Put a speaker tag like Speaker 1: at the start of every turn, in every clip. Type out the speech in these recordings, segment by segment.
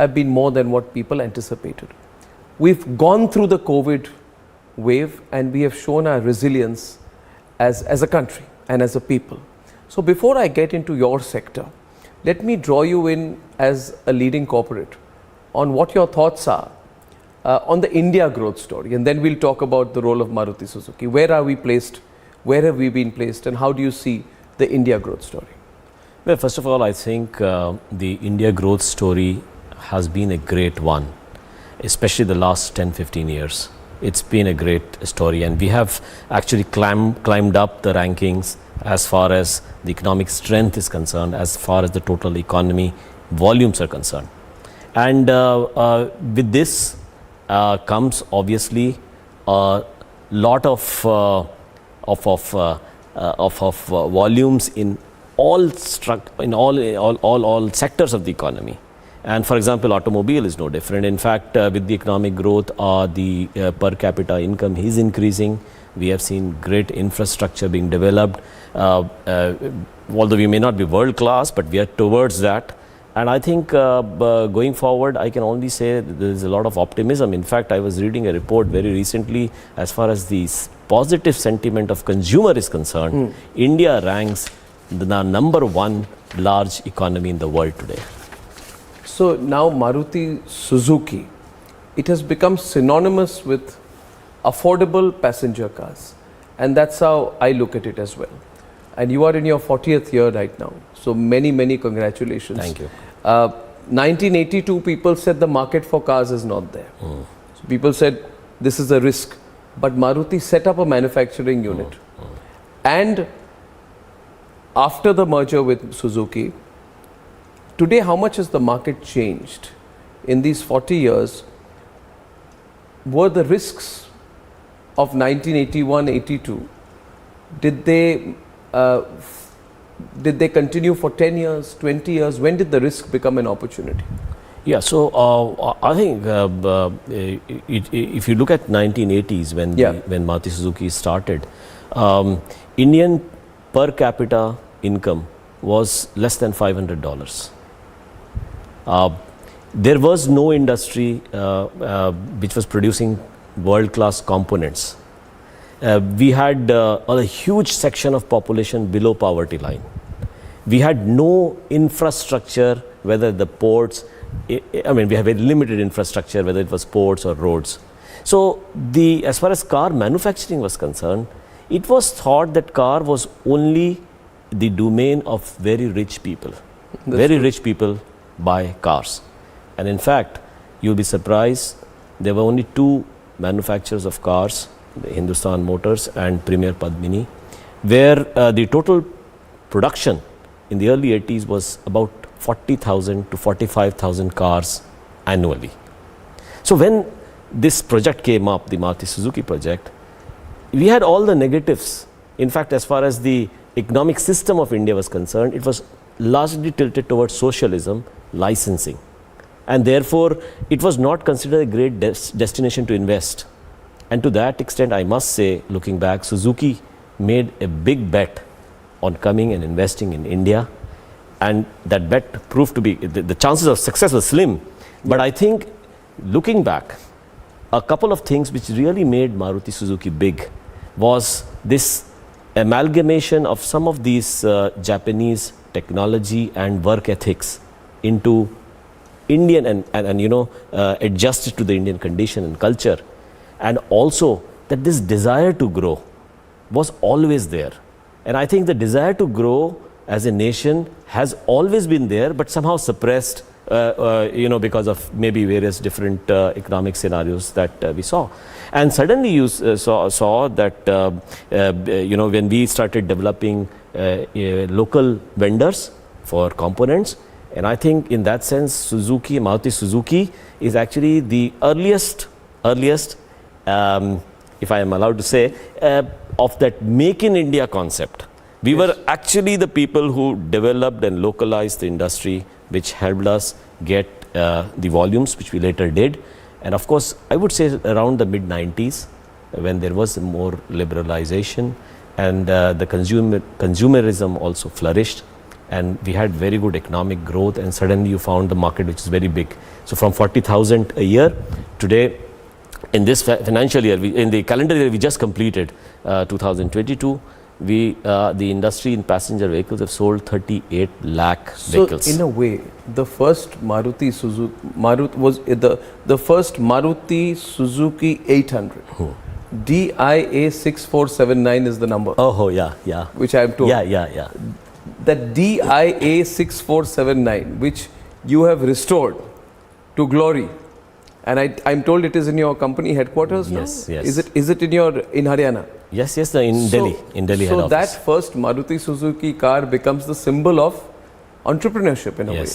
Speaker 1: have been more than what people anticipated. We've gone through the COVID wave and we have shown our resilience as a country and as a people. So before I get into your sector, let me draw you in as a leading corporate on what your thoughts are on the India growth story, and then we'll talk about the role of Maruti Suzuki. Where are we placed? Where have we been placed? And how do you see the India growth story?
Speaker 2: Well, first of all, I think the India growth story has been a great one, especially the last 10-15 years. It's been a great story, and we have actually climbed up the rankings as far as the economic strength is concerned, as far as the total economy volumes are concerned. And with this comes obviously a lot of volumes in all sectors of the economy. And for example, automobile is no different. In fact, with the economic growth, the per capita income is increasing. We have seen great infrastructure being developed. Although we may not be world class, but we are towards that. And I think going forward, I can only say there is a lot of optimism. In fact, I was reading a report very recently as far as the positive sentiment of consumer is concerned. India ranks the #1 large economy in the world today.
Speaker 1: So now Maruti Suzuki, it has become synonymous with affordable passenger cars, and that's how I look at it as well. And you are in your 40th year right now, so many congratulations.
Speaker 2: Thank you.
Speaker 1: 1982 people said the market for cars is not there. So people said this is a risk, but Maruti set up a manufacturing unit. And after the merger with Suzuki, today how much has the market changed in these 40 years? Were the risks of 1981-82, did they continue for 10 years, 20 years? When did the risk become an opportunity?
Speaker 2: Yeah, so I think if you look at 1980s when Maruti Suzuki started, Indian per capita income was less than $500. There was no industry which was producing world-class components. We had a huge section of population below poverty line. We had no infrastructure, whether the ports, I mean, we have a limited infrastructure, whether it was ports or roads. So as far as car manufacturing was concerned, it was thought that car was only the domain of very rich people. Very rich people buy cars. And in fact, you'll be surprised, there were only two manufacturers of cars, Hindustan Motors and Premier Padmini, where the total production in the early 80s was about 40,000 to 45,000 cars annually. So when this project came up, the Maruti Suzuki project, we had all the negatives. In fact, as far as the economic system of India was concerned, it was largely tilted towards socialism, licensing. And therefore, it was not considered a great destination to invest. And to that extent, I must say, looking back, Suzuki made a big bet on coming and investing in India. And that bet proved to be, the chances of success were slim. But I think, looking back, a couple of things which really made Maruti Suzuki big was this amalgamation of some of these Japanese technology and work ethics into Indian and adjusted to the Indian condition and culture. And also that this desire to grow was always there. And I think the desire to grow as a nation has always been there, but somehow suppressed, because of maybe various different economic scenarios that we saw. And suddenly you saw that, when we started developing local vendors for components, and I think in that sense, Maruti Suzuki is actually the earliest, if I am allowed to say, of that Make in India concept. We were actually the people who developed and localized the industry, which helped us get the volumes, which we later did. And of course, I would say around the mid-90s, when there was more liberalization and the consumerism also flourished. and we had very good economic growth, and suddenly you found the market which is very big. So from 40,000 a year, today in this financial year, in the calendar year we just completed, 2022, the industry in passenger vehicles have sold 38 lakh vehicles.
Speaker 1: So in a way, the first Maruti Suzuki, was the first Maruti Suzuki 800. DIA 6479 is the number.
Speaker 2: Oh, yeah, yeah.
Speaker 1: Which I am told.
Speaker 2: Yeah.
Speaker 1: That DIA 6479, which you have restored to glory. And I'm told it is in your company headquarters now?
Speaker 2: Yes.
Speaker 1: Is it in Haryana?
Speaker 2: Yes, in Delhi head office.
Speaker 1: So that first Maruti Suzuki car becomes the symbol of entrepreneurship in a way.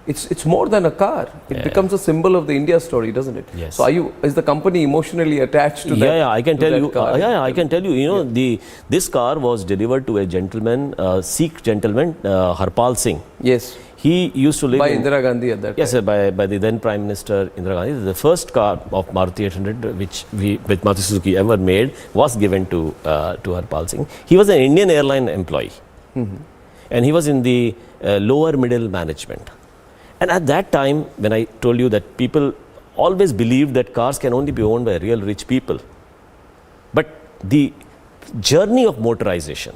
Speaker 1: It's more than a car. It becomes a symbol of the India story, doesn't it?
Speaker 2: Yes.
Speaker 1: So is the company emotionally attached to that?
Speaker 2: Yeah, I can tell you. I can tell you. You know,
Speaker 1: Yeah.
Speaker 2: this car was delivered to a gentleman, Sikh gentleman, Harpal Singh.
Speaker 1: Yes.
Speaker 2: He used to live
Speaker 1: by Indira Gandhi at that time.
Speaker 2: Yes, sir, by the then Prime Minister Indira Gandhi. The first car of Maruti 800 which Maruti Suzuki ever made was given to Harpal Singh. He was an Indian airline employee, and he was in the lower middle management. And at that time, when I told you that people always believed that cars can only be owned by real rich people, but the journey of motorization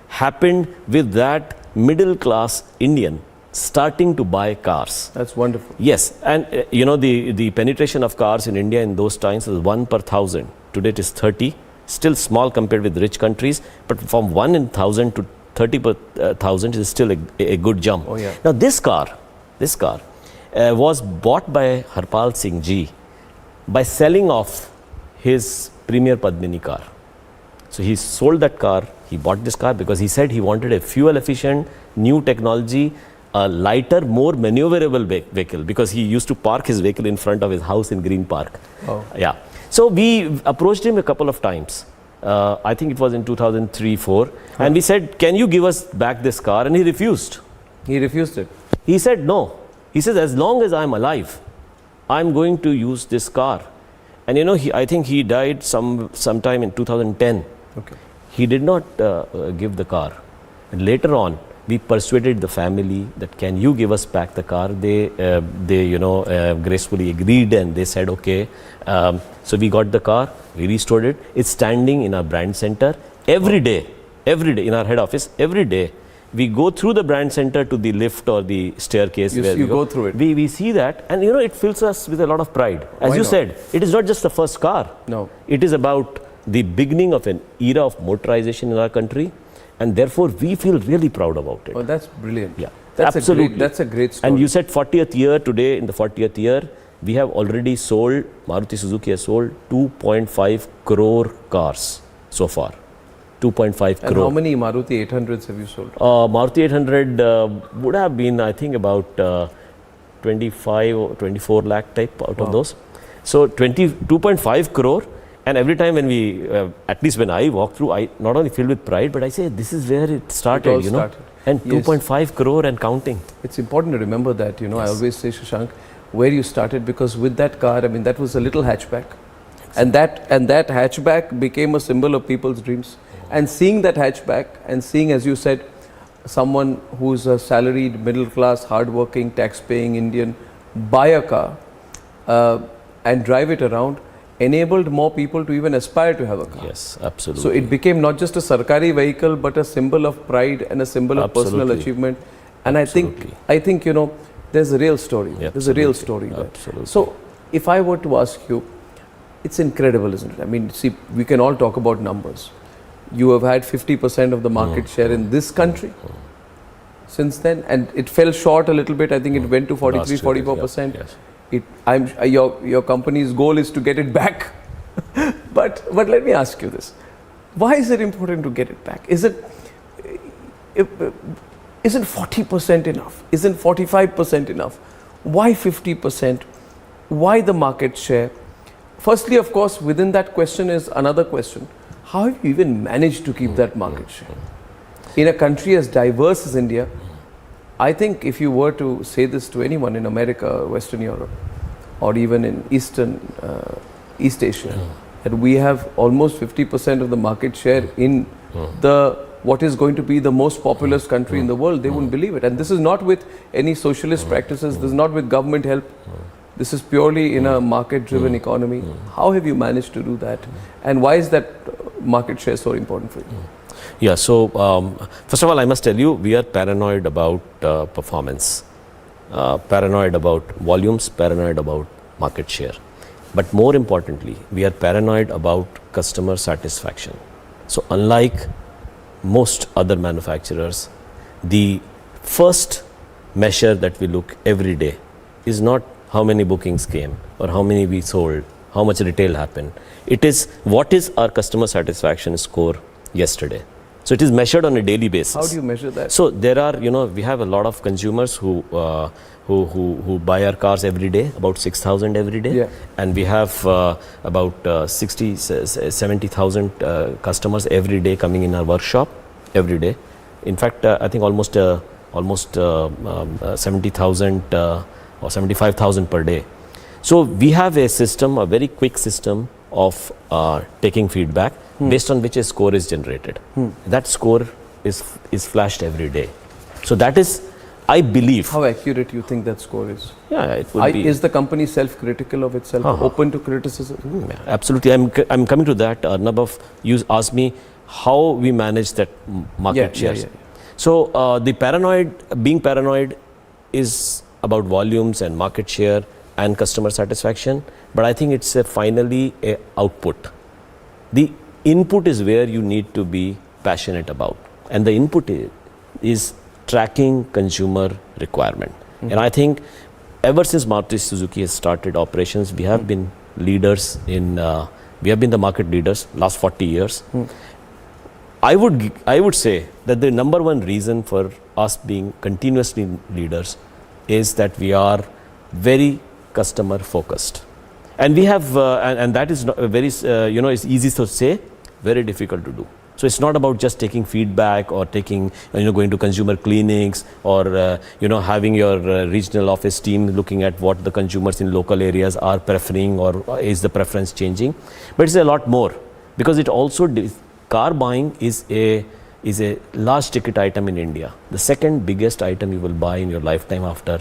Speaker 2: happened with that middle class Indian starting to buy cars.
Speaker 1: That's wonderful.
Speaker 2: Yes, and you know, the penetration of cars in India in those times was 1 per 1,000. Today it is 30, still small compared with rich countries, but from 1 in 1,000 to 30 per 1,000 is still a good jump.
Speaker 1: Oh, yeah.
Speaker 2: Now this car was bought by Harpal Singh Ji by selling off his Premier Padmini car. So he sold that car, he bought this car because he said he wanted a fuel efficient, new technology, a lighter, more maneuverable vehicle, because he used to park his vehicle in front of his house in Green Park.
Speaker 1: Oh.
Speaker 2: Yeah. So we approached him a couple of times. I think it was in 2003-04, and we said, can you give us back this car? And he refused.
Speaker 1: He refused it.
Speaker 2: He said no. He says, as long as I'm alive, I'm going to use this car. And you know, I think he died sometime in 2010.
Speaker 1: Okay.
Speaker 2: He did not give the car. And later on, we persuaded the family that, can you give us back the car? They gracefully agreed, and they said okay. So we got the car, we restored it. It's standing in our brand center every day in our head office. Every day we go through the brand center to the lift or the staircase.
Speaker 1: You go through it.
Speaker 2: We see that, and you know, it fills us with a lot of pride. As you said, it is not just the first car.
Speaker 1: No.
Speaker 2: It is about the beginning of an era of motorization in our country, and therefore we feel really proud about it.
Speaker 1: Oh, that's brilliant.
Speaker 2: Yeah,
Speaker 1: absolutely. That's a great story.
Speaker 2: And you said 40th year today. In the 40th year, we have already sold, Maruti Suzuki has sold 2.5 crore cars so far. 2.5 crore.
Speaker 1: And how many Maruti 800s have you sold?
Speaker 2: Maruti 800 would have been, I think, about 25 or 24 lakh type out of those. So 2.5 crore. And every time when we, at least when I walk through, I not only feel with pride, but I say, this is where it started, you know. And 2.5 crore and counting.
Speaker 1: It's important to remember that, you know. Yes. I always say, Shashank, where you started, because with that car, I mean, that was a little hatchback. And that hatchback became a symbol of people's dreams. And seeing that hatchback, and seeing, as you said, someone who's a salaried, middle class, hardworking, tax-paying Indian buy a car and drive it around, enabled more people to even aspire to have a car.
Speaker 2: Yes, absolutely.
Speaker 1: So it became not just a sarkari vehicle, but a symbol of pride and a symbol of personal achievement. And I think, you know, there's a real story. There's a real story there.
Speaker 2: Absolutely.
Speaker 1: So if I were to ask you, it's incredible, isn't it? I mean, see, we can all talk about numbers. You have had 50% of the market share in this country since then, and it fell short a little bit. I think it went to 43, 44%.
Speaker 2: Yes.
Speaker 1: Your company's goal is to get it back. but let me ask you this: why is it important to get it back? Isn't 40% enough? Isn't 45% enough? Why 50%? Why the market share? Firstly, of course, within that question is another question: how have you even managed to keep that market share in a country as diverse as India? I think if you were to say this to anyone in America, Western Europe, or even in East Asia, that we have almost 50% of the market share in the what is going to be the most populous country in the world. They wouldn't believe it. And this is not with any socialist practices. This is not with government help. This is purely in a market-driven economy. How have you managed to do that? And why is that market share so important for you?
Speaker 2: Yeah, so first of all, I must tell you, we are paranoid about performance, paranoid about volumes, paranoid about market share. But more importantly, we are paranoid about customer satisfaction. So unlike most other manufacturers, the first measure that we look every day is not how many bookings came or how many we sold, how much retail happened. It is what is our customer satisfaction score yesterday. So it is measured on a daily basis.
Speaker 1: How do you measure that?
Speaker 2: So there are, we have a lot of consumers who buy our cars every day, about 6,000 every day.
Speaker 1: Yeah.
Speaker 2: And we have about 60, 70,000 customers every day coming in our workshop every day. In fact, I think almost 70,000 or 75,000 per day. So we have a system, a very quick system of taking feedback based on which a score is generated. That score is flashed every day. So that is, I believe.
Speaker 1: How accurate do you think that score is?
Speaker 2: Yeah, it would be.
Speaker 1: Is the company self-critical of itself, open to criticism?
Speaker 2: Absolutely. I'm coming to that. Arnab, you asked me how we manage that market shares. So being paranoid is about volumes and market share and customer satisfaction, but I think it's finally a output. The input is where you need to be passionate about, and the input is tracking consumer requirement. And I think ever since Maruti Suzuki has started operations, we have been leaders in, we have been the market leaders last 40 years. I would say that the number one reason for us being continuously leaders is that we are very customer focused, and we have and that is very it's easy to say, very difficult to do. So it's not about just taking feedback or taking going to consumer clinics or having your regional office team looking at what the consumers in local areas are preferring or is the preference changing, but it's a lot more, because it also car buying is a large ticket item in India, the second biggest item you will buy in your lifetime after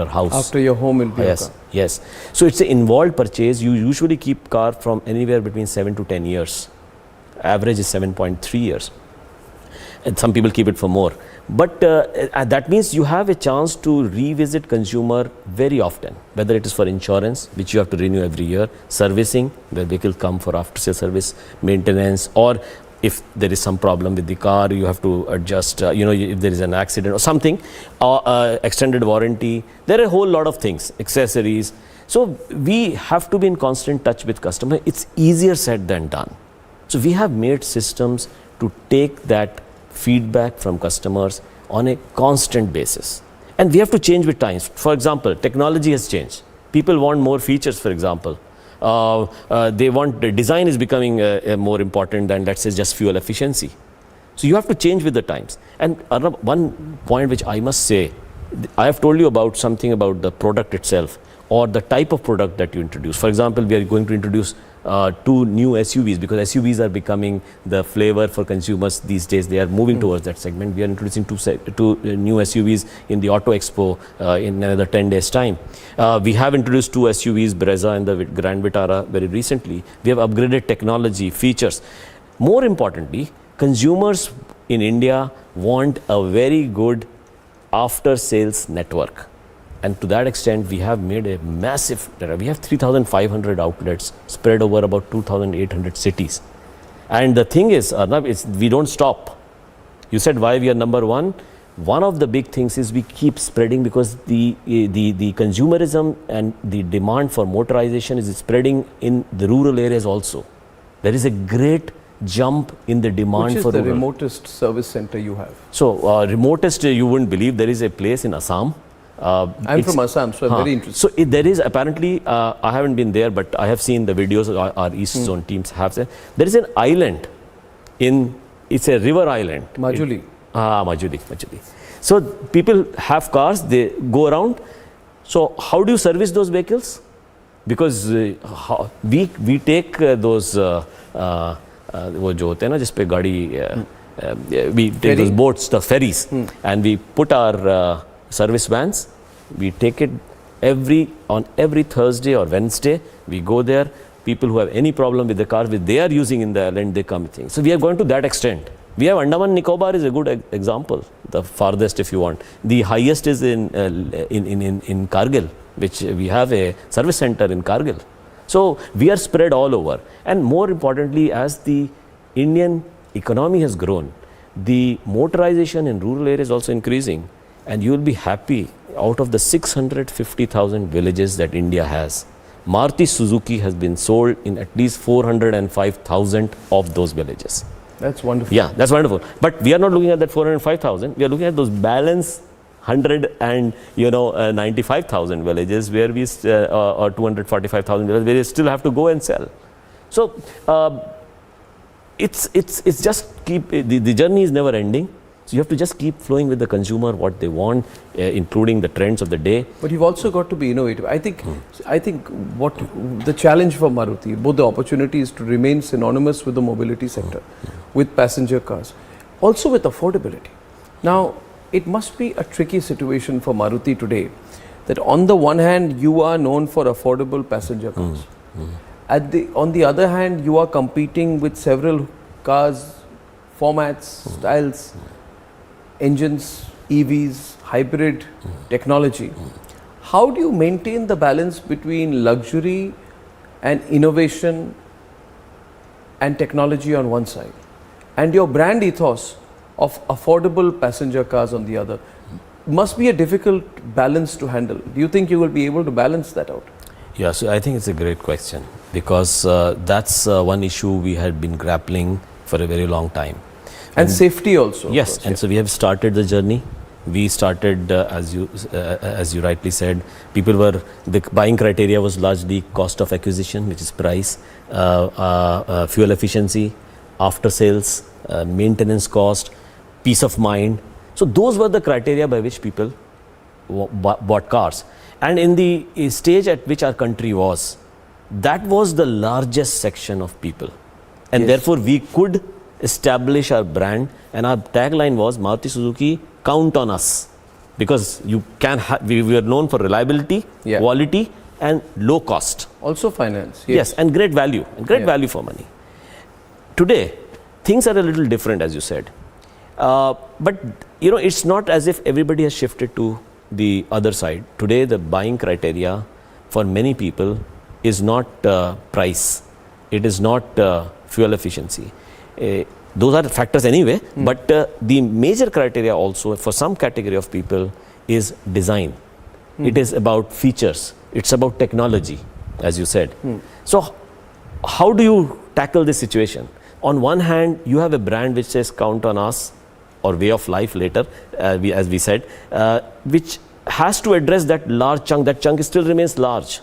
Speaker 2: house.
Speaker 1: After your home will be
Speaker 2: yes, yes. So it's an involved purchase. You usually keep car from anywhere between 7 to 10 years. Average is 7.3 years. And some people keep it for more. But that means you have a chance to revisit consumer very often, whether it is for insurance, which you have to renew every year, servicing, where vehicle come for after sale service, maintenance, or if there is some problem with the car, you have to adjust, if there is an accident or something, extended warranty. There are a whole lot of things, accessories. So we have to be in constant touch with customer. It's easier said than done. So we have made systems to take that feedback from customers on a constant basis. And we have to change with times. For example, technology has changed. People want more features, for example. They want, the design is becoming more important than, let's say, just fuel efficiency. So you have to change with the times. And one point which I must say, I have told you about something about the product itself or the type of product that you introduce. For example, we are going to introduce 2 new SUVs, because SUVs are becoming the flavor for consumers these days. They are moving towards that segment. We are introducing two new SUVs in the Auto Expo in another 10 days time. We have introduced 2 SUVs, Brezza and the Grand Vitara, very recently. We have upgraded technology, features. More importantly, consumers in India want a very good after sales network. And to that extent, we have made a massive, we have 3,500 outlets spread over about 2,800 cities. And the thing is, Arnab, we don't stop. You said why we are number one. One of the big things is we keep spreading, because the consumerism and the demand for motorization is spreading in the rural areas also. There is a great jump in the demand for rural.
Speaker 1: Which is the remotest service center you have?
Speaker 2: So remotest, you wouldn't believe, there is a place in Assam.
Speaker 1: I'm from Assam, so I'm very interested.
Speaker 2: So there is apparently, I haven't been there, but I have seen the videos our East Zone teams have said. There is an island it's a river island.
Speaker 1: Majuli.
Speaker 2: Majuli. So people have cars, they go around. So how do you service those vehicles? Because we take those, वो जो होते हैं ना जिस पे गाड़ी we take those boats, the ferries, and we put our service vans. We take it on every Thursday or Wednesday. We go there. People who have any problem with the car which they are using in the island, they come. So we are going to that extent. We have Andaman Nicobar is a good example, the farthest if you want. The highest is in Kargil, which we have a service center in Kargil. So we are spread all over. And more importantly, as the Indian economy has grown, the motorization in rural areas is also increasing. And you will be happy, out of the 650,000 villages that India has, Maruti Suzuki has been sold in at least 405,000 of those villages.
Speaker 1: That's wonderful.
Speaker 2: Yeah, that's wonderful. But we are not looking at that 405,000. We are looking at those balance 95,000 villages where we or 245,000 villages where we still have to go and sell. So it's just the journey is never ending. So you have to just keep flowing with the consumer, what they want, including the trends of the day.
Speaker 1: But you've also got to be innovative. I think what the challenge for Maruti, both the opportunity is to remain synonymous with the mobility sector, with passenger cars, also with affordability. Now, it must be a tricky situation for Maruti today, that on the one hand, you are known for affordable passenger cars. On the other hand, you are competing with several cars, formats, styles, engines, EVs, hybrid technology. How do you maintain the balance between luxury and innovation and technology on one side, and your brand ethos of affordable passenger cars on the other? Must be a difficult balance to handle. Do you think you will be able to balance that out?
Speaker 2: Yeah, so I think it's a great question, because that's one issue we had been grappling for a very long time.
Speaker 1: And safety also.
Speaker 2: Yes, and so we have started the journey. We started, as you rightly said, the buying criteria was largely cost of acquisition, which is price, fuel efficiency, after sales, maintenance cost, peace of mind. So those were the criteria by which people bought cars. And in the stage at which our country was, that was the largest section of people. And therefore we could establish our brand, and our tagline was Maruti Suzuki, count on us, because we were known for reliability, quality and low cost.
Speaker 1: Also finance.
Speaker 2: Yes, and great value, value for money. Today, things are a little different, as you said. But it's not as if everybody has shifted to the other side. Today, the buying criteria for many people is not price. It is not fuel efficiency. Those are factors anyway, but the major criteria also for some category of people is design. It is about features. It's about technology, as you said. So how do you tackle this situation? On one hand, you have a brand which says count on us, or way of life later, as we said, which has to address that large chunk. That chunk still remains large.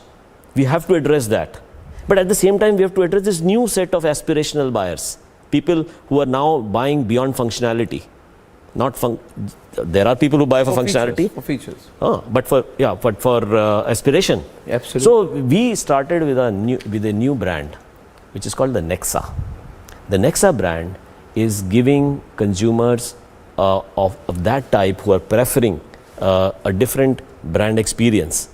Speaker 2: We have to address that. But at the same time, we have to address this new set of aspirational buyers. People who are now buying beyond functionality. There are people who buy for functionality.
Speaker 1: For features.
Speaker 2: But for aspiration.
Speaker 1: Absolutely.
Speaker 2: So we started with a new brand, which is called the Nexa. The Nexa brand is giving consumers of that type who are preferring a different brand experience.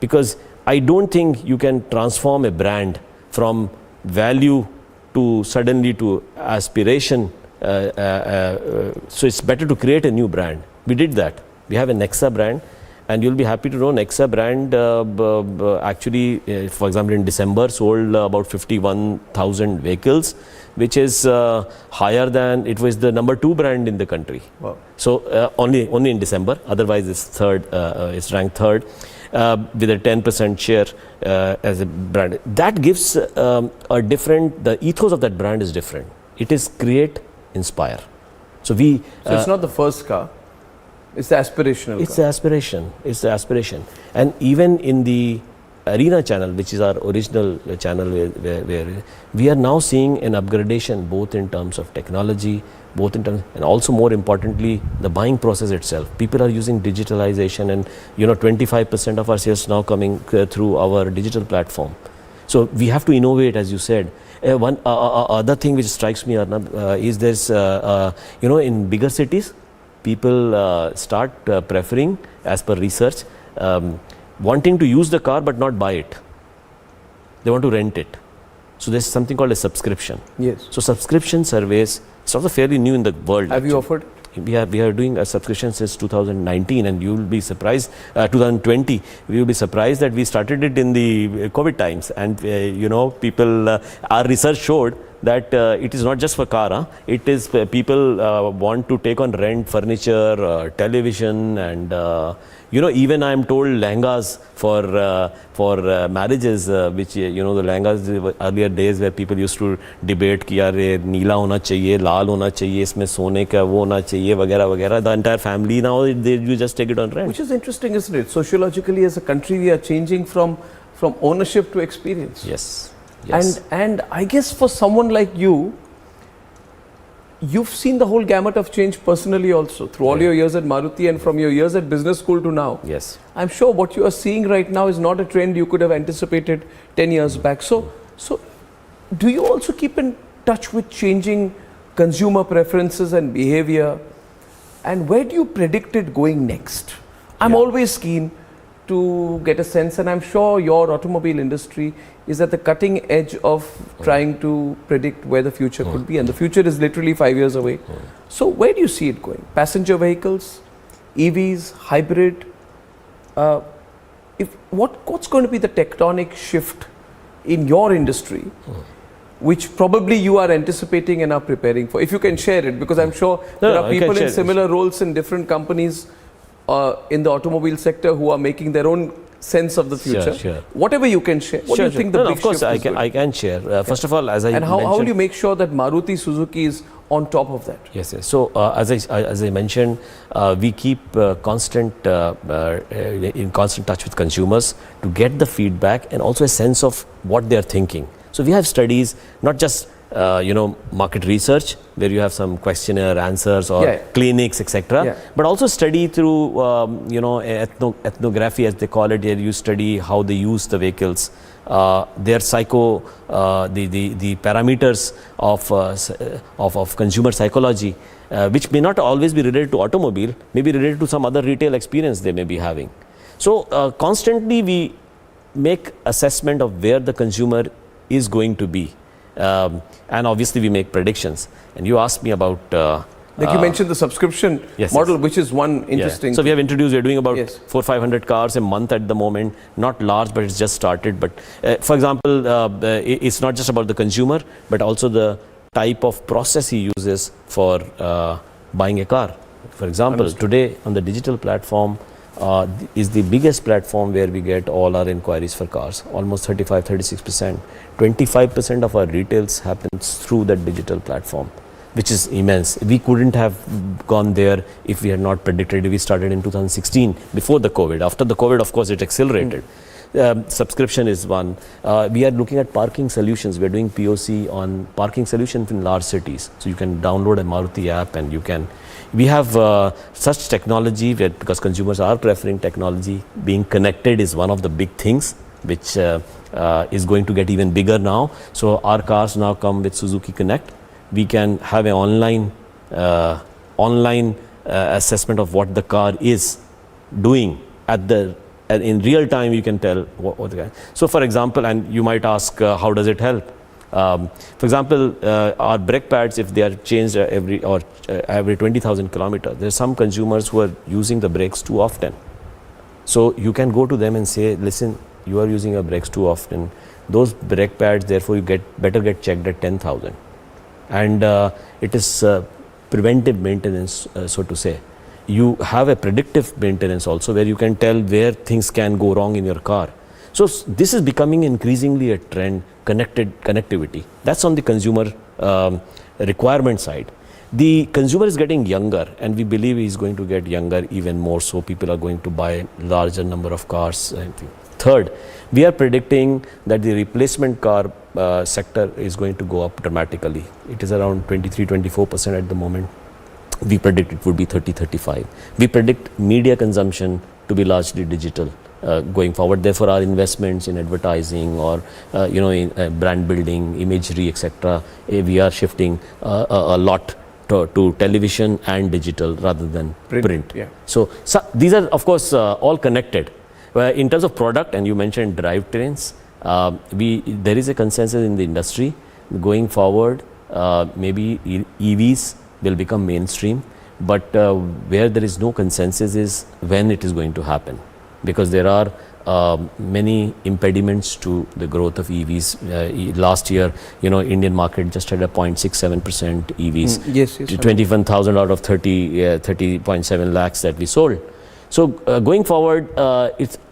Speaker 2: Because I don't think you can transform a brand from value to suddenly to aspiration. So it's better to create a new brand. We did that. We have a Nexa brand, and you'll be happy to know Nexa brand actually, for example, in December sold about 51,000 vehicles, which is higher than, it was the number 2 brand in the country.
Speaker 1: Wow.
Speaker 2: So only in December, otherwise it's it's ranked third. With a 10% share as a brand. That gives the ethos of that brand is different. It is create, inspire. So
Speaker 1: it's not the first car, it's the aspirational
Speaker 2: It's
Speaker 1: car.
Speaker 2: It's the aspiration. And even in the Arena channel, which is our original channel where we are now seeing an upgradation both in terms of technology, and also more importantly, the buying process itself. People are using digitalization, and 25% of our sales now coming through our digital platform. So we have to innovate, as you said. One other thing which strikes me, Arnab, is there's, in bigger cities, people start preferring, as per research, wanting to use the car but not buy it. They want to rent it. So there's something called a subscription.
Speaker 1: Yes.
Speaker 2: So subscription surveys, it's also fairly new in the world.
Speaker 1: Have you offered?
Speaker 2: We are doing a subscription since 2019, and you will be surprised, 2020, we will be surprised that we started it in the COVID times. And, people, our research showed that it is not just for car, it is people want to take on rent furniture, television, and even I am told lehengas for marriages, which the lehengas earlier days where people used to debate कि यार ये नीला होना चाहिए, लाल होना चाहिए, इसमें सोने का वो होना चाहिए, वगैरह वगैरह. The entire family now you just take it on rent.
Speaker 1: Which is interesting, isn't it? Sociologically, as a country, we are changing from ownership to experience.
Speaker 2: Yes. Yes.
Speaker 1: And I guess for someone like you, you've seen the whole gamut of change personally also through all your years at Maruti and from your years at business school to now.
Speaker 2: Yes.
Speaker 1: I'm sure what you are seeing right now is not a trend you could have anticipated 10 years back. So do you also keep in touch with changing consumer preferences and behavior? And where do you predict it going next? I'm always keen to get a sense, and I'm sure your automobile industry is at the cutting edge of trying to predict where the future could be, and the future is literally 5 years away. So where do you see it going? Passenger vehicles, EVs, hybrid? What's going to be the tectonic shift in your industry, which probably you are anticipating and are preparing for? If you can share it, because I'm sure there are people in similar roles in different companies in the automobile sector who are making their own sense of the future.
Speaker 2: Sure.
Speaker 1: Whatever you can share. What do you think the big
Speaker 2: of course,
Speaker 1: shift is
Speaker 2: I can share. First of all, as I mentioned,
Speaker 1: how will you make sure that Maruti Suzuki is on top of that?
Speaker 2: Yes. So as I mentioned, we keep in constant touch with consumers to get the feedback and also a sense of what they are thinking. So we have studies, not just market research where you have some questionnaire answers or clinics, etc. But also study through ethnography, as they call it. Where you study how they use the vehicles, their the parameters of consumer psychology, which may not always be related to automobile, may be related to some other retail experience they may be having. So constantly we make assessment of where the consumer is going to be. And obviously we make predictions. And you asked me about
Speaker 1: like you mentioned the subscription model, which is one interesting.
Speaker 2: So we have introduced, we're doing about 400-500 cars a month at the moment. Not large, but it's just started. But for example, it's not just about the consumer, but also the type of process he uses for buying a car. For example, today on the digital platform is the biggest platform where we get all our inquiries for cars, almost 35-36%. 25% of our retails happens through that digital platform, which is immense. We couldn't have gone there if we had not predicted. We started in 2016, before the COVID. After the COVID, of course, it accelerated. Subscription is one. We are looking at parking solutions. We are doing POC on parking solutions in large cities. So you can download a Maruti app and you can. We have such technology where, because consumers are preferring technology, being connected is one of the big things which is going to get even bigger now. So our cars now come with Suzuki Connect. We can have an online assessment of what the car is doing in real time. You can tell what the guy. So for example, and you might ask, how does it help? For example, our brake pads, if they are changed every 20,000 kilometers, there are some consumers who are using the brakes too often. So you can go to them and say, listen, you are using your brakes too often. Those brake pads, therefore, you better get checked at 10,000. And it is preventive maintenance, so to say. You have a predictive maintenance also, where you can tell where things can go wrong in your car. So this is becoming increasingly a trend, connectivity. That's on the consumer requirement side. The consumer is getting younger, and we believe he's going to get younger even more, so people are going to buy larger number of cars. Third, we are predicting that the replacement car sector is going to go up dramatically. It is around 23-24% at the moment. We predict it would be 30-35. We predict media consumption to be largely digital. going forward. Therefore, our investments in advertising or in brand building, imagery, etc., we are shifting a lot to television and digital rather than print.
Speaker 1: Yeah.
Speaker 2: So these are, of course, all connected. In terms of product, and you mentioned drivetrains, there is a consensus in the industry going forward. Maybe EVs will become mainstream, but where there is no consensus is when it is going to happen, because there are many impediments to the growth of EVs. Last year, Indian market just had a 0.67% EVs.
Speaker 1: Yes.
Speaker 2: 21,000 out of 30.7 lakhs that we sold. So going forward,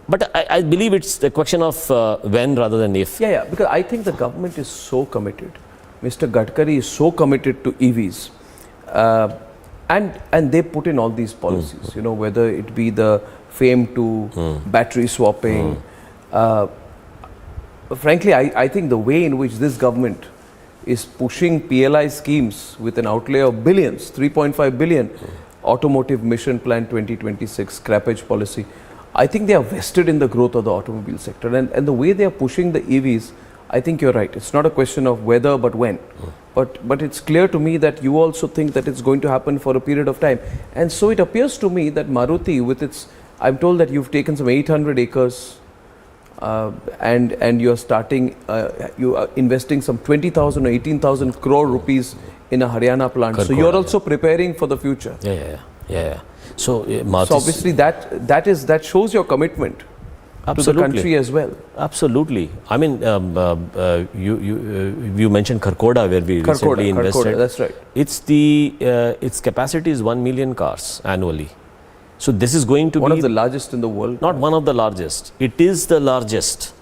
Speaker 2: but I believe it's the question of when rather than if.
Speaker 1: Yeah, because I think the government is so committed. Mr. Gadkari is so committed to EVs, and they put in all these policies. Whether it be the FAME to battery swapping. Frankly, I think the way in which this government is pushing PLI schemes with an outlay of billions, 3.5 billion, automotive mission plan 2026, scrappage policy, I think they are vested in the growth of the automobile sector. And the way they are pushing the EVs, I think you're right. It's not a question of whether but when. But it's clear to me that you also think that it's going to happen for a period of time. And so it appears to me that Maruti, with its, I'm told that you've taken some 800 acres and you're starting, you are investing some 20,000 or 18,000 crore rupees in a Haryana plant. So you're also preparing for the future.
Speaker 2: Yeah. So
Speaker 1: obviously that shows your commitment to the country as well.
Speaker 2: Absolutely. I mean, you mentioned Kharkhoda, where we recently invested.
Speaker 1: Kharkhoda, that's right.
Speaker 2: Its capacity is 1 million cars annually. So this is going to be
Speaker 1: one of the largest in the world.
Speaker 2: Not one of the largest. It is the largest.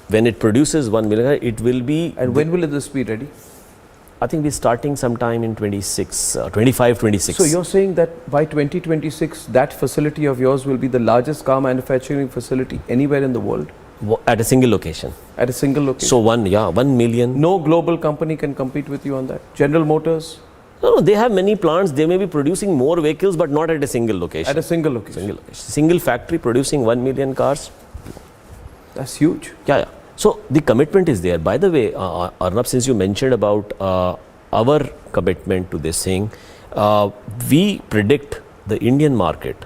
Speaker 2: When it produces 1 million, it will be.
Speaker 1: And when will this be ready?
Speaker 2: I think we're starting sometime in 25, 26.
Speaker 1: So you're saying that by 2026, that facility of yours will be the largest car manufacturing facility anywhere in the world?
Speaker 2: At a single location.
Speaker 1: At a single location.
Speaker 2: So 1 million.
Speaker 1: No global company can compete with you on that. General Motors?
Speaker 2: No, they have many plants. They may be producing more vehicles, but not at a single location.
Speaker 1: At a single location.
Speaker 2: Single factory producing 1 million cars.
Speaker 1: That's huge.
Speaker 2: Yeah. So the commitment is there. By the way, Arnab, since you mentioned about our commitment to this thing, we predict the Indian market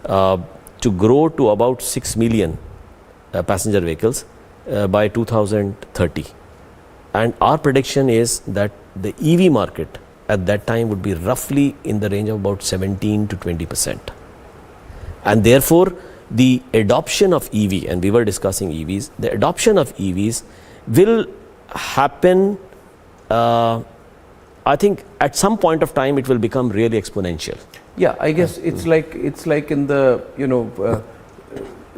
Speaker 2: to grow to about 6 million passenger vehicles by 2030. And our prediction is that the EV market at that time would be roughly in the range of about 17 to 20%. And therefore, the adoption of EV, and we were discussing EVs, the adoption of EVs will happen, I think at some point of time it will become really exponential.
Speaker 1: Yeah, I guess it's like in the,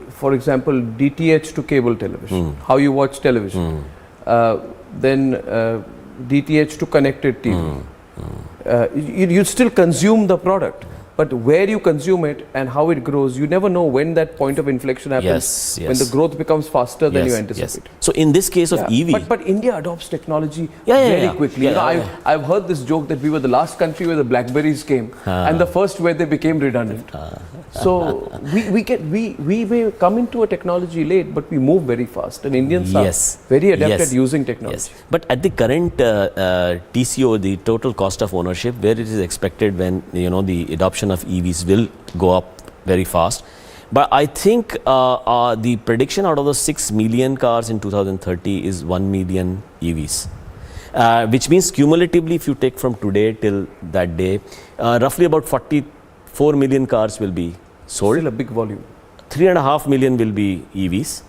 Speaker 1: for example, DTH to cable television, how you watch television, then DTH to connected TV. You still consume the product, but where you consume it and how it grows, you never know when that point of inflection happens, when the growth becomes faster than you anticipate.
Speaker 2: So in this case of EV...
Speaker 1: But India adopts technology very quickly. I've heard this joke that we were the last country where the Blackberries came and the first where they became redundant. So we may come into a technology late, but we move very fast, and Indians are very adept at using technology.
Speaker 2: But at the current TCO, the total cost of ownership, where it is expected when the adoption of EVs will go up very fast. But I think the prediction out of the 6 million cars in 2030 is 1 million EVs. Which means cumulatively, if you take from today till that day, roughly about 44 million cars will be sold.
Speaker 1: Still a big volume.
Speaker 2: 3.5 million will be EVs.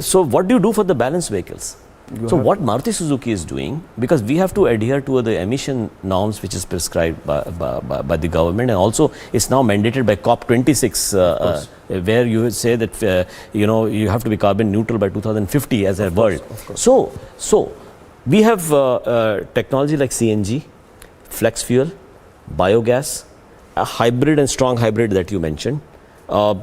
Speaker 2: So what do you do for the balanced vehicles? So what Maruti Suzuki is doing, because we have to adhere to the emission norms which is prescribed by the government, and also it's now mandated by COP26, where you say that you have to be carbon neutral by 2050 as a world. So we have technology like CNG, flex fuel, biogas, a hybrid and strong hybrid that you mentioned.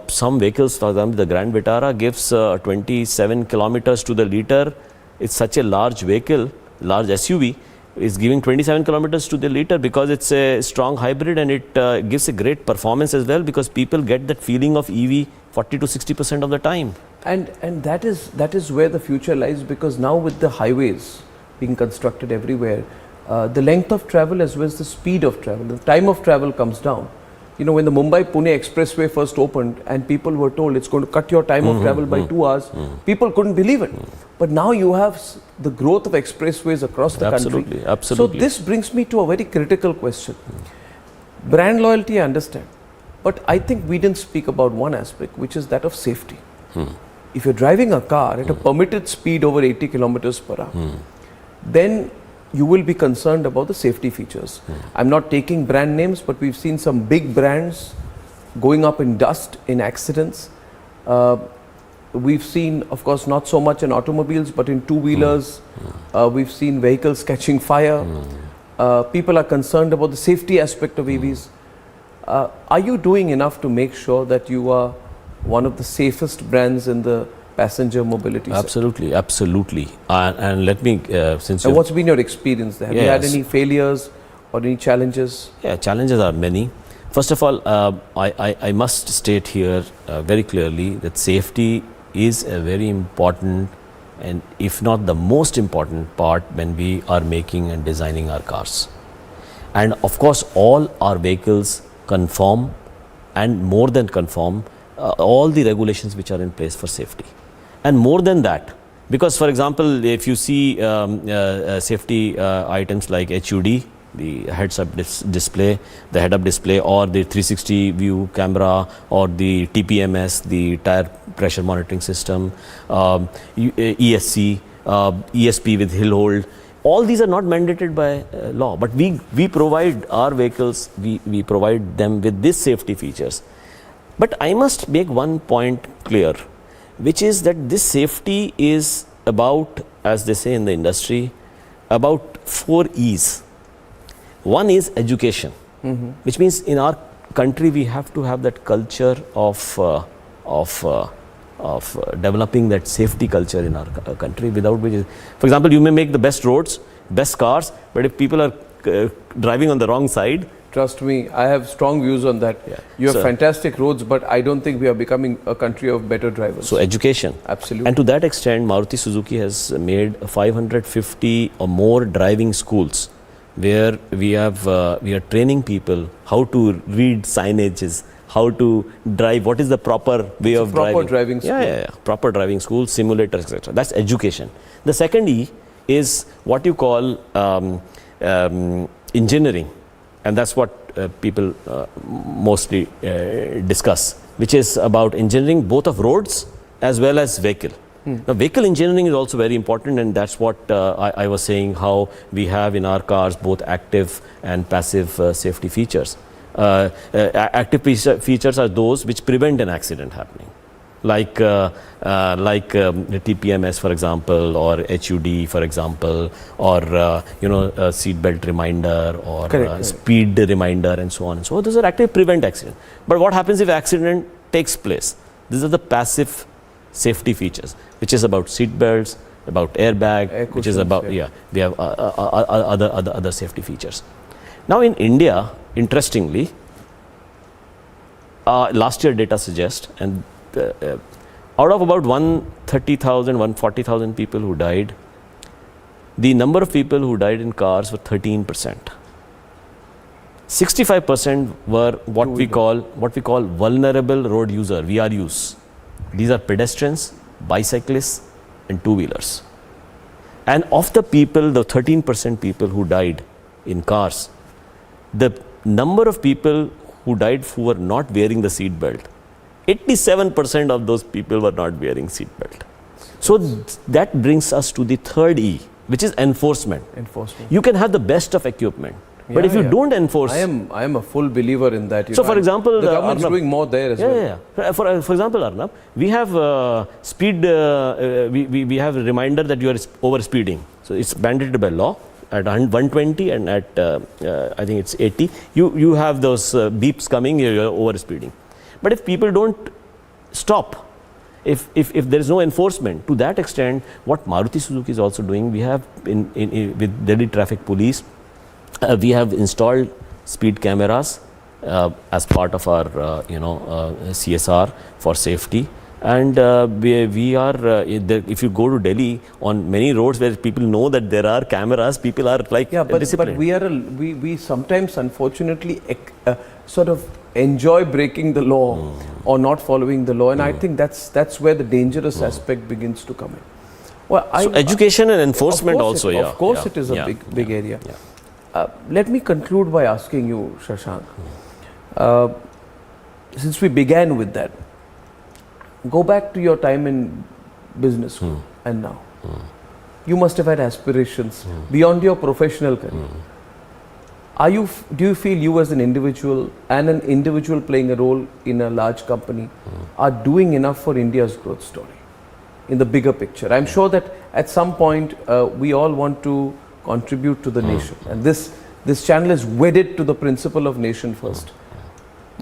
Speaker 2: Some vehicles, for example, the Grand Vitara gives 27 kilometers to the liter. It's such a large vehicle, large SUV, is giving 27 kilometers to the liter because it's a strong hybrid, and it gives a great performance as well, because people get that feeling of EV 40 to 60% of the time.
Speaker 1: And that is where the future lies, because now with the highways being constructed everywhere, the length of travel as well as the speed of travel, the time of travel comes down. You know, when the Mumbai-Pune expressway first opened and people were told it's going to cut your time of travel by 2 hours, people couldn't believe it. But now you have the growth of expressways across the country.
Speaker 2: Absolutely.
Speaker 1: So this brings me to a very critical question. Brand loyalty, I understand. But I think we didn't speak about one aspect, which is that of safety. If you're driving a car at a permitted speed over 80 kilometers per hour, then you will be concerned about the safety features. I'm not taking brand names, but we've seen some big brands going up in dust in accidents. We've seen, of course, not so much in automobiles, but in two-wheelers, we've seen vehicles catching fire. People are concerned about the safety aspect of EVs. Are you doing enough to make sure that you are one of the safest brands in the passenger mobility sector?
Speaker 2: Absolutely. And let me, since
Speaker 1: and what's been your experience there? Have you had any failures or any challenges?
Speaker 2: Yeah, challenges are many. First of all, I must state here very clearly that safety is a very important, and if not the most important part, when we are making and designing our cars. And of course, all our vehicles conform, and more than conform, all the regulations which are in place for safety. And more than that, because for example, if you see safety items like HUD, the heads-up display, the head-up display, or the 360 view camera, or the TPMS, the tire pressure monitoring system, ESC, ESP with hill hold, all these are not mandated by law, but we provide our vehicles, we provide them with these safety features. But I must make one point clear, which is that this safety is about, as they say in the industry, about 4 E's. One is education, which means in our country we have to have that culture of developing that safety culture in our country, without which, for example, you may make the best roads, best cars, but if people are driving on the wrong side.
Speaker 1: Trust me, I have strong views on that. Yeah. You have fantastic roads, but I don't think we are becoming a country of better drivers.
Speaker 2: So education.
Speaker 1: Absolutely.
Speaker 2: And to that extent, Maruti Suzuki has made 550 or more driving schools, where we are training people how to read signages, how to drive, what is the proper way of driving.
Speaker 1: Proper driving school.
Speaker 2: Yeah. Proper driving school, simulators, etc. That's education. The second E is what you call engineering. And that's what people mostly discuss, which is about engineering both of roads as well as vehicle. Now, vehicle engineering is also very important, and that's what I was saying, how we have in our cars both active and passive safety features. Active features are those which prevent an accident happening, like the TPMS, for example, or HUD, for example, or seat belt reminder, or speed reminder, and so on and so on. Those are active prevent accident. But what happens if accident takes place? These are the passive safety features, which is about seat belts, about airbag, which is about we have other safety features. Now in India, interestingly, last year data suggests, and out of about 130,000, 140,000 people who died, the number of people who died in cars were 13%. 65% were what we call vulnerable road user, VRUs. These are pedestrians, bicyclists, and two-wheelers. And of the people, the 13% people who died in cars, the number of people who died who were not wearing the seat belt, 87% of those people were not wearing seat belt. So that brings us to the third E, which is enforcement. You can have the best of equipment, but if you don't enforce,
Speaker 1: I am a full believer in that.
Speaker 2: So, for example,
Speaker 1: the government's doing more there as well.
Speaker 2: For example, Arnab, we have speed. We have a reminder that you are over speeding. So it's mandated by law at 120 and at I think it's 80. You have those beeps coming. You're over speeding. But if people don't stop, if there is no enforcement, to that extent, what Maruti Suzuki is also doing, we have with Delhi Traffic Police, we have installed speed cameras as part of our CSR for safety. And we are, if you go to Delhi, on many roads where people know that there are cameras, people are like disciplined.
Speaker 1: But we sometimes, unfortunately, sort of enjoy breaking the law or not following the law. And I think that's where the dangerous aspect begins to come in. Well,
Speaker 2: so education and enforcement also,
Speaker 1: Of course it is a big area. Let me conclude by asking you, Shashank, since we began with that, go back to your time in business school and now. You must have had aspirations beyond your professional career. Do you feel you as an individual and an individual playing a role in a large company are doing enough for India's growth story in the bigger picture? I'm sure that at some point we all want to contribute to the nation, and this channel is wedded to the principle of nation first.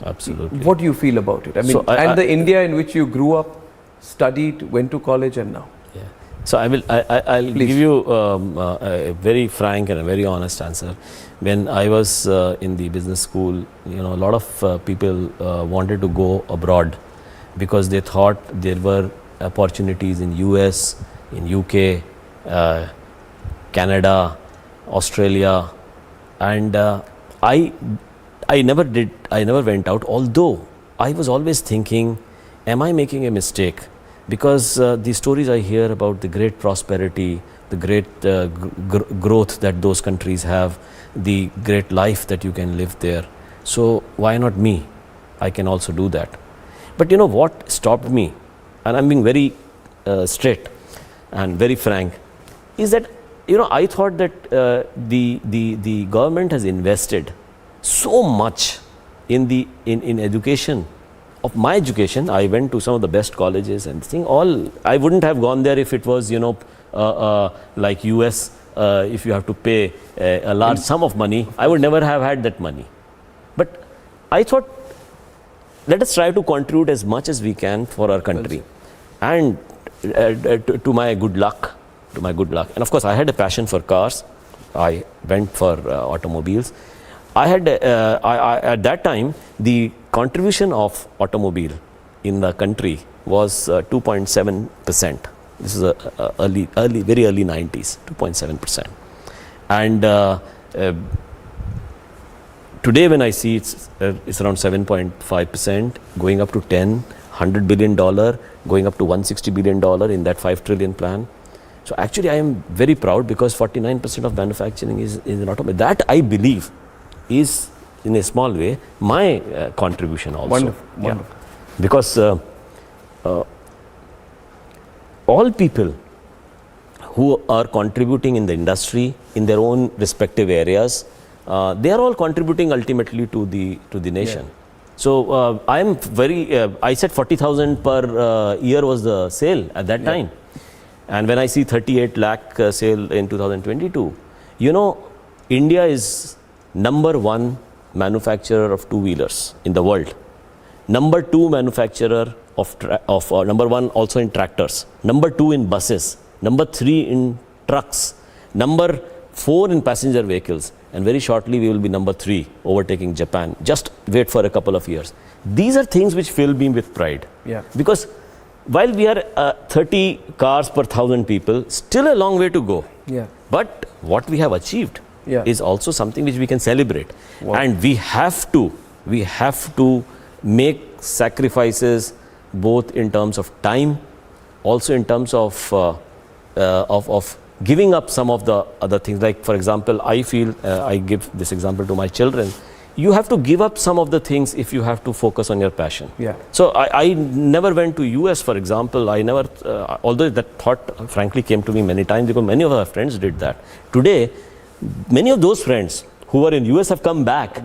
Speaker 2: Absolutely.
Speaker 1: What do you feel about it? I mean, the India in which you grew up, studied, went to college, and now.
Speaker 2: Yeah. So I'll give you a very frank and a very honest answer. When I was in the business school, a lot of people wanted to go abroad because they thought there were opportunities in US, in UK, Canada, Australia, and I never went out, although I was always thinking, am I making a mistake? Because the stories I hear about the great prosperity, the great growth that those countries have, the great life that you can live there. So why not me? I can also do that. But you know what stopped me, and I'm being very straight and very frank, is that I thought that the government has invested so much in education. Of my education, I went to some of the best colleges and I wouldn't have gone there if it was like US. If you have to pay a large sum of money, I would never have had that money. But I thought, let us try to contribute as much as we can for our country, and to my good luck. And of course, I had a passion for cars. I went for automobiles. I had at that time, the contribution of automobile in the country was 2.7%. This is very early 90s, 2.7%. And today when I see it's around 7.5%, going up to 10, $100 billion, going up to $160 billion in that 5 trillion plan. So actually I am very proud, because 49% of manufacturing is in automobile. That I believe is, in a small way, my contribution also.
Speaker 1: Wonderful.
Speaker 2: Because all people who are contributing in the industry in their own respective areas, they are all contributing ultimately to the nation. So I am very, I said 40,000 per year was the sale at that time. And when I see 38 lakh sale in 2022, India is #1 manufacturer of two-wheelers in the world, #2 manufacturer of #1 also in tractors, #2 in buses, #3 in trucks, #4 in passenger vehicles, and very shortly we will be #3, overtaking Japan. Just wait for a couple of years. These are things which fill me with pride. Because while we are 30 cars per 1,000 people, still a long way to go. But what we have achieved is also something which we can celebrate. And we have to make sacrifices, both in terms of time, also in terms of giving up some of the other things. Like, for example, I feel, I give this example to my children, you have to give up some of the things if you have to focus on your passion. So I never went to US, for example. I never, although that thought frankly came to me many times, because many of our friends did that. Today, many of those friends who were in US have come back,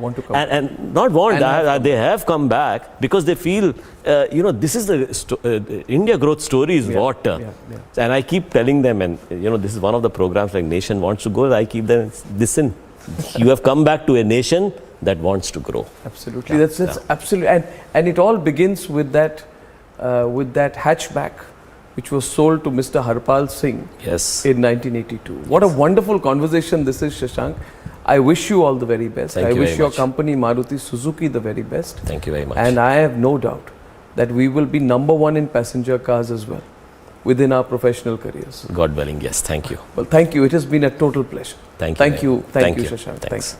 Speaker 2: they have come back because they feel, this is the India growth story is what, and I keep telling them, and this is one of the programs like Nation Wants to Grow. I keep them, listen, you have come back to a nation that wants to grow.
Speaker 1: Absolutely, that's absolutely, and it all begins with that with that hatchback which was sold to Mr. Harpal Singh
Speaker 2: Yes.
Speaker 1: in 1982. What a wonderful conversation this is, Shashank. I wish you all the very best.
Speaker 2: Thank
Speaker 1: I
Speaker 2: you
Speaker 1: wish
Speaker 2: very
Speaker 1: your
Speaker 2: much.
Speaker 1: company Maruti Suzuki the very best.
Speaker 2: Thank you very much.
Speaker 1: And I have no doubt that we will be number one in passenger cars as well within our professional careers.
Speaker 2: God willing, yes. Thank you.
Speaker 1: Well, thank you. It has been a total pleasure.
Speaker 2: Thank you.
Speaker 1: Thank
Speaker 2: very
Speaker 1: you.
Speaker 2: much.
Speaker 1: Thank you, Shashank.
Speaker 2: Thanks.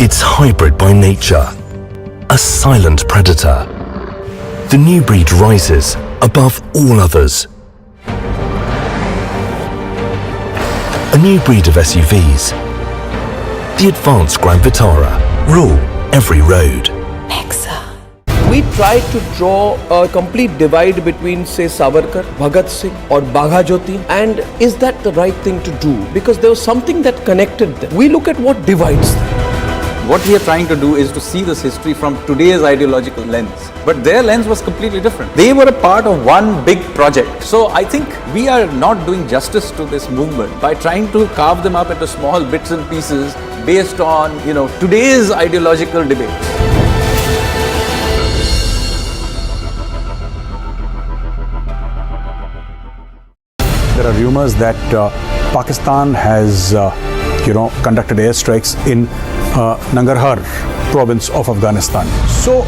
Speaker 3: It's hybrid by nature, a silent predator. The new breed rises above all others. A new breed of SUVs. The advanced Grand Vitara rule every road.
Speaker 1: We tried to draw a complete divide between, say, Savarkar, Bhagat Singh or Bagha Jyoti, and is that the right thing to do? Because there was something that connected them. We look at what divides them.
Speaker 4: What we are trying to do is to see this history from today's ideological lens. But their lens was completely different. They were a part of one big project. So I think we are not doing justice to this movement by trying to carve them up into small bits and pieces based on, today's ideological debates.
Speaker 5: There are rumors that Pakistan has, conducted airstrikes in Nangarhar province of Afghanistan. So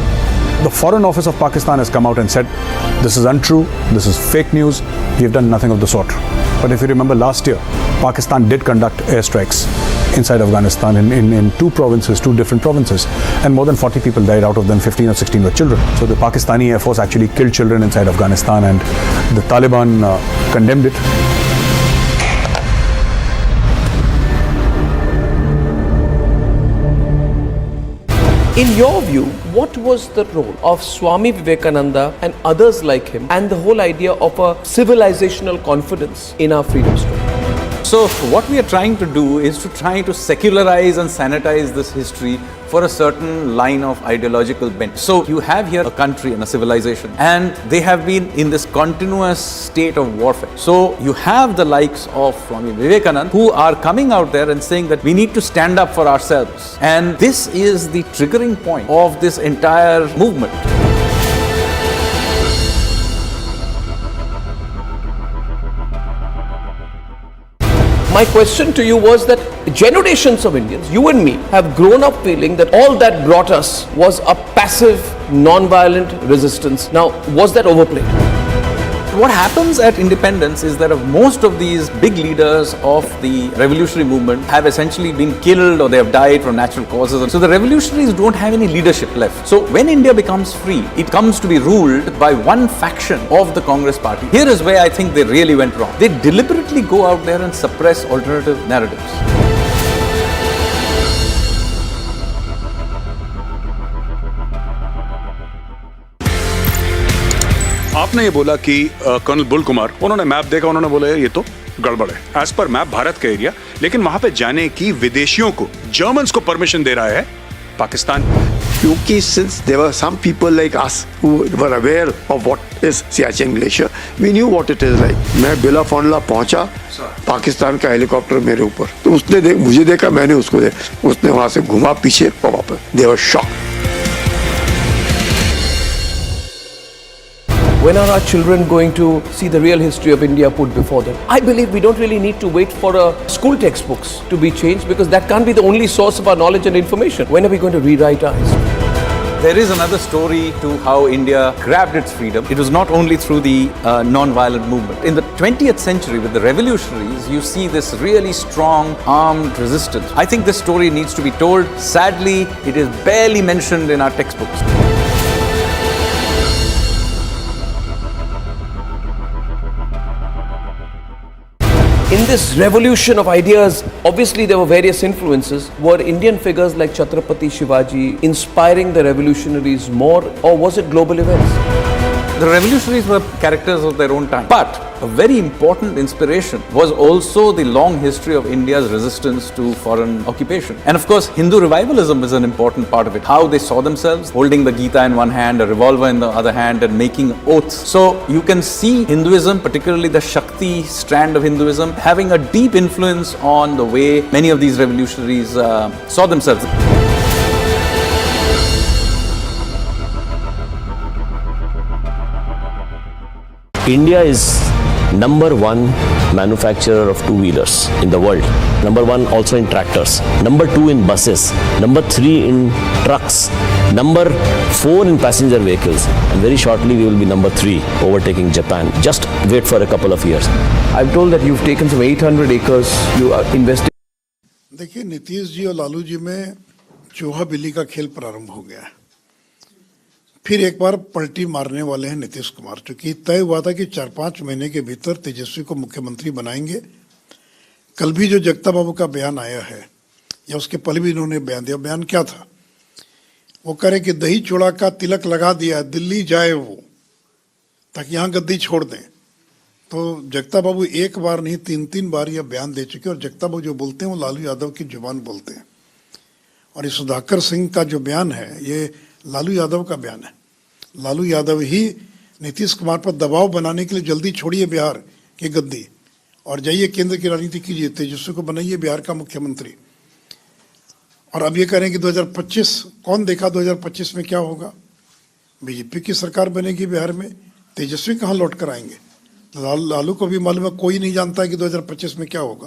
Speaker 5: the Foreign Office of Pakistan has come out and said, this is untrue, this is fake news, we have done nothing of the sort. But if you remember last year, Pakistan did conduct airstrikes inside Afghanistan in two different provinces, and more than 40 people died, out of them 15 or 16 were children. So the Pakistani Air Force actually killed children inside Afghanistan, and the Taliban condemned it.
Speaker 1: In your view, what was the role of Swami Vivekananda and others like him and the whole idea of a civilizational confidence in our freedom struggle?
Speaker 4: So what we are trying to do is to try to secularize and sanitize this history for a certain line of ideological bent. So you have here a country and a civilization, and they have been in this continuous state of warfare. So you have the likes of Swami Vivekananda who are coming out there and saying that we need to stand up for ourselves. And this is the triggering point of this entire movement.
Speaker 1: My question to you was that generations of Indians, you and me, have grown up feeling that all that brought us was a passive, non-violent resistance. Now, was that overplayed?
Speaker 4: What happens at independence is that most of these big leaders of the revolutionary movement have essentially been killed or they have died from natural causes. And so the revolutionaries don't have any leadership left. So when India becomes free, it comes to be ruled by one faction of the Congress party. Here is where I think they really went wrong. They deliberately go out there and suppress alternative narratives.
Speaker 6: आपने ये बोला कि colonel bull Kumar, उन्होंने map देखा, उन्होंने बोला ये तो गड़बड़ है। एज पर मैप भारत का एरिया, लेकिन वहां पे जाने की विदेशियों को, जर्मन्स को परमिशन दे रहा है पाकिस्तान।
Speaker 7: क्योंकि since there were some people like us who were aware of what is Siachen Glacier, we knew what it is like. मैं बिला फॉन्डला पहुंचा, पाकिस्तान का हेलीकॉप्टर मेरे ऊपर, तो उसने मुझे देखा, मैंने उसको देखा, उसने वहां से घुमा पीछे और वापस। They were shocked.
Speaker 1: When are our children going to see the real history of India put before them? I believe we don't really need to wait for school textbooks to be changed, because that can't be the only source of our knowledge and information. When are we going to rewrite our history?
Speaker 4: There is another story to how India grabbed its freedom. It was not only through the non-violent movement. In the 20th century, with the revolutionaries, you see this really strong armed resistance. I think this story needs to be told. Sadly, it is barely mentioned in our textbooks.
Speaker 1: In this revolution of ideas, obviously there were various influences. Were Indian figures like Chhatrapati Shivaji inspiring the revolutionaries more, or was it global events?
Speaker 4: The revolutionaries were characters of their own time. But a very important inspiration was also the long history of India's resistance to foreign occupation. And of course, Hindu revivalism is an important part of it. How they saw themselves, holding the Gita in one hand, a revolver in the other hand, and making oaths. So you can see Hinduism, particularly the Shakti strand of Hinduism, having a deep influence on the way many of these revolutionaries saw themselves.
Speaker 2: India is number one manufacturer of two-wheelers in the world. Number one also in tractors. Number two in buses. Number three in trucks. Number four in passenger vehicles. And very shortly we will be number three, overtaking Japan. Just wait for a couple of years.
Speaker 1: I'm told that you've taken some 800 acres, you are investing.
Speaker 8: देखिए, नीतीश जी और लालू जी में चूहा बिल्ली का खेल प्रारंभ हो गया है। फिर एक बार पलटी मारने वाले हैं नीतीश कुमार, क्योंकि तय हुआ था कि 4-5 महीने के भीतर तेजस्वी को मुख्यमंत्री बनाएंगे। कल भी जो जगता बाबू का बयान आया है, या उसके पहले भी इन्होंने बयान दिया, बयान क्या था? वो कह रहे कि दही चूड़ा का तिलक लगा दिया, दिल्ली जाए वो, ताकि यहाँ गद्दी छोड़ दें। तो जगता बाबू एक बार नहीं 3-3 बार यह बयान दे चुके, और जगता बाबू जो बोलते हैं वो लालू यादव की जुबान बोलते हैं। और ये सुधाकर सिंह का जो बयान है, ये लालू यादव का बयान है। लालू यादव ही नीतीश कुमार पर दबाव बनाने के लिए जल्दी छोड़िए बिहार की गद्दी और जाइए केंद्र की राजनीति कीजिए, तेजस्वी को बनाइए बिहार का मुख्यमंत्री। और अब ये कह रहे हैं कि 2025, कौन देखा 2025 में क्या होगा? बीजेपी की सरकार बनेगी बिहार में, तेजस्वी कहाँ लौट कर आएंगे? लालू को भी मालूम है, कोई नहीं जानता है कि 2025 में क्या होगा।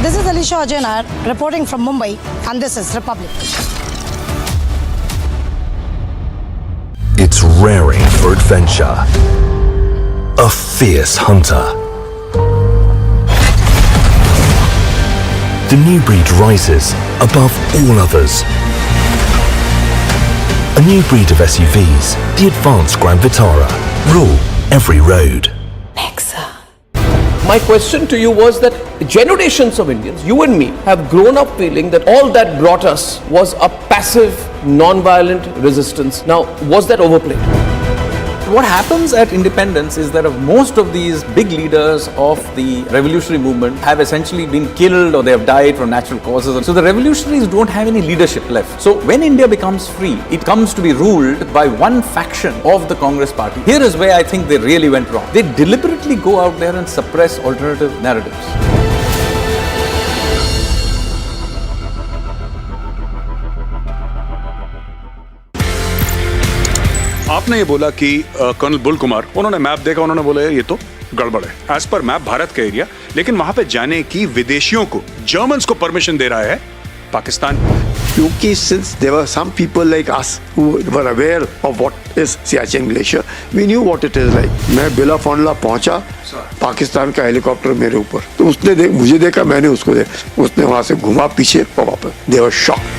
Speaker 9: This is Alisha Ajaynar reporting from Mumbai, and this is Republic.
Speaker 3: It's raring for adventure. A fierce hunter. The new breed rises above all others. A new breed of SUVs, the advanced Grand Vitara, rule every road.
Speaker 1: My question to you was that generations of Indians, you and me, have grown up feeling that all that brought us was a passive, non-violent resistance. Now, was that overplayed?
Speaker 4: What happens at independence is that most of these big leaders of the revolutionary movement have essentially been killed or they have died from natural causes. So the revolutionaries don't have any leadership left. So when India becomes free, it comes to be ruled by one faction of the Congress party. Here is where I think they really went wrong. They deliberately go out there and suppress alternative narratives.
Speaker 6: आपने ये बोला कि colonel bull Kumar, उन्होंने map देखा, उन्होंने बोला ये तो गड़बड़ है। एज पर मैप भारत का एरिया, लेकिन वहां पे जाने की विदेशियों को, जर्मन्स को परमिशन दे रहा है पाकिस्तान।
Speaker 7: क्योंकि since there were some people like us who were aware of what is Siachen Glacier, we knew what it is like. मैं बिला फॉन्डला पहुंचा, पाकिस्तान का हेलीकॉप्टर मेरे ऊपर, तो उसने मुझे देखा, मैंने उसको देखा, उसने वहां से घुमा पीछे और वापस। They were shocked.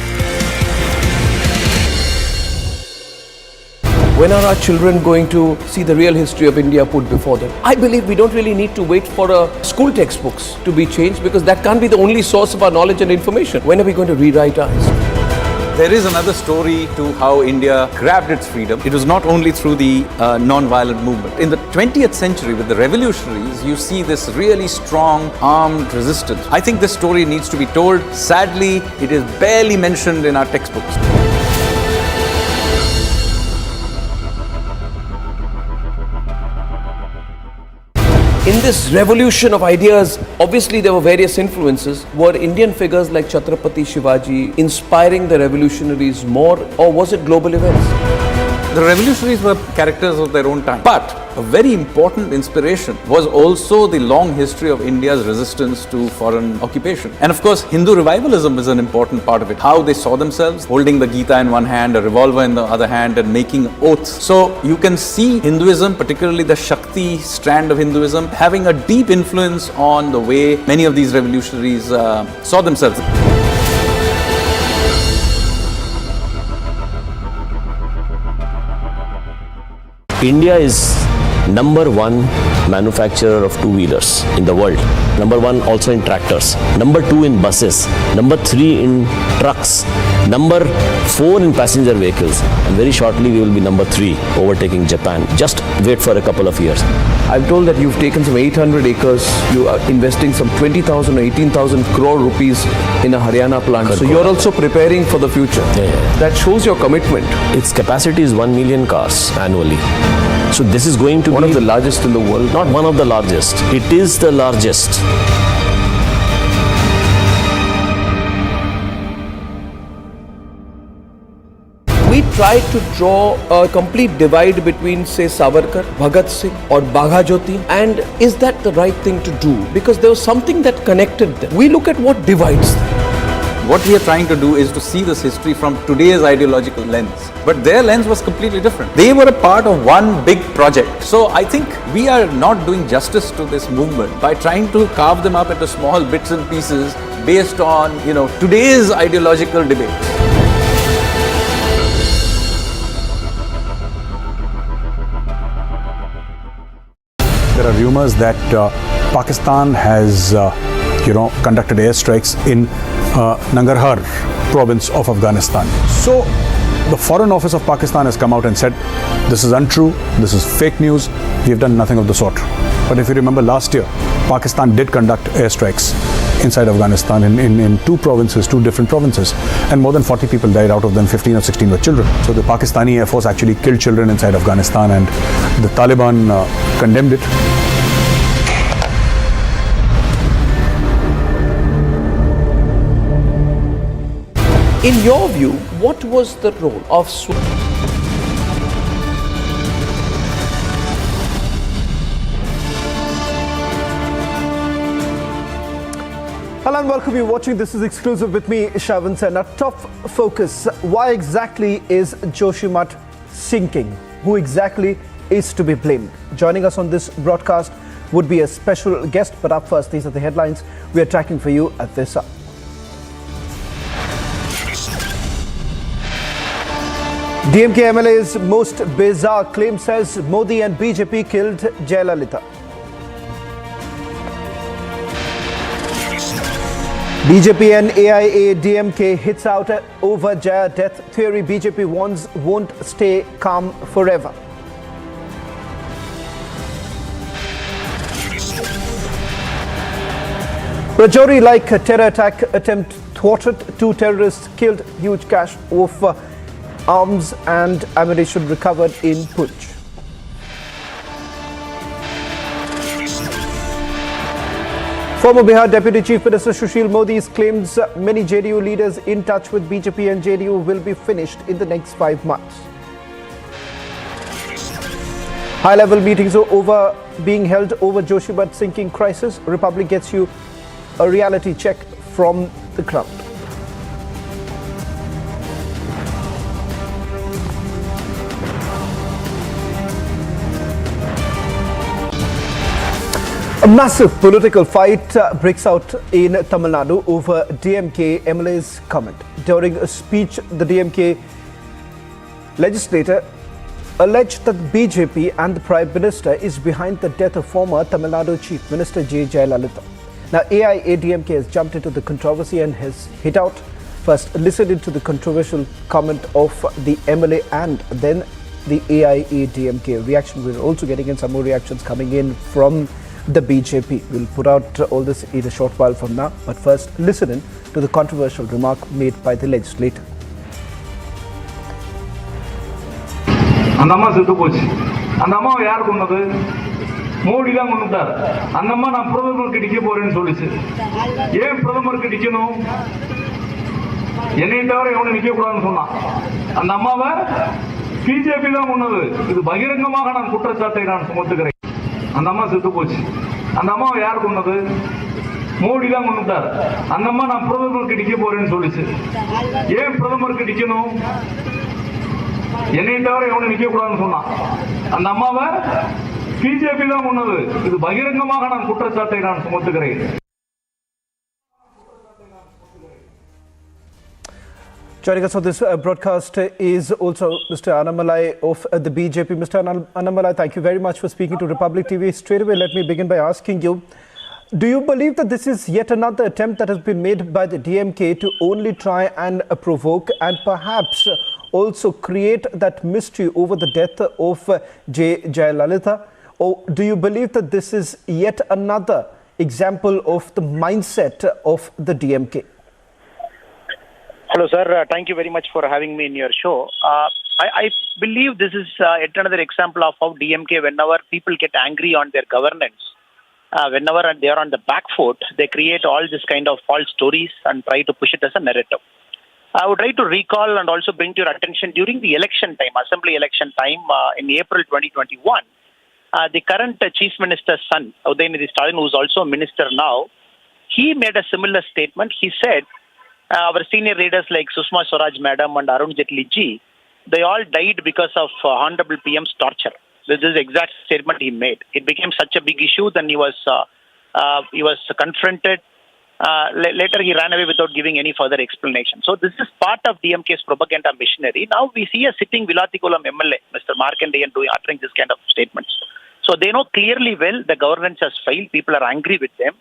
Speaker 1: When are our children going to see the real history of India put before them? I believe we don't really need to wait for school textbooks to be changed, because that can't be the only source of our knowledge and information. When are we going to rewrite our history?
Speaker 4: There is another story to how India grabbed its freedom. It was not only through the non-violent movement. In the 20th century, with the revolutionaries, you see this really strong armed resistance. I think this story needs to be told. Sadly, it is barely mentioned in our textbooks.
Speaker 1: In this revolution of ideas, obviously there were various influences. Were Indian figures like Chhatrapati Shivaji inspiring the revolutionaries more, or was it global events?
Speaker 4: The revolutionaries were characters of their own time. But a very important inspiration was also the long history of India's resistance to foreign occupation. And of course, Hindu revivalism is an important part of it. How they saw themselves, holding the Gita in one hand, a revolver in the other hand, and making oaths. So you can see Hinduism, particularly the Shakti strand of Hinduism, having a deep influence on the way many of these revolutionaries saw themselves.
Speaker 2: India is number one manufacturer of two-wheelers in the world, number one also in tractors, number two in buses, number three in trucks, number four in passenger vehicles, and very shortly we will be number three, overtaking Japan. Just wait for a couple of years.
Speaker 1: I'm told that you've taken some 800 acres, you are investing some 20,000 or 18,000 crore rupees in a Haryana plant. So you're also preparing for the future.
Speaker 2: Yeah.
Speaker 1: That shows your commitment.
Speaker 2: Its capacity is 1 million cars annually. So this is going to be
Speaker 1: One of the largest in the world.
Speaker 2: not one of the largest. It is the largest.
Speaker 1: We tried to draw a complete divide between, say, Savarkar, Bhagat Singh or Bagha Jyoti, and is that the right thing to do? Because there was something that connected them. We look at what divides them.
Speaker 4: What we are trying to do is to see this history from today's ideological lens. But their lens was completely different. They were a part of one big project. So I think we are not doing justice to this movement by trying to carve them up into small bits and pieces based on, today's ideological debates.
Speaker 5: There are rumors that Pakistan has, conducted airstrikes in Nangarhar province of Afghanistan. So the Foreign Office of Pakistan has come out and said, this is untrue, this is fake news, we've done nothing of the sort. But if you remember last year, Pakistan did conduct airstrikes inside Afghanistan in two different provinces, and more than 40 people died, out of them 15 or 16 were children. So the Pakistani Air Force actually killed children inside Afghanistan, and the Taliban condemned it.
Speaker 1: In your view, what was the role of
Speaker 10: Hello and welcome. You're watching This Is Exclusive with me, Shravan Sen. Our top focus: why exactly is Joshimath sinking? Who exactly is to be blamed? Joining us on this broadcast would be a special guest, but up first, these are the headlines we are tracking for you at this hour. DMK MLA's most bizarre claim says Modi and BJP killed Jayalalitha. BJP and AIA-DMK hits out over Jaya death theory. BJP warns won't stay calm forever. Rajouri-like terror attack attempt thwarted. 2 terrorists killed. Huge cache of arms and ammunition recovered in Poonch. Former Bihar Deputy Chief Minister Sushil Modi's claims many JDU leaders in touch with BJP and JDU will be finished in the next 5 months. High-level meetings are being held over Joshimath sinking crisis. Republic gets you a reality check from the ground. A massive political fight breaks out in Tamil Nadu over DMK MLA's comment. During a speech, the DMK legislator alleged that BJP and the Prime Minister is behind the death of former Tamil Nadu Chief Minister J. Jayalalitha. Now, AIA-DMK has jumped into the controversy and has hit out. First, listened to the controversial comment of the MLA and then the AIA-DMK reaction. We're also getting in some more reactions coming in from the BJP. We'll put out all this in a short while from now, but first listen in to the controversial remark made by the legislator.
Speaker 11: Andamma settu pochu. Andamma yaar konnadu? Modi da konnutar. Andamma na pradhamarku dikka poren solichu. Yen pradhamarku dikkanum? Ennai thavara evanu nikka koodanu sonna. Andamma BJP da konnadu. Idu bahirangamaga naan kutrachaattai naan sumuthukiren. அந்த அம்மா செத்து போச்சு. அந்த அம்மாவை யார் கொன்னது? மோடி தான் கொன்னுட்டார். அந்த அம்மா நான் பிரதமருக்கு டிக்க போறேன்னு சொல்லிச்சு. ஏன் பிரதமருக்கு டிக்கணும்? என்னை தவிர எவனும் நிக்க கூடாதுன்னு சொன்னான். அந்த அம்மாவை பிஜேபி தான் கொன்னது. இது பகிரங்கமாக நான் குற்றச்சாட்டை நான் சுமத்துகிறேன்.
Speaker 10: Joining us on this broadcast is also Mr. Annamalai of the BJP. Mr. Annamalai, thank you very much for speaking to Republic TV. Straight away, let me begin by asking you, do you believe that this is yet another attempt that has been made by the DMK to only try and provoke and perhaps also create that mystery over the death of J. Jayalalitha? Or do you believe that this is yet another example of the mindset of the DMK?
Speaker 12: Hello, sir. Thank you very much for having me in your show. I believe this is yet another example of how DMK, whenever people get angry on their governance, whenever they are on the back foot, they create all this kind of false stories and try to push it as a narrative. I would like to recall and also bring to your attention during the election time, assembly election time in April 2021, the current Chief Minister's son, Udayanidhi Stalin, who is also a minister now, he made a similar statement. He said, our senior leaders like Sushma Swaraj Madam and Arun Jaitley ji, they all died because of Honorable PM's torture. This is the exact statement he made. It became such a big issue, then he was confronted. Later he ran away without giving any further explanation. So this is part of DMK's propaganda machinery. Now we see a sitting Vilatikulam MLA, Mr. Markandeyan, uttering this kind of statements. So they know clearly well the governance has failed. People are angry with them.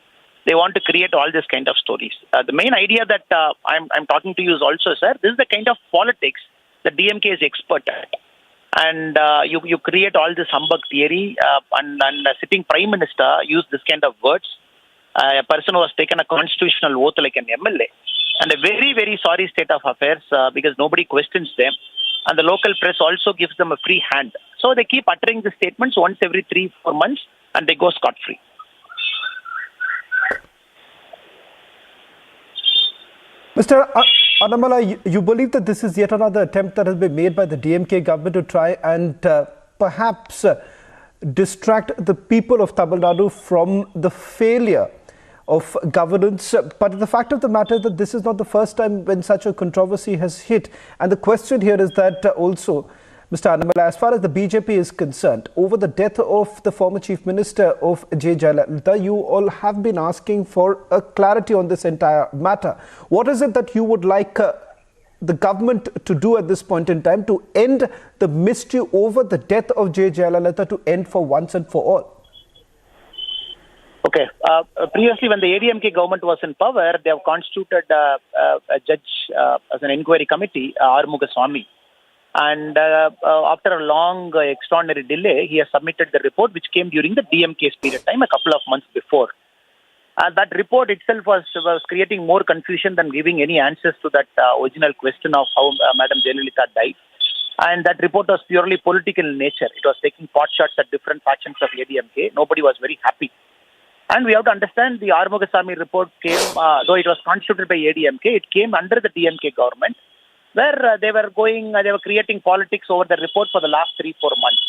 Speaker 12: They want to create all this kind of stories. The main idea that I'm talking to you is also, sir, this is the kind of politics that DMK is expert at. And you create all this humbug theory and a sitting prime minister use this kind of words. A person who has taken a constitutional oath like an MLA. And a very, very sorry state of affairs because nobody questions them. And the local press also gives them a free hand. So they keep uttering the statements once every 3-4 months and they go scot-free.
Speaker 10: Mr. Annamalai, you believe that this is yet another attempt that has been made by the DMK government to try and perhaps distract the people of Tamil Nadu from the failure of governance. But the fact of the matter is that this is not the first time when such a controversy has hit. And the question here is that also, Mr. Annamalai, as far as the BJP is concerned, over the death of the former Chief Minister of J. Jayalalitha, you all have been asking for a clarity on this entire matter. What is it that you would like the government to do at this point in time to end the mystery over the death of J. Jayalalitha to end for once and for all?
Speaker 12: Okay. Previously, when the ADMK government was in power, they have constituted a judge as an inquiry committee, Armugaswamy. And after a long extraordinary delay, he has submitted the report which came during the DMK's period time a couple of months before. That report itself was creating more confusion than giving any answers to that original question of how Madam Jayalalitha died. And that report was purely political in nature. It was taking pot shots at different factions of ADMK. Nobody was very happy. And we have to understand the Armugaswamy report came, though it was constituted by ADMK, it came under the DMK government, where they were creating politics over the report for the last 3-4 months.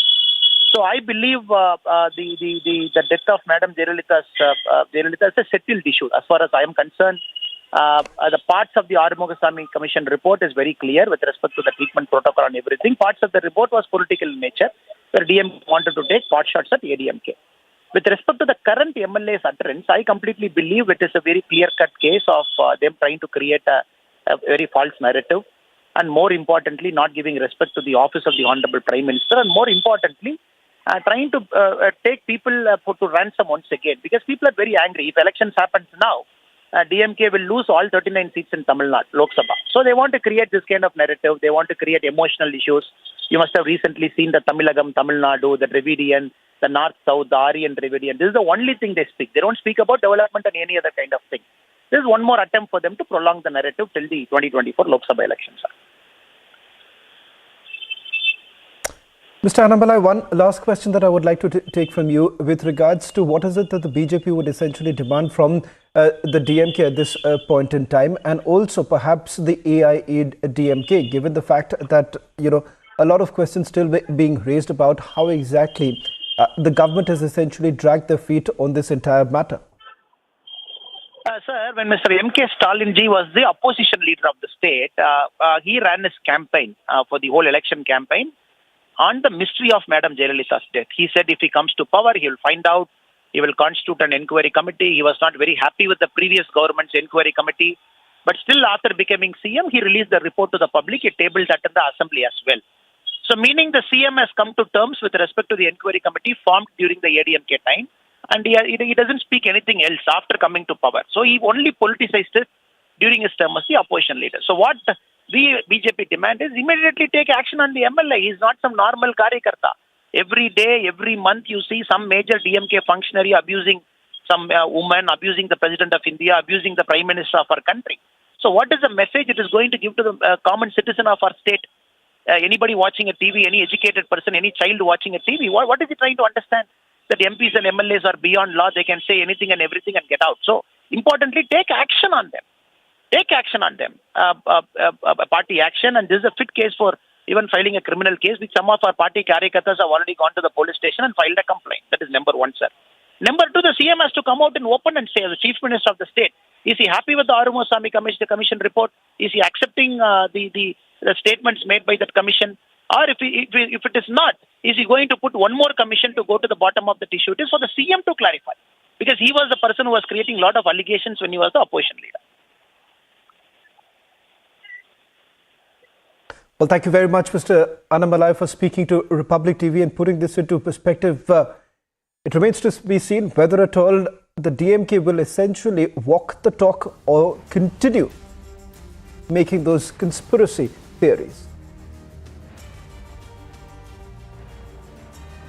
Speaker 12: So I believe the death of Madam Jayalalitha is a settled issue. As far as I am concerned, the parts of the Armugaswamy Commission report is very clear with respect to the treatment protocol and everything. Parts of the report was political in nature, where DMK wanted to take pot shots at ADMK. With respect to the current MLA's utterance, I completely believe it is a very clear-cut case of them trying to create a very false narrative. And more importantly, not giving respect to the office of the Honorable Prime Minister, and more importantly, trying to take people to ransom once again, because people are very angry. If elections happens now, DMK will lose all 39 seats in Tamil Nadu, Lok Sabha. So they want to create this kind of narrative. They want to create emotional issues. You must have recently seen the Tamilagam, Tamil Nadu, the Dravidian, the North-South, the Aryan Dravidian. This is the only thing they speak. They don't speak about development and any other kind of thing. This is one more attempt for them to prolong the narrative till the 2024 Lok Sabha elections.
Speaker 10: Mr. Annamalai, one last question that I would like to take from you with regards to what is it that the BJP would essentially demand from the DMK at this point in time, and also perhaps the AIADMK, given the fact that, a lot of questions still being raised about how exactly the government has essentially dragged their feet on this entire matter.
Speaker 12: Sir, when Mr. M.K. Stalin ji was the opposition leader of the state, he ran his campaign for the whole election campaign on the mystery of Madam Jayalalitha's death. He said if he comes to power, he will find out, he will constitute an inquiry committee. He was not very happy with the previous government's inquiry committee. But still, after becoming CM, he released the report to the public. He tabled that in the assembly as well. So meaning the CM has come to terms with respect to the inquiry committee formed during the ADMK time, and he doesn't speak anything else after coming to power. So he only politicized it during his term as the opposition leader. So what we BJP demand is immediately take action on the MLA. He is not some normal karyakarta. Every day, every month, you see some major DMK functionary abusing some woman, abusing the President of India, abusing the Prime Minister of our country. So what is the message it is going to give to the common citizen of our state? Anybody watching a TV, any educated person, any child watching a TV, what is he trying to understand? That MPs and MLAs are beyond law, they can say anything and everything and get out. So, importantly, take action on them. Take action on them. Party action, and this is a fit case for even filing a criminal case, which some of our party karyakartas have already gone to the police station and filed a complaint. That is number one, sir. Number two, the CM has to come out and open and say, as the Chief Minister of the state, is he happy with the Agarwal Commission report? Is he accepting the statements made by that commission? Or if it is not, is he going to put one more commission to go to the bottom of the issue? It is for the CM to clarify. Because he was the person who was creating a lot of allegations when he was the opposition leader.
Speaker 10: Well, thank you very much, Mr. Annamalai, for speaking to Republic TV and putting this into perspective. It remains to be seen whether at all the DMK will essentially walk the talk or continue making those conspiracy theories.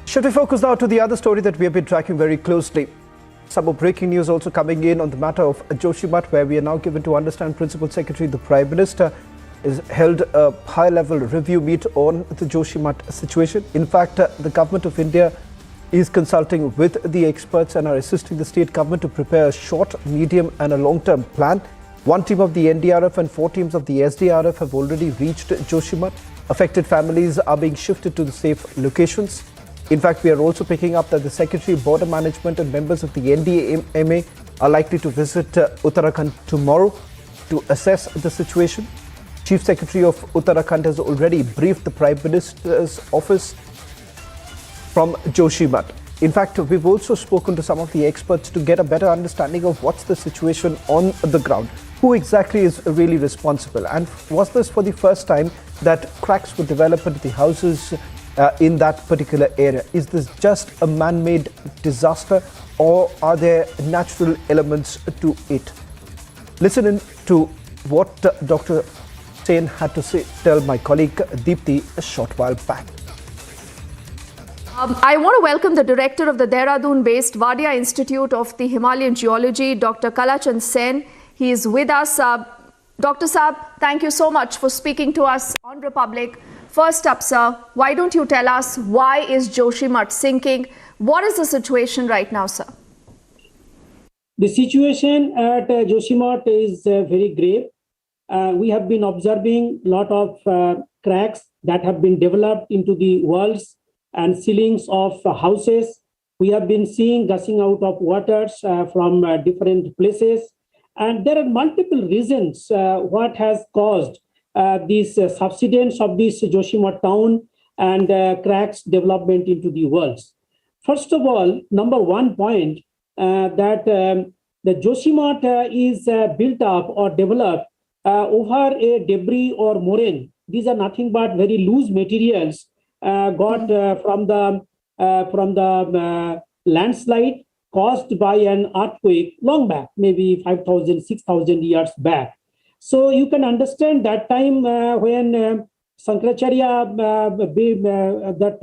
Speaker 10: Should we focus now to the other story that we have been tracking very closely? Some more breaking news also coming in on the matter of Joshimath, where we are now given to understand Principal Secretary, the Prime Minister, has held a high-level review meet on the Joshimath situation. In fact, the Government of India is consulting with the experts and are assisting the state government to prepare a short, medium and a long-term plan. One team of the NDRF and 4 teams of the SDRF have already reached Joshimath. Affected families are being shifted to the safe locations. In fact, we are also picking up that the Secretary, Border Management and members of the NDMA are likely to visit Uttarakhand tomorrow to assess the situation. Chief Secretary of Uttarakhand has already briefed the Prime Minister's office from Joshimath. In fact, we've also spoken to some of the experts to get a better understanding of what's the situation on the ground. Who exactly is really responsible? And was this for the first time that cracks would develop into the houses in that particular area? Is this just a man-made disaster, or are there natural elements to it? Listen in to what Dr. Sen had to say, tell my colleague Deepthi a short while back.
Speaker 13: I want to welcome the director of the Dehradun-based Wadia Institute of the Himalayan Geology, Dr. Kalachand Sen. He is with us. Dr. Saab, thank you so much for speaking to us on Republic. First up, sir, why don't you tell us why is Joshimath sinking? What is the situation right now, sir?
Speaker 14: The situation at Joshimath is very grave. We have been observing a lot of cracks that have been developed into the walls and ceilings of houses. We have been seeing gushing out of waters from different places. And there are multiple reasons what has caused these subsidence of this Joshimath town and cracks development into the walls. First of all, number one point, that the Joshimath is built up or developed over a debris or moraine. These are nothing but very loose materials got from the landslide caused by an earthquake long back, maybe 5,000, 6,000 years back. So you can understand that time when Sankaracharya, that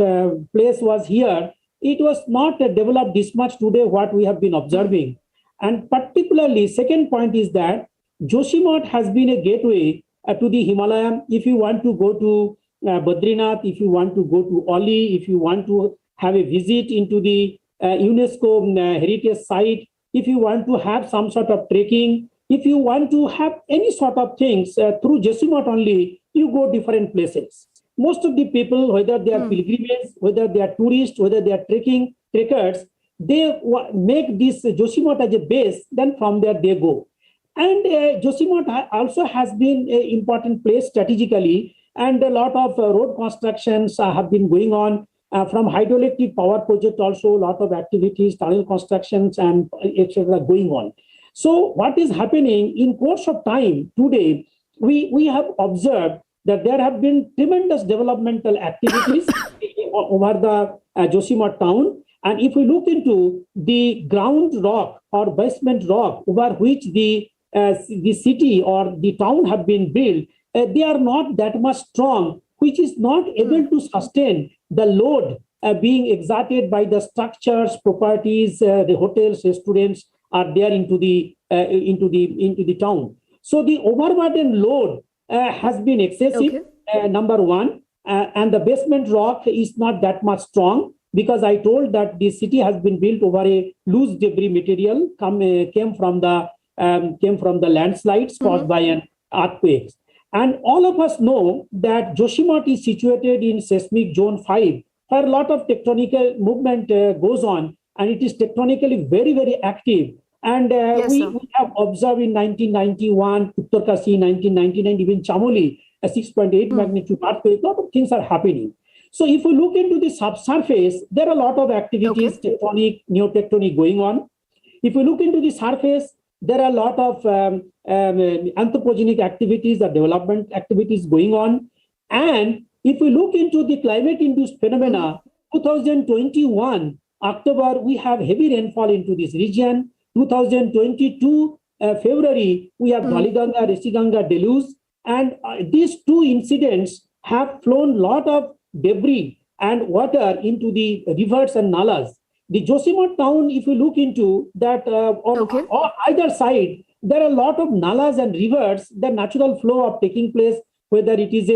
Speaker 14: place was here, it was not developed this much today what we have been observing. And particularly, second point is that Joshimath has been a gateway to the Himalaya. If you want to go to Badrinath, if you want to go to Oli, if you want to have a visit into the UNESCO heritage site, if you want to have some sort of trekking, if you want to have any sort of things through Joshimath only, you go different places. Most of the people, whether they are pilgrims, whether they are tourists, whether they are trekkers, they make this Joshimath as a base, then from there they go. And Joshimath also has been an important place strategically, and a lot of road constructions have been going on. From hydroelectric power project also, a lot of activities, tunnel constructions and etc. going on. So what is happening in course of time today, we have observed that there have been tremendous developmental activities over the Joshimath town. And if we look into the ground rock or basement rock over which the city or the town have been built, they are not that much strong, which is not able to sustain the load being exerted by the structures, properties, the hotels, restaurants are there into the town. So the overburden load has been excessive. Number one, and the basement rock is not that much strong, because I told that the city has been built over a loose debris material came from the landslides caused by an earthquake. And all of us know that Joshimath is situated in seismic zone 5, where a lot of tectonic movement goes on, and it is tectonically very, very active. And we have observed in 1991, Uttarkasi, 1999, even Chamoli, a 6.8 magnitude earthquake. A lot of things are happening. So if we look into the subsurface, there are a lot of activities, tectonic, neotectonic going on. If we look into the surface, there are a lot of anthropogenic activities or development activities going on. And if we look into the climate-induced phenomena, 2021, October, we have heavy rainfall into this region. 2022, February, we have Dhaliganga, Rishiganga deluge. And these two incidents have flown a lot of debris and water into the rivers and nalas. The Joshimath town, if you look into that, on either side, there are a lot of nalas and rivers, the natural flow of taking place, whether it is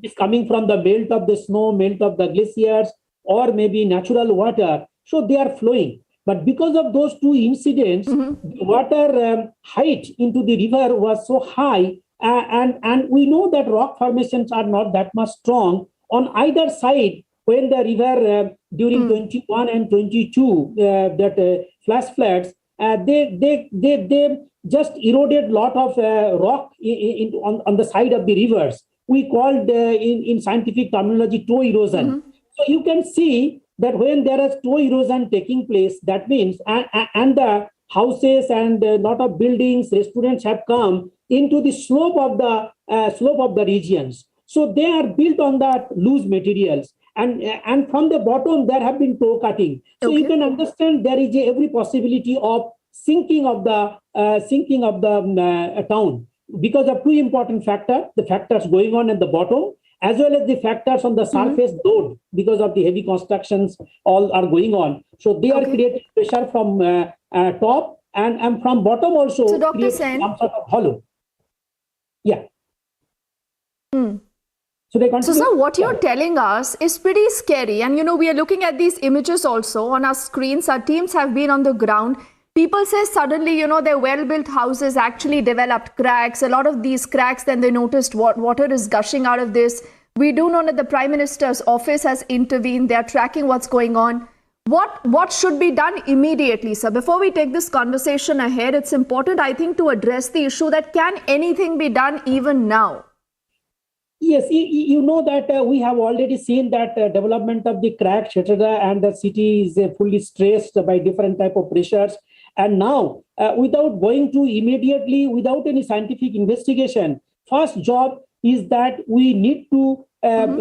Speaker 14: is coming from the melt of the snow, melt of the glaciers, or maybe natural water. So they are flowing. But because of those two incidents, the water height into the river was so high, and we know that rock formations are not that much strong on either side. When the river during 21 and 22 that flash floods, they just eroded lot of rock on the side of the rivers. We called in scientific terminology toe erosion. So you can see that when there is toe erosion taking place, that means and the houses and a lot of buildings, restaurants have come into the slope of the regions. So they are built on that loose materials. And from the bottom, there have been toe cutting. So you can understand there is every possibility of sinking of the town because of two important factors: the factors going on at the bottom, as well as the factors on the surface load, because of the heavy constructions all are going on. So they are creating pressure from top and from bottom also.
Speaker 13: So Dr. Sen,
Speaker 14: some sort of hollow. Yeah.
Speaker 13: So sir, what you're telling us is pretty scary. And, we are looking at these images also on our screens. Our teams have been on the ground. People say suddenly, their well-built houses actually developed cracks. A lot of these cracks, then they noticed water is gushing out of this. We do know that the Prime Minister's office has intervened. They're tracking what's going on. What should be done immediately, sir? Before we take this conversation ahead, it's important, I think, to address the issue that can anything be done even now?
Speaker 14: Yes, you know that we have already seen that development of the cracks, etc., and the city is fully stressed by different type of pressures. And now, without going to immediately, without any scientific investigation, first job is that we need to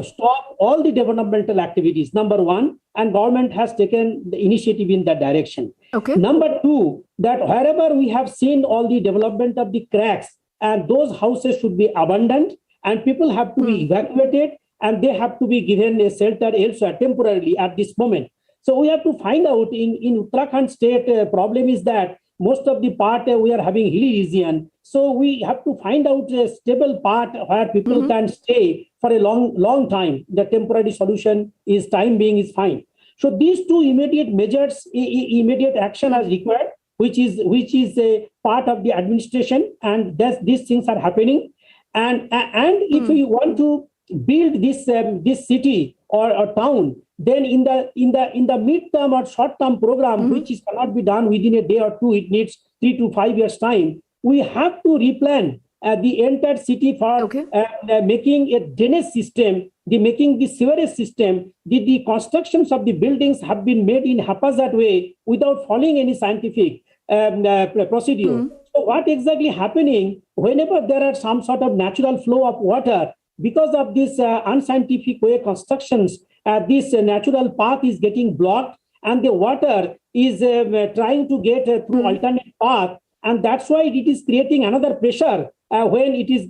Speaker 14: stop all the developmental activities, number one, and government has taken the initiative in that direction. Number two, that wherever we have seen all the development of the cracks, and those houses should be abandoned, and people have to be evacuated, and they have to be given a shelter elsewhere temporarily at this moment. So we have to find out in Uttarakhand state, problem is that most of the part we are having hilly region. So we have to find out a stable part where people can stay for a long time. The temporary solution is time being is fine. So these two immediate measures, immediate action is required, which is a part of the administration, and these things are happening. And if we want to build this city or town, then in the mid-term or short-term program, which cannot be done within a day or two, it needs 3 to 5 years time. We have to replan the entire city for making a drainage system, making the sewerage system. The constructions of the buildings have been made in haphazard way without following any scientific. procedure. So what exactly happening whenever there are some sort of natural flow of water, because of this unscientific way constructions, this natural path is getting blocked, and the water is trying to get through alternate path, and that's why it is creating another pressure when it is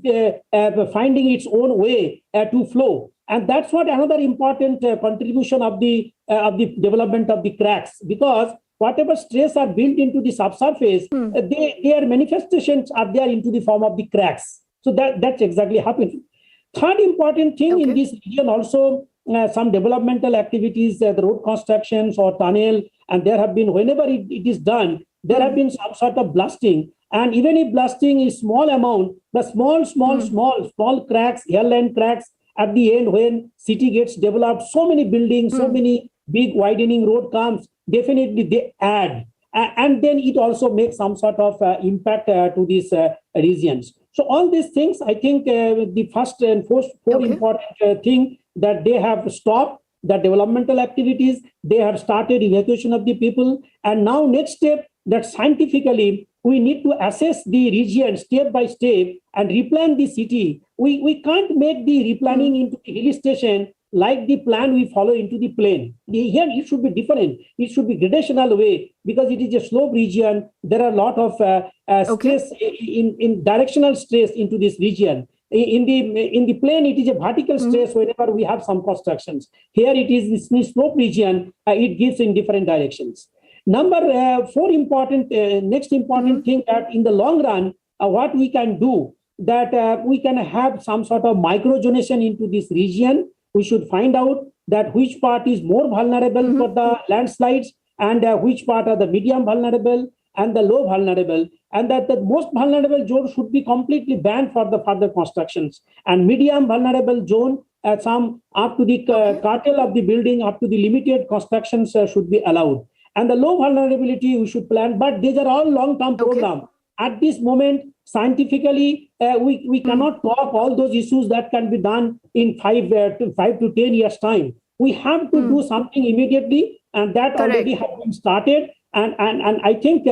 Speaker 14: finding its own way to flow. And that's what another important contribution of the development of the cracks, because whatever stress are built into the subsurface, their manifestations are there into the form of the cracks. So that's exactly happening. Third important thing in this region also, some developmental activities, the road constructions or tunnel, and there have been, whenever it is done, there have been some sort of blasting. And even if blasting is small amount, the small cracks, hairline cracks, at the end when city gets developed, so many buildings, so many big widening road comes, definitely they add. And then it also makes some sort of impact to these regions. So all these things, I think the first and four important thing that they have stopped the developmental activities, they have started evacuation of the people. And now next step, that scientifically, we need to assess the region step by step and replan the city. We can't make the replanning into the hill station like the plan we follow into the plain. Here it should be different. It should be gradational way, because it is a slope region. There are a lot of stress in directional stress into this region. In the plain, it is a vertical stress whenever we have some constructions. Here it is this slope region. It gives in different directions. Number next important thing, that in the long run, what we can do, that we can have some sort of microzonation into this region. We should find out that which part is more vulnerable for the landslides, and which part are the medium vulnerable and the low vulnerable, and that the most vulnerable zone should be completely banned for the further constructions, and medium vulnerable zone, some up to the cartel of the building, up to the limited constructions should be allowed. And the low vulnerability we should plan, but these are all long-term program. At this moment, scientifically, we cannot talk all those issues that can be done in 5 to 10 years time. We have to do something immediately, and that already has been started. And I think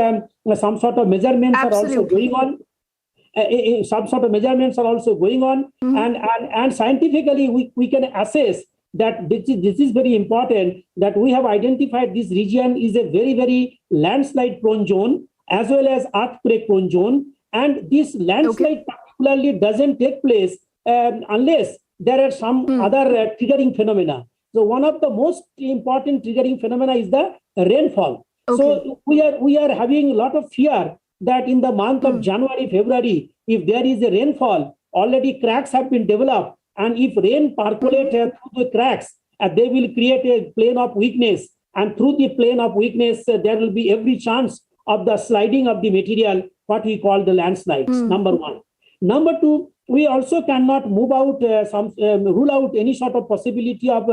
Speaker 14: some sort of measurements are also going on. Some sort of measurements are also going on, and scientifically we can assess that this is very important, that we have identified this region is a very, very landslide prone zone as well as earthquake prone zone. And this landslide particularly doesn't take place unless there are some other triggering phenomena. So one of the most important triggering phenomena is the rainfall. So we are having a lot of fear that in the month of January, February, if there is a rainfall, already cracks have been developed. And if rain percolates through the cracks, they will create a plane of weakness. And through the plane of weakness, there will be every chance of the sliding of the material, what we call the landslides, number one. Number two, we also cannot move out, rule out any sort of possibility of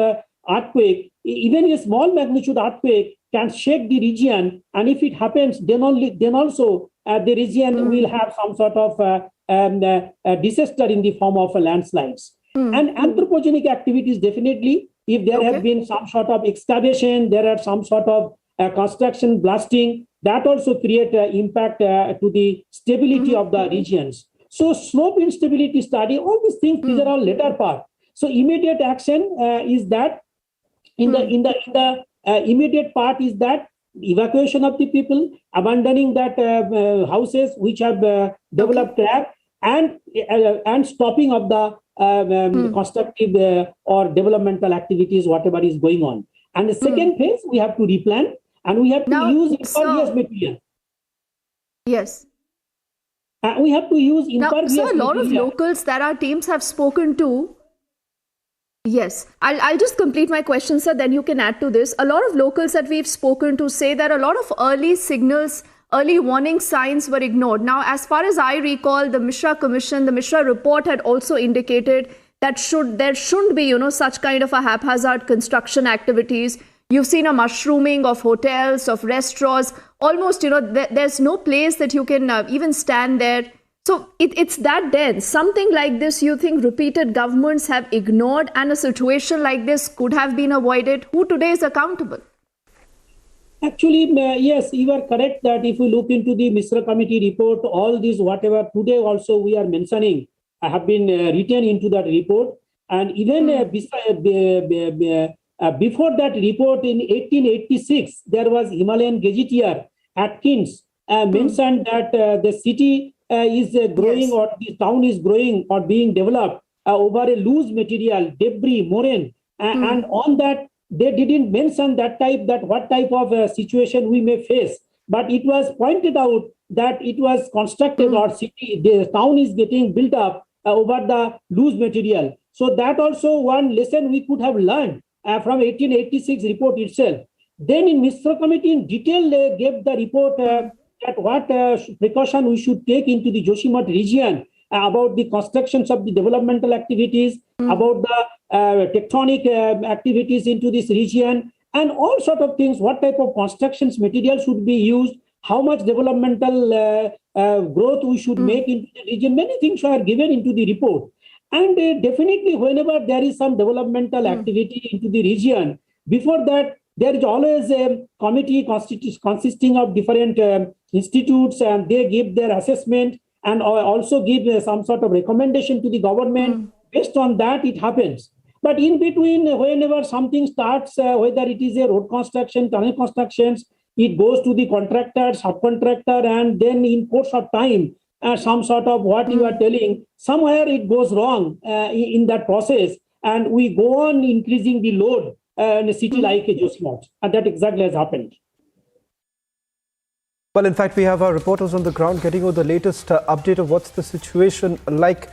Speaker 14: earthquake. Even a small magnitude earthquake can shake the region. And if it happens, then also the region will have some sort of disaster in the form of landslides. And anthropogenic activities, definitely, if there have been some sort of excavation, there are some sort of construction, blasting, that also create impact to the stability of the regions. So slope instability study, all these things, these are all later part. So immediate action is that in the immediate part is that evacuation of the people, abandoning that houses which have developed crack, and stopping of the constructive or developmental activities, whatever is going on. And the second phase, we have to replan, and we have to use impervious material.
Speaker 13: Yes.
Speaker 14: We have to use impervious
Speaker 13: material. So a lot of locals that our teams have spoken to. Yes, I'll just complete my question, sir, then you can add to this. A lot of locals that we've spoken to say that a lot of early signals, early warning signs were ignored. Now, as far as I recall, the Mishra Commission, the Mishra report had also indicated that there shouldn't be, such kind of a haphazard construction activities. You've seen a mushrooming of hotels, of restaurants, almost, there's no place that you can even stand there. So it's that dense. Something like this, you think repeated governments have ignored, and a situation like this could have been avoided? Who today is accountable?
Speaker 14: Actually, yes, you are correct that if we look into the Misra Committee report, all these whatever today also we are mentioning have been written into that report. And even before that report in 1886, there was Himalayan gazetteer Atkins mentioned that the city is growing or the town is growing or being developed over a loose material, debris, moraine. And on that, they didn't mention that what type of situation we may face, but it was pointed out that it was constructed or the town is getting built up over the loose material. So that also one lesson we could have learned from 1886 report itself. Then in Misra Committee in detail they gave the report that what precaution we should take into the Joshimath region about the constructions of the developmental activities, about the tectonic activities into this region, and all sort of things, what type of constructions material should be used, how much developmental growth we should make into the region. Many things are given into the report. And definitely whenever there is some developmental activity into the region, before that, there is always a committee consisting of different institutes, and they give their assessment and also give some sort of recommendation to the government. Based on that, it happens. But in between, whenever something starts, whether it is a road construction, tunnel constructions, it goes to the contractor, subcontractor, and then in course of time, some sort of what you are telling, somewhere it goes wrong in that process, and we go on increasing the load in a city like Joshimath, and that exactly has happened.
Speaker 10: Well, in fact, we have our reporters on the ground getting over the latest update of what's the situation like.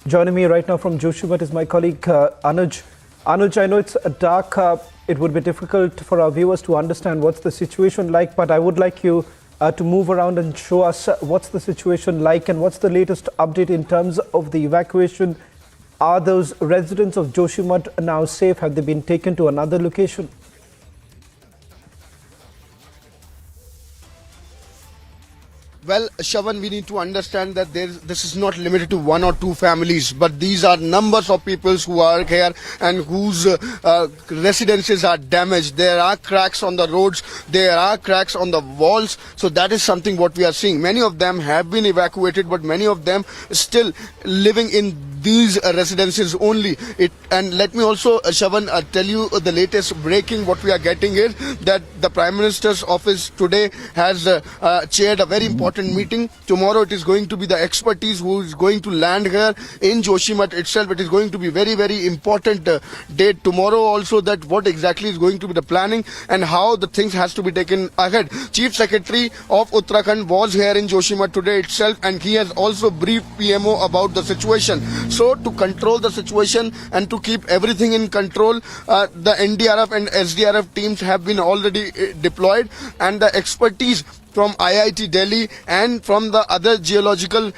Speaker 10: Joining me right now from Joshimath is my colleague Anuj. Anuj, I know it's dark. It would be difficult for our viewers to understand what's the situation like, but I would like you to move around and show us what's the situation like and what's the latest update in terms of the evacuation. Are those residents of Joshimath now safe? Have they been taken to another location?
Speaker 15: Well, Shavan, we need to understand that this is not limited to one or two families, but these are numbers of people who are here and whose residences are damaged. There are cracks on the roads, there are cracks on the walls. So that is something what we are seeing. Many of them have been evacuated, but many of them still living in these residences only. And let me also, Shavan, tell you the latest breaking. What we are getting is that the Prime Minister's office today has chaired a very important meeting. Tomorrow it is going to be the expertise who is going to land here in Joshimath itself. It is going to be very, very important date tomorrow also, that what exactly is going to be the planning and how the things has to be taken ahead. Chief Secretary of Uttarakhand was here in Joshimath today itself, and he has also briefed PMO about the situation. So to control the situation and to keep everything in control, the NDRF and SDRF teams have been already deployed, and the expertise from IIT Delhi and from the other geological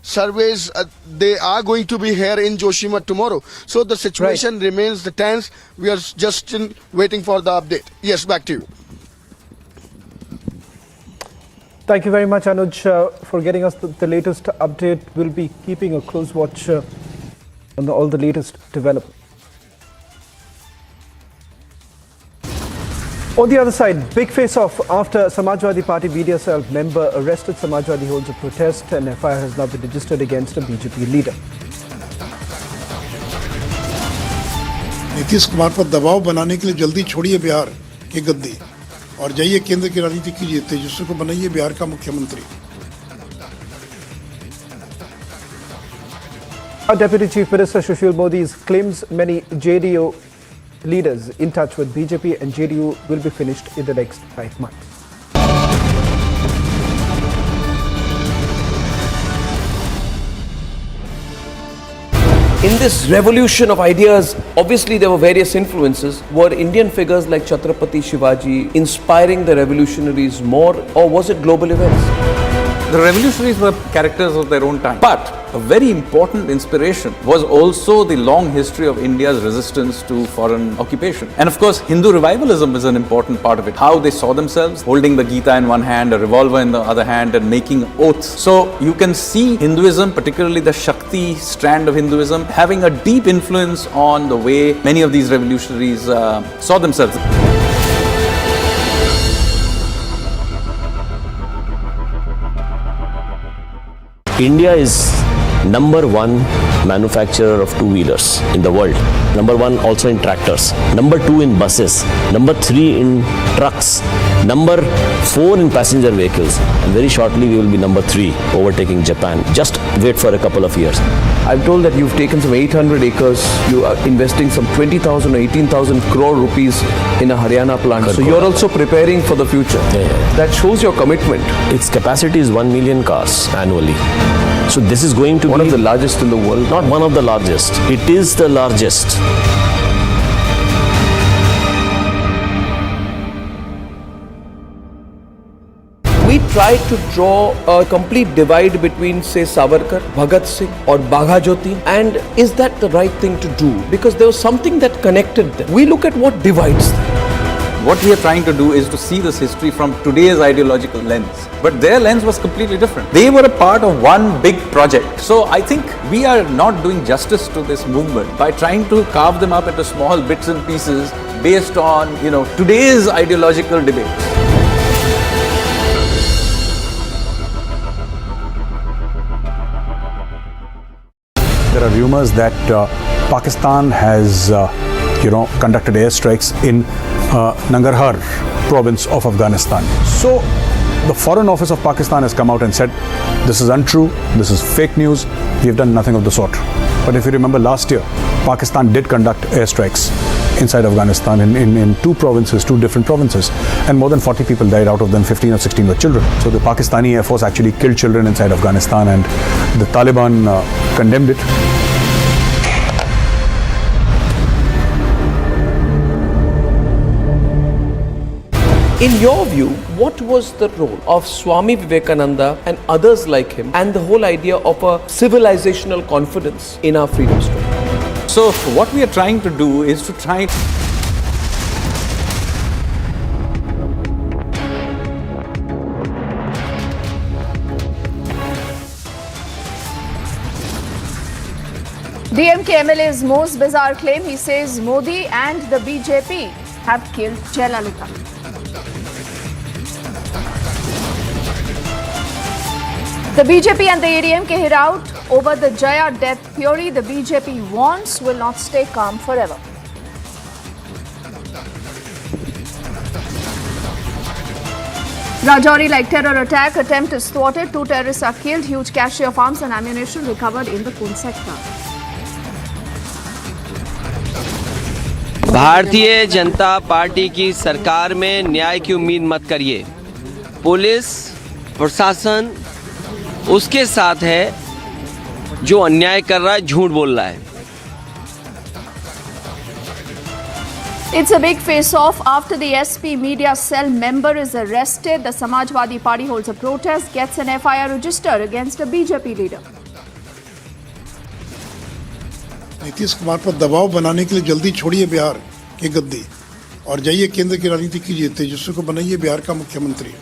Speaker 15: surveys, they are going to be here in Joshimath tomorrow. So the situation remains tense. We are just waiting for the update. Yes, back to you.
Speaker 10: Thank you very much, Anuj, for getting us the latest update. We'll be keeping a close watch on all the latest developments. On the other side, big face-off after Samajwadi Party media cell member arrested. Samajwadi holds a protest, and FIR has now been registered against a BJP leader.
Speaker 8: Nitish Kumar पर दबाव बनाने के लिए जल्दी छोड़िए बिहार की गद्दी और जाइए केंद्र की राजनीति कीजिए, तेजस्वी को बनाइए बिहार का मुख्यमंत्री.
Speaker 10: Our Deputy Chief Minister Sushil Modi claims many JDU leaders in touch with BJP and JDU will be finished in the next 5 months.
Speaker 1: In this revolution of ideas, obviously there were various influences. Were Indian figures like Chhatrapati Shivaji inspiring the revolutionaries more, or was it global events?
Speaker 4: The revolutionaries were characters of their own time. But a very important inspiration was also the long history of India's resistance to foreign occupation. And of course, Hindu revivalism is an important part of it. How they saw themselves, holding the Gita in one hand, a revolver in the other hand, and making oaths. So you can see Hinduism, particularly the Shakti strand of Hinduism, having a deep influence on the way many of these revolutionaries saw themselves.
Speaker 2: India is number one manufacturer of two-wheelers in the world. Number one also in tractors. Number two in buses. Number three in trucks. Number four in passenger vehicles. And very shortly we will be number three, overtaking Japan. Just wait for a couple of years.
Speaker 1: I'm told that you've taken some 800 acres. You are investing some 20,000 or 18,000 crore rupees in a Haryana plant. So you're also preparing for the future. That shows your commitment.
Speaker 2: Its capacity is 1 million cars annually. So this is going to be
Speaker 1: one of the largest in the world.
Speaker 2: Not one of the largest. It is the largest.
Speaker 1: We tried to draw a complete divide between, say, Savarkar, Bhagat Singh or Bagha Jyoti, and is that the right thing to do? Because there was something that connected them. We look at what divides them.
Speaker 4: What we are trying to do is to see this history from today's ideological lens. But their lens was completely different. They were a part of one big project. So I think we are not doing justice to this movement by trying to carve them up into small bits and pieces based on, today's ideological debate.
Speaker 5: There are rumors that Pakistan has, conducted airstrikes in Nangarhar province of Afghanistan. So the Foreign Office of Pakistan has come out and said, this is untrue, this is fake news, we have done nothing of the sort. But if you remember last year, Pakistan did conduct airstrikes inside Afghanistan in two different provinces, and more than 40 people died, out of them 15 or 16 were children. So the Pakistani Air Force actually killed children inside Afghanistan, and the Taliban condemned it.
Speaker 1: In your view, what was the role of Swami Vivekananda and others like him and the whole idea of a civilizational confidence in our freedom struggle?
Speaker 4: So what we are trying to do is to try
Speaker 13: DMK MLA's most bizarre claim, he says Modi and the BJP have killed Jayalalitha. The BJP and the ADMK hit out over the Jaya death theory. The BJP warns will not stay calm forever. Rajouri like terror attack attempt is thwarted. 2 terrorists are killed. Huge cache of arms and ammunition recovered in the Kun sector.
Speaker 16: Bharatiya Janata party की सरकार में न्याय की उम्मीद मत करिए। Police प्रशासन उसके साथ है जो अन्याय कर रहा है, झूठ बोल रहा है।
Speaker 13: It's a big face-off after the SP media cell member is arrested. The Samajwadi Party holds a protest, gets an FIR registered against a BJP leader.
Speaker 8: Nitish Kumar पर दबाव बनाने के लिए जल्दी छोड़िए बिहार की गद्दी और जाइए केंद्र की राजनीति कीजिए, तेजस्वी को बनाइए बिहार का मुख्यमंत्री।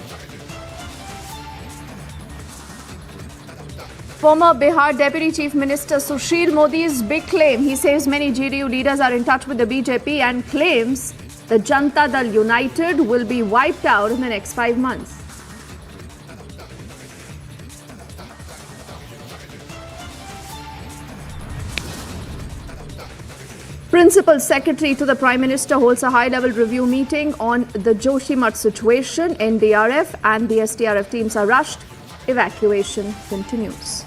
Speaker 13: Former Bihar Deputy Chief Minister Sushil Modi's big claim. He says many GDU leaders are in touch with the BJP and claims the Janata Dal United will be wiped out in the next 5 months. Principal Secretary to the Prime Minister holds a high-level review meeting on the Joshimath situation. NDRF and the STRF teams are rushed. Evacuation continues.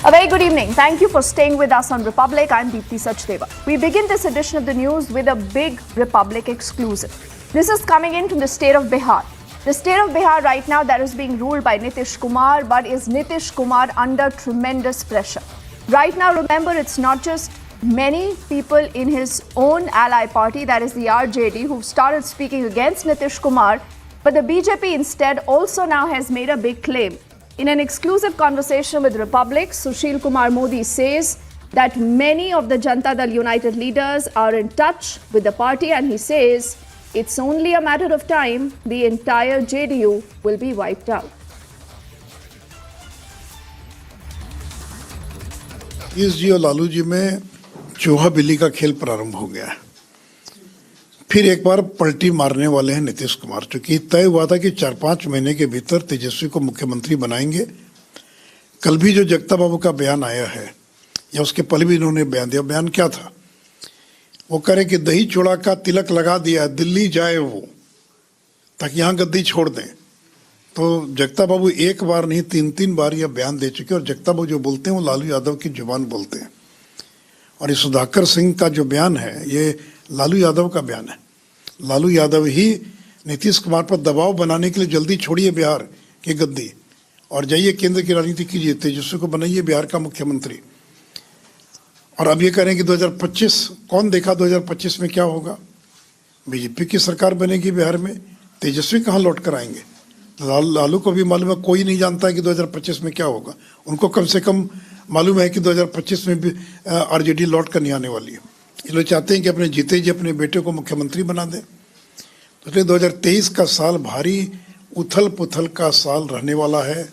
Speaker 13: A very good evening. Thank you for staying with us on Republic. I'm Deepthi Sachdeva. We begin this edition of the news with a big Republic exclusive. This is coming in from the state of Bihar. The state of Bihar right now that is being ruled by Nitish Kumar, but is Nitish Kumar under tremendous pressure? Right now, remember, it's not just many people in his own ally party, that is the RJD, who've started speaking against Nitish Kumar, but the BJP instead also now has made a big claim. In an exclusive conversation with Republic, Sushil Kumar Modi says that many of the Janata Dal United leaders are in touch with the party, and he says it's only a matter of time the entire JDU will be wiped out.
Speaker 8: Nitish ji और लालू जी में चूहा बिल्ली का खेल प्रारंभ हो गया है। फिर एक बार पलटी मारने वाले हैं नीतीश कुमार, क्योंकि तय हुआ था कि 4-5 महीने के भीतर तेजस्वी को मुख्यमंत्री बनाएंगे। कल भी जो जगता बाबू का बयान आया है या उसके पहले भी इन्होंने बयान दिया, बयान क्या था? वो कह रहे कि दही चूड़ा का तिलक लगा दिया, दिल्ली जाए वो, ताकि यहाँ गद्दी छोड़ दें। तो जगता बाबू एक बार नहीं 3-3 बार यह बयान दे चुके, और जगता बाबू जो बोलते हैं वो लालू यादव की जुबान बोलते हैं। और ये सुधाकर सिंह का जो बयान है ये लालू यादव का बयान है। लालू यादव ही नीतीश कुमार पर दबाव बनाने के लिए जल्दी छोड़िए बिहार की गद्दी और जाइए केंद्र की राजनीति कीजिए, तेजस्वी को बनाइए बिहार का मुख्यमंत्री। और अब ये कह रहे हैं कि 2025, कौन देखा 2025 में क्या होगा? बीजेपी की सरकार बनेगी बिहार में, तेजस्वी कहाँ लौट कर आएंगे? लालू को भी मालूम है, कोई नहीं जानता है कि 2025 में क्या होगा। उनको कम से कम मालूम है कि 2025 में भी आरजेडी लौट कर नहीं आने वाली है। ये लोग चाहते हैं कि अपने जीते जी अपने बेटे को मुख्यमंत्री बना दें। तो इसलिए 2023 का साल भारी उथल पुथल का साल रहने वाला है।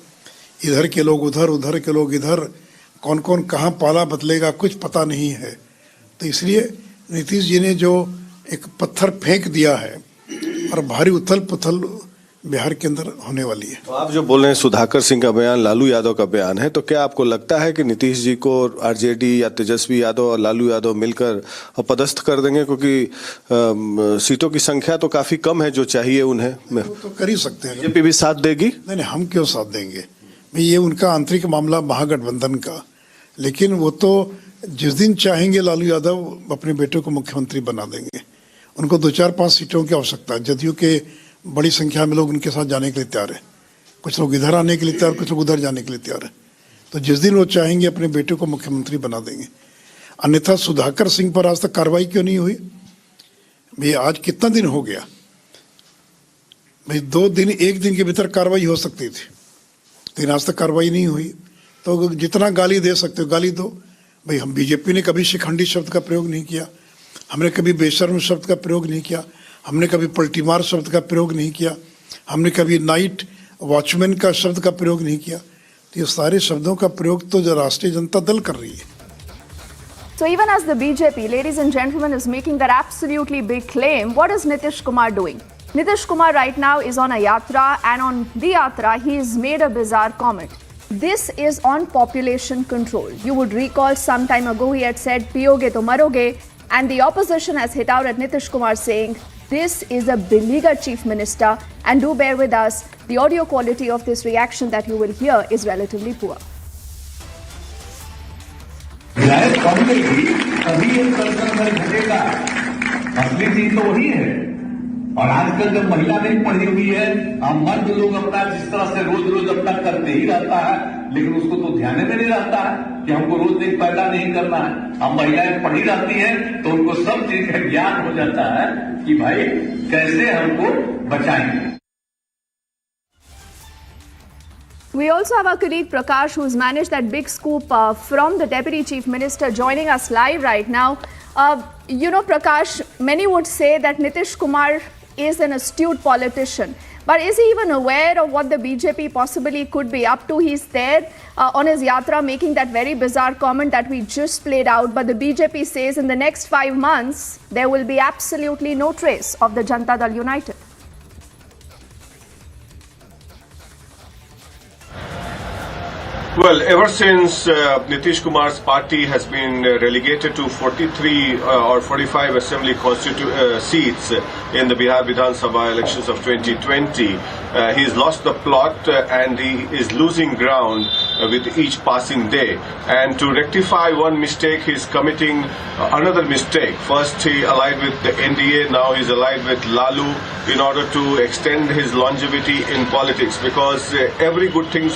Speaker 8: इधर के लोग उधर, उधर के लोग इधर, कौन कौन कहाँ पाला बदलेगा कुछ पता नहीं है। तो इसलिए नीतीश जी ने जो एक पत्थर फेंक दिया है और भारी उथल पुथल बिहार के अंदर होने वाली है।
Speaker 17: तो आप जो बोल रहे हैं सुधाकर सिंह का बयान, लालू यादव का बयान है, तो क्या आपको लगता है कि नीतीश जी को आरजेडी या तेजस्वी यादव और लालू यादव मिलकर अपदस्थ कर देंगे? क्योंकि सीटों की संख्या तो काफी कम है जो चाहिए उन्हें।
Speaker 8: तो कर ही सकते हैं।
Speaker 17: बीजेपी भी साथ देगी?
Speaker 8: नहीं, हम क्यों साथ देंगे? ये उनका आंतरिक मामला महागठबंधन का। लेकिन वो तो जिस दिन चाहेंगे लालू यादव अपने बेटे को मुख्यमंत्री बना देंगे। उनको 2-4-5 सीटों की आवश्यकता है। जदयू के बड़ी संख्या में लोग उनके साथ जाने के लिए तैयार है। कुछ लोग इधर आने के लिए तैयार, कुछ लोग उधर जाने के लिए तैयार है। तो जिस दिन वो चाहेंगे अपने बेटे को मुख्यमंत्री बना देंगे। अन्यथा सुधाकर सिंह पर आज तक कार्रवाई क्यों नहीं हुई? भाई आज कितना दिन हो गया? भाई 2 दिन, 1 दिन के भीतर कार्रवाई हो सकती थी, लेकिन आज तक कार्रवाई नहीं हुई। तो जितना गाली दे सकते हो गाली दो। भाई हम बीजेपी ने कभी शिखंडी शब्द का प्रयोग नहीं किया, हमने कभी बेशर्म शब्द का प्रयोग नहीं किया, हमने कभी पलटीमार शब्द का प्रयोग नहीं किया, हमने कभी नाइट वॉचमैन का शब्द का प्रयोग नहीं किया। तो ये सारे शब्दों का प्रयोग तो जो राष्ट्रीय जनता दल कर रही है।
Speaker 13: So even as the BJP, ladies and gentlemen, is making that absolutely big claim, what is Nitish Kumar doing? Nitish Kumar right now is on a yatra, and on the yatra he has made a bizarre comment. This is on population control. You would recall some time ago he had said, "Piyoge to maroge," and the opposition has hit out at Nitish Kumar saying, this is a beleaguered chief minister, and do bear with us, the audio quality of this reaction that you will hear is relatively poor.
Speaker 11: असली चीज तो वही है। और आजकल जब महिला नहीं पढ़ी हुई है, हम मर्द लोग अपना जिस तरह से रोज रोज अपना करते ही रहता है, लेकिन उसको तो ध्यान में नहीं रहता है कि हमको रोज एक पैदा नहीं करना है। हम महिलाएं पढ़ी रहती हैं तो उनको सब चीज का ज्ञान हो जाता है कि भाई कैसे हमको बचाएंगे।
Speaker 13: We also have our colleague Prakash, who's managed that big scoop from the Deputy Chief Minister, joining us live right now. You know, Prakash, many would say that Nitish Kumar is an astute politician. But is he even aware of what the BJP possibly could be up to? He's there on his yatra making that very bizarre comment that we just played out. But the BJP says in the next 5 months, there will be absolutely no trace of the Janata Dal United.
Speaker 18: Well, ever since Nitish Kumar's party has been relegated to 43 or 45 assembly seats in the Bihar Vidhan Sabha elections of 2020, he's lost the plot and he is losing ground with each passing day. And to rectify one mistake, he's committing another mistake. First, he allied with the NDA, now he's allied with Lalu in order to extend his longevity in politics, because every good thing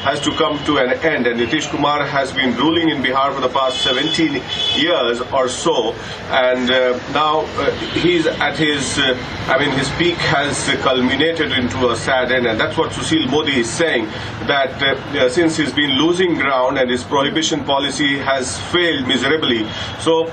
Speaker 18: has to come to an end, and Nitish Kumar has been ruling in Bihar for the past 17 years or so, and now he's at his his peak has culminated into a sad end, and that's what Sushil Modi is saying, that since he's been losing ground and his prohibition policy has failed miserably, so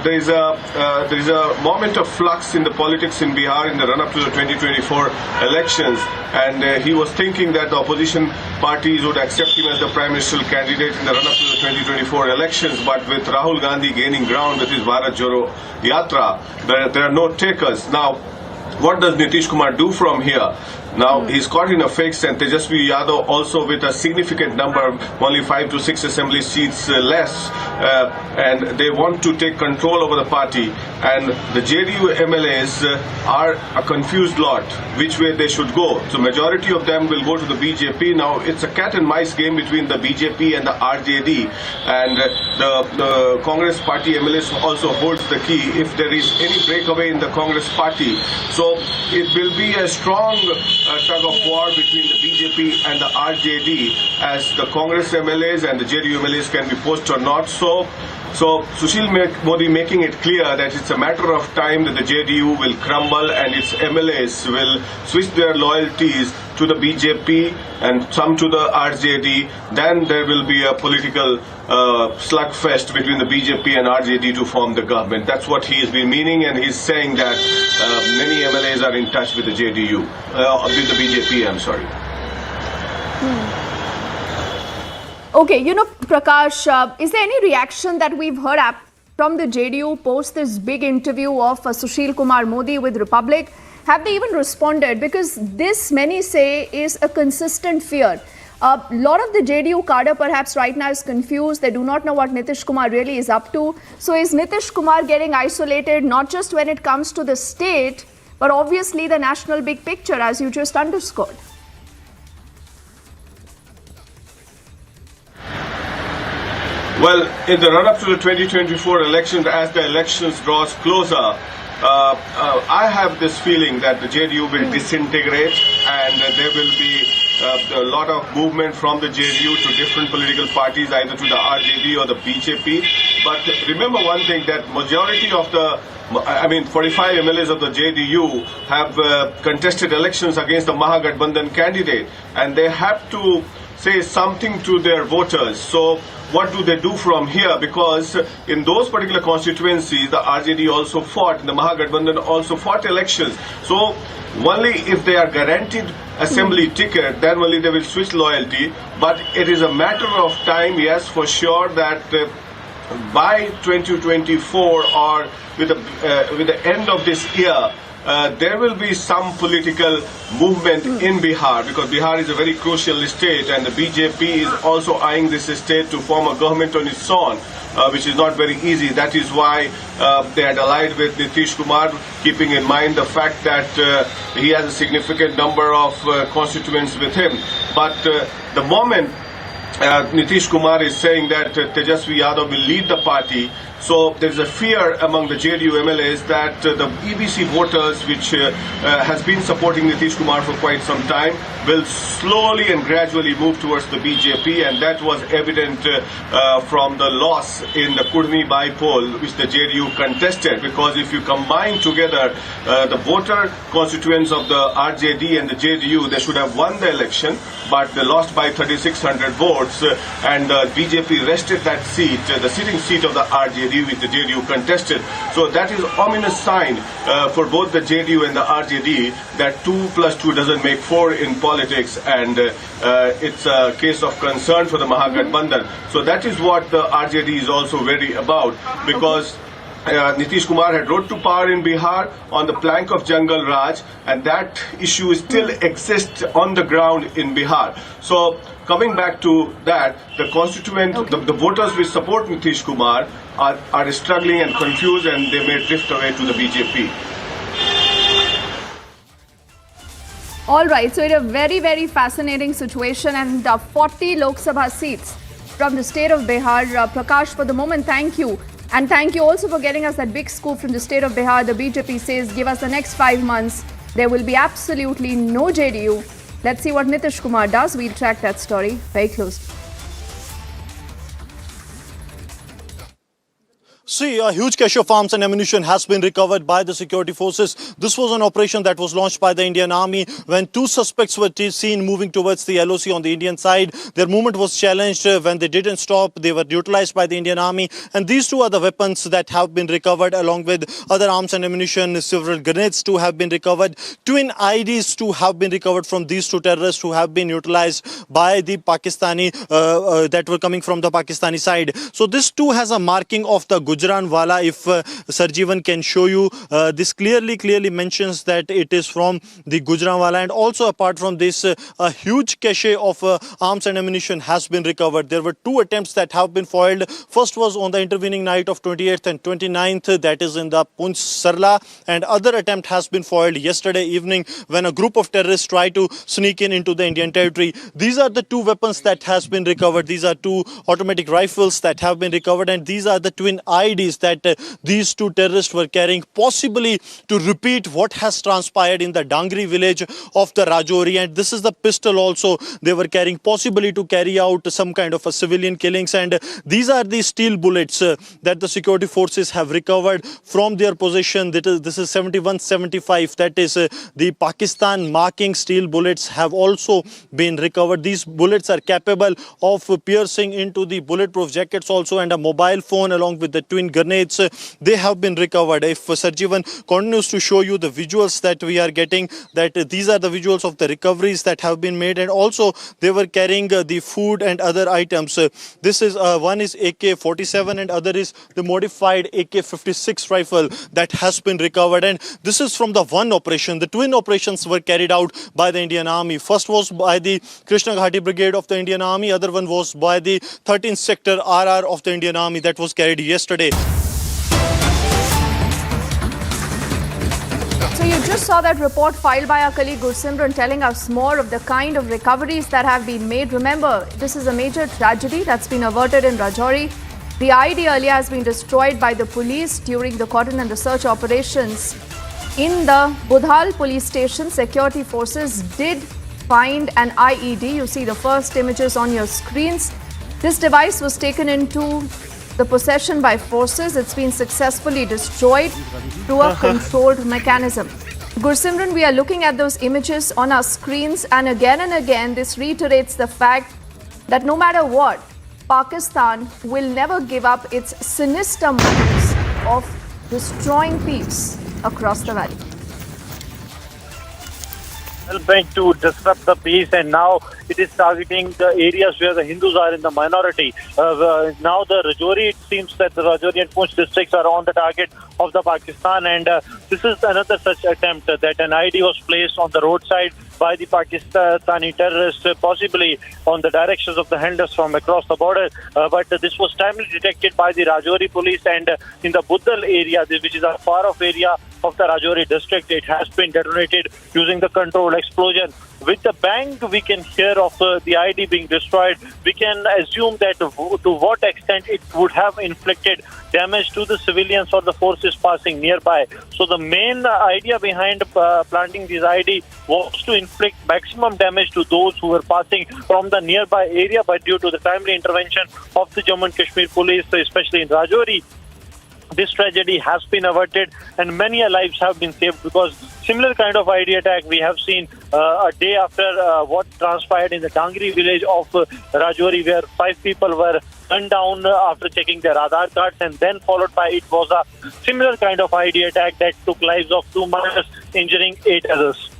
Speaker 18: there is a moment of flux in the politics in Bihar in the run-up to the 2024 elections, and he was thinking that the opposition parties would accept him as the prime ministerial candidate in the run-up to the 2024 elections. But with Rahul Gandhi gaining ground with his Bharat Joro Yatra, there are no takers. Now, what does Nitish Kumar do from here? Now, he's caught in a fix, and Tejasvi Yadav also with a significant number, only 5 to 6 assembly seats less, and they want to take control over the party. And the JDU MLAs are a confused lot, which way they should go. So majority of them will go to the BJP. Now, it's a cat and mice game between the BJP and the RJD, and the Congress party MLAs also holds the key if there is any breakaway in the Congress party. So it will be a strong tug of war between the BJP and the RJD, as the Congress MLAs and the JDU MLAs can be poached or not. So Sushil Modi making it clear that it's a matter of time that the JDU will crumble and its MLAs will switch their loyalties to the BJP and some to the RJD. Then there will be a political slugfest between the BJP and RJD to form the government. That's what he has been meaning, and he's saying that many MLAs are in touch with the JDU, with the BJP, I'm sorry.
Speaker 13: Okay, you know, Prakash, is there any reaction that we've heard from the JDU post this big interview of Sushil Kumar Modi with Republic? Have they even responded? Because this, many say, is a consistent fear. A lot of the JDU cadre perhaps right now is confused. They do not know what Nitish Kumar really is up to. So is Nitish Kumar getting isolated, not just when it comes to the state, but obviously the national big picture, as you just underscored?
Speaker 18: Well, in the run-up to the 2024 elections, as the elections draws closer, I have this feeling that the JDU will disintegrate, and there will be a lot of movement from the JDU to different political parties, either to the RJD or the BJP. But remember one thing, that majority of 45 MLAs of the JDU have contested elections against the Mahagathbandhan candidate, and they have to say something to their voters. So what do they do from here? Because in those particular constituencies, the RJD also fought, and the Mahagathbandhan also fought elections. So only if they are guaranteed assembly ticket, then only they will switch loyalty. But it is a matter of time, yes, for sure, that by 2024 or with the end of this year, there will be some political movement in Bihar, because Bihar is a very crucial state, and the BJP is also eyeing this state to form a government on its own, which is not very easy. That is why they had allied with Nitish Kumar, keeping in mind the fact that he has a significant number of constituents with him. But the moment Nitish Kumar is saying that Tejasvi Yadav will lead the party, so there is a fear among the JDU MLAs that the EBC voters, which has been supporting Nitish Kumar for quite some time, will slowly and gradually move towards the BJP, and that was evident from the loss in the Kudni by-poll, which the JDU contested. Because if you combine together the voter constituents of the RJD and the JDU, they should have won the election, but they lost by 3,600 votes, and the BJP rested that seat, the sitting seat of the RJD, which the JDU contested. So that is an ominous sign for both the JDU and the RJD that 2 plus 2 doesn't make 4 in politics, and it's a case of concern for the Mahagathbandhan. So that is what the RJD is also very about, because Nitish Kumar had rode to power in Bihar on the plank of Jungle Raj, and that issue still exists on the ground in Bihar. So coming back to that, the constituent, the voters which support Nitish Kumar are struggling and confused, and they may drift away to the BJP.
Speaker 13: All right, so it's a very, very fascinating situation, and 40 Lok Sabha seats from the state of Bihar. Prakash, for the moment, thank you. And thank you also for getting us that big scoop from the state of Bihar. The BJP says, give us the next 5 months. There will be absolutely no JDU. Let's see what Nitish Kumar does. We'll track that story very closely.
Speaker 19: See, a huge cache of arms and ammunition has been recovered by the security forces. This was an operation that was launched by the Indian Army when two suspects were seen moving towards the LOC on the Indian side. Their movement was challenged. When they didn't stop, they were neutralized by the Indian Army. And these two are the weapons that have been recovered, along with other arms and ammunition. Several grenades too have been recovered. Twin IDs too have been recovered from these two terrorists who have been neutralized by the Pakistani, that were coming from the Pakistani side. So this too has a marking of the Gujranwala. If Sarjeevan can show you, this clearly mentions that it is from the Gujranwala. And also apart from this, a huge cache of arms and ammunition has been recovered. There were two attempts that have been foiled. First was on the intervening night of 28th and 29th, that is in the Poonch Sarla, and other attempt has been foiled yesterday evening when a group of terrorists tried to sneak in into the Indian territory. These are the two weapons that has been recovered. These are two automatic rifles that have been recovered, and these are the twin IDs that these two terrorists were carrying, possibly to repeat what has transpired in the Dangri village of the Rajouri. And this is the pistol also they were carrying, possibly to carry out some kind of a civilian killings. And these are the steel bullets that the security forces have recovered from their possession. This is 7175. That is the Pakistan marking steel bullets have also been recovered. These bullets are capable of piercing into the bulletproof jackets also, and a mobile phone along with the twin grenades, they have been recovered. If Sarjeevan continues to show you the visuals that we are getting, that these are the visuals of the recoveries that have been made, and also they were carrying the food and other items. This is one is AK-47 and other is the modified AK-56 rifle that has been recovered. And this is from the one operation. The twin operations were carried out by the Indian Army. First was by the Krishna Ghati Brigade of the Indian Army. Other one was by the 13th Sector RR of the Indian Army that was carried yesterday.
Speaker 13: So you just saw that report filed by our colleague Gursimran telling us more of the kind of recoveries that have been made. Remember, this is a major tragedy that's been averted in Rajouri. The ID earlier has been destroyed by the police during the cordon and the search operations. In the Budhal police station, security forces did find an IED. You see the first images on your screens. This device was taken into the possession by forces. It's been successfully destroyed through a controlled mechanism. Gursimran, we are looking at those images on our screens, and again this reiterates the fact that no matter what, Pakistan will never give up its sinister motives of destroying peace across the valley.
Speaker 12: Meant to disrupt the peace, and now it is targeting the areas where the Hindus are in the minority. Now the Rajouri, it seems that the Rajouri and Poonch districts are on the target of the Pakistan, and this is another such attempt that an ID was placed on the roadside by the Pakistani terrorists, possibly on the directions of the handlers from across the border. But this was timely detected by the Rajouri police, and in the Budhal area, which is a far-off area of the Rajouri district, it has been detonated using the controlled explosion. With the bang we can hear of the ID being destroyed, we can assume that to what extent it would have inflicted damage to the civilians or the forces passing nearby. So the main idea behind planting this ID was to inflict maximum damage to those who were passing from the nearby area, but due to the timely intervention of the Jammu and Kashmir police, especially in Rajouri, this tragedy has been averted and many lives have been saved, because similar kind of ID attack we have seen a day after what transpired in the Dangri village of Rajouri, where 5 people were gunned down after checking their Aadhaar cards, and then followed by it was a similar kind of ID attack that took lives of 2 minors, injuring 8 others.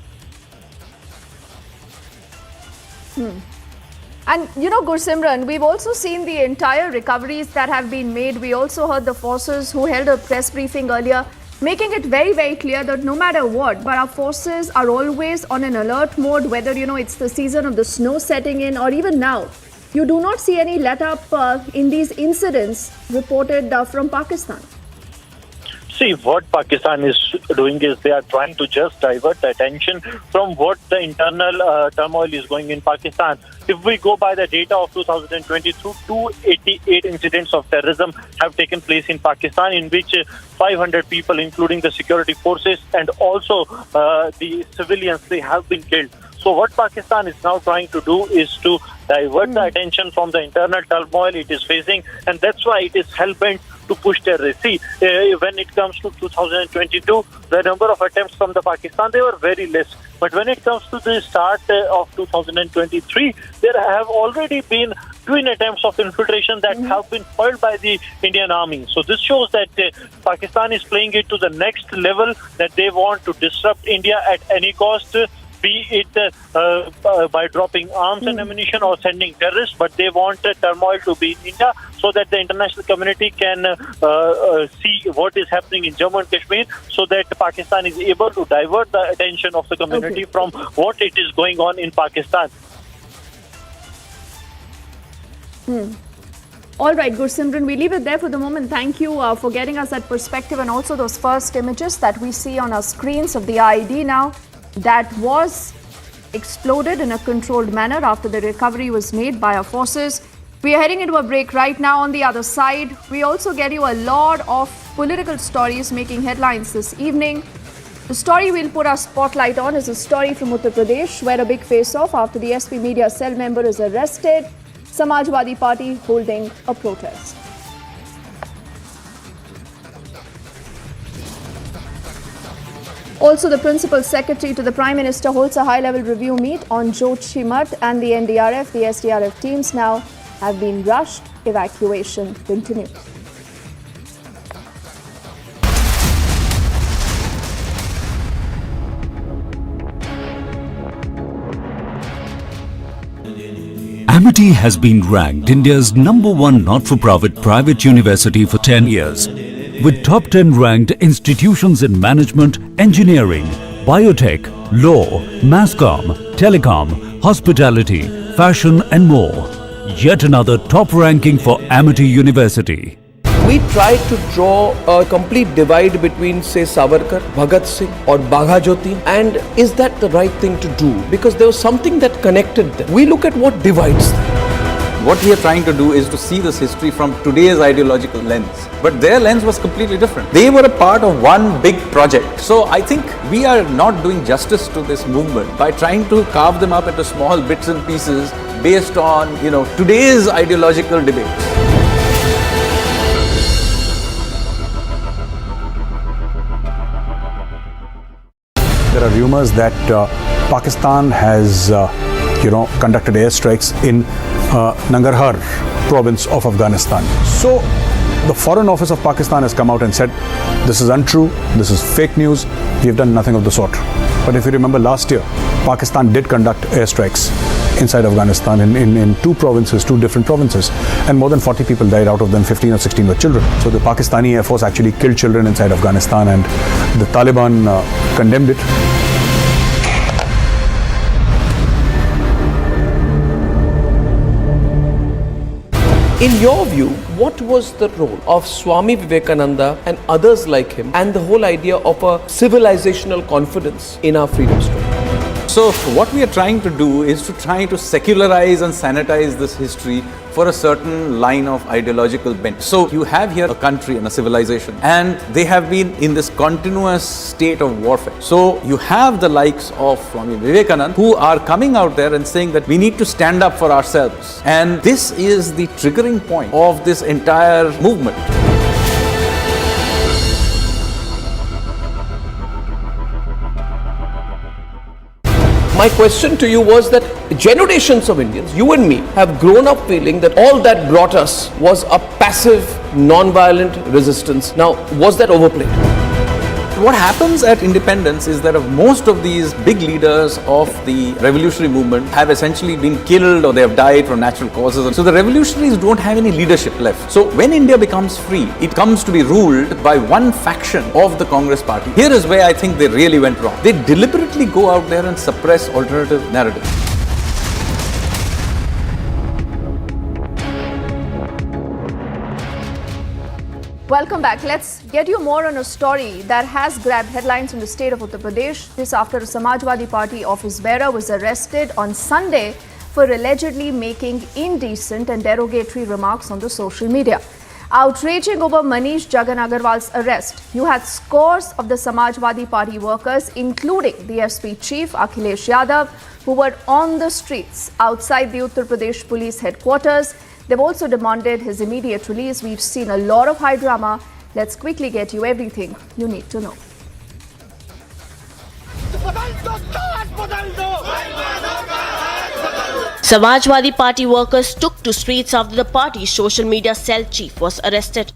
Speaker 13: And you know, Gursimran, we've also seen the entire recoveries that have been made. We also heard the forces who held a press briefing earlier, making it very clear that no matter what, but our forces are always on an alert mode, whether, you know, it's the season of the snow setting in or even now. You do not see any let up in these incidents reported from Pakistan.
Speaker 12: See, what Pakistan is doing is they are trying to just divert the attention from what the internal turmoil is going in Pakistan. If we go by the data of 2022, 288 incidents of terrorism have taken place in Pakistan, in which 500 people, including the security forces and also the civilians, they have been killed. So what Pakistan is now trying to do is to divert the attention from the internal turmoil it is facing, and that's why it is hell-bent
Speaker 20: to push their race. See, when it comes to 2022, the number of attempts from the Pakistan, they were very less. But when it comes to the start of 2023, there have already been twin attempts of infiltration that have been foiled by the Indian Army. So this shows that Pakistan is playing it to the next level, that they want to disrupt India at any cost, be it by dropping arms and ammunition or sending terrorists, but they want turmoil to be in India so that the international community can see what is happening in Jammu and Kashmir, so that Pakistan is able to divert the attention of the community from what it is going on in Pakistan.
Speaker 13: All right, Gursimran, we leave it there for the moment. Thank you for getting us that perspective and also those first images that we see on our screens of the IED now that was exploded in a controlled manner after the recovery was made by our forces. We are heading into a break right now. On the other side, we also get you a lot of political stories making headlines this evening. The story we'll put our spotlight on is a story from Uttar Pradesh, where a big face-off after the SP media cell member is arrested. Samajwadi Party holding a protest. Also, the Principal Secretary to the Prime Minister holds a high-level review meet on Joshimath, and the NDRF, the SDRF teams now have been rushed. Evacuation continues.
Speaker 21: Amity has been ranked India's #1 not-for-profit private university for 10 years, with top 10 ranked institutions in management, engineering, biotech, law, masscom, telecom, hospitality, fashion and more. Yet another top ranking for Amity University.
Speaker 1: We tried to draw a complete divide between, say, Savarkar, Bhagat Singh or Bagha Jyoti, and is that the right thing to do? Because there was something that connected them. We look at what divides them.
Speaker 4: What we are trying to do is to see this history from today's ideological lens. But their lens was completely different. They were a part of one big project. So I think we are not doing justice to this movement by trying to carve them up into small bits and pieces based on, today's ideological debates.
Speaker 5: There are rumors that Pakistan has, conducted airstrikes in Nangarhar province of Afghanistan. So the Foreign Office of Pakistan has come out and said, this is untrue, this is fake news, we have done nothing of the sort. But if you remember last year, Pakistan did conduct airstrikes inside Afghanistan in two different provinces, and more than 40 people died, out of them 15 or 16 were children. So the Pakistani Air Force actually killed children inside Afghanistan, and the Taliban condemned it.
Speaker 1: In your view, what was the role of Swami Vivekananda and others like him and the whole idea of a civilizational confidence in our freedom struggle?
Speaker 4: So what we are trying to do is to try to secularize and sanitize this history for a certain line of ideological bent. So you have here a country and a civilization, and they have been in this continuous state of warfare. So you have the likes of Swami Vivekananda who are coming out there and saying that we need to stand up for ourselves. And this is the triggering point of this entire movement.
Speaker 1: My question to you was that generations of Indians, you and me, have grown up feeling that all that brought us was a passive, non-violent resistance. Now, was that overplayed?
Speaker 4: What happens at independence is that most of these big leaders of the revolutionary movement have essentially been killed or they have died from natural causes. So the revolutionaries don't have any leadership left. So when India becomes free, it comes to be ruled by one faction of the Congress party. Here is where I think they really went wrong. They deliberately go out there and suppress alternative narratives.
Speaker 13: Welcome back. Let's get you more on a story that has grabbed headlines in the state of Uttar Pradesh. This after a Samajwadi Party office bearer was arrested on Sunday for allegedly making indecent and derogatory remarks on the social media. Outraging over Manish Jagan Agarwal's arrest, you had scores of the Samajwadi Party workers, including the SP chief Akhilesh Yadav, who were on the streets outside the Uttar Pradesh police headquarters. They've also demanded his immediate release. We've seen a lot of high drama. Let's quickly get you everything you need to know.
Speaker 9: Samajwadi Party workers took to streets after the party's social media cell chief was arrested.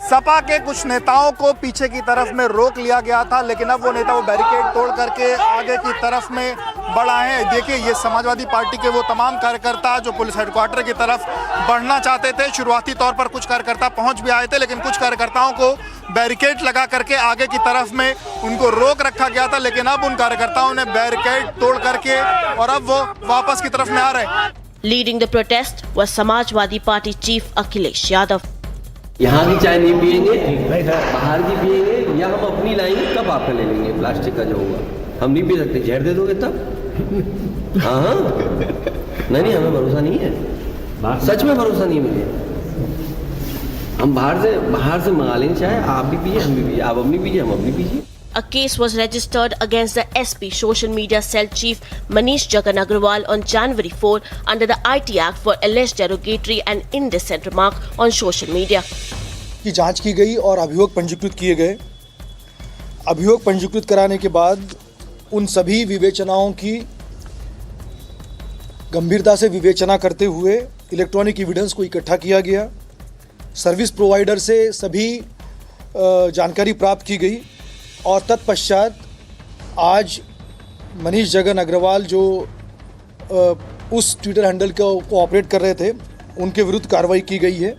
Speaker 22: Sapa के कुछ नेताओं को पीछे की तरफ में रोक लिया गया था, लेकिन अब वो नेता वो बैरिकेड तोड़ करके आगे की तरफ में बढ़ा है। देखिए, ये समाजवादी पार्टी के वो तमाम कार्यकर्ता जो पुलिस हेडक्वार्टर की तरफ बढ़ना चाहते थे। शुरुआती तौर पर कुछ कार्यकर्ता पहुंच भी आए थे, लेकिन कुछ कार्यकर्ताओं को बैरिकेड लगा करके आगे की तरफ में उनको रोक रखा गया था। लेकिन अब उन कार्यकर्ताओं ने बैरिकेड तोड़ करके और अब वो वापस की तरफ में आ रहे हैं।
Speaker 9: Leading the protest was Samajwadi Party chief Akhilesh Yadav.
Speaker 23: यहाँ की चाय नहीं पियेंगे, बाहर की पियेंगे, या हम अपनी लाएंगे, कब आपका ले लेंगे प्लास्टिक का जो होगा। हम नहीं पी सकते, जहर दे दोगे तब। हाँ नहीं, हमें भरोसा नहीं है, सच में भरोसा नहीं है मुझे। हम बाहर से मंगा लेंगे चाय, आप भी पीजिए, हम भी पीजिए, आप अपनी पीजिए, हम अपनी पीजिए।
Speaker 9: A case was registered against the SP social media cell chief Manish Jagan Agarwal on January 4 under the IT Act for alleged derogatory and indecent remark on social media.
Speaker 22: की जांच की गई और अभियोग पंजीकृत किए गए। अभियोग पंजीकृत कराने के बाद उन सभी विवेचनाओं की गंभीरता से विवेचना करते हुए इलेक्ट्रॉनिक एविडेंस को इकट्ठा किया गया। सर्विस प्रोवाइडर से सभी जानकारी प्राप्त की गई और तत्पश्चात आज मनीष जगन अग्रवाल जो उस ट्विटर हैंडल को ऑपरेट कर रहे थे, उनके विरुद्ध कार्रवाई की गई है।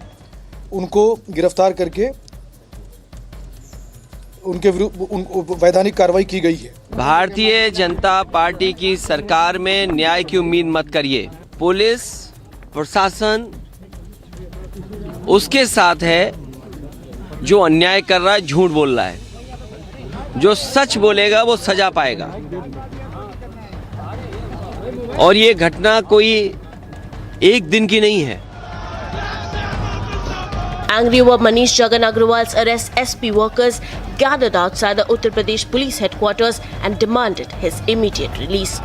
Speaker 22: उनको गिरफ्तार करके उनके विरुद्ध वैधानिक कार्रवाई की गई है।
Speaker 16: भारतीय जनता पार्टी की सरकार में न्याय की उम्मीद मत करिए। पुलिस प्रशासन उसके साथ है जो अन्याय कर रहा है, झूठ बोल रहा है। जो सच बोलेगा वो सजा पाएगा। और ये घटना कोई एक दिन की नहीं है।
Speaker 9: Angry over Manish Jagan Agarwal's arrest, SP workers gathered outside the Uttar Pradesh police headquarters and demanded his immediate release.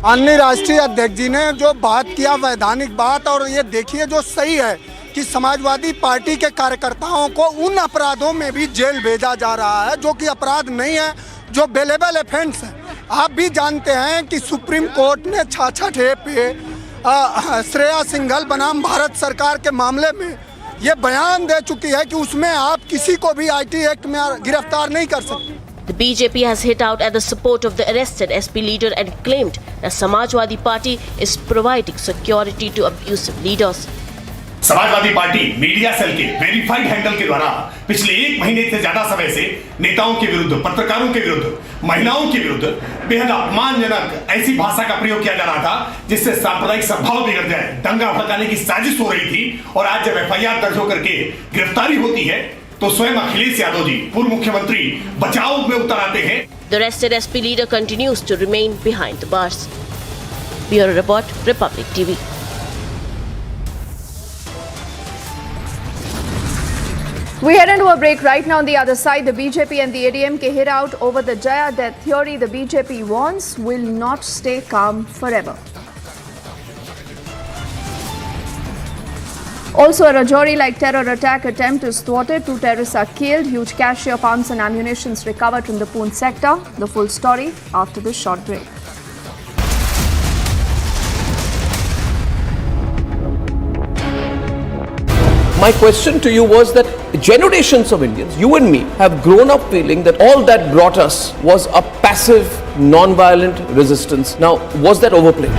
Speaker 22: अन्य राष्ट्रीय अध्यक्ष जी ने जो बात किया, वैधानिक बात, और ये देखिए जो सही है कि समाजवादी पार्टी के कार्यकर्ताओं को उन अपराधों में भी जेल भेजा जा रहा है जो कि अपराध नहीं है, जो बेलेबल ऑफेंस है। आप भी जानते हैं कि सुप्रीम कोर्ट ने 66 पे श्रेया सिंघल बनाम भारत सरकार के मामले में ये बयान दे चुकी है कि उसमें आप किसी को भी IT एक्ट में गिरफ्तार नहीं कर सकते।
Speaker 9: The BJP has hit out at the support of the arrested SP leader and claimed that Samajwadi Party is providing security to abusive leaders.
Speaker 24: Samajwadi Party media cell के वेरीफाइड हैंडल के द्वारा पिछले 1 महीने से ज्यादा समय से नेताओं के विरुद्ध, पत्रकारों के विरुद्ध, महिलाओं के विरुद्ध बेहद अपमानजनक ऐसी भाषा का प्रयोग किया जा रहा था जिससे सांप्रदायिक सद्भाव बिगड़ जाए, दंगा भड़काने की साजिश हो रही थी। और आज जब FIR दर्ज होकर के गिरफ्तारी होती है तो स्वयं अखिलेश यादव जी, पूर्व मुख्यमंत्री, बचाव में उतर आते हैं।
Speaker 9: The arrested SP leader continues to remain behind the bars. Bureau Report, Republic TV.
Speaker 13: We head into a break. Right now on the other side, the BJP and the ADMK hit out over the Jaya death theory. The BJP warns will not stay calm forever. Also, a Rajouri-like terror attack attempt is thwarted. 2 terrorists are killed. Huge cache of arms and ammunition recovered from the Poonch sector. The full story after this short break.
Speaker 1: My question to you was that generations of Indians, you and me, have grown up feeling that all that brought us was a passive, non-violent resistance. Now, was that overplayed?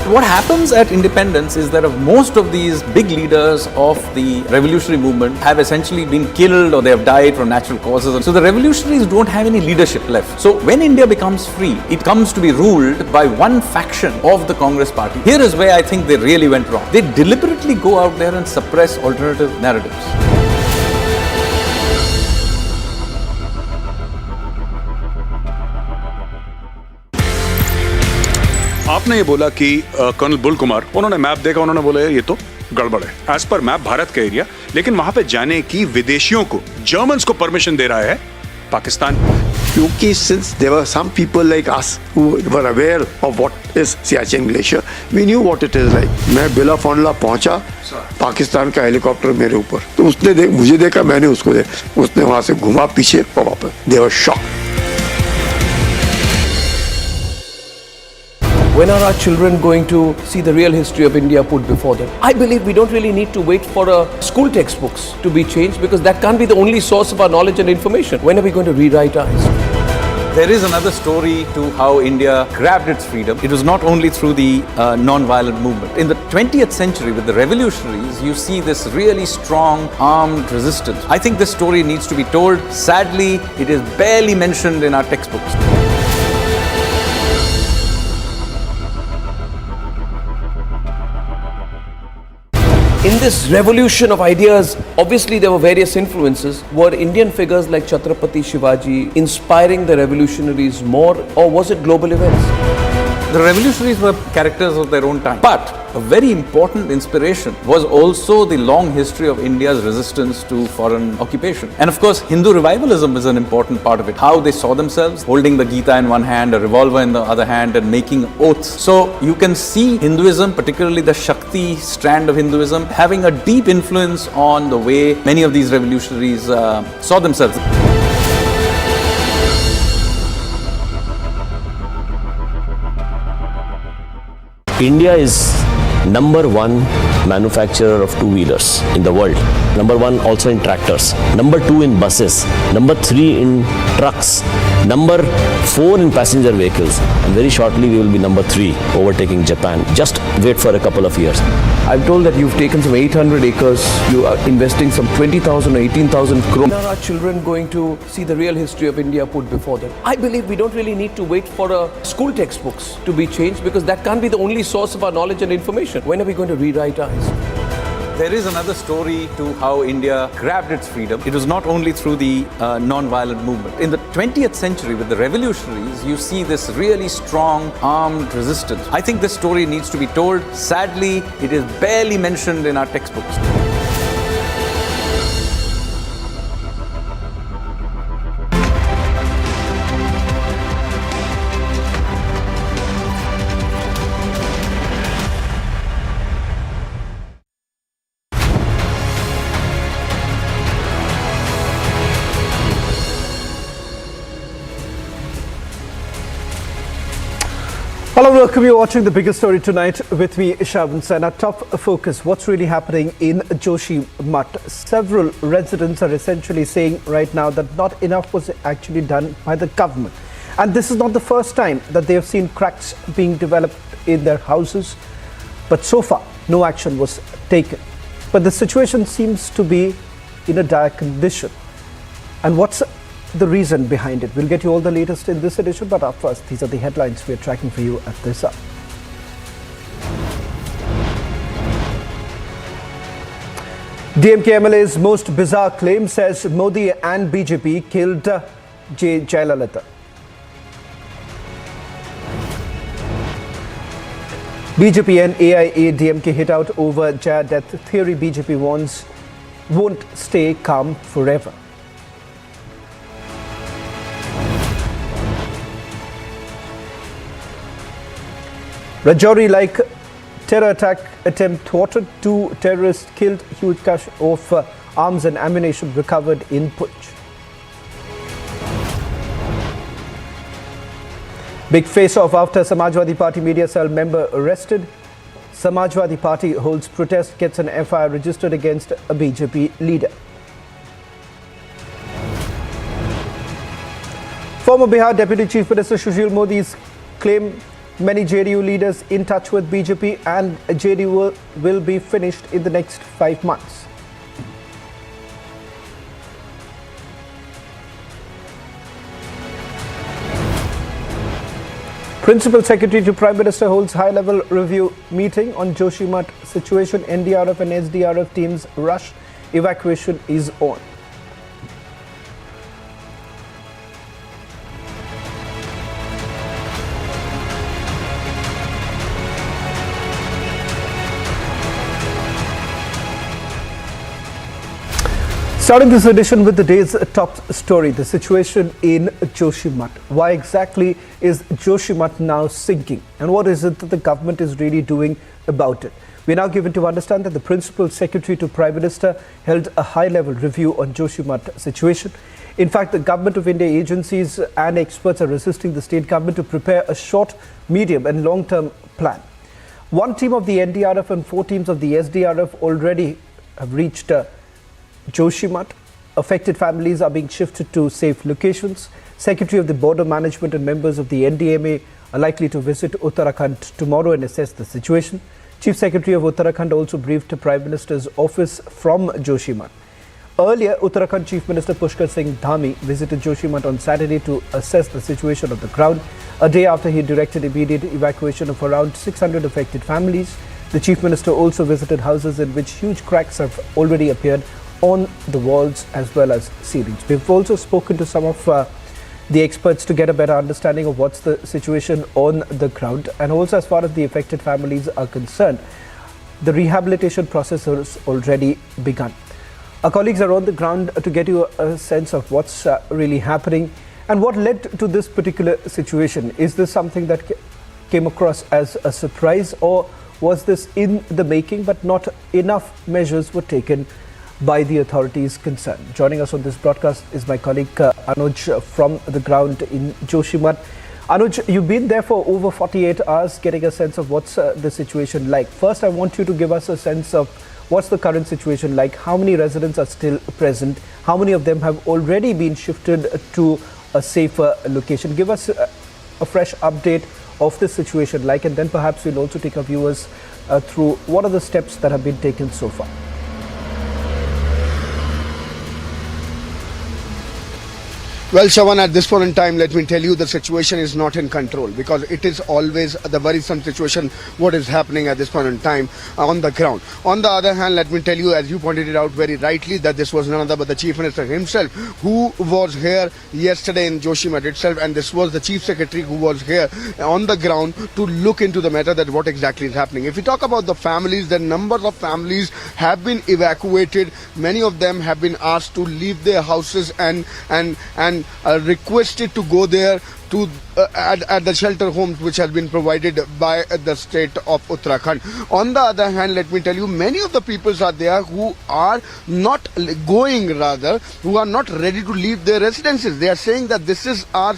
Speaker 4: What happens at independence is that most of these big leaders of the revolutionary movement have essentially been killed or they have died from natural causes. So the revolutionaries don't have any leadership left. So when India becomes free, it comes to be ruled by one faction of the Congress party. Here is where I think they really went wrong. They deliberately go out there and suppress alternative narratives.
Speaker 6: आपने ये बोला कि colonel bull Kumar, उन्होंने map देखा, उन्होंने बोला ये तो गड़बड़ है। एज पर मैप भारत का एरिया, लेकिन वहां पे जाने की विदेशियों को, जर्मन्स को परमिशन दे रहा है पाकिस्तान।
Speaker 3: क्योंकि since there were some people like us who were aware of what is Siachen Glacier, we knew what it is like. मैं बिला फॉन्डला पहुंचा, पाकिस्तान का हेलीकॉप्टर मेरे ऊपर, तो उसने मुझे देखा, मैंने उसको देखा, उसने वहां से घुमा पीछे और वापस. They were shocked.
Speaker 1: When are our children going to see the real history of India put before them? I believe we don't really need to wait for school textbooks to be changed, because that can't be the only source of our knowledge and information. When are we going to rewrite our history?
Speaker 4: There is another story to how India grabbed its freedom. It was not only through the non-violent movement. In the 20th century, with the revolutionaries, you see this really strong armed resistance. I think this story needs to be told. Sadly, it is barely mentioned in our textbooks.
Speaker 1: In this revolution of ideas, obviously there were various influences. Were Indian figures like Chhatrapati Shivaji inspiring the revolutionaries more, or was it global events?
Speaker 4: The revolutionaries were characters of their own time. But a very important inspiration was also the long history of India's resistance to foreign occupation. And of course, Hindu revivalism is an important part of it. How they saw themselves, holding the Gita in one hand, a revolver in the other hand, and making oaths. So you can see Hinduism, particularly the Shakti strand of Hinduism, having a deep influence on the way many of these revolutionaries saw themselves.
Speaker 2: India is number one manufacturer of two-wheelers in the world. Number one also in tractors. Number two in buses. Number three in trucks. Number four in passenger vehicles. And very shortly we will be number three, overtaking Japan. Just wait for a couple of years.
Speaker 1: I'm told that you've taken some 800 acres. You are investing some 20,000 or 18,000 crores. When are our children going to see the real history of India put before them? I believe we don't really need to wait for school textbooks to be changed, because that can't be the only source of our knowledge and information. When are we going to rewrite our history?
Speaker 4: There is another story to how India grabbed its freedom. It was not only through the non-violent movement. In the 20th century, with the revolutionaries, you see this really strong armed resistance. I think this story needs to be told. Sadly, it is barely mentioned in our textbooks.
Speaker 10: Hello, welcome. You're watching the biggest story tonight with me, Shavans, and our top focus, what's really happening in Joshimath. Several residents are essentially saying right now that not enough was actually done by the government. And this is not the first time that they have seen cracks being developed in their houses. But so far, no action was taken. But the situation seems to be in a dire condition. And what's the reason behind it? We'll get you all the latest in this edition, but up first, these are the headlines we're tracking for you at this hour. DMK MLA's most bizarre claim, says Modi and BJP killed Jayalalitha. BJP and AIADMK hit out over Jaya death theory. BJP warns won't stay calm forever. Rajouri-like terror attack attempt thwarted. 2 terrorists killed. Huge cache of arms and ammunition recovered in Puch. Big face-off after Samajwadi Party media cell member arrested. Samajwadi Party holds protest, gets an FIR registered against a BJP leader. Former Bihar Deputy Chief Minister Sushil Modi's claim many JDU leaders in touch with BJP, and JDU will be finished in the next 5 months. Principal Secretary to Prime Minister holds high-level review meeting on Joshimath situation. NDRF and SDRF teams rush. Evacuation is on. Starting this edition with the day's top story, the situation in Joshimath. Why exactly is Joshimath now sinking? And what is it that the government is really doing about it? We are now given to understand that the Principal Secretary to Prime Minister held a high-level review on Joshimath situation. In fact, the Government of India agencies and experts are assisting the state government to prepare a short, medium and long-term plan. One team of the NDRF and 4 teams of the SDRF already have reached Joshimath. Affected families are being shifted to safe locations. Secretary of the Border Management and members of the NDMA are likely to visit Uttarakhand tomorrow and assess the situation. Chief Secretary of Uttarakhand also briefed the Prime Minister's office from Joshimath. Earlier, Uttarakhand Chief Minister Pushkar Singh Dhami visited Joshimath on Saturday to assess the situation on the ground, a day after he directed immediate evacuation of around 600 affected families. The Chief Minister also visited houses in which huge cracks have already appeared on the walls as well as ceilings. We've also spoken to some of the experts to get a better understanding of what's the situation on the ground, and also as far as the affected families are concerned, the rehabilitation process has already begun. Our colleagues are on the ground to get you a sense of what's really happening and what led to this particular situation. Is this something that came across as a surprise, or was this in the making but not enough measures were taken by the authorities concerned? Joining us on this broadcast is my colleague Anuj from the ground in Joshimath. Anuj, you've been there for over 48 hours getting a sense of what's the situation like. First, I want you to give us a sense of what's the current situation like. How many residents are still present? How many of them have already been shifted to a safer location? Give us a fresh update of the situation like, and then perhaps we'll also take our viewers through what are the steps that have been taken so far.
Speaker 7: Well, Shawan, at this point in time, let me tell you the situation is not in control, because it is always the worrisome situation what is happening at this point in time on the ground. On the other hand, let me tell you, as you pointed it out very rightly, that this was none other but the Chief Minister himself who was here yesterday in Joshimath itself, and this was the Chief Secretary who was here on the ground to look into the matter that what exactly is happening. If we talk about the families, the numbers of families have been evacuated. Many of them have been asked to leave their houses and requested to go there to at the shelter homes which has been provided by the state of Uttarakhand. On the other hand, let me tell you, many of the peoples are there who are not going, rather, who are not ready to leave their residences. They are saying that this is our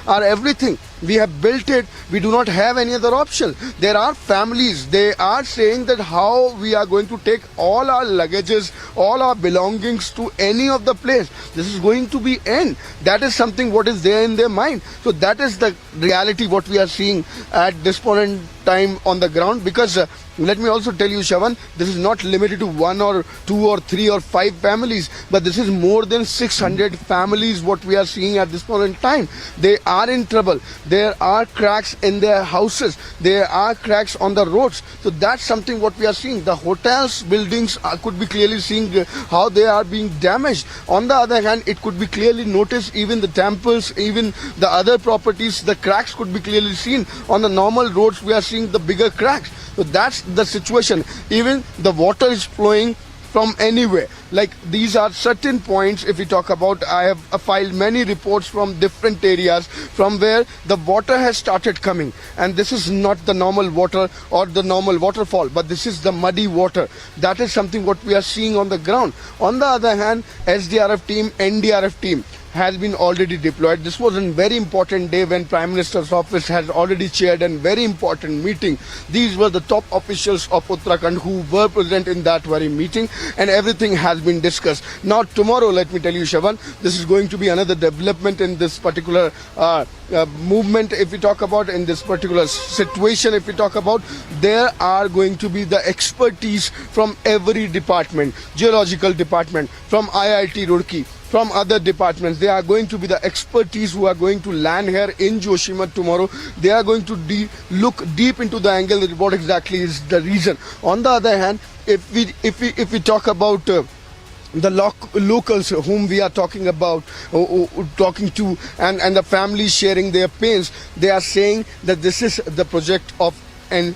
Speaker 7: everything. We have built it. We do not have any other option. There are families, they are saying that how we are going to take all our luggages, all our belongings to any of the place. This is going to be end. That is something what is there in their mind. So that is the reality what we are seeing at this point in time on the ground, because let me also tell you, Shawan, this is not limited to 1 or 2 or 3 or 5 families, but this is more than 600 families what we are seeing at this point in time. They are in trouble. There are cracks in their houses. There are cracks on the roads. So that's something what we are seeing. The hotels, buildings could be clearly seeing how they are being damaged. On the other hand, it could be clearly noticed, even the temples, even the other properties, the cracks could be clearly seen. On the normal roads, we are seeing the bigger cracks. So that's the situation. Even the water is flowing from anywhere. Like, these are certain points. If we talk about, I have filed many reports from different areas from where the water has started coming, and this is not the normal water or the normal waterfall, but this is the muddy water. That is something what we are seeing on the ground. On the other hand, SDRF team, NDRF team has been already deployed. This was a very important day when Prime Minister's office has already chaired a very important meeting. These were the top officials of Uttarakhand who were present in that very meeting, and everything has been discussed. Now tomorrow, let me tell you, Shavan, this is going to be another development in this particular movement. If we talk about in this particular situation, if we talk about, there are going to be the expertise from every department, geological department, from IIT Roorkee, from other departments. They are going to be the expertise who are going to land here in Joshimath tomorrow. They are going to look deep into the angle that what exactly is the reason. On the other hand, if we talk about the locals whom we are talking about, talking to, and the families sharing their pains, they are saying that this is the project of end.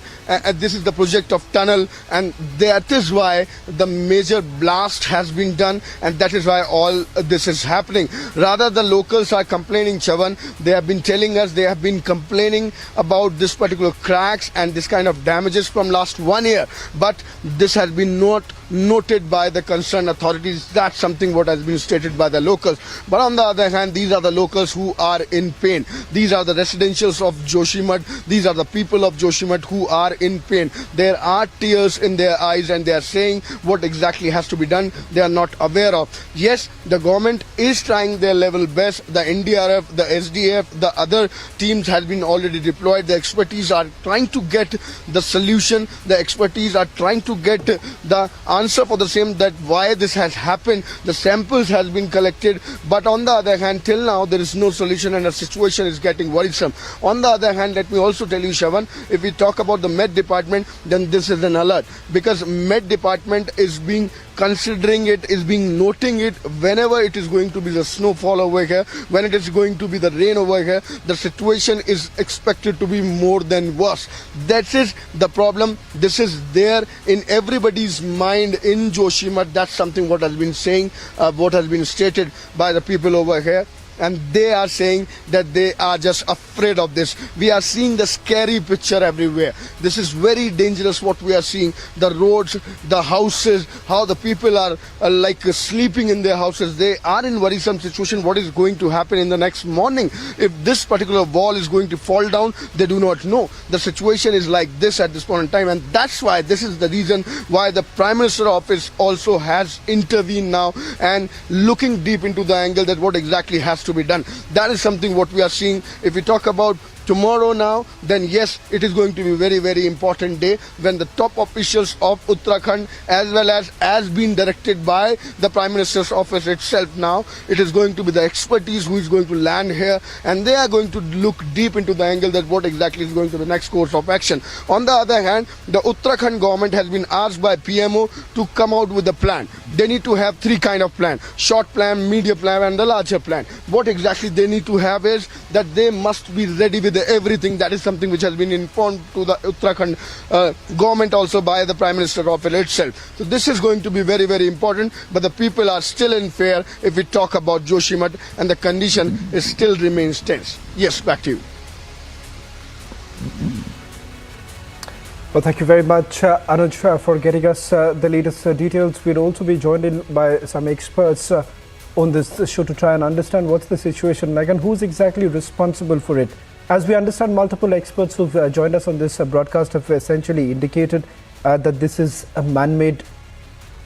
Speaker 7: This is the project of tunnel, and that is why the major blast has been done, and that is why all this is happening. Rather, the locals are complaining, Chavan. They have been telling us, they have been complaining about this particular cracks and this kind of damages from last 1 year, but this has been not noted by the concerned authorities. That's something what has been stated by the locals. But on the other hand, these are the locals who are in pain. These are the residentials of Joshimath. These are the people of Joshimath who are in pain. There are tears in their eyes, and they are saying what exactly has to be done they are not aware of. Yes, the government is trying their level best. The NDRF, the SDF, the other teams has been already deployed. The expertise are trying to get the solution. The expertise are trying to get the answer for the same, that why this has happened. The samples has been collected, but on the other hand, till now there is no solution, and the situation is getting worrisome. On the other hand, let me also tell you, Shavan, if we talk about the Met Department, then this is an alert, because Met Department is being considering it, is being noting it whenever it is going to be the snowfall over here, when it is going to be the rain over here. The situation is expected to be more than worse. That is the problem. This is there in everybody's mind in Joshimath. That's something what has been saying, what has been stated by the people over here. And they are saying that they are just afraid of this. We are seeing the scary picture everywhere. This is very dangerous what we are seeing. The roads, the houses, how the people are like sleeping in their houses. They are in worrisome situation. What is going to happen in the next morning? If this particular wall is going to fall down, they do not know. The situation is like this at this point in time, and that's why, this is the reason why the Prime Minister's office also has intervened now and looking deep into the angle that what exactly has to be done. That is something what we are seeing. If we talk about tomorrow now, then yes, it is going to be a very, very important day when the top officials of Uttarakhand, as well as been directed by the Prime Minister's office itself now, it is going to be the expertise who is going to land here, and they are going to look deep into the angle that what exactly is going to be the next course of action. On the other hand, the Uttarakhand government has been asked by PMO to come out with a plan. They need to have three kind of plan: short plan, medium plan, and the larger plan. What exactly they need to have is that they must be ready with everything. That is something which has been informed to the Uttarakhand government also by the Prime Minister's office itself. So this is going to be very, very important, but the people are still in fear if we talk about Joshimath, and the condition is still remains tense. Yes, back to you.
Speaker 10: Well, thank you very much, Anuj, for getting us the latest details. We'll also be joined in by some experts on this show to try and understand what's the situation like and who's exactly responsible for it. As we understand, multiple experts who've joined us on this broadcast have essentially indicated that this is a man-made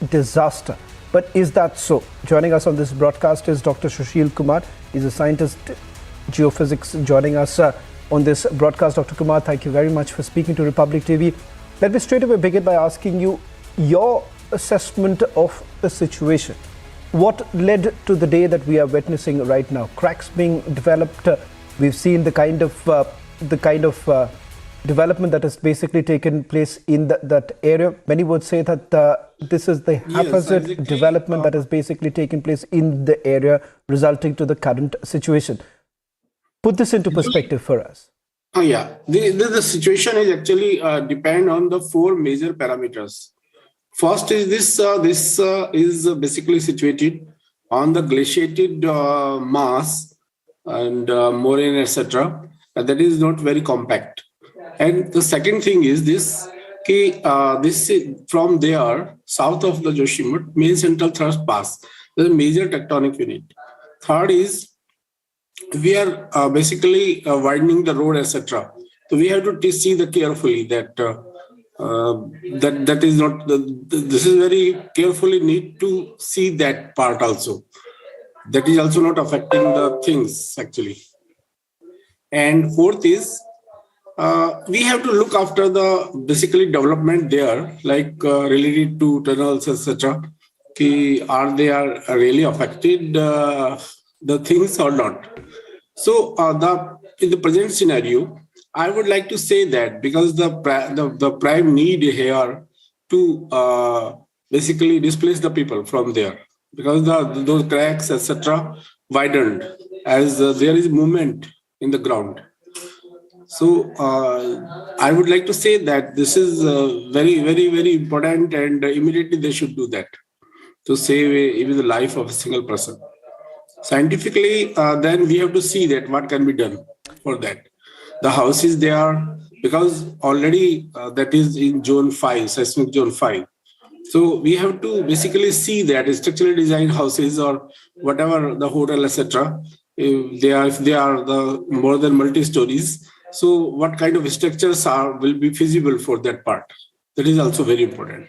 Speaker 10: disaster. But is that so? Joining us on this broadcast is Dr. Sushil Kumar. He's a scientist, geophysics, joining us on this broadcast. Dr. Kumar, thank you very much for speaking to Republic TV. Let me straight away begin by asking you your assessment of the situation. What led to the day that we are witnessing right now? Cracks being developed. We've seen the kind of development that has basically taken place in that area. Many would say that this is the haphazard development that has basically taken place in the area, resulting to the current situation. Put this into perspective for us.
Speaker 8: The situation is actually depend on the four major parameters. First is this is basically situated on the glaciated mass and moraine, etc. That is not very compact. And the second thing is this is from there, south of the Joshimath, main central thrust pass. There's a major tectonic unit. Third is we are basically widening the road, etc. So we have to see the carefully that that is not. This is very carefully need to see that part also. That is also not affecting the things actually. And fourth is we have to look after the basically development there, like related to tunnels, etc. Are they really affected the things or not? So in the present scenario, I would like to say that because the prime need here to basically displace the people from there, because those cracks, etc., widened as there is movement in the ground. So I would like to say that this is very, very, very important, and immediately they should do that to save even the life of a single person. Scientifically, then we have to see that what can be done for that. The houses they are, because already that is in zone 5, seismic zone 5. So we have to basically see that structurally designed houses or whatever the hotel, etc. If they are the more than multi-stories. So what kind of structures will be feasible for that part? That is also very important.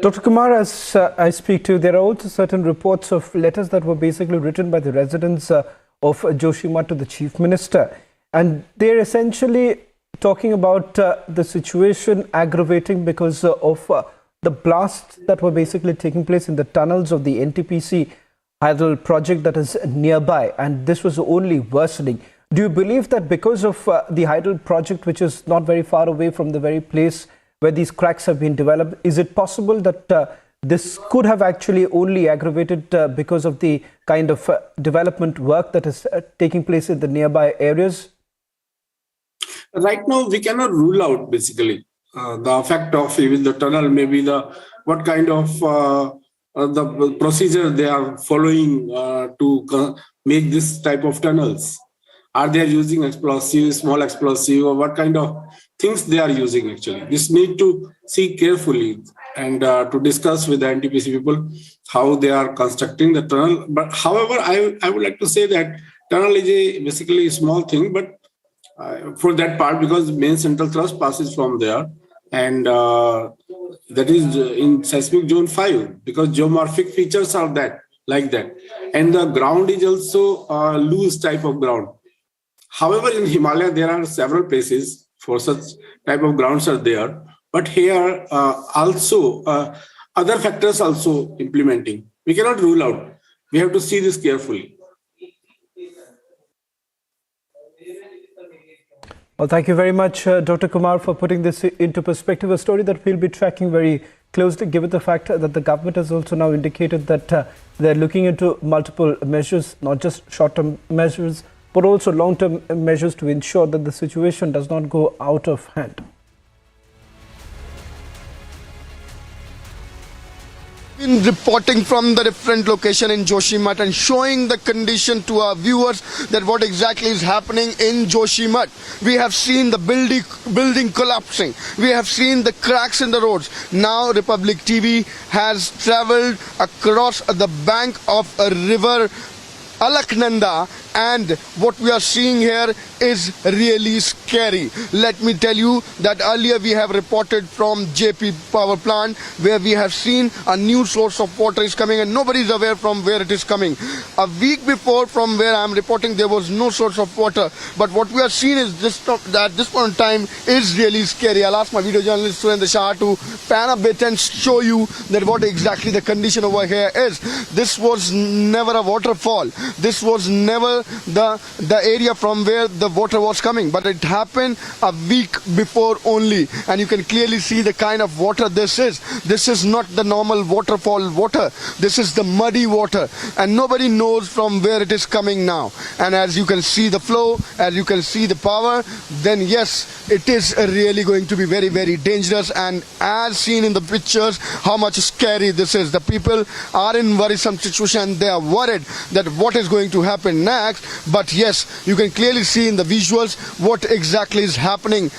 Speaker 10: Dr. Kumar, as I speak to you, there are also certain reports of letters that were basically written by the residents of Joshimath to the Chief Minister. And they're essentially talking about the situation aggravating because of the blasts that were basically taking place in the tunnels of the NTPC hydel project that is nearby. And this was only worsening. Do you believe that because of the hydel project, which is not very far away from the very place where these cracks have been developed, is it possible that this could have actually only aggravated because of the kind of development work that is taking place in the nearby areas?
Speaker 8: Right now, we cannot rule out basically the effect of even the tunnel, maybe what kind of the procedure they are following to make this type of tunnels. Are they using explosive, small explosive, or what kind of things they are using actually? This need to see carefully and to discuss with the NTPC people how they are constructing the tunnel. But however, I would like to say that tunnel is basically a small thing, but for that part, because main central thrust passes from there, and that is in seismic zone 5, because geomorphic features are like that, and the ground is also a loose type of ground. However, in Himalaya, there are several places for such type of grounds are there, but here also other factors also implementing. We cannot rule out. We have to see this carefully.
Speaker 10: Well, thank you very much, Dr. Kumar, for putting this into perspective, a story that we'll be tracking very closely, given the fact that the government has also now indicated that they're looking into multiple measures, not just short-term measures, but also long-term measures to ensure that the situation does not go out of hand.
Speaker 7: Been reporting from the different location in Joshimath and showing the condition to our viewers that what exactly is happening in Joshimath. We have seen the building collapsing. We have seen the cracks in the roads. Now Republic TV has traveled across the bank of a river Alaknanda, and what we are seeing here is really scary. Let me tell you that earlier we have reported from JP power plant where we have seen a new source of water is coming and nobody is aware from where it is coming. A week before, from where I am reporting, there was no source of water, but what we are seeing is that this point in time is really scary. I'll ask my video journalist Surendra Shah to pan a bit and show you that what exactly the condition over here is. This was never a waterfall. This was never the area from where the water was coming, but it happened a week before only, and you can clearly see the kind of water this is. This is not the normal waterfall water. This is the muddy water, and nobody knows from where it is coming now. And as you can see the flow, as you can see the power, then yes, it is really going to be very, very dangerous. And as seen in the pictures, how much scary this is. The people are in worrisome situation. They are worried that what is going to happen next. But yes, you can clearly see in the visuals what exactly is happening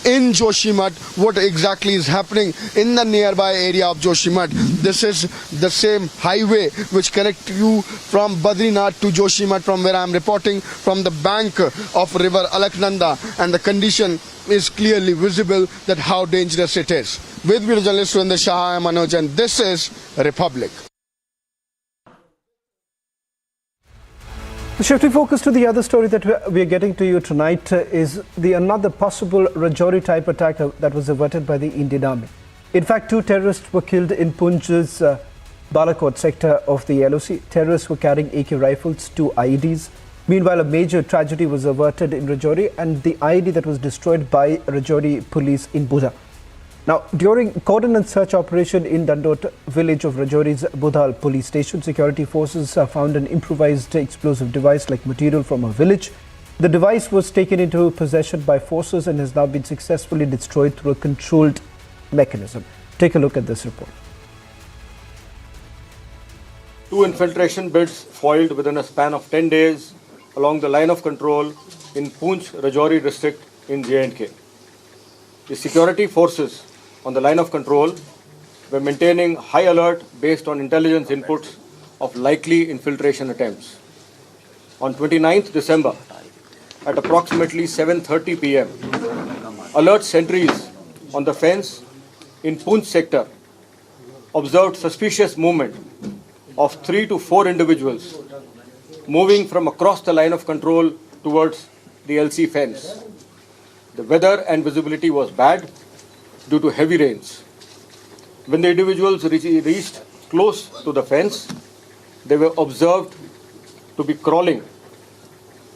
Speaker 7: in Joshimath, what exactly is happening in the nearby area of Joshimath. This is the same highway which connects you from Badrinath to Joshimath, from where I am reporting, from the bank of river Alaknanda, and the condition is clearly visible that how dangerous it is. With video journalist Surendra Shah, I am Manoj, and this is Republic.
Speaker 10: Shifting focus to the other story that we are getting to you tonight is another possible Rajouri type attack that was averted by the Indian Army. In fact, 2 terrorists were killed in Poonch's Balakot sector of the LOC. Terrorists were carrying AK rifles, 2 IEDs. Meanwhile, a major tragedy was averted in Rajouri, and the IED that was destroyed by Rajouri police in Buddha. Now, during coordinated search operation in Dandot village of Rajouri's Budhal police station, security forces found an improvised explosive device like material from a village. The device was taken into possession by forces and has now been successfully destroyed through a controlled mechanism. Take a look at this report.
Speaker 11: 2 infiltration bids foiled within a span of 10 days along the line of control in Poonch, Rajouri district in J&K. The security forces on the line of control were maintaining high alert based on intelligence inputs of likely infiltration attempts. On 29th December, at approximately 7:30 p.m., alert sentries on the fence in Poonch sector observed suspicious movement of 3 to 4 individuals moving from across the line of control towards the LC fence. The weather and visibility was bad due to heavy rains. When the individuals reached close to the fence, they were observed to be crawling.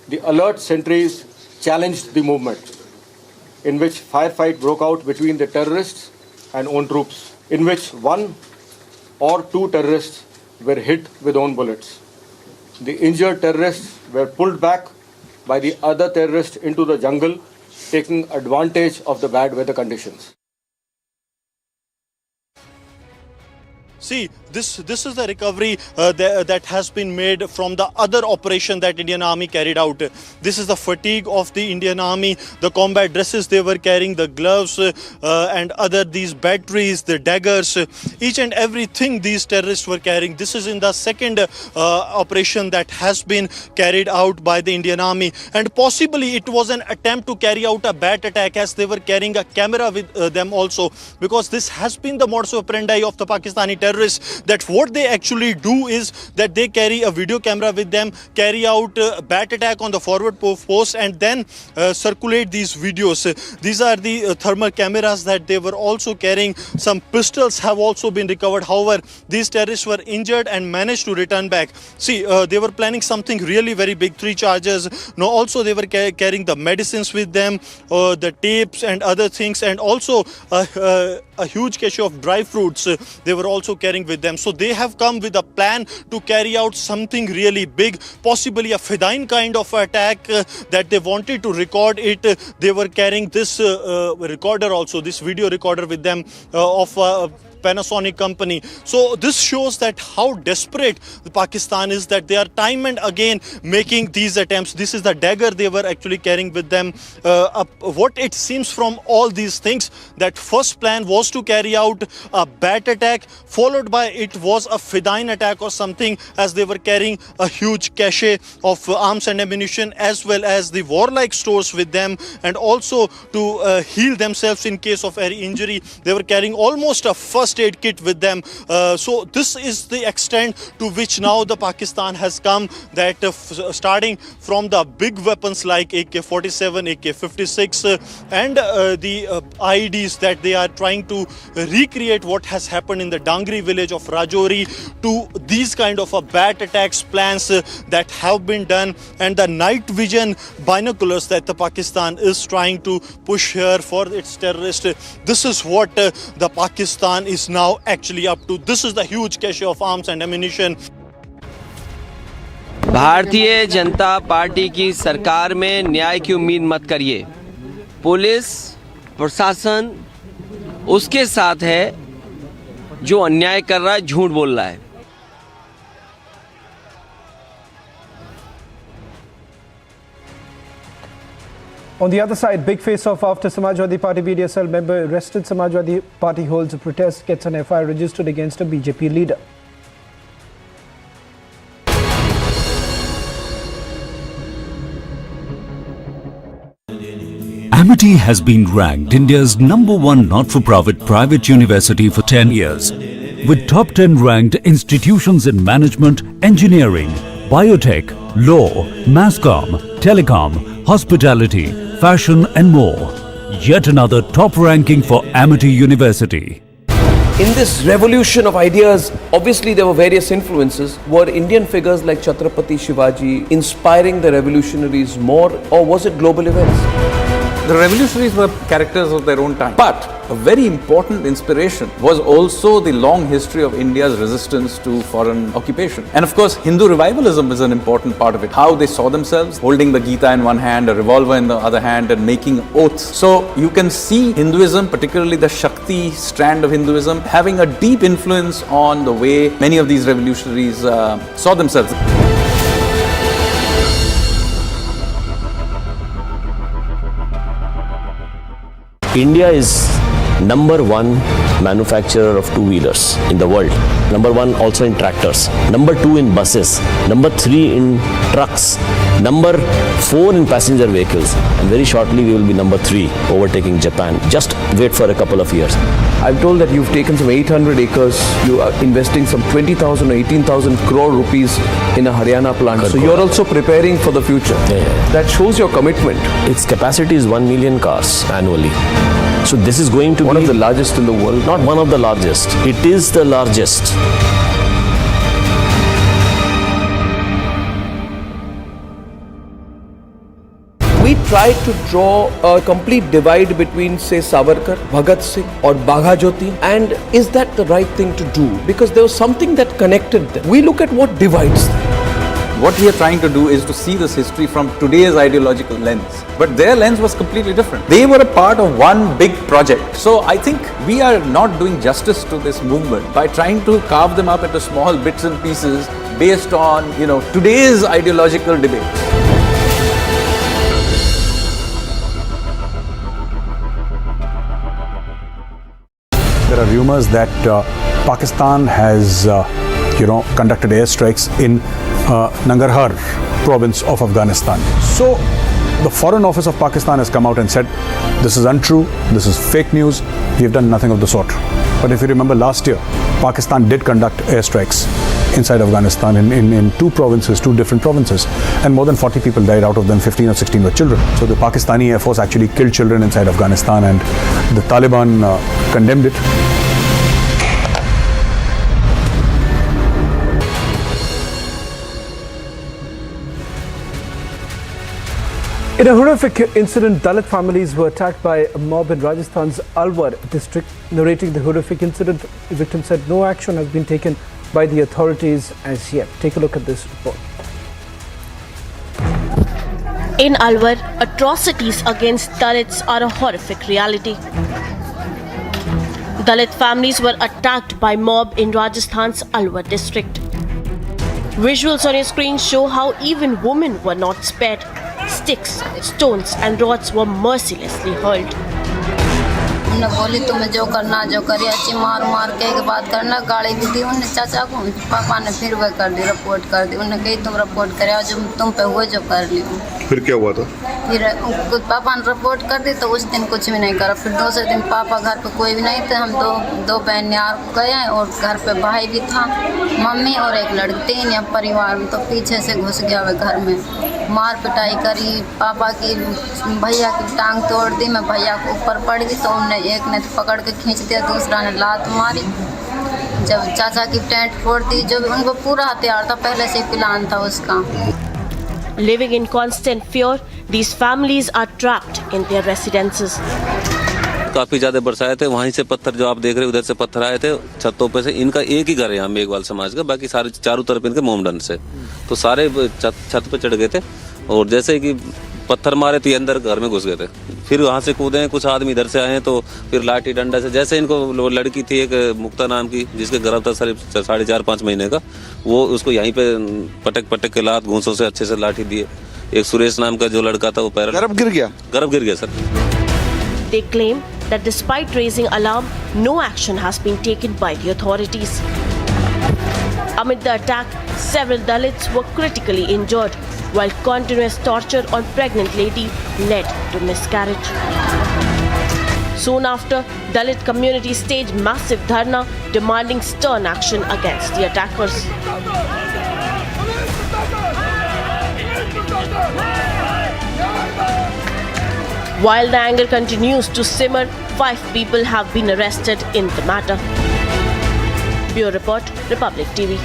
Speaker 11: The alert sentries challenged the movement, in which firefight broke out between the terrorists and own troops, in which 1 or 2 terrorists were hit with own bullets. The injured terrorists were pulled back by the other terrorists into the jungle, taking advantage of the bad weather conditions.
Speaker 19: See, this is the recovery that has been made from the other operation that Indian Army carried out. This is the fatigue of the Indian Army, the combat dresses they were carrying, the gloves and other these batteries, the daggers, each and everything these terrorists were carrying. This is in the second operation that has been carried out by the Indian Army, and possibly it was an attempt to carry out a bat attack as they were carrying a camera with them also, because this has been the modus operandi of the Pakistani terrorists, that what they actually do is that they carry a video camera with them, carry out a bat attack on the forward post, and then circulate these videos. These are the thermal cameras that they were also carrying. Some pistols have also been recovered. However, these terrorists were injured and managed to return back. See, they were planning something really very big, 3 charges. Now also they were carrying the medicines with them, the tapes and other things, and also a huge cache of dry fruits they were also carrying with them. So they have come with a plan to carry out something really big, possibly a Fedayeen kind of attack that they wanted to record it. They were carrying this recorder also, this video recorder with them of Panasonic company. So this shows that how desperate Pakistan is, that they are time and again making these attempts. This is the dagger they were actually carrying with them. What it seems from all these things, that first plan was to carry out a bat attack, followed by it was a Fedayeen attack or something, as they were carrying a huge cache of arms and ammunition, as well as the warlike stores with them, and also to heal themselves in case of any injury. They were carrying almost a first aid kit with them. So this is the extent to which now the Pakistan has come, that starting from the big weapons like AK-47, AK-56 and the IEDs that they are trying to recreate what has happened in the Dangri village of Rajouri, to these kind of bat attacks plans that have been done, and the night vision binoculars that the Pakistan is trying to push here for its terrorists. This is what the Pakistan is now actually up to. This is the huge cache of arms and ammunition.
Speaker 16: Bharatiya Janata party की सरकार में न्याय की उम्मीद मत करिए। Police प्रशासन उसके साथ है जो अन्याय कर रहा है, झूठ बोल रहा है।
Speaker 10: On the other side, big face-off after Samajwadi Party media cell member arrested. Samajwadi Party holds a protest, gets an FIR registered against a BJP leader.
Speaker 21: Amity has been ranked India's #1 not-for-profit private university for 10 years, with top 10 ranked institutions in management, engineering, biotech, law, masscom, telecom, hospitality, fashion and more. Yet another top ranking for Amity University.
Speaker 1: In this revolution of ideas, obviously there were various influences. Were Indian figures like Chhatrapati Shivaji inspiring the revolutionaries more, or was it global events?
Speaker 4: The revolutionaries were characters of their own time. But a very important inspiration was also the long history of India's resistance to foreign occupation. And of course, Hindu revivalism is an important part of it. How they saw themselves holding the Gita in one hand, a revolver in the other hand, and making oaths. So you can see Hinduism, particularly the Shakti strand of Hinduism, having a deep influence on the way many of these revolutionaries saw themselves.
Speaker 2: India is number one manufacturer of two-wheelers in the world. Number one also in tractors. Number two in buses. Number three in trucks. Number four in passenger vehicles. And very shortly we will be number three, overtaking Japan. Just wait for a couple of years.
Speaker 1: I'm told that you've taken some 800 acres. You are investing some 20,000 or 18,000 crore rupees in a Haryana plant. So you're also preparing for the future. That shows your commitment.
Speaker 2: Its capacity is 1 million cars annually. So this is going to be
Speaker 1: one of the largest in the world.
Speaker 2: Not one of the largest. It is the largest.
Speaker 1: We tried to draw a complete divide between, say, Savarkar, Bhagat Singh or Bagha Jyoti, and is that the right thing to do? Because there was something that connected them. We look at what divides them.
Speaker 4: What we are trying to do is to see this history from today's ideological lens. But their lens was completely different. They were a part of one big project. So I think we are not doing justice to this movement by trying to carve them up into small bits and pieces based on, today's ideological debates.
Speaker 5: There are rumors that Pakistan has, conducted airstrikes in Nangarhar province of Afghanistan. So the Foreign Office of Pakistan has come out and said, this is untrue, this is fake news, we have done nothing of the sort. But if you remember last year, Pakistan did conduct airstrikes inside Afghanistan in two different provinces, and more than 40 people died, out of them 15 or 16 were children. So the Pakistani Air Force actually killed children inside Afghanistan, and the Taliban condemned it.
Speaker 10: In a horrific incident, Dalit families were attacked by a mob in Rajasthan's Alwar district. Narrating the horrific incident, the victim said no action has been taken by the authorities as yet. Take a look at this report.
Speaker 9: In Alwar, atrocities against Dalits are a horrific reality. Dalit families were attacked by mob in Rajasthan's Alwar district. Visuals on your screen show how even women were not spared. Sticks, stones and rods were mercilessly hurled.
Speaker 14: उन्हें बोली तुम्हें जो करना जो करिए अच्छी मार मार के एक बात करना गाड़ी भी दी उन्हें चाचा को पापा ने फिर वह कर दी रिपोर्ट कर दी उन्हें कही तुम रिपोर्ट करे जो तुम पे हुए जो कर ली
Speaker 6: फिर क्या हुआ था
Speaker 14: फिर पापा ने रिपोर्ट कर दी तो उस दिन कुछ भी नहीं करा फिर दूसरे दिन पापा घर पे कोई भी नहीं थे हम दो बहन यार गए और घर पे भाई भी था मम्मी और एक लड़की तीन या परिवार में तो पीछे से घुस गया वे घर में मार पिटाई करी पापा की भैया की टांग तोड़ दी मैं भैया को ऊपर पड़ गई तो उन्हें एक ने पकड़ के खींच दिया दूसरा ने लात मारी जब चाचा की टेंट फोड़ दी जो उनको पूरा हथियार था पहले से प्लान था उसका
Speaker 9: Living in constant fear, these families are trapped in their residences.
Speaker 15: काफी ज्यादा बरसाए थे वहीं से पत्थर जो आप देख रहे हैं उधर से पत्थर आए थे छतों पे से इनका एक ही घर है यहाँ मेघवाल समाज का बाकी सारे चारों तरफ इनके मोमडन से तो सारे छत पे चढ़ गए थे और जैसे कि पत्थर मारे तो ये अंदर घर में घुस गए थे फिर वहाँ से कूदे कुछ आदमी इधर से आए हैं तो फिर लाठी डंडा से जैसे इनको लड़की थी एक मुक्ता नाम की जिसके गर्भ था 4.5 महीने का वो उसको यहीं पे पटक के लात घूंसों से अच्छे से लाठी दिए एक सुरेश नाम का जो लड़का था वो पैर गर्भ गिर गया sir
Speaker 9: They claim that despite raising alarm, no action has been taken by the authorities. Amid the attack, several Dalits were critically injured, while continuous torture on pregnant lady led to miscarriage. Soon after, Dalit community staged massive dharna demanding stern action against the attackers. While the anger continues to simmer, 5 people have been arrested in the matter. Bureau Report, Republic TV.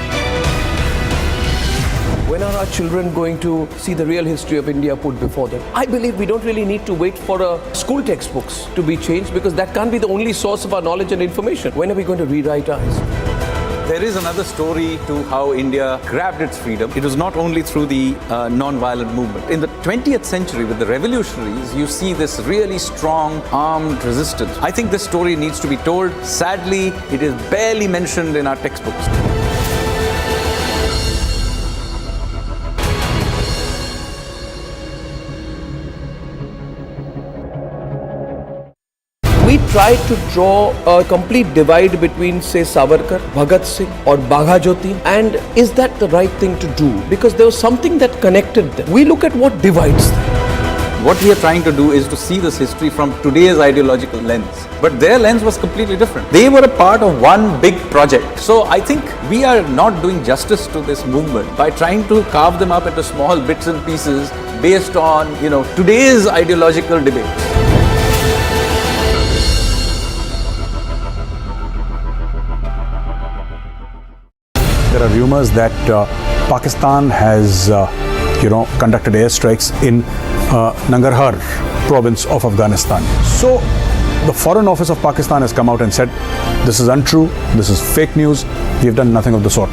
Speaker 1: When are our children going to see the real history of India put before them? I believe we don't really need to wait for school textbooks to be changed, because that can't be the only source of our knowledge and information. When are we going to rewrite our history?
Speaker 4: There is another story to how India grabbed its freedom. It was not only through the non-violent movement. In the 20th century, with the revolutionaries, you see this really strong armed resistance. I think this story needs to be told. Sadly, it is barely mentioned in our textbooks.
Speaker 1: We tried to draw a complete divide between, say, Savarkar, Bhagat Singh or Bagha Jyoti, and is that the right thing to do? Because there was something that connected them. We look at what divides them.
Speaker 4: What we are trying to do is to see this history from today's ideological lens. But their lens was completely different. They were a part of one big project. So I think we are not doing justice to this movement by trying to carve them up into small bits and pieces based on, today's ideological debates.
Speaker 5: There are rumors that Pakistan has, conducted airstrikes in Nangarhar province of Afghanistan. So the Foreign Office of Pakistan has come out and said, this is untrue, this is fake news, we have done nothing of the sort.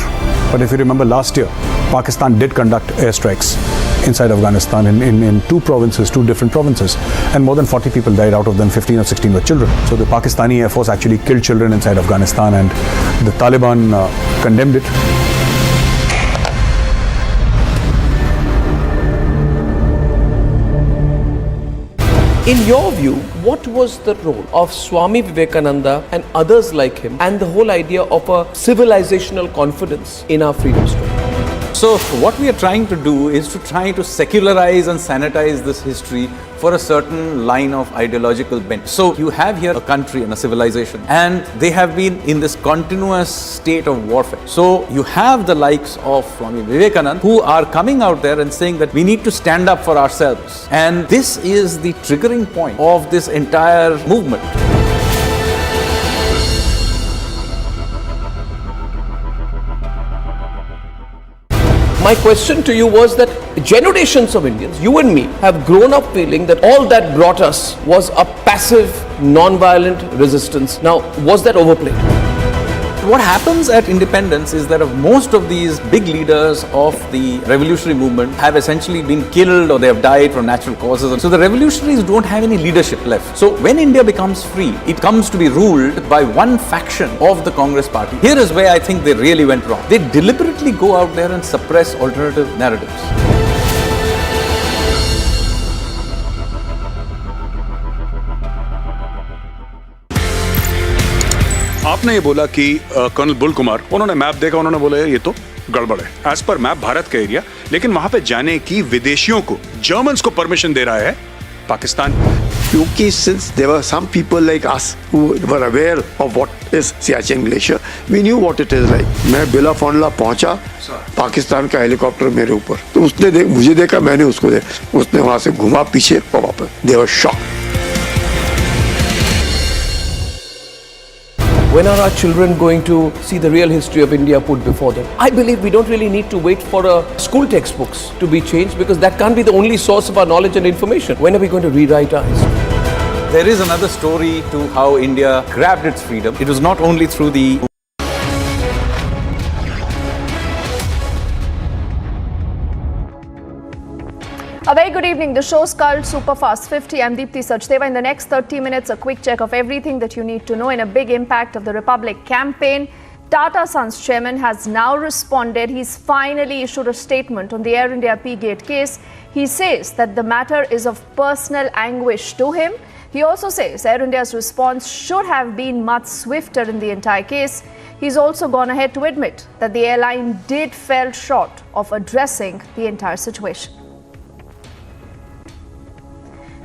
Speaker 5: But if you remember last year, Pakistan did conduct airstrikes inside Afghanistan in two different provinces, and more than 40 people died, out of them 15 or 16 were children. So the Pakistani Air Force actually killed children inside Afghanistan, and the Taliban condemned it.
Speaker 1: In your view, what was the role of Swami Vivekananda and others like him, and the whole idea of a civilizational confidence in our freedom story?
Speaker 4: So what we are trying to do is to try to secularize and sanitize this history for a certain line of ideological bent. So you have here a country and a civilization, and they have been in this continuous state of warfare. So you have the likes of Swami Vivekananda who are coming out there and saying that we need to stand up for ourselves. And this is the triggering point of this entire movement.
Speaker 1: My question to you was that generations of Indians, you and me, have grown up feeling that all that brought us was a passive, non-violent resistance. Now, was that overplayed?
Speaker 4: What happens at independence is that most of these big leaders of the revolutionary movement have essentially been killed, or they have died from natural causes. So the revolutionaries don't have any leadership left. So when India becomes free, it comes to be ruled by one faction of the Congress party. Here is where I think they really went wrong. They deliberately go out there and suppress alternative narratives.
Speaker 6: आपने ये बोला कि colonel bull Kumar, उन्होंने map देखा, उन्होंने बोला ये तो गड़बड़ है। एज पर मैप भारत का एरिया, लेकिन वहां पे जाने की विदेशियों को, जर्मन्स को परमिशन दे रहा है पाकिस्तान।
Speaker 3: क्योंकि since there were some people like us who were aware of what is Siachen Glacier, we knew what it is like. मैं बिला फॉन्डला पहुंचा, पाकिस्तान का हेलीकॉप्टर मेरे ऊपर, तो उसने मुझे देखा, मैंने उसको देखा, उसने वहां से घुमा पीछे और वापस। They were shocked.
Speaker 1: When are our children going to see the real history of India put before them? I believe we don't really need to wait for school textbooks to be changed, because that can't be the only source of our knowledge and information. When are we going to rewrite our history?
Speaker 4: There is another story to how India grabbed its freedom. It was not only through the
Speaker 13: A very good evening. The show's called Superfast 50. I'm Deepthi Sachdeva. In the next 30 minutes, a quick check of everything that you need to know in a big impact of the Republic campaign. Tata Sons chairman has now responded. He's finally issued a statement on the Air India P-Gate case. He says that the matter is of personal anguish to him. He also says Air India's response should have been much swifter in the entire case. He's also gone ahead to admit that the airline did fall short of addressing the entire situation.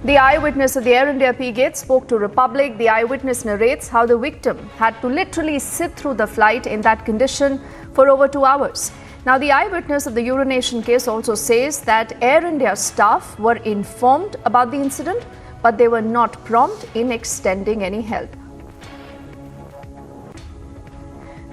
Speaker 13: The eyewitness of the Air India P-Gate spoke to Republic. The eyewitness narrates how the victim had to literally sit through the flight in that condition for over 2 hours. Now, the eyewitness of the urination case also says that Air India staff were informed about the incident, but they were not prompt in extending any help.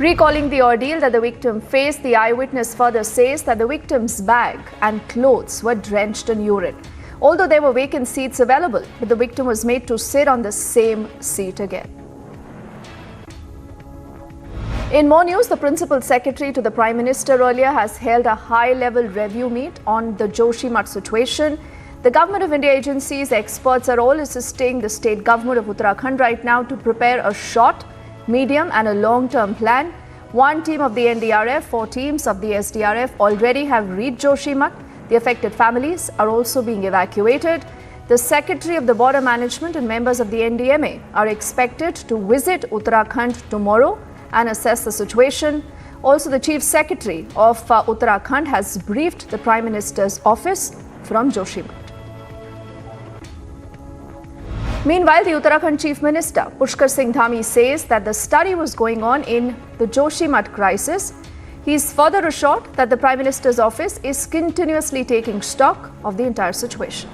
Speaker 13: Recalling the ordeal that the victim faced, the eyewitness further says that the victim's bag and clothes were drenched in urine. Although there were vacant seats available, but the victim was made to sit on the same seat again. In more news, the Principal Secretary to the Prime Minister earlier has held a high-level review meet on the Joshimath situation. The Government of India agencies, experts are all assisting the state government of Uttarakhand right now to prepare a short, medium and a long-term plan. One team of the NDRF, 4 teams of the SDRF already have reached Joshimath. The affected families are also being evacuated. The Secretary of the Border Management and members of the NDMA are expected to visit Uttarakhand tomorrow and assess the situation. Also, the Chief Secretary of Uttarakhand has briefed the Prime Minister's office from Joshimath. Meanwhile, the Uttarakhand Chief Minister, Pushkar Singh Dhami, says that the study was going on in the Joshimath crisis. He is further assured that the Prime Minister's office is continuously taking stock of the entire situation.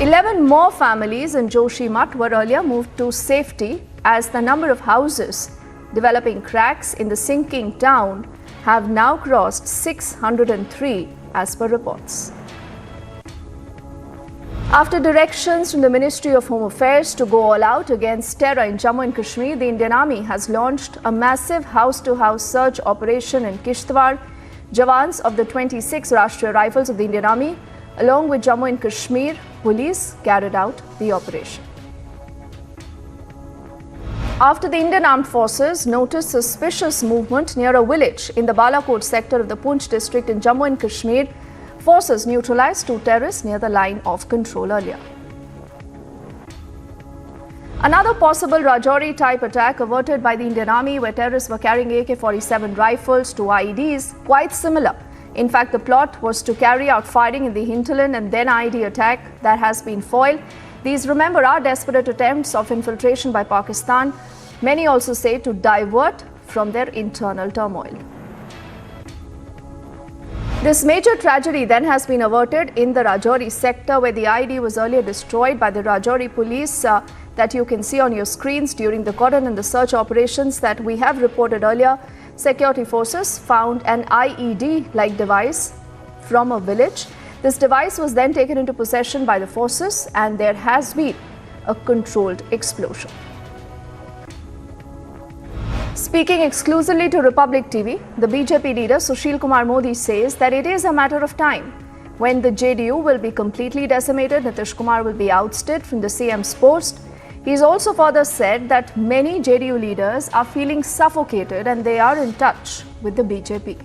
Speaker 13: 11 more families in Joshimath were earlier moved to safety as the number of houses developing cracks in the sinking town have now crossed 603 as per reports. After directions from the Ministry of Home Affairs to go all out against terror in Jammu and Kashmir, the Indian Army has launched a massive house-to-house search operation in Kishtwar. Jawans of the 26th Rashtriya Rifles of the Indian Army, along with Jammu and Kashmir Police, carried out the operation. After the Indian Armed Forces noticed suspicious movement near a village in the Balakot sector of the Poonch district in Jammu and Kashmir, forces neutralized 2 terrorists near the line of control earlier. Another possible Rajouri-type attack averted by the Indian Army, where terrorists were carrying AK-47 rifles to IEDs, quite similar. In fact, the plot was to carry out firing in the hinterland and then IED attack that has been foiled. These, remember, are desperate attempts of infiltration by Pakistan. Many also say to divert from their internal turmoil. This major tragedy then has been averted in the Rajouri sector, where the IED was earlier destroyed by the Rajouri police that you can see on your screens during the cordon and the search operations that we have reported earlier. Security forces found an IED-like device from a village. This device was then taken into possession by the forces and there has been a controlled explosion. Speaking exclusively to Republic TV, the BJP leader Sushil Kumar Modi says that it is a matter of time when the JDU will be completely decimated. Nitish Kumar will be ousted from the CM's post. He's also further said that many JDU leaders are feeling suffocated and they are in touch with the BJP.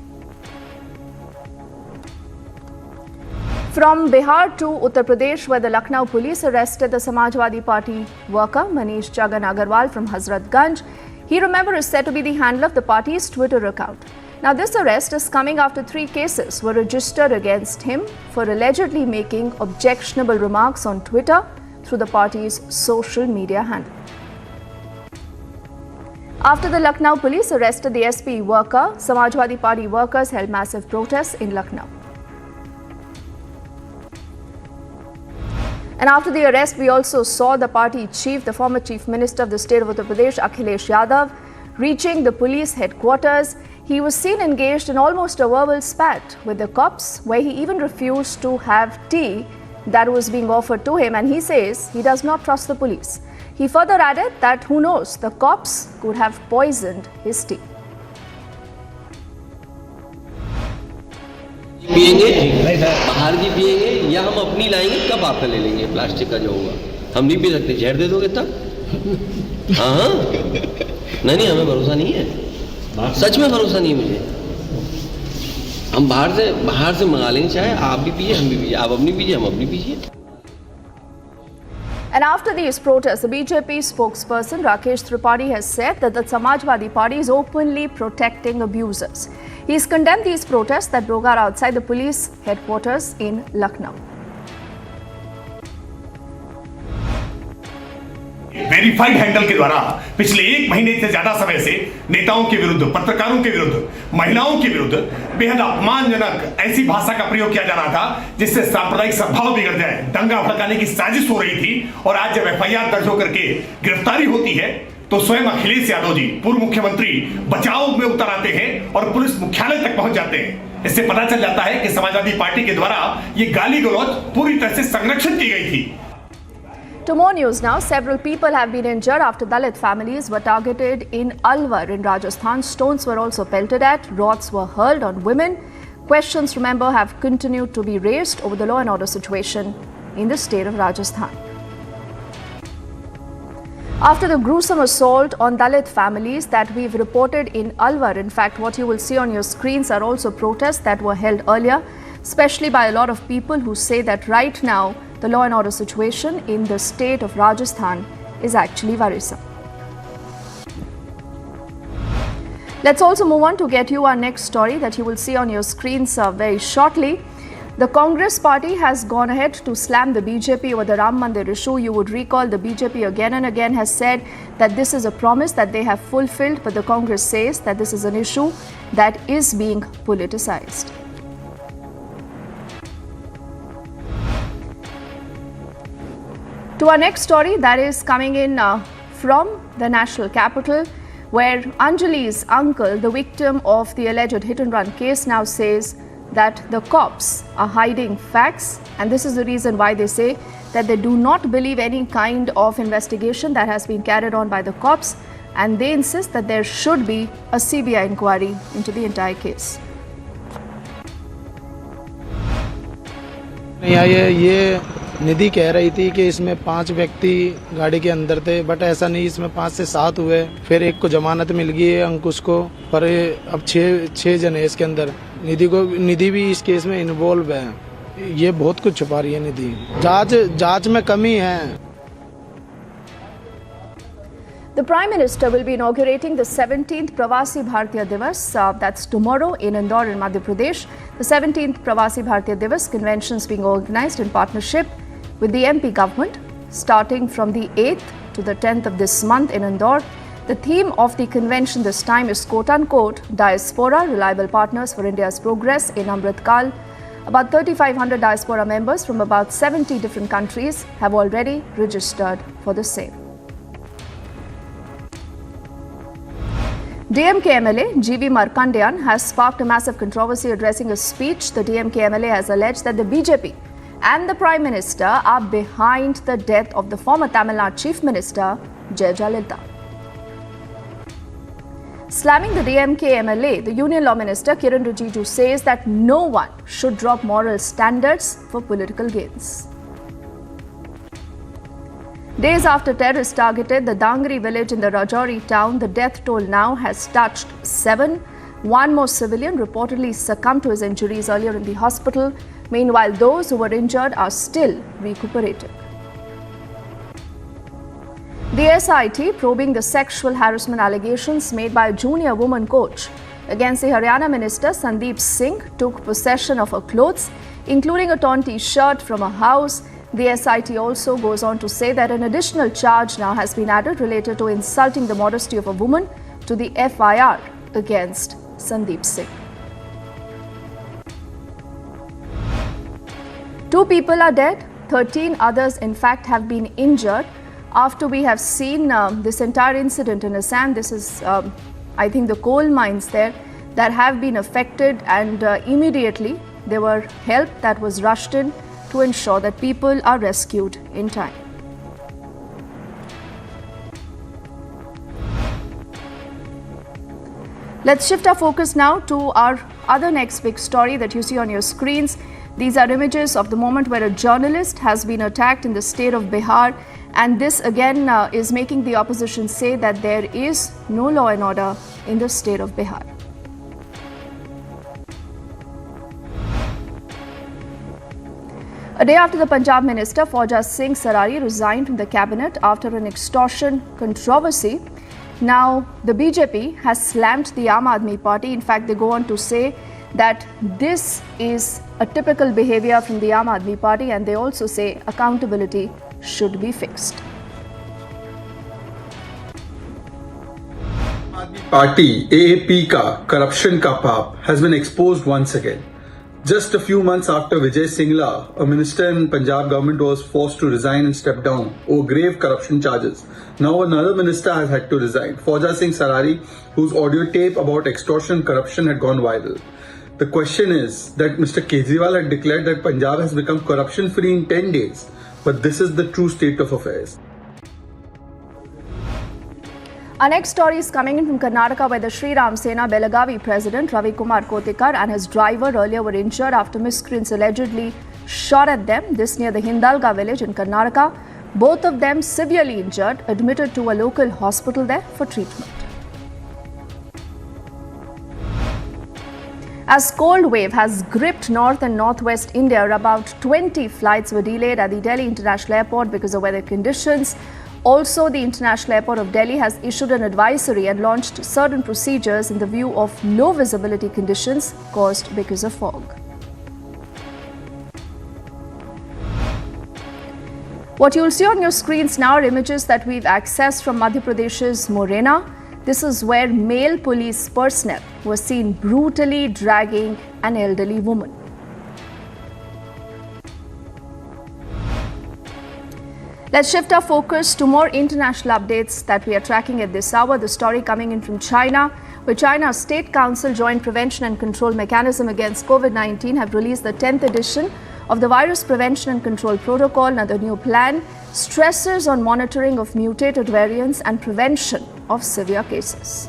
Speaker 13: From Bihar to Uttar Pradesh, where the Lucknow police arrested the Samajwadi Party worker Manish Jagan Agarwal from Hazratganj. He, remember, is said to be the handler of the party's Twitter account. Now, this arrest is coming after 3 cases were registered against him for allegedly making objectionable remarks on Twitter through the party's social media handle. After the Lucknow police arrested the SP worker, Samajwadi Party workers held massive protests in Lucknow. And after the arrest, we also saw the party chief, the former chief minister of the state of Uttar Pradesh, Akhilesh Yadav, reaching the police headquarters. He was seen engaged in almost a verbal spat with the cops, where he even refused to have tea that was being offered to him, and he says he does not trust the police. He further added that who knows, the cops could have poisoned his tea.
Speaker 23: पिएंगे बाहर की पिएंगे या हम अपनी लाएंगे, कब आपका ले लेंगे प्लास्टिक का जो होगा, हम नहीं पी सकते, जहर दे दोगे तब? हाँ नहीं हमें भरोसा नहीं है, सच में भरोसा नहीं है मुझे। हम बाहर से मंगा लेंगे, चाहे आप भी पीजिए हम भी पीजिए, आप अपनी पीजिए हम अपनी पीजिए।
Speaker 13: And after these protests, the BJP spokesperson Rakesh Tripathi has said that the Samajwadi Party is openly protecting abusers. He's condemned these protests that broke out outside the police headquarters in Lucknow.
Speaker 24: Verified handle के द्वारा पिछले 1 महीने से ज्यादा समय से नेताओं के विरुद्ध, पत्रकारों के विरुद्ध, महिलाओं के विरुद्ध बेहद अपमानजनक ऐसी भाषा का प्रयोग किया जा रहा था जिससे सांप्रदायिक सद्भाव बिगड़ जाए, दंगा भड़काने की साजिश हो रही थी। और आज जब एफआईआर दर्ज होकर के गिरफ्तारी होती है तो स्वयं अखिलेश यादव जी पूर्व मुख्यमंत्री बचाव में उतर आते हैं और पुलिस मुख्यालय तक पहुंच जाते हैं। इससे पता चल जाता है कि समाजवादी पार्टी के द्वारा ये गाली गलौज पूरी तरह से संरक्षित की गई थी।
Speaker 13: To more news now, several people have been injured after Dalit families were targeted in Alwar in Rajasthan. Stones were also pelted at, rods were hurled on women. Questions, remember, have continued to be raised over the law and order situation in the state of Rajasthan. After the gruesome assault on Dalit families that we've reported in Alwar, in fact, what you will see on your screens are also protests that were held earlier, especially by a lot of people who say that right now the law and order situation in the state of Rajasthan is actually worrisome. Let's also move on to get you our next story that you will see on your screens very shortly. The Congress party has gone ahead to slam the BJP over the Ram Mandir issue. You would recall the BJP again and again has said that this is a promise that they have fulfilled, but the Congress says that this is an issue that is being politicized. To our next story that is coming in from the national capital, where Anjali's uncle, the victim of the alleged hit-and-run case, now says that the cops are hiding facts, and this is the reason why they say that they do not believe any kind of investigation that has been carried on by the cops, and they insist that there should be a CBI inquiry into the entire case.
Speaker 12: ये निधि कह रही थी कि इसमें 5 व्यक्ति गाड़ी के अंदर थे, बट ऐसा नहीं, इसमें 5 से 7 हुए, फिर एक को जमानत मिल गई है अंकुश को, पर अब 6 जन है इसके अंदर। निधि भी इस केस में इन्वॉल्व है। ये बहुत कुछ छुपा रही है निधि। जांच में कमी है।
Speaker 13: The Prime Minister will be inaugurating the 17th Pravasi Bharatiya Divas, that's tomorrow in Indore in Madhya Pradesh. The 17th Pravasi Bharatiya Divas convention is being organized in partnership with the MP government, starting from the 8th to the 10th of this month in Indore. The theme of the convention this time is quote-unquote diaspora, reliable partners for India's progress in Amrit Kal. About 3,500 diaspora members from about 70 different countries have already registered for the same. DMK MLA GV Markandeyan has sparked a massive controversy addressing a speech. The DMK MLA has alleged that the BJP and the Prime Minister are behind the death of the former Tamil Nadu Chief Minister Jayalalitha. Slamming the DMK MLA, the Union Law Minister Kiran Rijiju says that no one should drop moral standards for political gains. Days after terrorists targeted the Dangri village in the Rajouri town, the death toll now has touched 7. One more civilian reportedly succumbed to his injuries earlier in the hospital. Meanwhile, those who were injured are still recuperating. The SIT probing the sexual harassment allegations made by a junior woman coach against the Haryana Minister Sandeep Singh took possession of her clothes, including a torn t-shirt from a house. The SIT also goes on to say that an additional charge now has been added related to insulting the modesty of a woman to the FIR against Sandeep Singh. 2 people are dead, 13 others in fact have been injured after we have seen this entire incident in Assam. This is, I think, the coal mines there that have been affected, and immediately there were help that was rushed in to ensure that people are rescued in time. Let's shift our focus now to our other next big story that you see on your screens. These are images of the moment where a journalist has been attacked in the state of Bihar, and this again is making the opposition say that there is no law and order in the state of Bihar. A day after the Punjab Minister Fauja Singh Sarari resigned from the cabinet after an extortion controversy, now the BJP has slammed the Aam Aadmi Party. In fact, they go on to say that this is a typical behavior from the Aam Aadmi Party, and they also say accountability should be fixed.
Speaker 17: Party AAP ka corruption ka paap has been exposed once again. Just a few months after Vijay Singla, a minister in Punjab government, was forced to resign and step down over grave corruption charges. Now another minister has had to resign, Fauja Singh Sarari, whose audio tape about extortion and corruption had gone viral. The question is that Mr. Kejriwal had declared that Punjab has become corruption-free in 10 days, but this is the true state of affairs.
Speaker 13: Our next story is coming in from Karnataka, where the Sri Ram Sena Belagavi president Ravi Kumar Kotekar and his driver earlier were injured after miscreants allegedly shot at them. This near the Hindalga village in Karnataka. Both of them severely injured, admitted to a local hospital there for treatment. As cold wave has gripped north and northwest India, about 20 flights were delayed at the Delhi International Airport because of weather conditions. Also, the International Airport of Delhi has issued an advisory and launched certain procedures in the view of low visibility conditions caused because of fog. What you'll see on your screens now are images that we've accessed from Madhya Pradesh's Morena. This is where male police personnel were seen brutally dragging an elderly woman. Let's shift our focus to more international updates that we are tracking at this hour. The story coming in from China, where China's State Council Joint Prevention and Control Mechanism against COVID-19 have released the 10th edition of the Virus Prevention and Control Protocol. Now, the new plan stresses on monitoring of mutated variants and prevention of severe cases.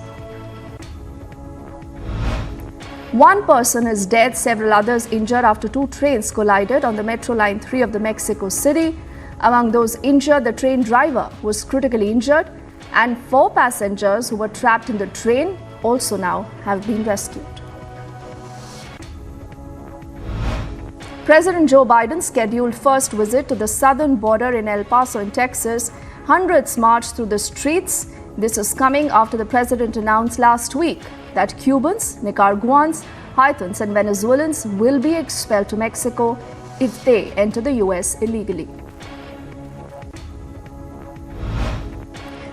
Speaker 13: One person is dead, several others injured after two trains collided on the Metro Line 3 of the Mexico City. Among those injured, the train driver was critically injured, and 4 passengers who were trapped in the train also now have been rescued. President Joe Biden's scheduled first visit to the southern border in El Paso in Texas. Hundreds marched through the streets. This is coming after the president announced last week that Cubans, Nicaraguans, Haitians and Venezuelans will be expelled to Mexico if they enter the US illegally.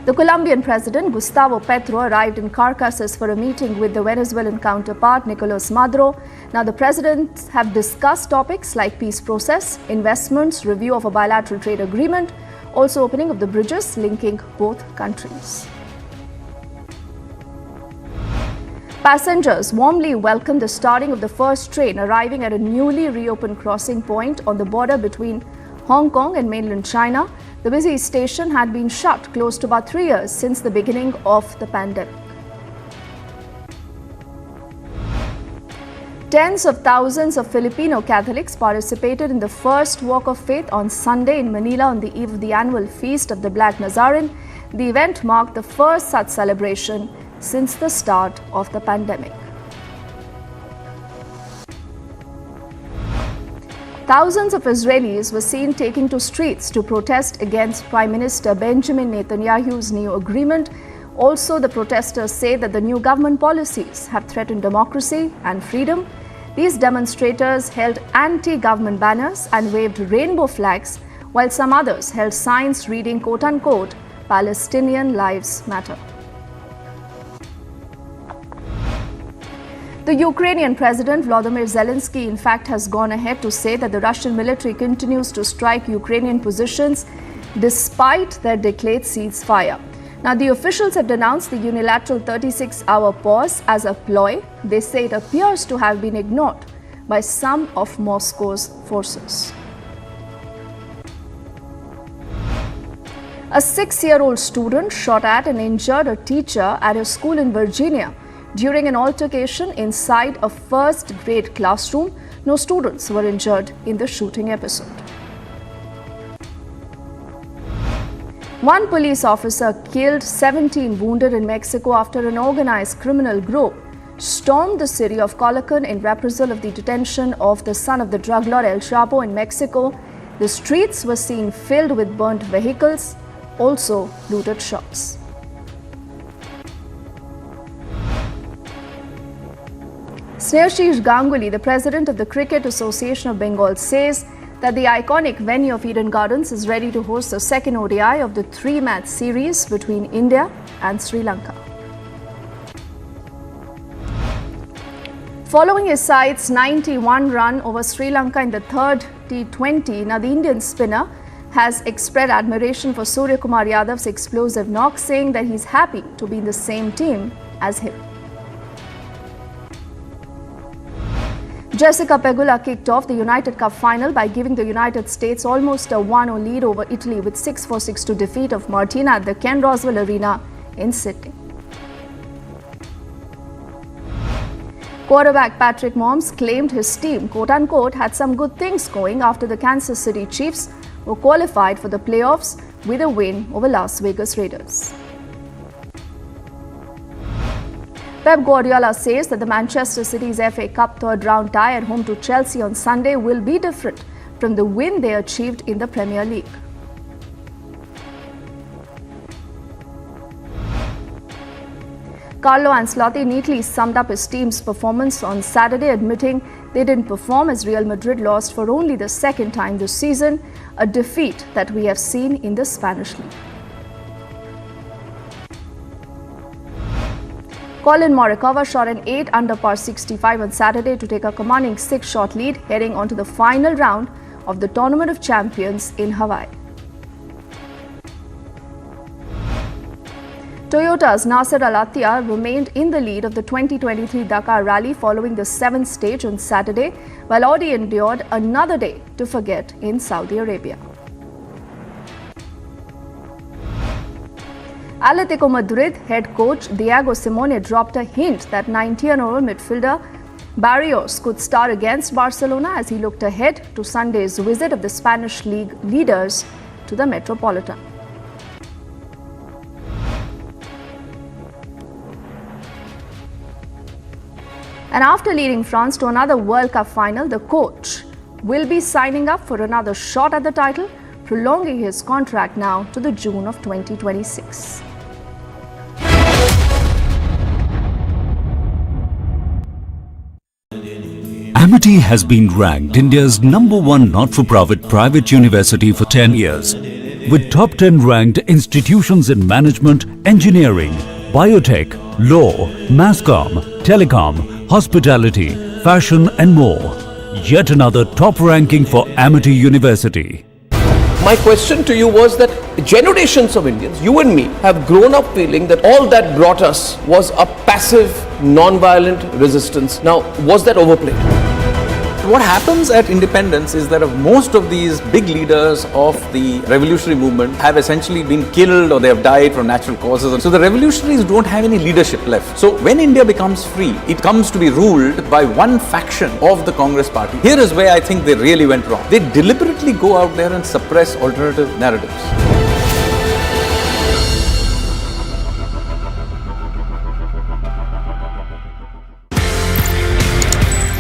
Speaker 13: The Colombian president, Gustavo Petro, arrived in Caracas for a meeting with the Venezuelan counterpart, Nicolas Maduro. Now, the presidents have discussed topics like peace process, investments, review of a bilateral trade agreement, also opening of the bridges linking both countries. Passengers warmly welcomed the starting of the first train arriving at a newly reopened crossing point on the border between Hong Kong and mainland China. The busy station had been shut close to about 3 years since the beginning of the pandemic. Tens of thousands of Filipino Catholics participated in the first walk of faith on Sunday in Manila on the eve of the annual feast of the Black Nazarene. The event marked the first such celebration since the start of the pandemic. Thousands of Israelis were seen taking to streets to protest against Prime Minister Benjamin Netanyahu's new agreement. Also, the protesters say that the new government policies have threatened democracy and freedom. These demonstrators held anti-government banners and waved rainbow flags, while some others held signs reading quote-unquote, "Palestinian Lives Matter." The Ukrainian President Volodymyr Zelensky, in fact, has gone ahead to say that the Russian military continues to strike Ukrainian positions despite their declared ceasefire. Now, the officials have denounced the unilateral 36-hour pause as a ploy. They say it appears to have been ignored by some of Moscow's forces. A 6-year-old student shot at and injured a teacher at a school in Virginia during an altercation inside a first-grade classroom. No students were injured in the shooting episode. One police officer killed, 17 wounded in Mexico after an organized criminal group stormed the city of Culiacan in reprisal of the detention of the son of the drug lord El Chapo in Mexico. The streets were seen filled with burnt vehicles, also looted shops. Sneharshish Ganguly, the president of the Cricket Association of Bengal, says that the iconic venue of Eden Gardens is ready to host the second ODI of the 3-match series between India and Sri Lanka. Following his side's 91-run over Sri Lanka in the third T20, now the Indian spinner has expressed admiration for Surya Kumar Yadav's explosive knock, saying that he's happy to be in the same team as him. Jessica Pegula kicked off the United Cup final by giving the United States almost a 1-0 lead over Italy with 6-4-6 defeat of Martina at the Ken Roswell Arena in Sydney. Quarterback Patrick Mahomes claimed his team, quote-unquote, had some good things going after the Kansas City Chiefs were qualified for the playoffs with a win over Las Vegas Raiders. Pep Guardiola says that the Manchester City's FA Cup third-round tie at home to Chelsea on Sunday will be different from the win they achieved in the Premier League. Carlo Ancelotti neatly summed up his team's performance on Saturday, admitting they didn't perform as Real Madrid lost for only the second time this season, a defeat that we have seen in the Spanish league. Colin Morikawa shot an 8 under par 65 on Saturday to take a commanding 6-shot lead heading onto the final round of the Tournament of Champions in Hawaii. Toyota's Nasser Al-Attiyah remained in the lead of the 2023 Dakar Rally following the 7th stage on Saturday, while Audi endured another day to forget in Saudi Arabia. Atletico Madrid head coach Diego Simeone dropped a hint that 19-year-old midfielder Barrios could start against Barcelona as he looked ahead to Sunday's visit of the Spanish league leaders to the Metropolitan. And after leading France to another World Cup final, the coach will be signing up for another shot at the title, prolonging his contract now to the June of 2026.
Speaker 21: Amity has been ranked India's #1 not-for-profit private university for 10 years, with top 10 ranked institutions in management, engineering, biotech, law, masscom, telecom, hospitality, fashion and more. Yet another top ranking for Amity University.
Speaker 1: My question to you was that generations of Indians, you and me, have grown up feeling that all that brought us was a passive, non-violent resistance. Now, was that overplayed?
Speaker 4: What happens at independence is that most of these big leaders of the revolutionary movement have essentially been killed or they have died from natural causes. So the revolutionaries don't have any leadership left. So when India becomes free, it comes to be ruled by one faction of the Congress party. Here is where I think they really went wrong. They deliberately go out there and suppress alternative narratives.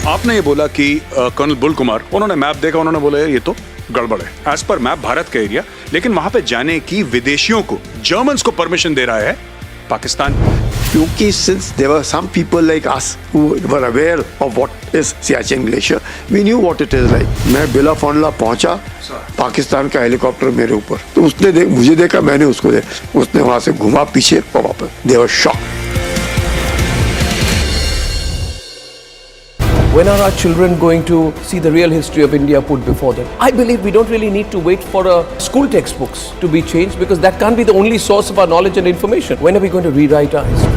Speaker 6: आपने ये बोला कि colonel bull Kumar, उन्होंने map देखा, उन्होंने बोला ये तो गड़बड़ है। एज पर मैप भारत का एरिया, लेकिन वहां पे जाने की विदेशियों को, जर्मन्स को परमिशन दे रहा है पाकिस्तान।
Speaker 3: क्योंकि since there were some people like us who were aware of what is Siachen Glacier, we knew what it is like. मैं बिला फॉन्डला पहुंचा, पाकिस्तान का हेलीकॉप्टर मेरे ऊपर, तो उसने मुझे देखा, मैंने उसको देखा, उसने वहां से घुमा पीछे और वापस। They were shocked.
Speaker 1: When are our children going to see the real history of India put before them? I believe we don't really need to wait for school textbooks to be changed, because that can't be the only source of our knowledge and information. When are we going to rewrite our history?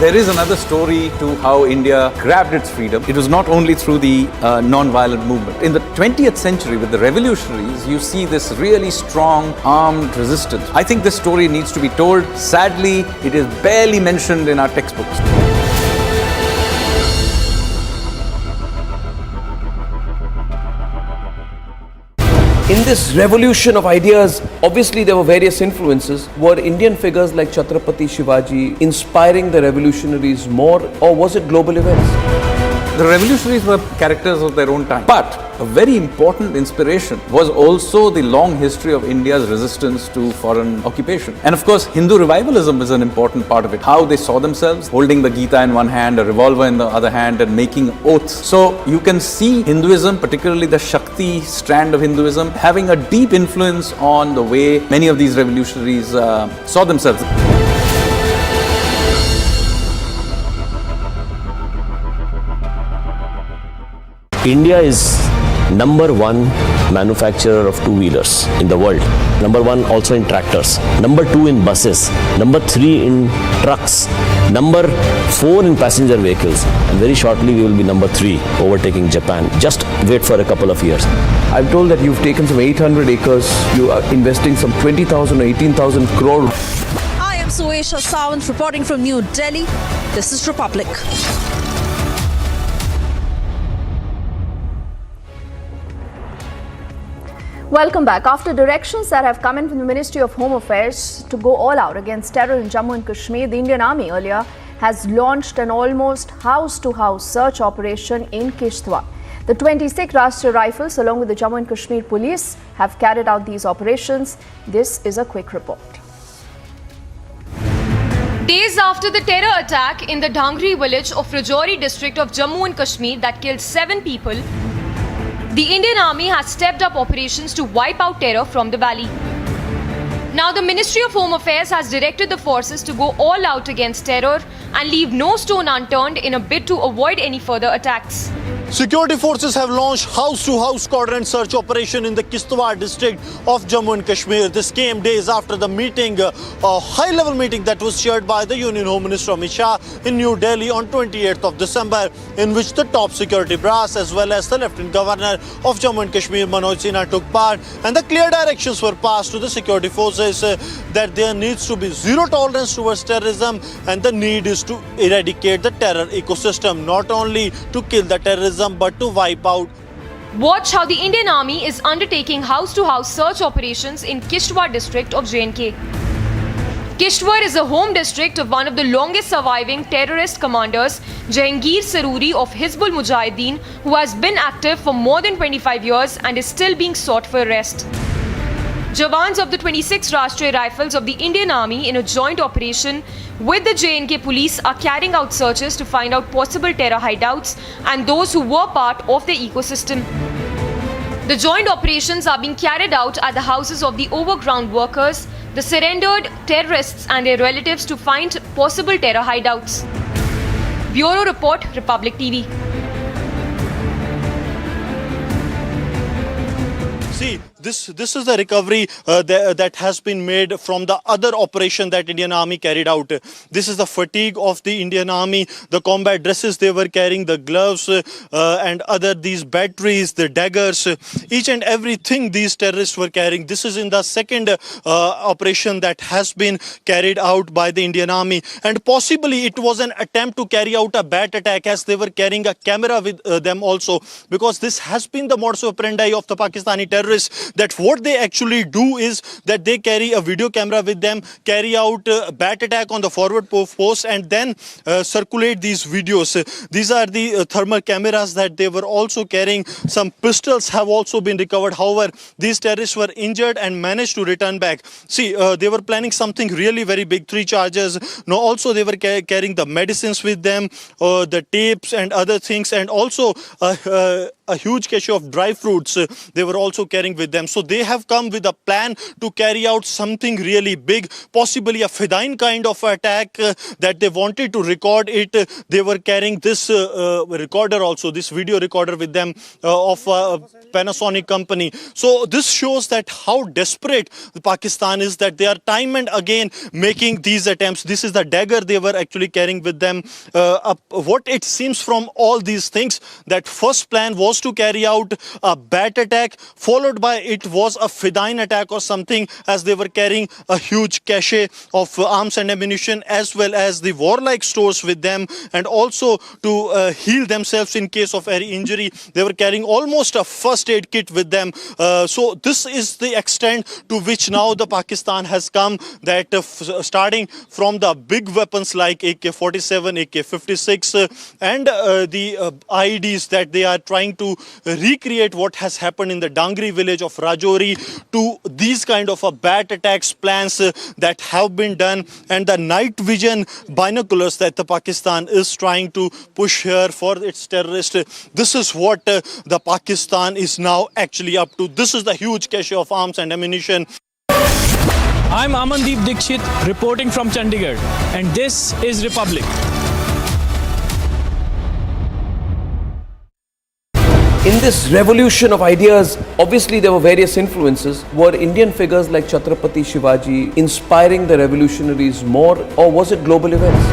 Speaker 4: There is another story to how India grabbed its freedom. It was not only through the non-violent movement. In the 20th century, with the revolutionaries, you see this really strong armed resistance. I think this story needs to be told. Sadly, it is barely mentioned in our textbooks.
Speaker 1: In this revolution of ideas, obviously there were various influences. Were Indian figures like Chhatrapati Shivaji inspiring the revolutionaries more, or was it global events?
Speaker 4: The revolutionaries were characters of their own time. But a very important inspiration was also the long history of India's resistance to foreign occupation. And of course, Hindu revivalism is an important part of it. How they saw themselves, holding the Gita in one hand, a revolver in the other hand, and making oaths. So you can see Hinduism, particularly the Shakti strand of Hinduism, having a deep influence on the way many of these revolutionaries saw themselves.
Speaker 2: India is #1 manufacturer of two-wheelers in the world. #1 also in tractors. #2 in buses. #3 in trucks. #4 in passenger vehicles. And very shortly we will be #3, overtaking Japan. Just wait for a couple of years.
Speaker 1: I'm told that you've taken some 800 acres. You are investing some 20,000 or 18,000 crore.
Speaker 8: I am Suesha Sawant reporting from New Delhi. This is Republic.
Speaker 13: Welcome back. After directions that have come in from the Ministry of Home Affairs to go all out against terror in Jammu and Kashmir, the Indian Army earlier has launched an almost house-to-house search operation in Kishtwar. The 26 Rashtriya Rifles along with the Jammu and Kashmir Police have carried out these operations. This is a quick report.
Speaker 18: Days after the terror attack in the Dhangri village of Rajouri district of Jammu and Kashmir that killed 7 people, the Indian Army has stepped up operations to wipe out terror from the valley. Now the Ministry of Home Affairs has directed the forces to go all out against terror and leave no stone unturned in a bid to avoid any further attacks.
Speaker 19: Security forces have launched house-to-house quadrant search operation in the Kishtwar district of Jammu and Kashmir. This came days after the meeting, a high-level meeting that was chaired by the Union Home Minister Amit Shah in New Delhi on 28th of December, in which the top security brass as well as the Lieutenant Governor of Jammu and Kashmir Manoj Sinha took part, and the clear directions were passed to the security forces that there needs to be zero tolerance towards terrorism, and the need is to eradicate the terror ecosystem, not only to kill the terrorism but to wipe out.
Speaker 18: Watch how the Indian Army is undertaking house-to-house search operations in Kishtwar district of J&K. Kishtwar is a home district of one of the longest surviving terrorist commanders, Jahangir Saruri of Hizbul Mujahideen, who has been active for more than 25 years and is still being sought for arrest. Jawans of the 26 Rashtriya Rifles of the Indian Army in a joint operation with the J&K police are carrying out searches to find out possible terror hideouts and those who were part of the ecosystem. The joint operations are being carried out at the houses of the overground workers, the surrendered terrorists and their relatives to find possible terror hideouts. Bureau Report, Republic TV.
Speaker 19: See, this is the recovery that has been made from the other operation that Indian Army carried out. This is the fatigue of the Indian Army, the combat dresses they were carrying, the gloves and other these batteries, the daggers, each and everything these terrorists were carrying. This is in the second operation that has been carried out by the Indian Army, and possibly it was an attempt to carry out a bat attack as they were carrying a camera with them also, because this has been the modus operandi of the Pakistani terrorists, that what they actually do is that they carry a video camera with them, carry out a bat attack on the forward post, and then circulate these videos. These are the thermal cameras that they were also carrying. Some pistols have also been recovered. However, these terrorists were injured and managed to return back. See, they were planning something really very big, 3 charges. Now also they were carrying the medicines with them, the tapes and other things, and also a huge cache of dry fruits they were also carrying with them. So they have come with a plan to carry out something really big, possibly a Fedayeen kind of attack that they wanted to record it. They were carrying this recorder also, this video recorder with them of Panasonic company. So this shows that how desperate Pakistan is, that they are time and again making these attempts. This is the dagger they were actually carrying with them. What it seems from all these things, that first plan was to carry out a bat attack, followed by it was a Fedayeen attack or something, as they were carrying a huge cache of arms and ammunition as well as the warlike stores with them, and also to heal themselves in case of any injury. They were carrying almost a first aid kit with them. So this is the extent to which now the Pakistan has come, that starting from the big weapons like AK-47, AK-56 and the IEDs that they are trying to recreate what has happened in the Dhangri village of Rajouri, to these kind of bat attacks plans that have been done, and the night vision binoculars that the Pakistan is trying to push here for its terrorists. This is what the Pakistan is now actually up to. This is the huge cache of arms and ammunition.
Speaker 20: I'm Amandeep Dikshit reporting from Chandigarh, and this is Republic.
Speaker 1: In this revolution of ideas, obviously there were various influences. Were Indian figures like Chhatrapati Shivaji inspiring the revolutionaries more, or was it global events?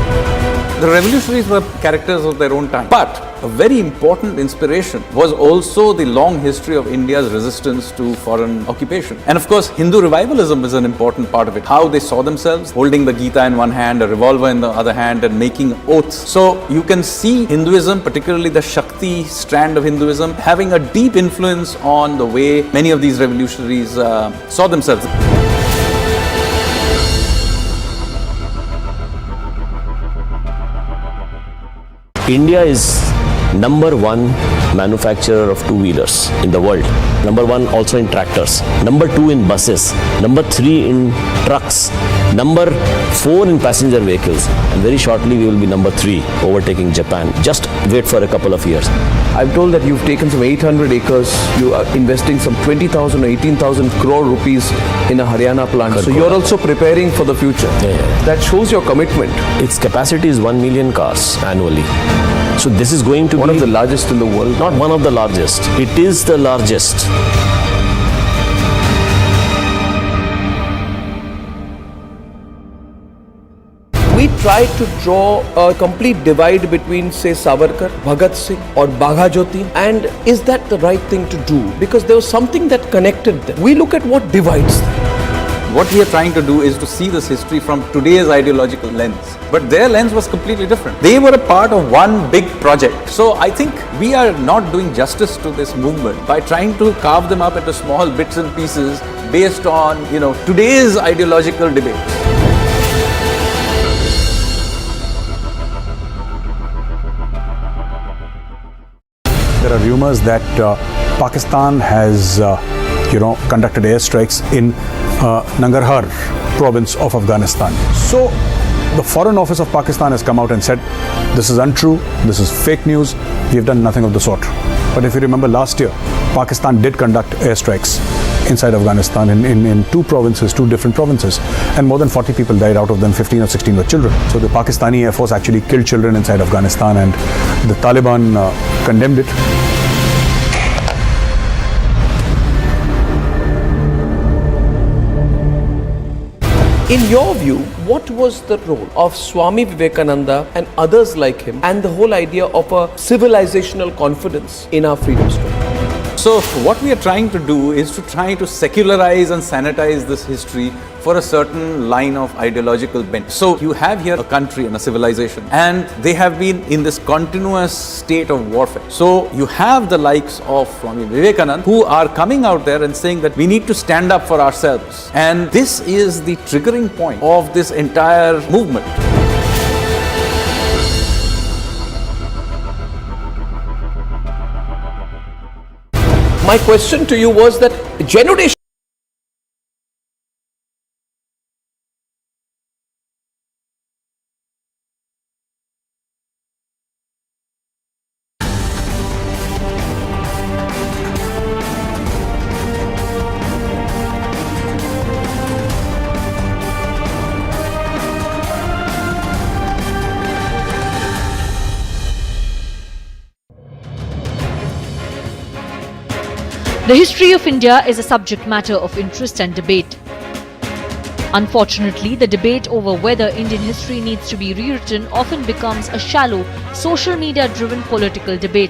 Speaker 4: The revolutionaries were characters of their own time. But a very important inspiration was also the long history of India's resistance to foreign occupation. And of course, Hindu revivalism is an important part of it. How they saw themselves, holding the Gita in one hand, a revolver in the other hand, and making oaths. So you can see Hinduism, particularly the Shakti strand of Hinduism, having a deep influence on the way many of these revolutionaries saw themselves.
Speaker 2: India is number one manufacturer of two-wheelers in the world. Number one also in tractors. Number two in buses. Number three in trucks. Number four in passenger vehicles. And very shortly we will be number three, overtaking Japan. Just wait for a couple of years.
Speaker 1: I'm told that you've taken some 800 acres. You are investing some 20,000 or 18,000 crore rupees in a Haryana plant. So you're also preparing for the future. That shows your commitment.
Speaker 2: Its capacity is 1 million cars annually. So this is going to be
Speaker 1: one of the largest in the world.
Speaker 2: Not one of the largest. It is the largest.
Speaker 1: We tried to draw a complete divide between, say, Savarkar, Bhagat Singh or Bagha Jyoti, and is that the right thing to do? Because there was something that connected them. We look at what divides them.
Speaker 4: What we are trying to do is to see this history from today's ideological lens. But their lens was completely different. They were a part of one big project. So I think we are not doing justice to this movement by trying to carve them up into small bits and pieces based on, today's ideological debate.
Speaker 5: There are rumors that Pakistan has, conducted airstrikes in Nangarhar province of Afghanistan. So the Foreign Office of Pakistan has come out and said, this is untrue, this is fake news, we have done nothing of the sort. But if you remember last year, Pakistan did conduct airstrikes inside Afghanistan in two different provinces, and more than 40 people died, out of them 15 or 16 were children. So the Pakistani Air Force actually killed children inside Afghanistan, and the Taliban condemned it.
Speaker 1: In your view, what was the role of Swami Vivekananda and others like him, and the whole idea of a civilizational confidence in our freedom struggle?
Speaker 4: So what we are trying to do is to try to secularize and sanitize this history for a certain line of ideological bent. So you have here a country and a civilization, and they have been in this continuous state of warfare. So you have the likes of Swami Vivekananda who are coming out there and saying that we need to stand up for ourselves. And this is the triggering point of this entire movement.
Speaker 1: My question to you was that generation
Speaker 7: The history of India is a subject matter of interest and debate. Unfortunately, the debate over whether Indian history needs to be rewritten often becomes a shallow, social media-driven political debate.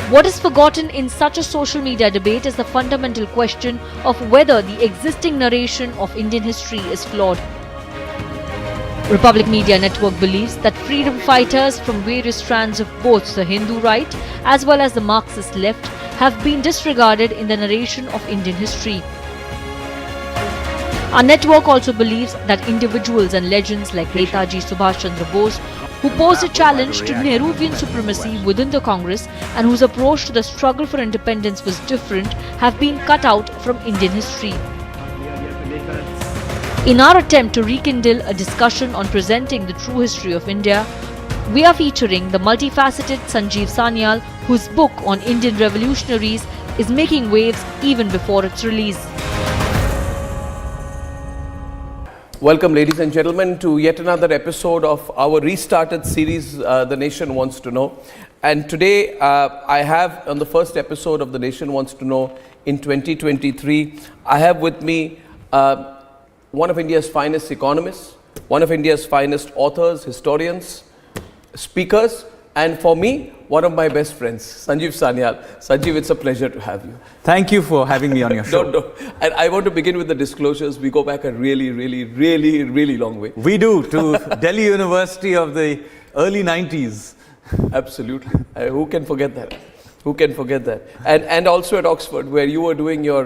Speaker 7: What is forgotten in such a social media debate is the fundamental question of whether the existing narration of Indian history is flawed. Republic Media Network believes that freedom fighters from various strands of both the Hindu right as well as the Marxist left have been disregarded in the narration of Indian history. Our network also believes that individuals and legends like Netaji Subhash Chandra Bose, who posed a challenge to Nehruvian supremacy within the Congress and whose approach to the struggle for independence was different, have been cut out from Indian history. In our attempt to rekindle a discussion on presenting the true history of India, we are featuring the multifaceted Sanjeev Sanyal, whose book on Indian revolutionaries is making waves even before its release.
Speaker 1: Welcome, ladies and gentlemen, to yet another episode of our restarted series, The Nation Wants to Know. And today I have, on the first episode of The Nation Wants to Know in 2023, I have with me one of India's finest economists, one of India's finest authors, historians, speakers, and for me, one of my best friends, Sanjeev Sanyal. Sanjeev, it's a pleasure to have you.
Speaker 4: Thank you for having me on your show.
Speaker 1: No. And I want to begin with the disclosures. We go back a really long way.
Speaker 4: We do, to Delhi University of the early 90s.
Speaker 1: Absolutely. Who can forget that? Who can forget that? And also at Oxford, where you were doing your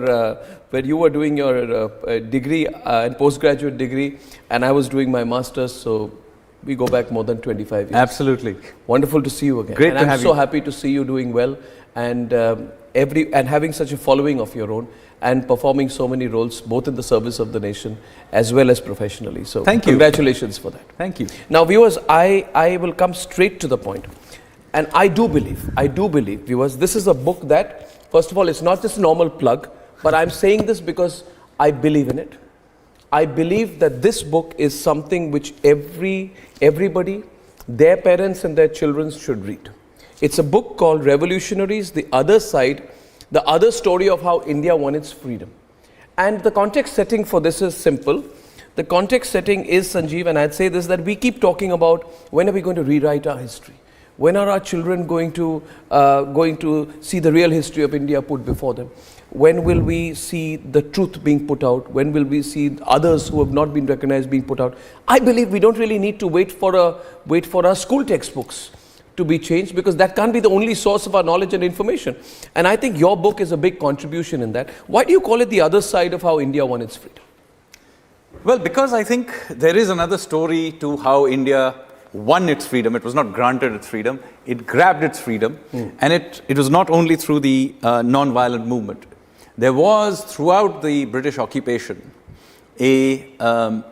Speaker 1: degree and postgraduate degree, and I was doing my master's. So we go back more than 25 years.
Speaker 4: Absolutely.
Speaker 1: Wonderful to see you again.
Speaker 4: Great
Speaker 1: and
Speaker 4: to
Speaker 1: I'm
Speaker 4: have
Speaker 1: so
Speaker 4: you.
Speaker 1: happy to see you doing well and having such a following of your own and performing so many roles both in the service of the nation as well as professionally. So
Speaker 4: thank you.
Speaker 1: Congratulations for that.
Speaker 4: Thank you.
Speaker 1: Now viewers, I will come straight to the point. And I do believe, viewers, this is a book that, first of all, it's not just a normal plug, but I'm saying this because I believe in it. I believe that this book is something which everybody, their parents and their children should read. It's a book called Revolutionaries, The Other Side, the other story of how India won its freedom. And the context setting for this is simple. The context setting is, Sanjeev, and I'd say this, that we keep talking about when are we going to rewrite our history? When are our children going to see the real history of India put before them? When will we see the truth being put out? When will we see others who have not been recognized being put out? I believe we don't really need to wait for our school textbooks to be changed, because that can't be the only source of our knowledge and information. And I think your book is a big contribution in that. Why do you call it The Other Side of How India Won Its Freedom?
Speaker 4: Well, because I think there is another story to how India won its freedom. It was not granted its freedom. It grabbed its freedom. And it was not only through the non-violent movement. There was, throughout the British occupation, a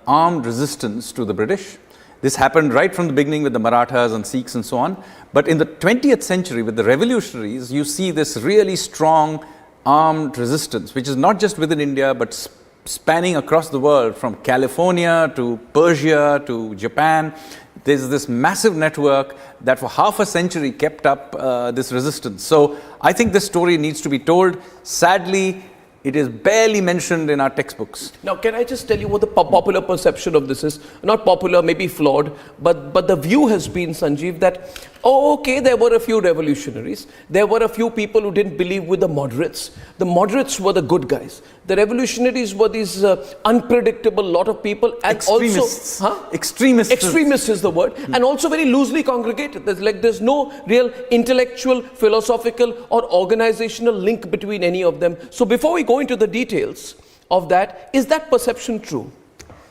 Speaker 4: armed resistance to the British. This happened right from the beginning with the Marathas and Sikhs and so on. But in the 20th century, with the revolutionaries, you see this really strong armed resistance, which is not just within India, but spanning across the world, from California to Persia to Japan. There's this massive network that for half a century kept up this resistance. So I think this story needs to be told. Sadly, it is barely mentioned in our textbooks.
Speaker 1: Now, can I just tell you what the popular perception of this is? Not popular, maybe flawed, but the view has been, Sanjeev, that, oh, okay, there were a few revolutionaries. There were a few people who didn't believe with the moderates. The moderates were the good guys. The revolutionaries were these unpredictable lot of people. And
Speaker 4: extremists.
Speaker 1: Also,
Speaker 4: Extremists.
Speaker 1: Extremists is the word. And also very loosely congregated. There's no real intellectual, philosophical or organizational link between any of them. So before we go into the details of that, is that perception true?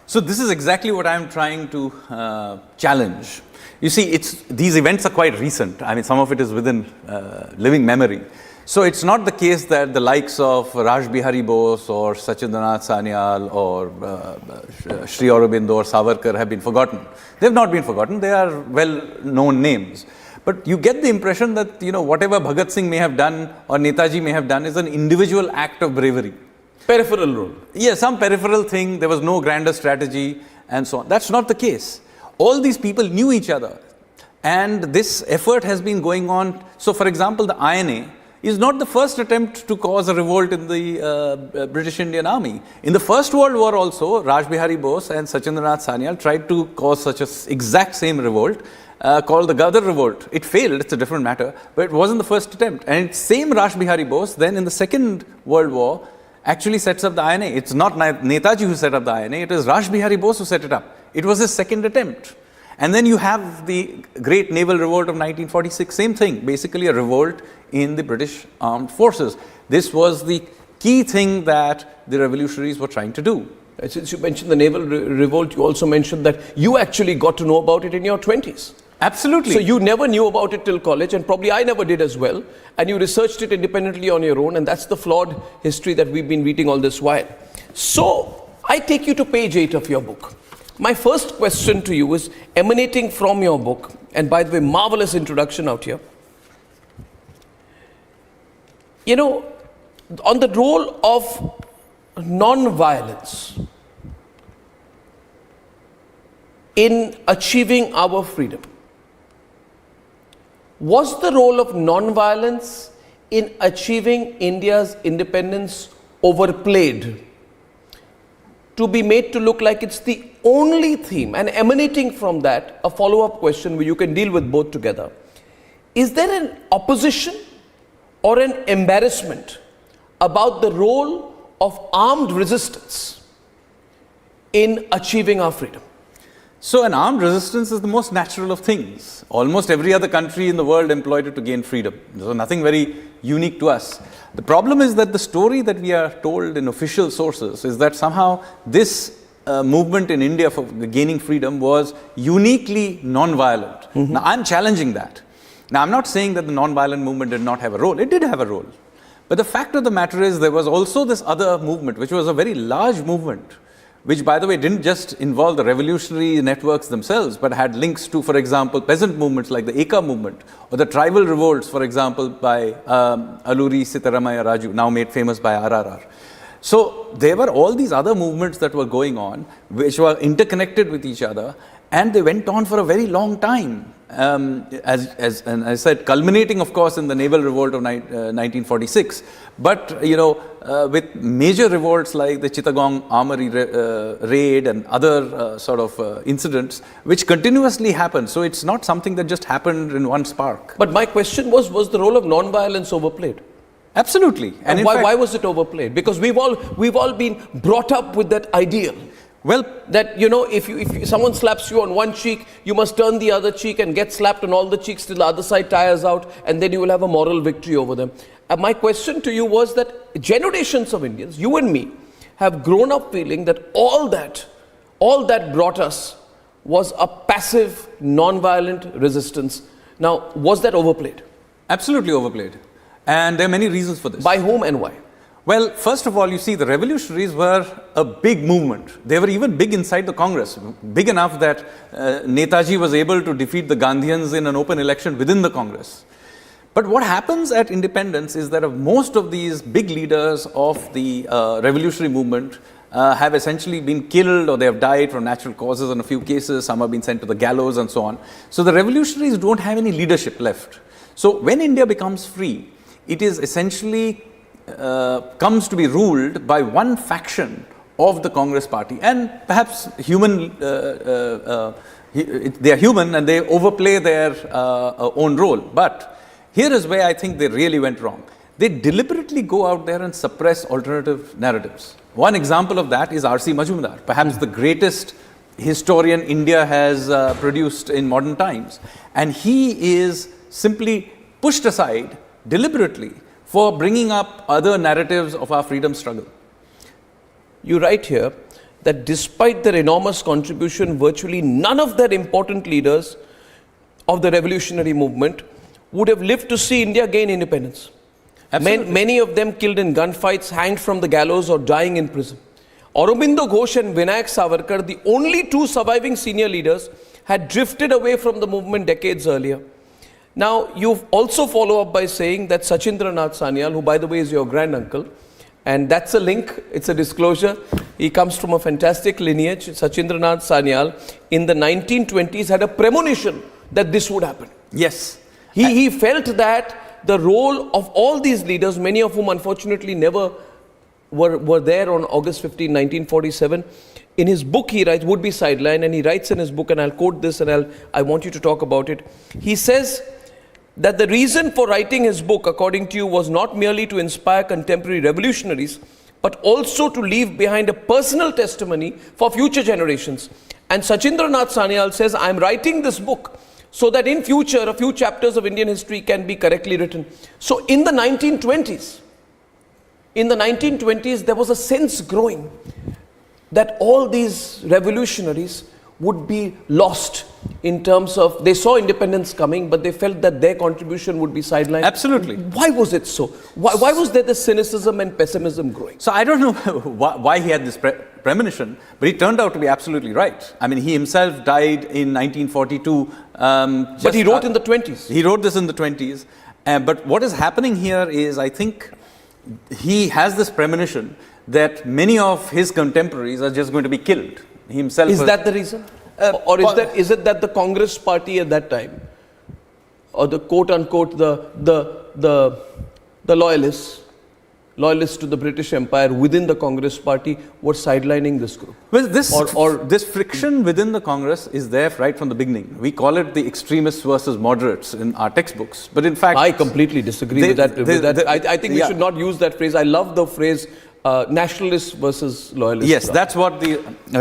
Speaker 4: So this is exactly what I'm trying to challenge. You see, these events are quite recent. I mean, some of it is within living memory. So it's not the case that the likes of Raj Bihari Bose or Sachindranath Sanyal or Sri Aurobindo or Savarkar have been forgotten. They have not been forgotten. They are well-known names. But you get the impression that, whatever Bhagat Singh may have done or Netaji may have done is an individual act of bravery.
Speaker 1: Peripheral role.
Speaker 4: Yeah, some peripheral thing. There was no grander strategy and so on. That's not the case. All these people knew each other. And this effort has been going on. So, for example, the INA is not the first attempt to cause a revolt in the British Indian Army. In the First World War also, Raj Bihari Bose and Sachindranath Sanyal tried to cause such an exact same revolt called the Gadar Revolt. It failed, it's a different matter, but it wasn't the first attempt. And same Raj Bihari Bose then in the Second World War actually sets up the INA. It's not Netaji who set up the INA, it is Raj Bihari Bose who set it up. It was his second attempt. And then you have the Great Naval Revolt of 1946, same thing, basically a revolt in the British Armed Forces. This was the key thing that the revolutionaries were trying to do.
Speaker 1: Since you mentioned the Naval Revolt, you also mentioned that you actually got to know about it in your 20s.
Speaker 4: Absolutely.
Speaker 1: So you never knew about it till college, and probably I never did as well. And you researched it independently on your own, and that's the flawed history that we've been reading all this while. So I take you to page 8 of your book. My first question to you is emanating from your book, and by the way, marvelous introduction out here. On the role of non-violence in achieving our freedom. Was the role of non-violence in achieving India's independence overplayed to be made to look like it's the only theme? And emanating from that, a follow-up question where you can deal with both together. Is there an opposition or an embarrassment about the role of armed resistance in achieving our freedom?
Speaker 4: So an armed resistance is the most natural of things. Almost every other country in the world employed it to gain freedom. So nothing very unique to us. The problem is that the story that we are told in official sources is that somehow this movement in India for gaining freedom was uniquely non-violent. Now I'm challenging that. Now I'm not saying that the non-violent movement did not have a role. It did have a role. But the fact of the matter is there was also this other movement, which was a very large movement, which, by the way, didn't just involve the revolutionary networks themselves, but had links to, for example, peasant movements like the Eka movement, or the tribal revolts, for example, by Alluri Sitaramaya Raju, now made famous by RRR. So there were all these other movements that were going on, which were interconnected with each other, and they went on for a very long time. As I said, culminating, of course, in the naval revolt of 1946. But, with major revolts like the Chittagong Armory raid and other incidents, which continuously happened. So it's not something that just happened in one spark.
Speaker 1: But my question was the role of non-violence overplayed?
Speaker 4: Absolutely.
Speaker 1: And why was it overplayed? Because we've all been brought up with that ideal.
Speaker 4: Well,
Speaker 1: that, if someone slaps you on one cheek, you must turn the other cheek and get slapped on all the cheeks till the other side tires out, and then you will have a moral victory over them. My question to you was that generations of Indians, you and me, have grown up feeling that all that brought us was a passive, non-violent resistance. Now, was that overplayed?
Speaker 4: Absolutely overplayed. And there are many reasons for this.
Speaker 1: By whom and why?
Speaker 4: Well, first of all, you see, the revolutionaries were a big movement. They were even big inside the Congress, big enough that Netaji was able to defeat the Gandhians in an open election within the Congress. But what happens at independence is that most of these big leaders of the revolutionary movement have essentially been killed, or they have died from natural causes in a few cases. Some have been sent to the gallows and so on. So the revolutionaries don't have any leadership left. So when India becomes free, it is essentially comes to be ruled by one faction of the Congress party, and perhaps they are human and they overplay their own role. But here is where I think they really went wrong. They deliberately go out there and suppress alternative narratives. One example of that is R.C. Majumdar, perhaps the greatest historian India has produced in modern times. And he is simply pushed aside deliberately for bringing up other narratives of our freedom struggle.
Speaker 1: You write here that despite their enormous contribution, virtually none of their important leaders of the revolutionary movement would have lived to see India gain independence. Many of them killed in gunfights, hanged from the gallows, or dying in prison. Aurobindo Ghosh and Vinayak Savarkar, the only two surviving senior leaders, had drifted away from the movement decades earlier. Now, you also follow up by saying that Sachindranath Sanyal, who by the way is your granduncle, and that's a link, it's a disclosure, he comes from a fantastic lineage. Sachindranath Sanyal in the 1920s had a premonition that this would happen.
Speaker 4: Yes.
Speaker 1: He felt that the role of all these leaders, many of whom unfortunately never were there on August 15, 1947, in his book he writes, Would Be Sideline, and he writes in his book, and I'll quote this and I want you to talk about it. He says that the reason for writing his book, according to you, was not merely to inspire contemporary revolutionaries, but also to leave behind a personal testimony for future generations. And Sachindranath Sanyal says, I'm writing this book so that in future, a few chapters of Indian history can be correctly written. So in the 1920s, there was a sense growing that all these revolutionaries would be lost in terms of, they saw independence coming, but they felt that their contribution would be sidelined.
Speaker 4: Absolutely.
Speaker 1: Why was it so? Why was there this cynicism and pessimism growing?
Speaker 4: So I don't know why he had this premonition, but he turned out to be absolutely right. I mean, he himself died in 1942.
Speaker 1: But he wrote in the 20s.
Speaker 4: He wrote this in the 20s. But what is happening here is, I think, he has this premonition that many of his contemporaries are just going to be killed. He himself
Speaker 1: is that the reason? Or is it that the Congress party at that time or the quote unquote the loyalists to the British Empire within the Congress party were sidelining this group.
Speaker 4: Well, this friction within the Congress is there right from the beginning. We call it the extremists versus moderates in our textbooks. But in fact,
Speaker 1: I completely disagree with that. I think we should not use that phrase. I love the phrase nationalists versus loyalists.
Speaker 4: Yes, that's what the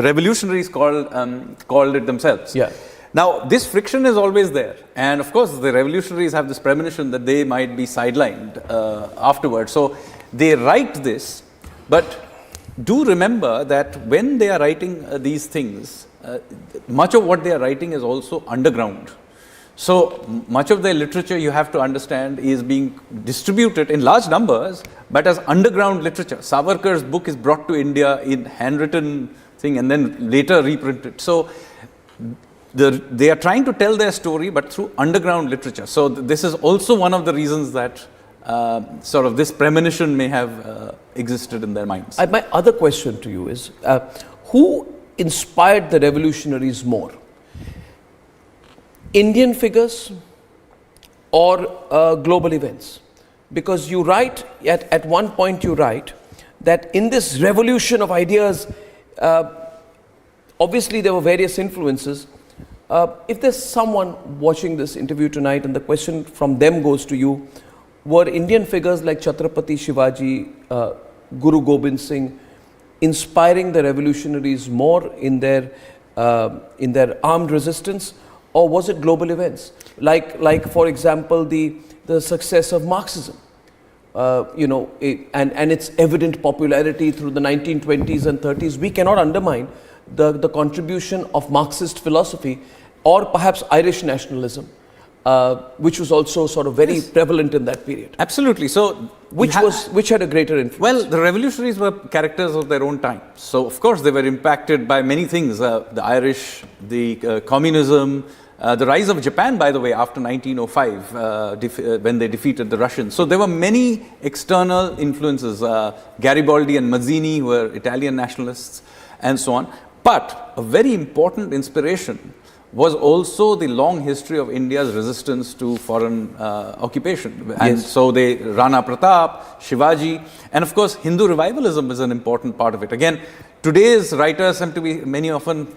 Speaker 4: revolutionaries called it themselves.
Speaker 1: Yeah.
Speaker 4: Now, this friction is always there. And of course, the revolutionaries have this premonition that they might be sidelined afterwards. So they write this, but do remember that when they are writing these things, much of what they are writing is also underground. So much of their literature, you have to understand, is being distributed in large numbers, but as underground literature. Savarkar's book is brought to India in handwritten thing and then later reprinted. So they are trying to tell their story, but through underground literature. So this is also one of the reasons that sort of this premonition may have existed in their minds.
Speaker 1: My other question to you is, who inspired the revolutionaries more? Indian figures or global events? Because you write, at one point you write, that in this revolution of ideas, obviously there were various influences. If there's someone watching this interview tonight and the question from them goes to you, were Indian figures like Chhatrapati Shivaji, Guru Gobind Singh, inspiring the revolutionaries more in their armed resistance, or was it global events? Like for example, the success of Marxism, and its evident popularity through the 1920s and 30s. We cannot undermine the contribution of Marxist philosophy, or perhaps Irish nationalism, which was also sort of very prevalent in that period.
Speaker 4: Absolutely. So,
Speaker 1: which had a greater influence?
Speaker 4: Well, the revolutionaries were characters of their own time. So, of course, they were impacted by many things: the Irish, the communism, the rise of Japan, by the way, after 1905, when they defeated the Russians. So, there were many external influences. Garibaldi and Mazzini were Italian nationalists, and so on. But a very important inspiration was also the long history of India's resistance to foreign occupation. And so they, Rana Pratap, Shivaji, and of course Hindu revivalism is an important part of it. Again, today's writers many often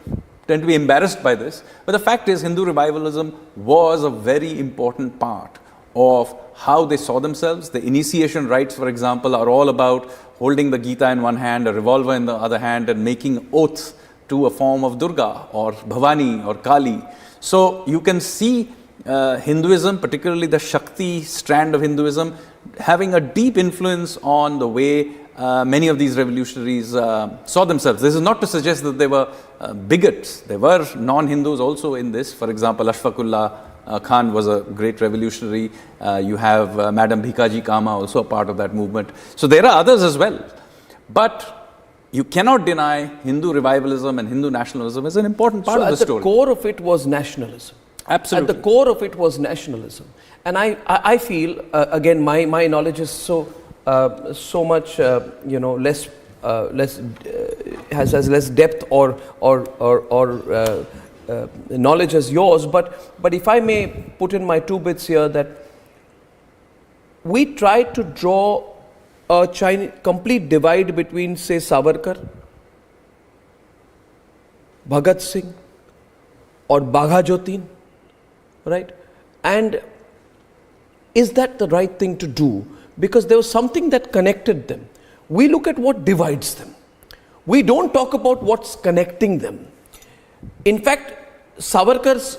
Speaker 4: tend to be embarrassed by this, but the fact is Hindu revivalism was a very important part of how they saw themselves. The initiation rites, for example, are all about holding the Gita in one hand, a revolver in the other hand, and making oaths to a form of Durga or Bhavani or Kali. So you can see Hinduism, particularly the Shakti strand of Hinduism, having a deep influence on the way many of these revolutionaries saw themselves. This is not to suggest that they were bigots. There were non-Hindus also in this. For example, Ashfaqullah Khan was a great revolutionary. You have Madam Bhikaji Kama, also a part of that movement. So there are others as well. But you cannot deny Hindu revivalism and Hindu nationalism is an important part of the story.
Speaker 1: At the core of it was nationalism.
Speaker 4: Absolutely.
Speaker 1: At the core of it was nationalism. And I feel, again, my knowledge is so much, less, has less depth or knowledge as yours. But if I may put in my 2 bits here, that we tried to draw a complete divide between, say, Savarkar, Bhagat Singh, or Bagha Jyotin, right? And is that the right thing to do? Because there was something that connected them. We look at what divides them. We don't talk about what's connecting them. In fact, Savarkar's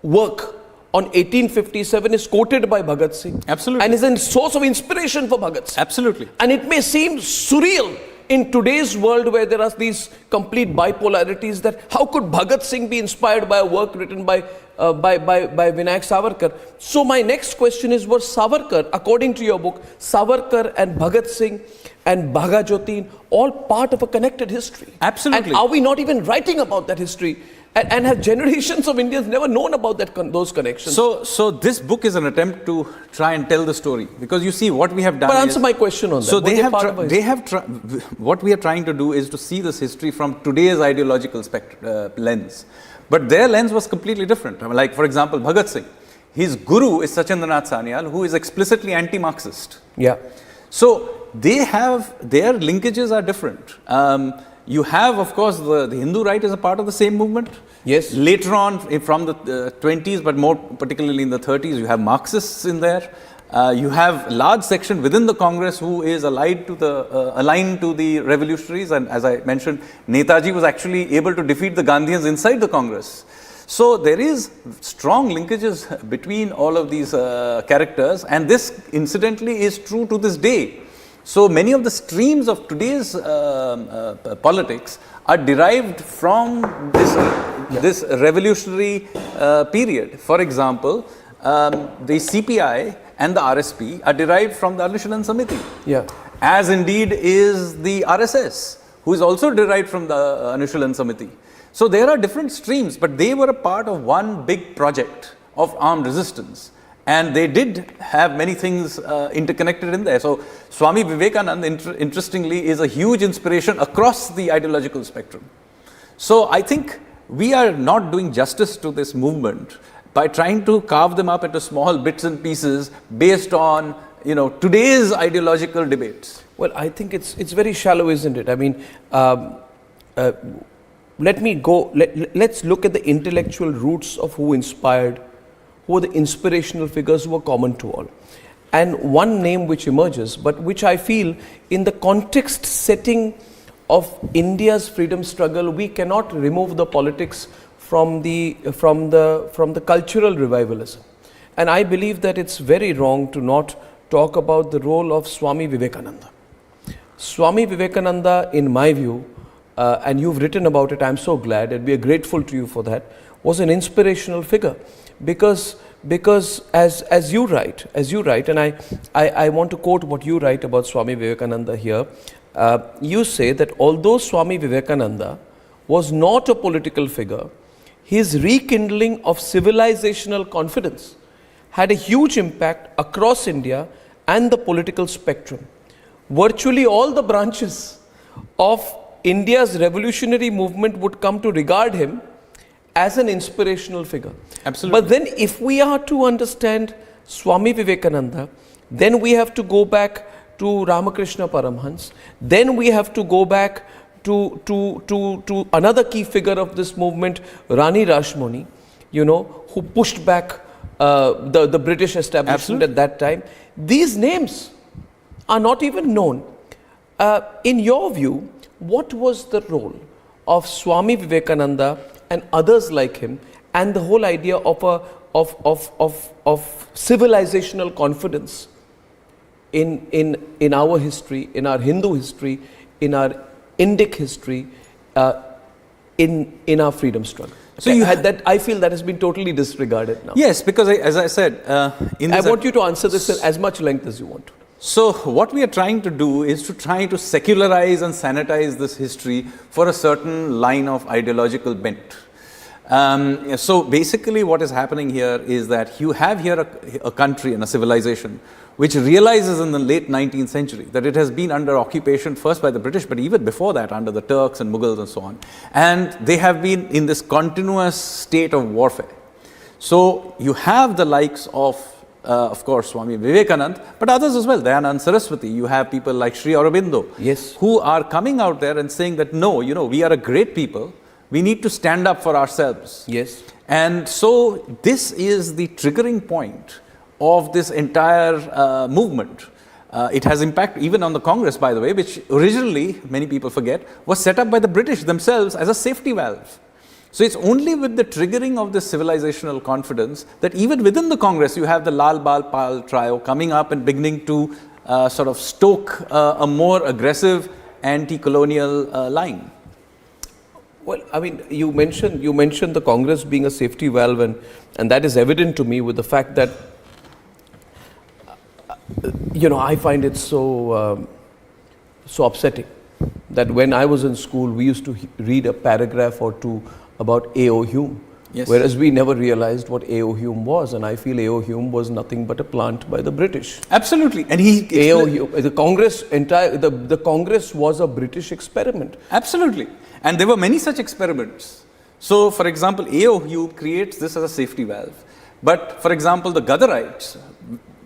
Speaker 1: work on 1857 is quoted by Bhagat Singh.
Speaker 4: Absolutely.
Speaker 1: And is a source of inspiration for Bhagat Singh.
Speaker 4: Absolutely.
Speaker 1: And it may seem surreal in today's world where there are these complete bipolarities, that how could Bhagat Singh be inspired by a work written by Vinayak Savarkar? So my next question is, was Savarkar, according to your book, Savarkar and Bhagat Singh and Bagha Jyotin all part of a connected history?
Speaker 4: Absolutely.
Speaker 1: And are we not even writing about that history? And have generations of Indians never known about those connections?
Speaker 4: So this book is an attempt to try and tell the story, because you see what we have done.
Speaker 1: But answer my question on that.
Speaker 4: So what we are trying to do is to see this history from today's ideological lens. But their lens was completely different. Like, for example, Bhagat Singh. his guru is Sachindranath Sanyal, who is explicitly anti-Marxist.
Speaker 1: Yeah.
Speaker 4: So they have, their linkages are different. You have, of course, the Hindu right is a part of the same movement.
Speaker 1: Yes.
Speaker 4: Later on, from the 20s, but more particularly in the 30s, you have Marxists in there. You have a large section within the Congress who is aligned to the revolutionaries, and as I mentioned, Netaji was actually able to defeat the Gandhians inside the Congress. So there is strong linkages between all of these characters, and this incidentally is true to this day. So many of the streams of today's politics are derived from this revolutionary period. For example, the CPI and the RSP are derived from the Anushilan Samiti.
Speaker 1: Yeah.
Speaker 4: As indeed is the RSS, who is also derived from the Anushilan Samiti. So there are different streams, but they were a part of one big project of armed resistance. And they did have many things interconnected in there. So Swami Vivekananda, interestingly, is a huge inspiration across the ideological spectrum. So I think we are not doing justice to this movement by trying to carve them up into small bits and pieces based on, you know, today's ideological debates.
Speaker 1: Well, I think it's very shallow, isn't it? I mean, let's look at the intellectual roots of who inspired, who are the inspirational figures who are common to all. And one name which emerges, but which I feel in the context setting of India's freedom struggle, we cannot remove the politics from the cultural revivalism. And I believe that it's very wrong to not talk about the role of Swami Vivekananda. Swami Vivekananda, in my view, and you've written about it, I'm so glad, and we are grateful to you for that, was an inspirational figure. Because as you write, and I want to quote what you write about Swami Vivekananda here. You say that although Swami Vivekananda was not a political figure, his rekindling of civilizational confidence had a huge impact across India and the political spectrum. Virtually all the branches of India's revolutionary movement would come to regard him as an inspirational figure.
Speaker 4: Absolutely.
Speaker 1: But then if we are to understand Swami Vivekananda, then we have to go back to Ramakrishna Paramhans, then we have to go back to another key figure of this movement, Rani Rashmoni, you know, who pushed back the British establishment
Speaker 4: Absolutely.
Speaker 1: at that time. These names are not even known. In your view, what was the role of Swami Vivekananda and others like him, and the whole idea of civilizational confidence in our history, in our Hindu history, in our Indic history, in our freedom struggle? So you had that. I feel that has been totally disregarded now.
Speaker 4: Yes, because as I said,
Speaker 1: I want you to answer this in as much length as you want to.
Speaker 4: So what we are trying to do is to try to secularize and sanitize this history for a certain line of ideological bent. So basically what is happening here is that you have here a country and a civilization which realizes in the late 19th century that it has been under occupation first by the British, but even before that under the Turks and Mughals and so on. And they have been in this continuous state of warfare. So you have the likes of course, Swami Vivekananda, but others as well, Dayanand Saraswati. You have people like Sri Aurobindo,
Speaker 1: yes,
Speaker 4: who are coming out there and saying that no, you know, we are a great people. We need to stand up for ourselves.
Speaker 1: Yes.
Speaker 4: And so this is the triggering point of this entire movement. It has impact even on the Congress, by the way, which originally, many people forget, was set up by the British themselves as a safety valve. So it's only with the triggering of this civilizational confidence that even within the Congress, you have the Lal Bal Pal trio coming up and beginning to sort of stoke a more aggressive anti-colonial line.
Speaker 1: Well, I mean, you mentioned the Congress being a safety valve, and that is evident to me with the fact that, you know, I find it so upsetting that when I was in school, we used to read a paragraph or two about A.O. Hume,
Speaker 4: yes,
Speaker 1: whereas we never realized what A.O. Hume was, and I feel A.O. Hume was nothing but a plant by the British.
Speaker 4: Absolutely, and
Speaker 1: A.O. Hume, the Congress was a British experiment.
Speaker 4: Absolutely, and there were many such experiments. So, for example, A.O. Hume creates this as a safety valve. But for example, the Gadarites,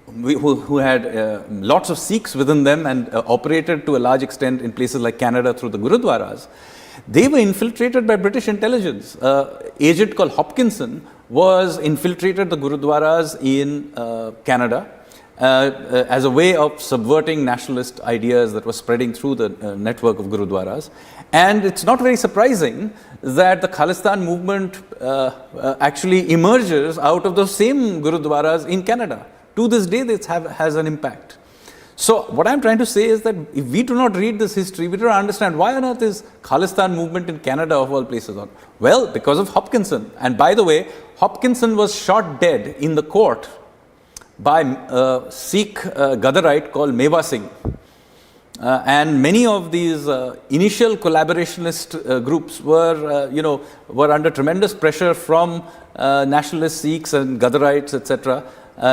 Speaker 4: who had lots of Sikhs within them and operated to a large extent in places like Canada through the Gurudwaras, they were infiltrated by British intelligence. Agent called Hopkinson was infiltrated the Gurudwaras in Canada as a way of subverting nationalist ideas that were spreading through the network of Gurudwaras. And it's not very surprising that the Khalistan movement actually emerges out of those same Gurudwaras in Canada. To this day, this has an impact. So what I'm trying to say is that if we do not read this history, we do not understand why on earth is Khalistan movement in Canada of all places on. Well, because of Hopkinson. And by the way, Hopkinson was shot dead in the court by a Sikh Gadarite called Meva Singh. And many of these initial collaborationist groups were under tremendous pressure from nationalist Sikhs and Gadarites, etc.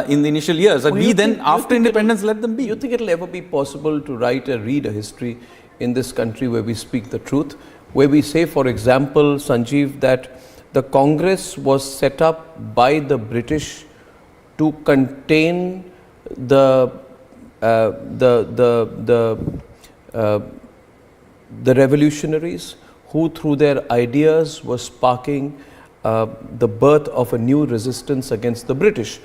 Speaker 4: In the initial years. And we then, after independence, let them be.
Speaker 1: You think it will ever be possible to read a history in this country where we speak the truth? Where we say, for example, Sanjeev, that the Congress was set up by the British to contain the revolutionaries who, through their ideas, were sparking the birth of a new resistance against the British.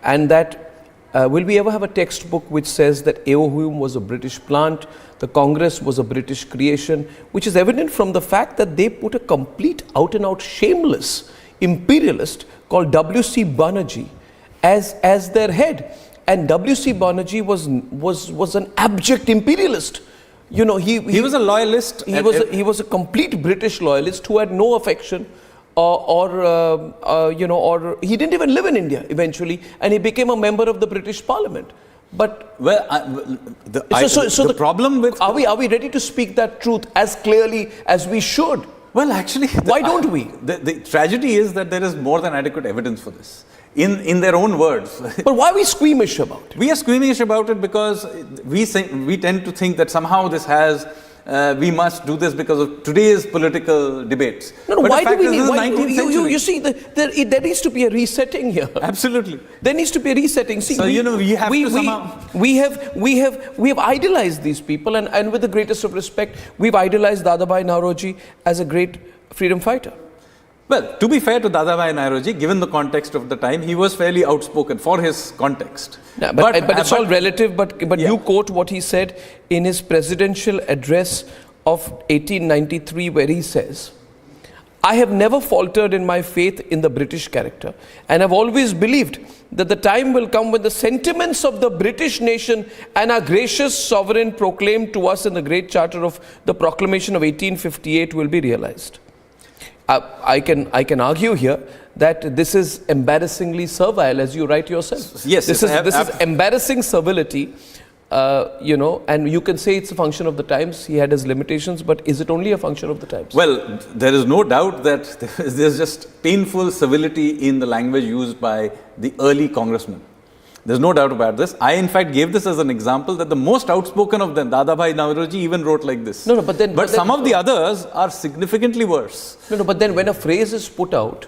Speaker 1: And that, will we ever have a textbook which says that Eohum was a British plant, the Congress was a British creation, which is evident from the fact that they put a complete out-and-out shameless imperialist called W.C. Banerjee as their head. And W.C. Banerjee was an abject imperialist. You know, he
Speaker 4: was a loyalist.
Speaker 1: He was a complete British loyalist who had no affection or he didn't even live in India eventually, and he became a member of the British Parliament. But
Speaker 4: the problem with
Speaker 1: are we ready to speak that truth as clearly as we should?
Speaker 4: Well, actually,
Speaker 1: why don't we?
Speaker 4: The tragedy is that there is more than adequate evidence for this. In their own words.
Speaker 1: But why are we squeamish about it?
Speaker 4: We are squeamish about it because we tend to think that somehow this has. We must do this because of today's political debates.
Speaker 1: No,
Speaker 4: but
Speaker 1: why do we
Speaker 4: need?
Speaker 1: You see, there needs to be a resetting here.
Speaker 4: Absolutely,
Speaker 1: there needs to be a resetting. See,
Speaker 4: so we
Speaker 1: have idealized these people, and with the greatest of respect, we've idealized Dadabhai Naoroji as a great freedom fighter.
Speaker 4: Well, to be fair to Dadabhai Naoroji, given the context of the time, he was fairly outspoken for his context.
Speaker 1: Yeah, but it's all relative. But yeah. You quote what he said in his presidential address of 1893, where he says, "I have never faltered in my faith in the British character, and have always believed that the time will come when the sentiments of the British nation and our gracious sovereign proclaimed to us in the Great Charter of the Proclamation of 1858 will be realized." I can argue here that this is embarrassingly servile, as you write yourself.
Speaker 4: Yes,
Speaker 1: this is embarrassing servility, and you can say it's a function of the times. He had his limitations, but is it only a function of the times?
Speaker 4: Well, there is no doubt that there's just painful civility in the language used by the early congressmen. There's no doubt about this. I, in fact, gave this as an example that the most outspoken of them, Dadabhai Naoroji, even wrote like this. But some of the others are significantly worse.
Speaker 1: But then when a phrase is put out,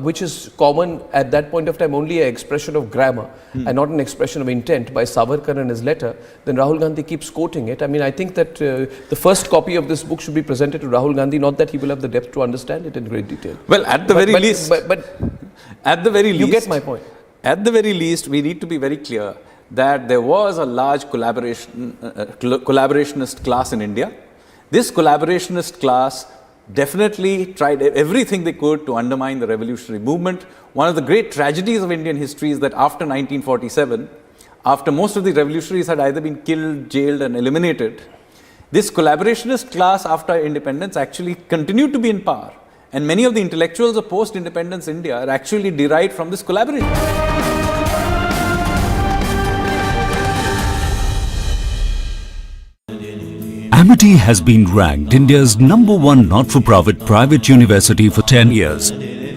Speaker 1: which is common at that point of time, only an expression of grammar and not an expression of intent by Savarkar in his letter, then Rahul Gandhi keeps quoting it. I mean, I think that the first copy of this book should be presented to Rahul Gandhi, not that he will have the depth to understand it in great detail.
Speaker 4: Well, at the very least,
Speaker 1: you get my point.
Speaker 4: At the very least, we need to be very clear that there was a large collaborationist class in India. This collaborationist class definitely tried everything they could to undermine the revolutionary movement. One of the great tragedies of Indian history is that after 1947, after most of the revolutionaries had either been killed, jailed, and eliminated, this collaborationist class after independence actually continued to be in power. And many of the intellectuals of post-independence India are actually derived from this collaboration.
Speaker 21: Amity has been ranked India's #1 not-for-profit private university for 10 years,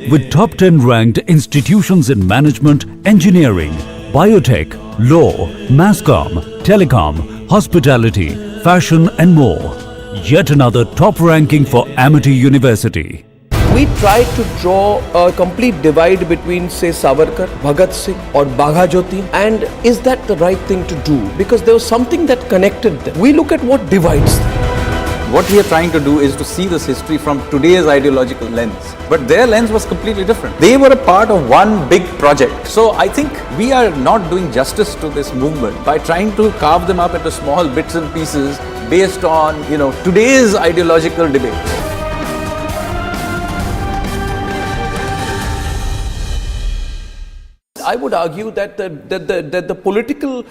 Speaker 21: with top 10 ranked institutions in management, engineering, biotech, law, mass comm, telecom, hospitality, fashion and more. Yet another top ranking for Amity University.
Speaker 1: We tried to draw a complete divide between, say, Savarkar, Bhagat Singh or Bagha Jyoti, and is that the right thing to do? Because there was something that connected them. We look at what divides them.
Speaker 4: What we are trying to do is to see this history from today's ideological lens. But their lens was completely different. They were a part of one big project. So I think we are not doing justice to this movement by trying to carve them up into small bits and pieces based on, today's ideological debate.
Speaker 1: I would argue that the political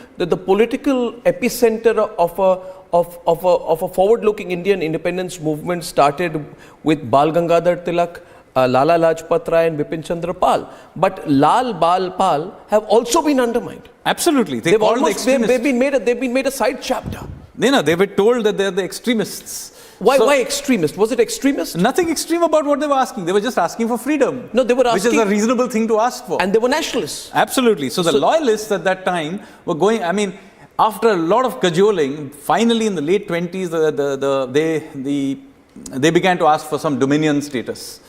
Speaker 1: epicenter of a forward-looking Indian independence movement started with Bal Gangadhar Tilak, Lala Lajpat Rai and Bipin Chandra Pal. But Lal, Bal, Pal have also been undermined.
Speaker 4: Absolutely.
Speaker 1: They've been made a side chapter.
Speaker 4: They were told that they're the extremists.
Speaker 1: Why extremist? Was it extremist?
Speaker 4: Nothing extreme about what they were asking. They were just asking for freedom.
Speaker 1: No, they were asking...
Speaker 4: Which is a reasonable thing to ask for.
Speaker 1: And they were nationalists.
Speaker 4: Absolutely. So the loyalists at that time were going... after a lot of cajoling, finally in the late 20s, they began to ask for some dominion status.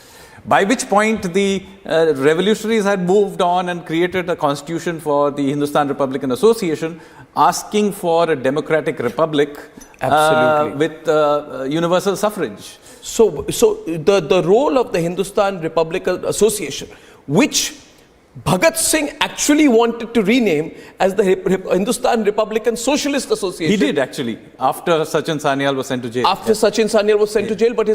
Speaker 4: By which point the revolutionaries had moved on and created a constitution for the Hindustan Republican Association, asking for a democratic republic with universal suffrage.
Speaker 1: So the role of the Hindustan Republican Association, which Bhagat Singh actually wanted to rename as the Hindustan Republican Socialist Association.
Speaker 4: He did actually, after Sachin Sanyal was sent to jail.
Speaker 1: Sachin Sanyal was sent to jail, but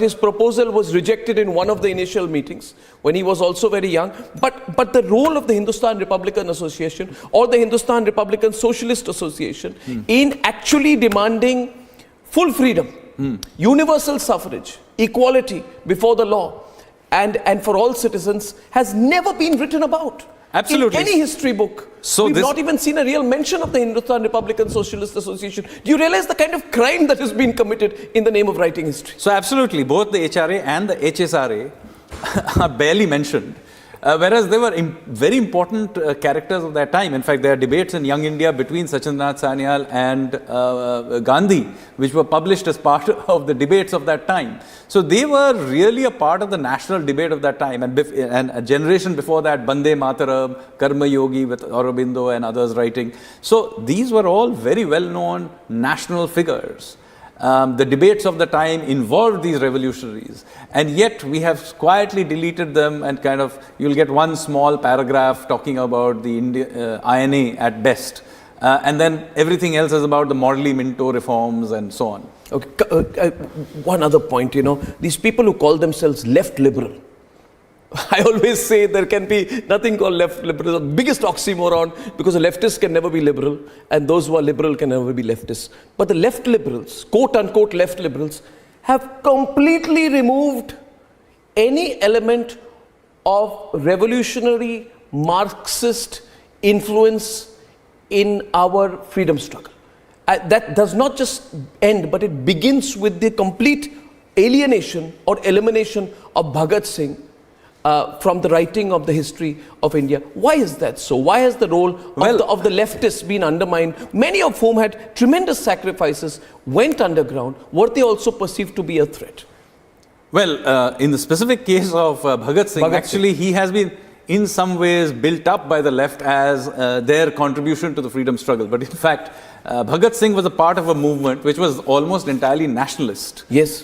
Speaker 1: his proposal was rejected in one of the initial meetings when he was also very young. But the role of the Hindustan Republican Association or the Hindustan Republican Socialist Association in actually demanding full freedom, universal suffrage, equality before the law, and for all citizens has never been written about.
Speaker 4: Absolutely.
Speaker 1: In any history book. So we've not even seen a real mention of the Hindustan Republican Socialist Association. Do you realize the kind of crime that has been committed in the name of writing history?
Speaker 4: So absolutely, both the HRA and the HSRA are barely mentioned. Whereas they were very important characters of their time. In fact, there are debates in Young India between Sachindranath Sanyal and Gandhi, which were published as part of the debates of that time. So they were really a part of the national debate of that time. And a generation before that, Bande Mataram, Karma Yogi with Aurobindo and others writing. So these were all very well-known national figures. The debates of the time involved these revolutionaries, and yet we have quietly deleted them, and you'll get one small paragraph talking about the INA at best, and then everything else is about the Morley Minto reforms and so on.
Speaker 1: Okay, one other point, these people who call themselves left liberal, I always say there can be nothing called left liberal. The biggest oxymoron, because a leftist can never be liberal and those who are liberal can never be leftists. But the left liberals, quote unquote left liberals, have completely removed any element of revolutionary Marxist influence in our freedom struggle. That does not just end, but it begins with the complete alienation or elimination of Bhagat Singh from the writing of the history of India. Why is that so? Why has the role of the leftists been undermined? Many of whom had tremendous sacrifices, went underground. Were they also perceived to be a threat?
Speaker 4: Well, in the specific case of Bhagat Singh, he has been in some ways built up by the left as their contribution to the freedom struggle. But in fact, Bhagat Singh was a part of a movement which was almost entirely nationalist.
Speaker 1: Yes.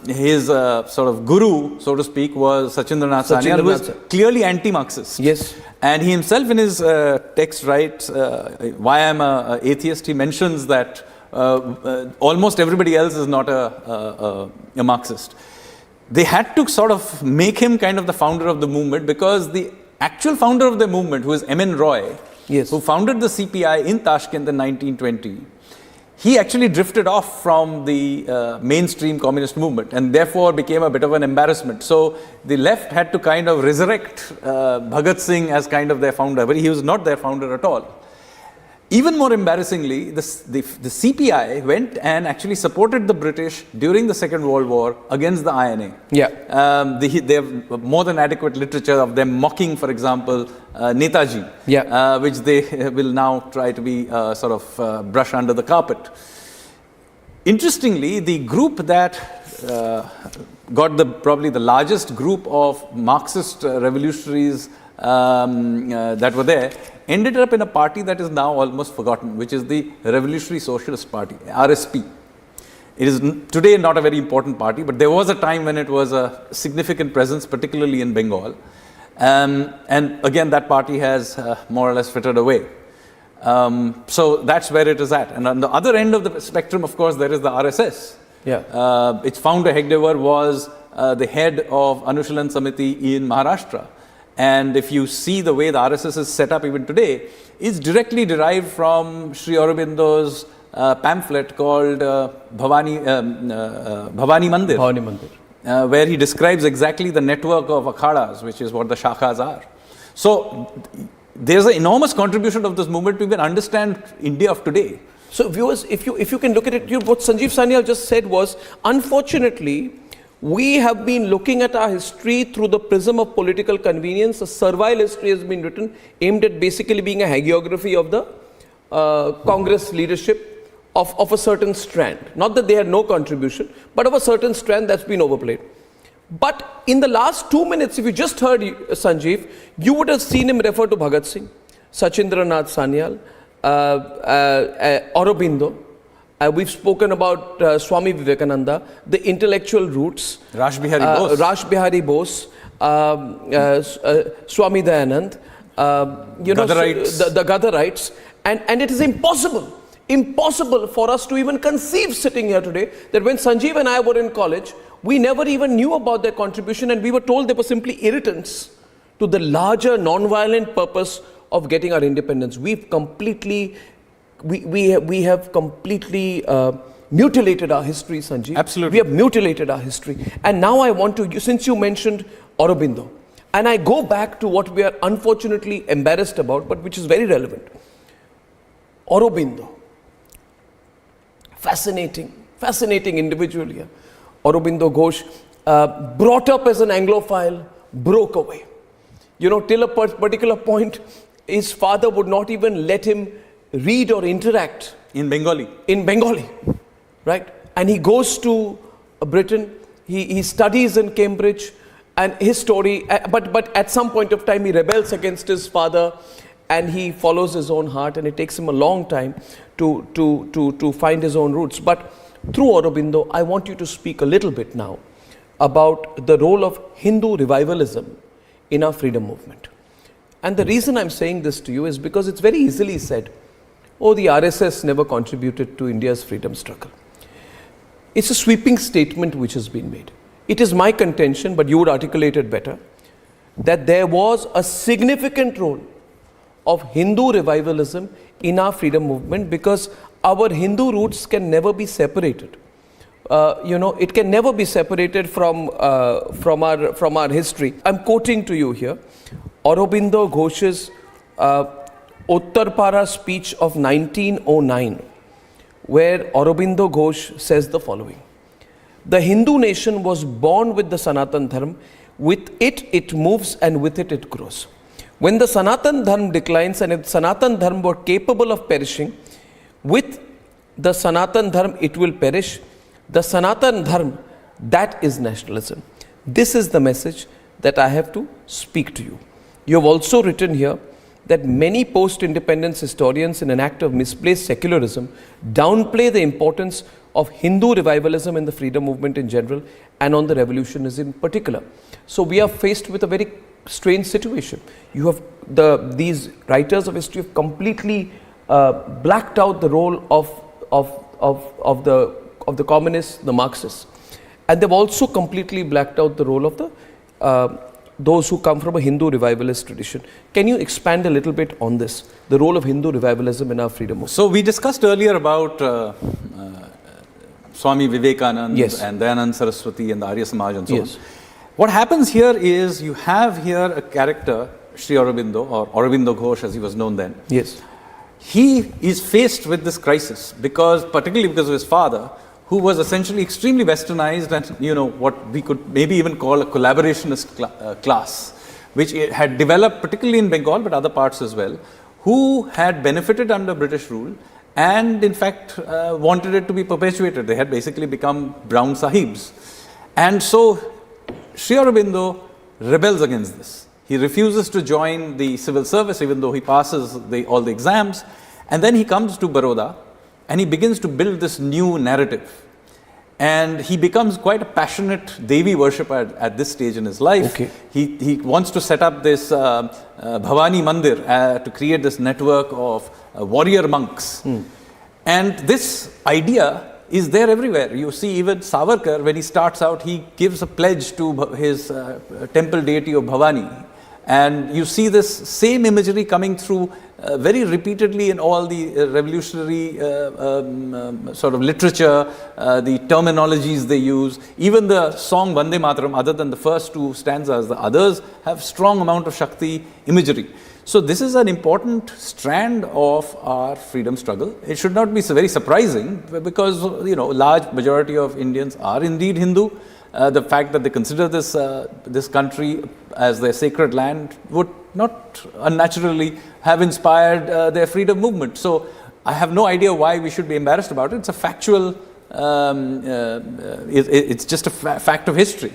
Speaker 4: His sort of guru, so to speak, was Sachindranath Sanyal, who was clearly anti-Marxist.
Speaker 1: Yes.
Speaker 4: And he himself in his text writes, Why I'm an Atheist, he mentions that almost everybody else is not a Marxist. They had to sort of make him kind of the founder of the movement, because the actual founder of the movement, who is M.N. Roy, who founded the CPI in Tashkent in 1920, he actually drifted off from the mainstream communist movement and therefore became a bit of an embarrassment. So the left had to kind of resurrect Bhagat Singh as kind of their founder, but he was not their founder at all. Even more embarrassingly, the CPI went and actually supported the British during the Second World War against the INA.
Speaker 1: Yeah.
Speaker 4: They have more than adequate literature of them mocking, for example, Netaji, which they will now try to be brush under the carpet. Interestingly, the group that got probably the largest group of Marxist revolutionaries that were there, ended up in a party that is now almost forgotten, which is the Revolutionary Socialist Party, RSP. It is today not a very important party, but there was a time when it was a significant presence, particularly in Bengal. And again, that party has more or less frittered away. So that's where it is at. And on the other end of the spectrum, of course, there is the RSS.
Speaker 1: Yeah.
Speaker 4: Its founder, Hegdewar, was the head of Anushilan Samiti in Maharashtra. And if you see the way the RSS is set up even today, it's directly derived from Sri Aurobindo's pamphlet called Bhavani Mandir.
Speaker 1: Bhavani Mandir.
Speaker 4: Where he describes exactly the network of akhadas, which is what the shakhas are. So there's an enormous contribution of this movement to even understand India of today.
Speaker 1: So viewers, if you can look at it, what Sanjeev Sanyal just said was, unfortunately, we have been looking at our history through the prism of political convenience. A servile history has been written, aimed at basically being a hagiography of the Congress leadership of a certain strand. Not that they had no contribution, but of a certain strand that's been overplayed. But in the last 2 minutes, if you just heard Sanjeev, you would have seen him refer to Bhagat Singh, Sachindranath Sanyal, Aurobindo. We've spoken about Swami Vivekananda, the intellectual roots.
Speaker 4: Rash Bihari Bose.
Speaker 1: Rash Bihari Bose, Swami Dayanand,
Speaker 4: Gadarites.
Speaker 1: The Gadarites. And it is impossible for us to even conceive sitting here today that when Sanjeev and I were in college, we never even knew about their contribution, and we were told they were simply irritants to the larger non-violent purpose of getting our independence. We've completely, we have completely mutilated our history, Sanjeev.
Speaker 4: Absolutely.
Speaker 1: We have mutilated our history. And now I want to, since you mentioned Aurobindo, and I go back to what we are unfortunately embarrassed about, but which is very relevant. Aurobindo. Fascinating individual here. Aurobindo Ghosh, brought up as an Anglophile, broke away. You know, till a particular point, his father would not even let him read or interact.
Speaker 4: In Bengali.
Speaker 1: In Bengali, right? And he goes to Britain, he studies in Cambridge, and his story, but at some point of time he rebels against his father, and he follows his own heart, and it takes him a long time to find his own roots. But through Aurobindo, I want you to speak a little bit now about the role of Hindu revivalism in our freedom movement. And the reason I'm saying this to you is because it's very easily said, oh, the RSS never contributed to India's freedom struggle. It's a sweeping statement which has been made. It is my contention, but you would articulate it better, that there was a significant role of Hindu revivalism in our freedom movement, because our Hindu roots can never be separated. It can never be separated from our history. I'm quoting to you here, Aurobindo Ghosh's Uttarpara speech of 1909, where Aurobindo Ghosh says the following: the Hindu nation was born with the Sanatan Dharma. With it moves, and with it grows. When the Sanatan Dharma declines, and if Sanatan Dharma were capable of perishing, with the Sanatan Dharma it will perish. The Sanatan Dharma, that is nationalism. This is the message that I have to speak to you. You have also written here that many post-independence historians, in an act of misplaced secularism, downplay the importance of Hindu revivalism in the freedom movement in general, and on the revolutionaries in particular. So we are faced with a very strange situation. You have these writers of history have completely blacked out the role of the communists, the Marxists, and they've also completely blacked out the role of the those who come from a Hindu revivalist tradition. Can you expand a little bit on this, the role of Hindu revivalism in our freedom movement?
Speaker 4: So we discussed earlier about Swami Vivekananda,
Speaker 1: yes,
Speaker 4: and Dayanand Saraswati and the Arya Samaj and so
Speaker 1: yes,
Speaker 4: on. What happens here is you have here a character, Sri Aurobindo, or Aurobindo Ghosh as he was known then.
Speaker 1: Yes.
Speaker 4: He is faced with this crisis, particularly because of his father, who was essentially extremely westernized and, what we could maybe even call a collaborationist class, which had developed particularly in Bengal, but other parts as well, who had benefited under British rule and in fact wanted it to be perpetuated. They had basically become brown sahibs. And so Sri Aurobindo rebels against this. He refuses to join the civil service even though he passes all the exams, and then he comes to Baroda and he begins to build this new narrative. And he becomes quite a passionate Devi worshipper at this stage in his life.
Speaker 1: Okay.
Speaker 4: He wants to set up this Bhavani Mandir to create this network of warrior monks. And this idea is there everywhere. You see even Savarkar, when he starts out, he gives a pledge to his temple deity of Bhavani. And you see this same imagery coming through very repeatedly in all the revolutionary sort of literature, the terminologies they use. Even the song Vande Mataram, other than the first two stanzas, the others have strong amount of Shakti imagery. So this is an important strand of our freedom struggle. It should not be so very surprising because, large majority of Indians are indeed Hindu. The fact that they consider this country as their sacred land would not unnaturally have inspired their freedom movement. So I have no idea why we should be embarrassed about it. It's a factual, it's just a fact of history.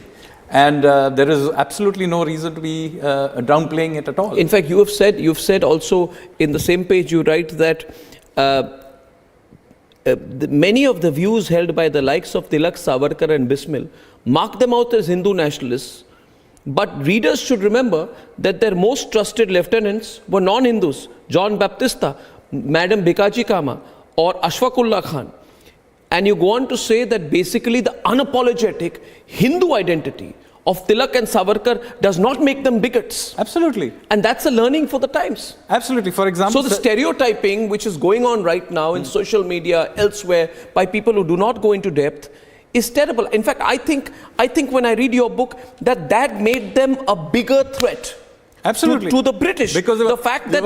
Speaker 4: And there is absolutely no reason to be downplaying it at all.
Speaker 1: In fact, you've said also in the same page you write that many of the views held by the likes of Tilak, Savarkar and Bismil mark them out as Hindu nationalists, but readers should remember that their most trusted lieutenants were non-Hindus, John Baptista, Madam Bikaji Kama or Ashfaqullah Khan. And you go on to say that basically the unapologetic Hindu identity of Tilak and Savarkar does not make them bigots.
Speaker 4: Absolutely.
Speaker 1: And that's a learning for the times.
Speaker 4: Absolutely. For example,
Speaker 1: so the stereotyping which is going on right now in social media, elsewhere, by people who do not go into depth, is terrible. In fact, I think when I read your book, that made them a bigger threat.
Speaker 4: Absolutely.
Speaker 1: To the British.
Speaker 4: Because
Speaker 1: the fact that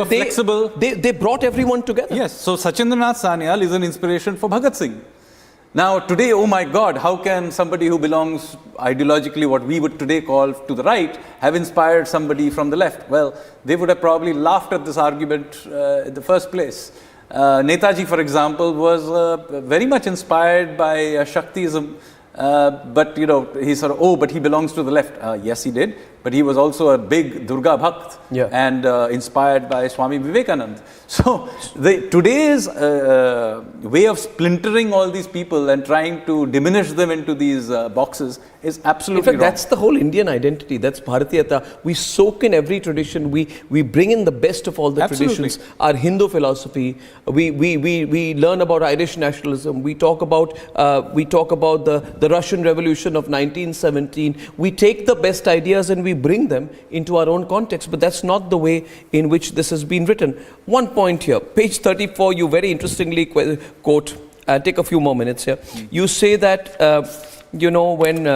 Speaker 1: they brought everyone together.
Speaker 4: Yes. So Sachindranath Sanyal is an inspiration for Bhagat Singh. Now today, oh my God, how can somebody who belongs ideologically what we would today call to the right have inspired somebody from the left? Well, they would have probably laughed at this argument in the first place. Netaji, for example, was very much inspired by Shaktism, but he sort of, but he belongs to the left. Yes, he did, but he was also a big Durga Bhakt and inspired by Swami Vivekanand. So today's way of splintering all these people and trying to diminish them into these boxes is absolutely
Speaker 1: wrong. That's the whole Indian identity. That's Bharatiyata. We soak in every tradition. We bring in the best of all the traditions. Our Hindu philosophy. We learn about Irish nationalism. We talk about the Russian Revolution of 1917. We take the best ideas and we bring them into our own context. But that's not the way in which this has been written. One point here, page 34, you very interestingly quote, I'll take a few more minutes here. You say that, when,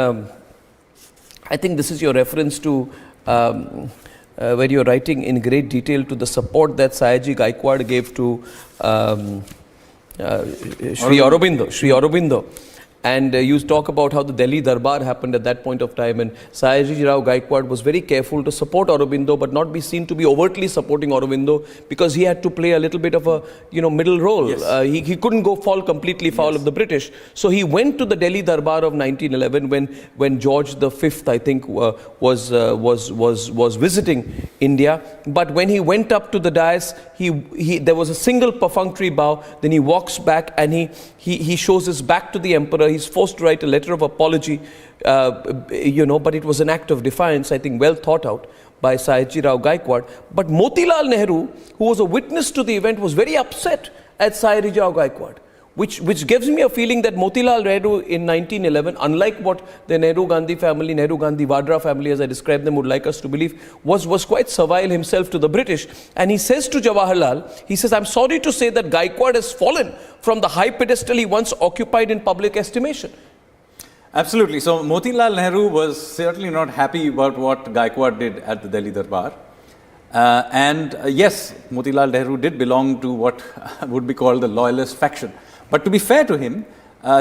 Speaker 1: I think this is your reference to where you're writing in great detail to the support that Sayaji Gaikwad gave to Sri Aurobindo. And you talk about how the Delhi Darbar happened at that point of time, and Sayaji Rao Gaikwad was very careful to support Aurobindo but not be seen to be overtly supporting Aurobindo because he had to play a little bit of a middle role. Yes. He couldn't go completely foul of the British. So he went to the Delhi Darbar of 1911 when George V, I think, was visiting India. But when he went up to the dais, there was a single perfunctory bow. Then he walks back and he shows his back to the emperor. He's forced to write a letter of apology, but it was an act of defiance, I think, well thought out by Sayaji Rao Gaikwad. But Motilal Nehru, who was a witness to the event, was very upset at Sayaji Rao Gaikwad, which gives me a feeling that Motilal Nehru in 1911, unlike what the Nehru-Gandhi family, Nehru-Gandhi Vadra family, as I described them, would like us to believe, was quite servile himself to the British. And he says to Jawaharlal, he says, I'm sorry to say that Gaikwad has fallen from the high pedestal he once occupied in public estimation.
Speaker 4: Absolutely. So Motilal Nehru was certainly not happy about what Gaikwad did at the Delhi Darbar. Yes, Motilal Nehru did belong to what would be called the loyalist faction. But to be fair to him,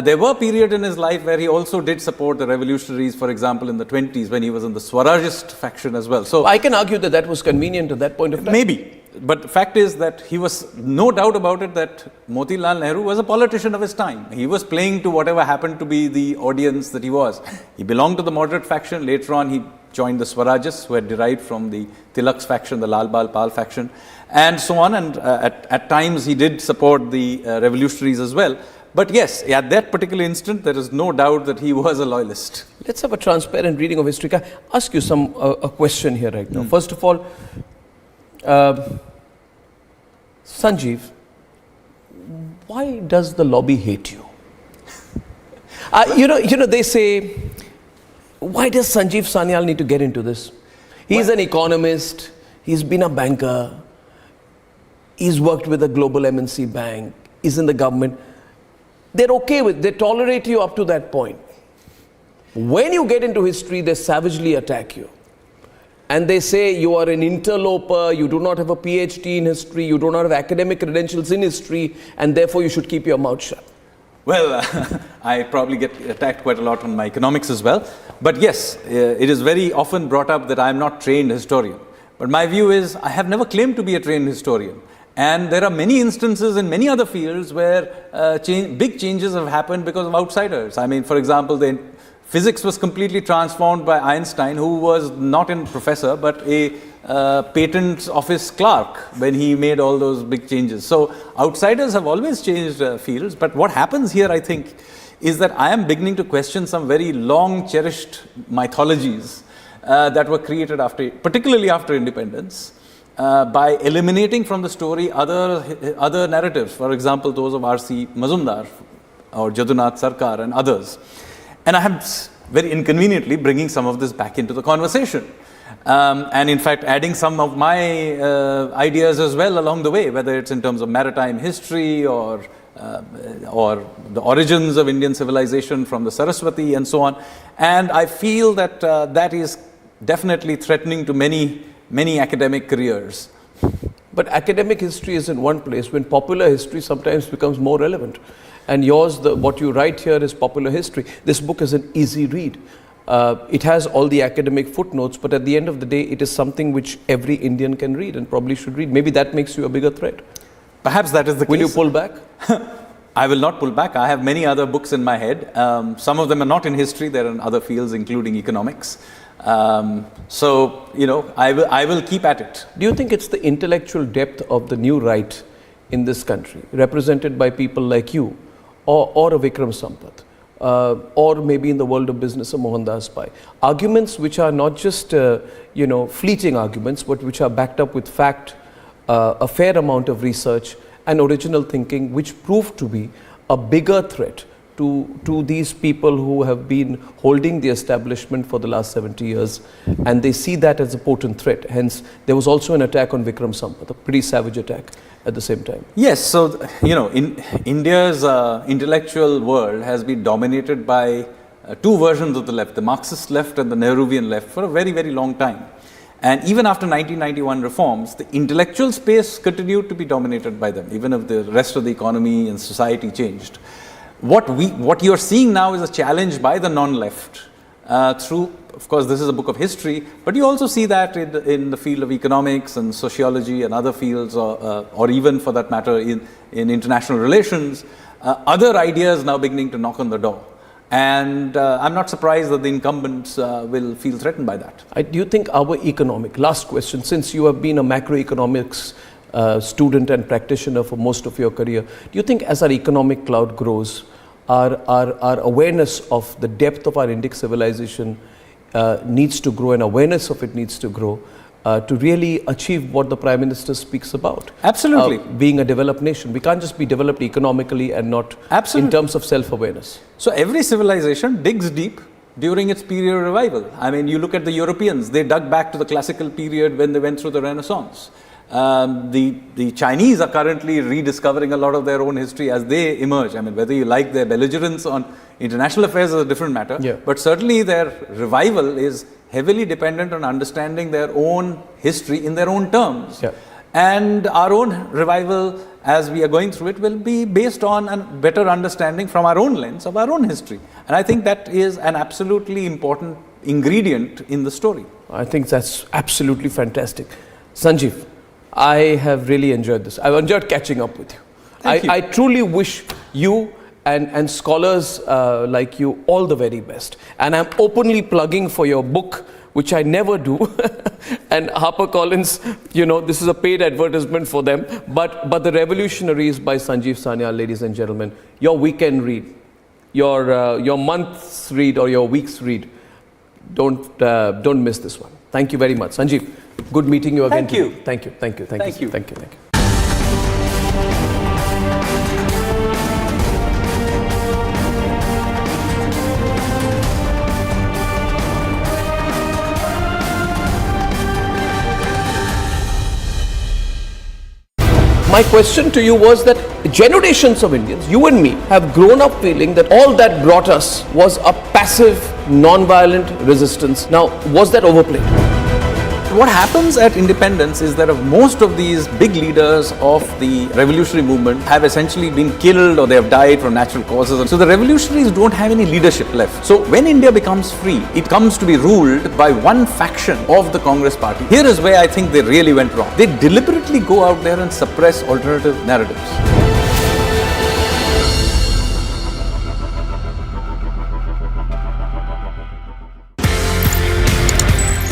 Speaker 4: there were periods in his life where he also did support the revolutionaries, for example, in the 20s when he was in the Swarajist faction as well. So
Speaker 1: I can argue that was convenient at that point of time.
Speaker 4: Maybe. But the fact is that he was, no doubt about it, that Motilal Nehru was a politician of his time. He was playing to whatever happened to be the audience that he was. He belonged to the moderate faction. Later on, he joined the Swarajists, who had derived from the Tilak's faction, the Lal Bal Pal faction, and so on. And at times, he did support the revolutionaries as well. But yes, at that particular instant, there is no doubt that he was a loyalist.
Speaker 1: Let's have a transparent reading of history. Can I ask you a question here right now? First of all, Sanjeev, why does the lobby hate you? They say, why does Sanjeev Sanyal need to get into this? He's an economist, he's been a banker, he's worked with a global MNC bank, he's in the government. They're okay with, they tolerate you up to that point. When you get into history, they savagely attack you. And they say you are an interloper, you do not have a PhD in history, you do not have academic credentials in history, and therefore you should keep your mouth shut.
Speaker 4: Well, I probably get attacked quite a lot on my economics as well. But yes, it is very often brought up that I am not trained historian. But my view is I have never claimed to be a trained historian. And there are many instances in many other fields where big changes have happened because of outsiders. I mean, for example, physics was completely transformed by Einstein, who was not a professor, but a patent office clerk when he made all those big changes. So outsiders have always changed fields. But what happens here, I think, is that I am beginning to question some very long cherished mythologies that were created particularly after independence, by eliminating from the story other narratives. For example, those of R.C. Mazumdar or Jadunath Sarkar and others. And I am very inconveniently bringing some of this back into the conversation. And in fact, adding some of my ideas as well along the way, whether it's in terms of maritime history or the origins of Indian civilization from the Saraswati and so on. And I feel that that is definitely threatening to many academic careers.
Speaker 1: But academic history is in one place when popular history sometimes becomes more relevant. And yours, what you write here is popular history. This book is an easy read. It has all the academic footnotes, but at the end of the day, it is something which every Indian can read and probably should read. Maybe that makes you a bigger threat.
Speaker 4: Perhaps that is the case.
Speaker 1: Will you pull back?
Speaker 4: I will not pull back. I have many other books in my head. Some of them are not in history. They're in other fields, including economics. So, I will keep at it.
Speaker 1: Do you think it's the intellectual depth of the new right in this country, represented by people like you, or a Vikram Sampath, or maybe in the world of business, a Mohandas Pai? Arguments which are not just, fleeting arguments, but which are backed up with fact, a fair amount of research and original thinking, which prove to be a bigger threat to these people who have been holding the establishment for the last 70 years, and they see that as a potent threat. Hence, there was also an attack on Vikram Sampath, a pretty savage attack at the same time.
Speaker 4: Yes, so, in India's intellectual world has been dominated by two versions of the left, the Marxist left and the Nehruvian left, for a very, very long time. And even after 1991 reforms, the intellectual space continued to be dominated by them, even if the rest of the economy and society changed. What you're seeing now is a challenge by the non-left through, of course, this is a book of history, but you also see that in the field of economics and sociology and other fields, or even for that matter in international relations, other ideas now beginning to knock on the door. And I'm not surprised that the incumbents will feel threatened by that.
Speaker 1: Do you think our last question, since you have been a macroeconomics student and practitioner for most of your career, do you think as our economic cloud grows, our awareness of the depth of our Indic civilization needs to grow, and awareness of it needs to grow to really achieve what the Prime Minister speaks about?
Speaker 4: Absolutely.
Speaker 1: Being a developed nation. We can't just be developed economically and not in terms of self-awareness.
Speaker 4: So every civilization digs deep during its period of revival. I mean, you look at the Europeans, they dug back to the classical period when they went through the Renaissance. The Chinese are currently rediscovering a lot of their own history as they emerge. I mean, whether you like their belligerence on international affairs is a different matter, but certainly their revival is heavily dependent on understanding their own history in their own terms. And our own revival, as we are going through it, will be based on a better understanding from our own lens of our own history. And I think that is an absolutely important ingredient in the story.
Speaker 1: I think that's absolutely fantastic. Sanjeev, I have really enjoyed this. I've enjoyed catching up with you. I truly wish you and scholars like you all the very best. And I'm openly plugging for your book, which I never do. And HarperCollins, you know, this is a paid advertisement for them. But The Revolutionaries by Sanjeev Sanyal, ladies and gentlemen, your weekend read, your month's read or your week's read. Don't miss this one. Thank you very much, Sanjeev. Good meeting you again.
Speaker 4: Thank you.
Speaker 1: Thank you. Thank you. Thank you.
Speaker 4: Thank you.
Speaker 1: Thank you. Thank you. My question to you was that generations of Indians, you and me, have grown up feeling that all that brought us was a passive, non-violent resistance. Now, was that overplayed?
Speaker 4: What happens at independence is that most of these big leaders of the revolutionary movement have essentially been killed or they have died from natural causes. So the revolutionaries don't have any leadership left. So when India becomes free, it comes to be ruled by one faction of the Congress party. Here is where I think they really went wrong. They deliberately go out there and suppress alternative narratives.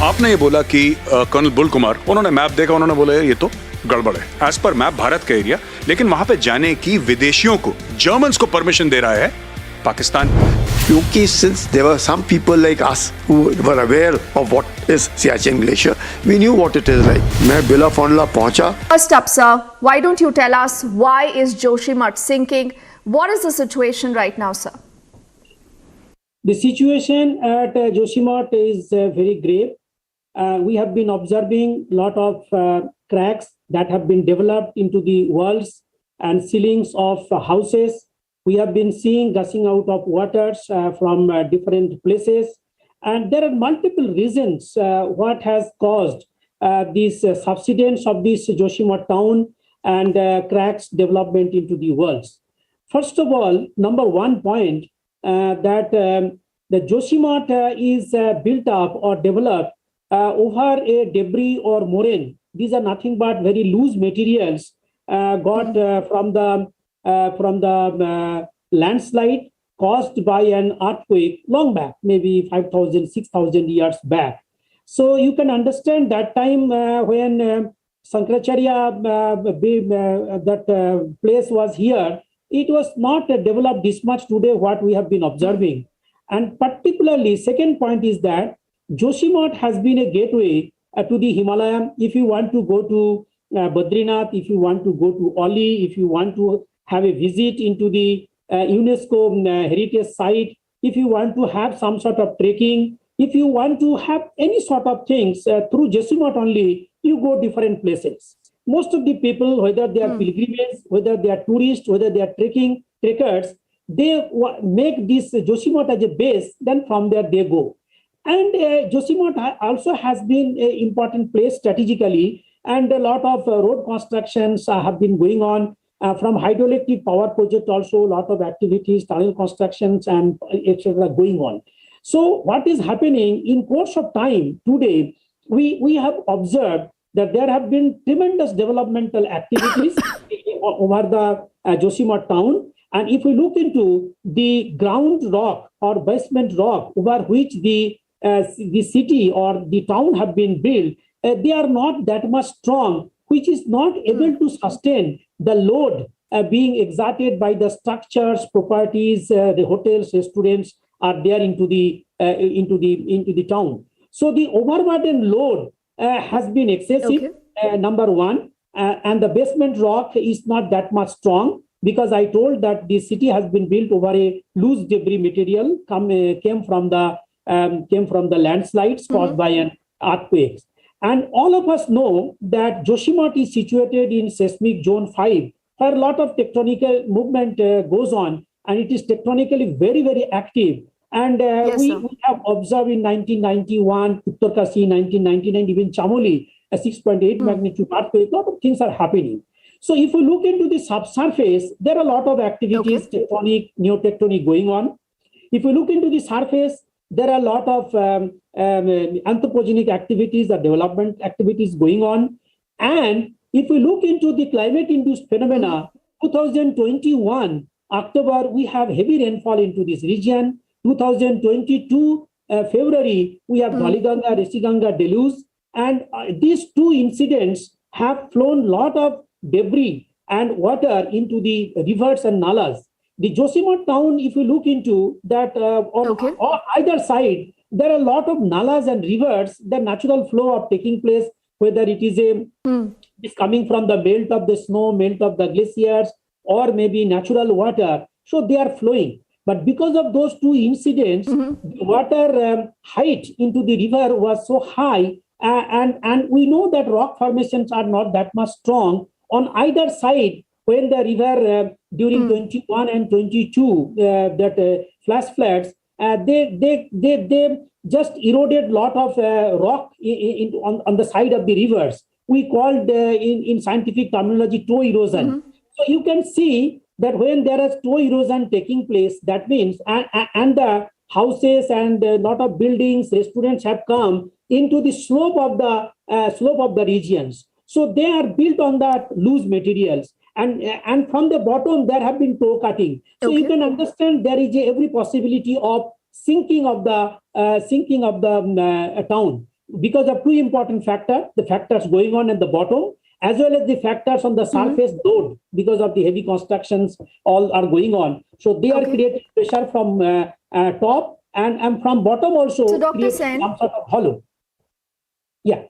Speaker 6: आपने ये बोला कि colonel bull Kumar, उन्होंने map देखा, उन्होंने बोला ये तो गड़बड़ है। एज पर मैप भारत का एरिया, लेकिन वहां पे जाने की विदेशियों को, जर्मन्स को परमिशन दे रहा है पाकिस्तान।
Speaker 3: क्योंकि since there were some people like us who were aware of what is Siachen Glacier, we knew what it is like. मैं बिला फॉन्डला पहुंचा।
Speaker 13: First up, sir, why don't you tell us why is Joshimath sinking? What is the situation right now, sir?
Speaker 10: The situation at Joshimath is very grave. We have been observing a lot of cracks that have been developed into the walls and ceilings of houses. We have been seeing gushing out of waters from different places. And there are multiple reasons what has caused these subsidence of this Joshimath town and cracks development into the walls. First of all, number one point that the Joshimath is built up or developed over a debris or moraine. These are nothing but very loose materials got from the landslide caused by an earthquake long back, maybe 5,000, 6,000 years back. So you can understand that time when Sankaracharya, that place was here, it was not developed this much today what we have been observing. And particularly, second point is that Joshimath has been a gateway to the Himalaya. If you want to go to Badrinath, if you want to go to Oli, if you want to have a visit into the UNESCO heritage site, if you want to have some sort of trekking, if you want to have any sort of things through Joshimath only, you go different places. Most of the people, whether they are pilgrims, whether they are tourists, whether they are trekkers, they make this Joshimath as a base, then from there they go. And Joshimath also has been an important place strategically, and a lot of road constructions have been going on. From hydroelectric power project also, a lot of activities, tunnel constructions and etc. going on. So what is happening in course of time today, we have observed that there have been tremendous developmental activities over the Joshimath town. And if we look into the ground rock or basement rock over which the city or the town have been built, they are not that much strong, which is not able to sustain the load being exerted by the structures, properties, the hotels, restaurants are there into the town. So the overburden load has been excessive, number one, and the basement rock is not that much strong, because I told that the city has been built over a loose debris material came from the landslides caused by an earthquake. And all of us know that Joshimath is situated in seismic zone 5, where a lot of tectonical movement goes on, and it is tectonically very, very active. And we have observed in 1991, Uttarkasi, 1999, even Chamoli, a 6.8 magnitude earthquake, a lot of things are happening. So if we look into the subsurface, there are a lot of activities, tectonic, neotectonic going on. If we look into the surface, there are a lot of anthropogenic activities, the development activities going on. And If we look into the climate-induced phenomena, 2021 October, we have heavy rainfall into this region. 2022 February, we have Daliganga, Rishiganga deluge. And these two incidents have flown lot of debris and water into the rivers and nalas. The Joshimath town, if you look into that, on either side, there are a lot of nalas and rivers, the natural flow of taking place, whether it is is coming from the melt of the snow, melt of the glaciers, or maybe natural water. So they are flowing. But because of those two incidents, the water height into the river was so high, and we know that rock formations are not that much strong on either side. When the river during 21 and 22 flash floods, they just eroded lot of rock on the side of the rivers. We called in scientific terminology toe erosion. So you can see that when there is toe erosion taking place, that means and the houses and a lot of buildings, restaurants have come into the slope of the regions. So they are built on that loose materials. And from the bottom, there have been toe cutting. So you can understand there is every possibility of sinking of the town because of two important factors: the factors going on at the bottom, as well as the factors on the surface load because of the heavy constructions all are going on. So they are creating pressure from top and from bottom also.
Speaker 13: So Dr.
Speaker 10: creating
Speaker 13: Sen,
Speaker 10: some sort of hollow. Yeah.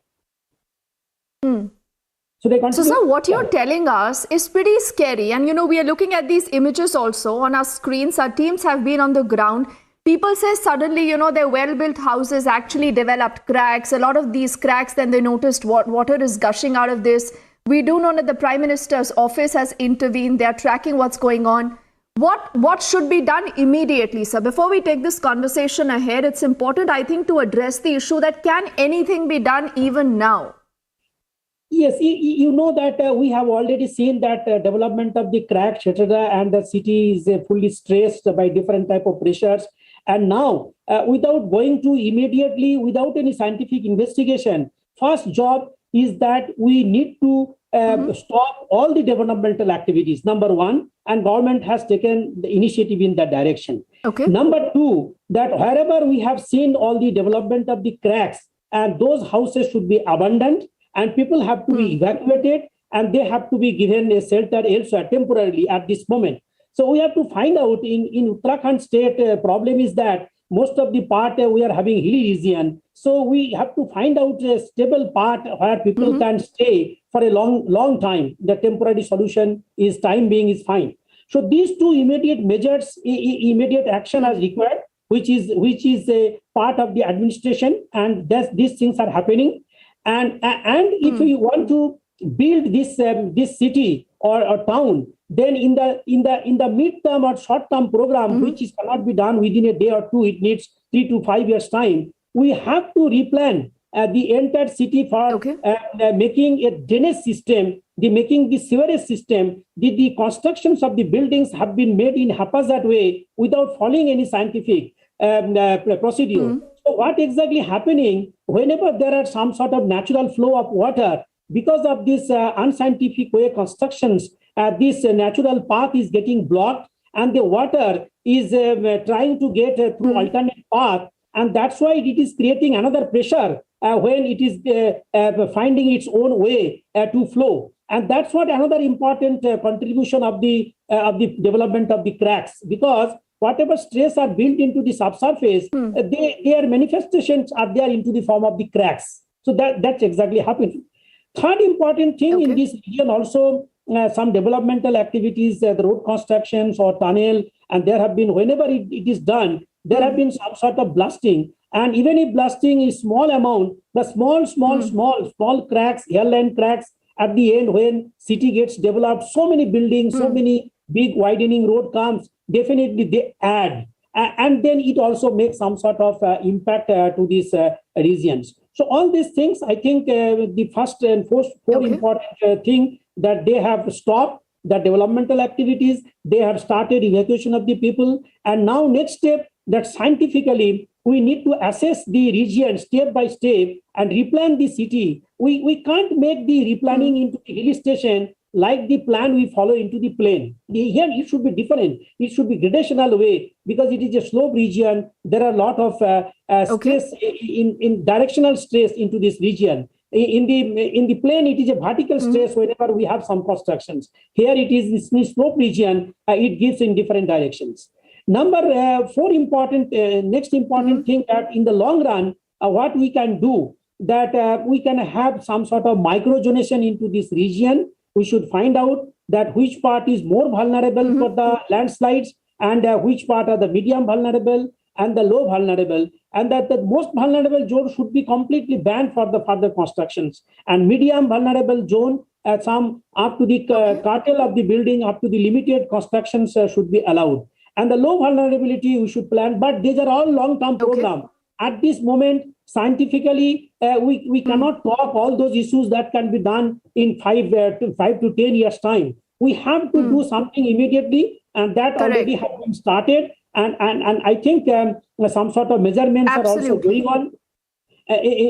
Speaker 13: So, sir, what you're telling us is pretty scary. And, we are looking at these images also on our screens. Our teams have been on the ground. People say suddenly, their well-built houses actually developed cracks. A lot of these cracks, then they noticed water is gushing out of this. We do know that the Prime Minister's office has intervened. They're tracking what's going on. What should be done immediately, sir? Before we take this conversation ahead, it's important, I think, to address the issue that can anything be done even now?
Speaker 10: Yes, you know that we have already seen that development of the cracks, etc., and the city is fully stressed by different type of pressures. And now, without going to immediately, without any scientific investigation, first job is that we need to stop all the developmental activities, number one, and government has taken the initiative in that direction. Number two, that wherever we have seen all the development of the cracks, and those houses should be abandoned, and people have to be evacuated, and they have to be given a shelter elsewhere temporarily at this moment. So we have to find out in Uttarakhand state, problem is that most of the part we are having hilly region. So we have to find out a stable part where people can stay for a long time. The temporary solution is time being is fine. So these two immediate measures, immediate action is required, which is a part of the administration, and these things are happening. And if you want to build this city or town, then in the mid-term or short-term program, which cannot be done within a day or two, it needs 3 to 5 years time. We have to replan the entire city for making a drainage system, making the sewerage system. The constructions of the buildings have been made in haphazard way without following any scientific procedure. So what exactly happening whenever there are some sort of natural flow of water, because of this unscientific way constructions, this natural path is getting blocked, and the water is trying to get through alternate path, and that's why it is creating another pressure when it is finding its own way to flow. And that's what another important contribution of the development of the cracks, because whatever stress are built into the subsurface, their manifestations are there into the form of the cracks. So that's exactly happening. Third important thing in this region also, some developmental activities, the road constructions or tunnel, and there have been, whenever it is done, there have been some sort of blasting. And even if blasting is small amount, the small cracks, hairline cracks, at the end when city gets developed, so many buildings, so many big widening road comes, definitely they add. And then it also makes some sort of impact to these regions. So all these things, I think the first and four important thing that they have stopped the developmental activities, they have started evacuation of the people, and now next step that scientifically we need to assess the region step by step and replan the city. We can't make the replanning into the hill station like the plan we follow into the plain. Here it should be different. It should be gradational way because it is a slope region. There are a lot of stress in directional stress into this region. In the plain, it is a vertical stress whenever we have some constructions. Here it is this slope region. It gives in different directions. Number next important thing that in the long run, what we can do that we can have some sort of microzonation into this region. We should find out that which part is more vulnerable for the landslides and which part are the medium vulnerable and the low vulnerable, and that the most vulnerable zone should be completely banned for the further constructions, and medium vulnerable zone some up to the cartel of the building up to the limited constructions should be allowed, and the low vulnerability we should plan, but these are all long-term program. At this moment, scientifically, we cannot talk all those issues that can be done in 5 to 10 years time. We have to do something immediately, and that already has been started. And I think some sort of measurements are also going on.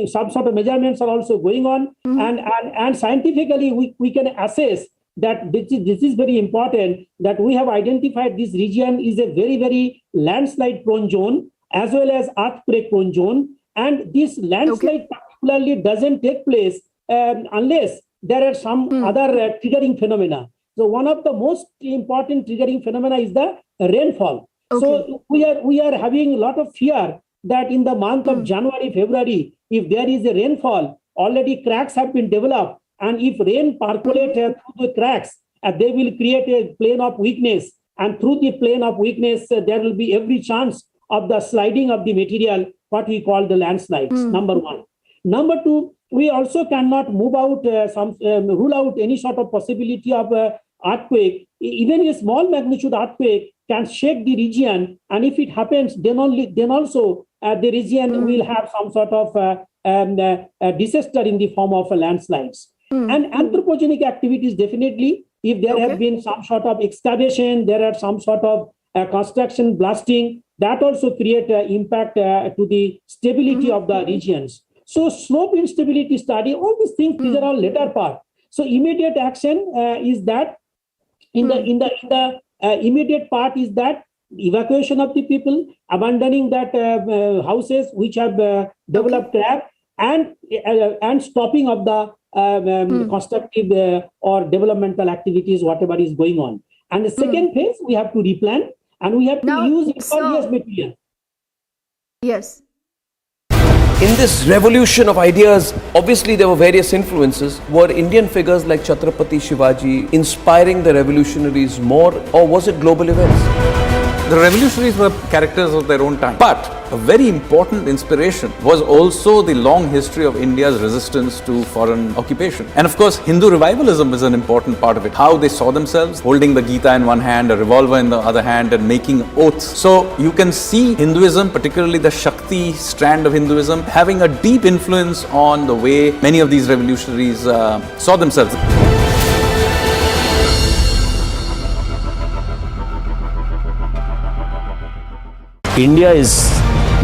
Speaker 10: Some sort of measurements are also going on, and scientifically we can assess that this is very important. That we have identified this region is a very, very landslide prone zone as well as earthquake prone zone, and this landslide particularly doesn't take place unless there are some other triggering phenomena. So one of the most important triggering phenomena is the rainfall. So we are having a lot of fear that in the month of January, February, if there is a rainfall, already cracks have been developed, and if rain percolates through the cracks, they will create a plane of weakness, and through the plane of weakness, there will be every chance of the sliding of the material, what we call the landslides. Number one. Number two, we also cannot rule out any sort of possibility of earthquake. Even a small magnitude earthquake can shake the region, and if it happens, then also the region will have some sort of disaster in the form of landslides. And anthropogenic activities, definitely, if there have been some sort of excavation, there are some sort of construction blasting, that also create impact to the stability of the regions. So slope instability study, all these things, these are all later part. So immediate action is that in the immediate part is that evacuation of the people, abandoning that houses which have developed crab, and stopping of the constructive or developmental activities, whatever is going on. And the second phase, we have to replan, and we have to use impervious material.
Speaker 13: Yes.
Speaker 1: In this revolution of ideas, obviously there were various influences. Were Indian figures like Chhatrapati Shivaji inspiring the revolutionaries more, or was it global events?
Speaker 4: The revolutionaries were characters of their own time. But a very important inspiration was also the long history of India's resistance to foreign occupation. And of course, Hindu revivalism is an important part of it. How they saw themselves holding the Gita in one hand, a revolver in the other hand, and making oaths. So you can see Hinduism, particularly the Shakti strand of Hinduism, having a deep influence on the way many of these revolutionaries saw themselves.
Speaker 2: India is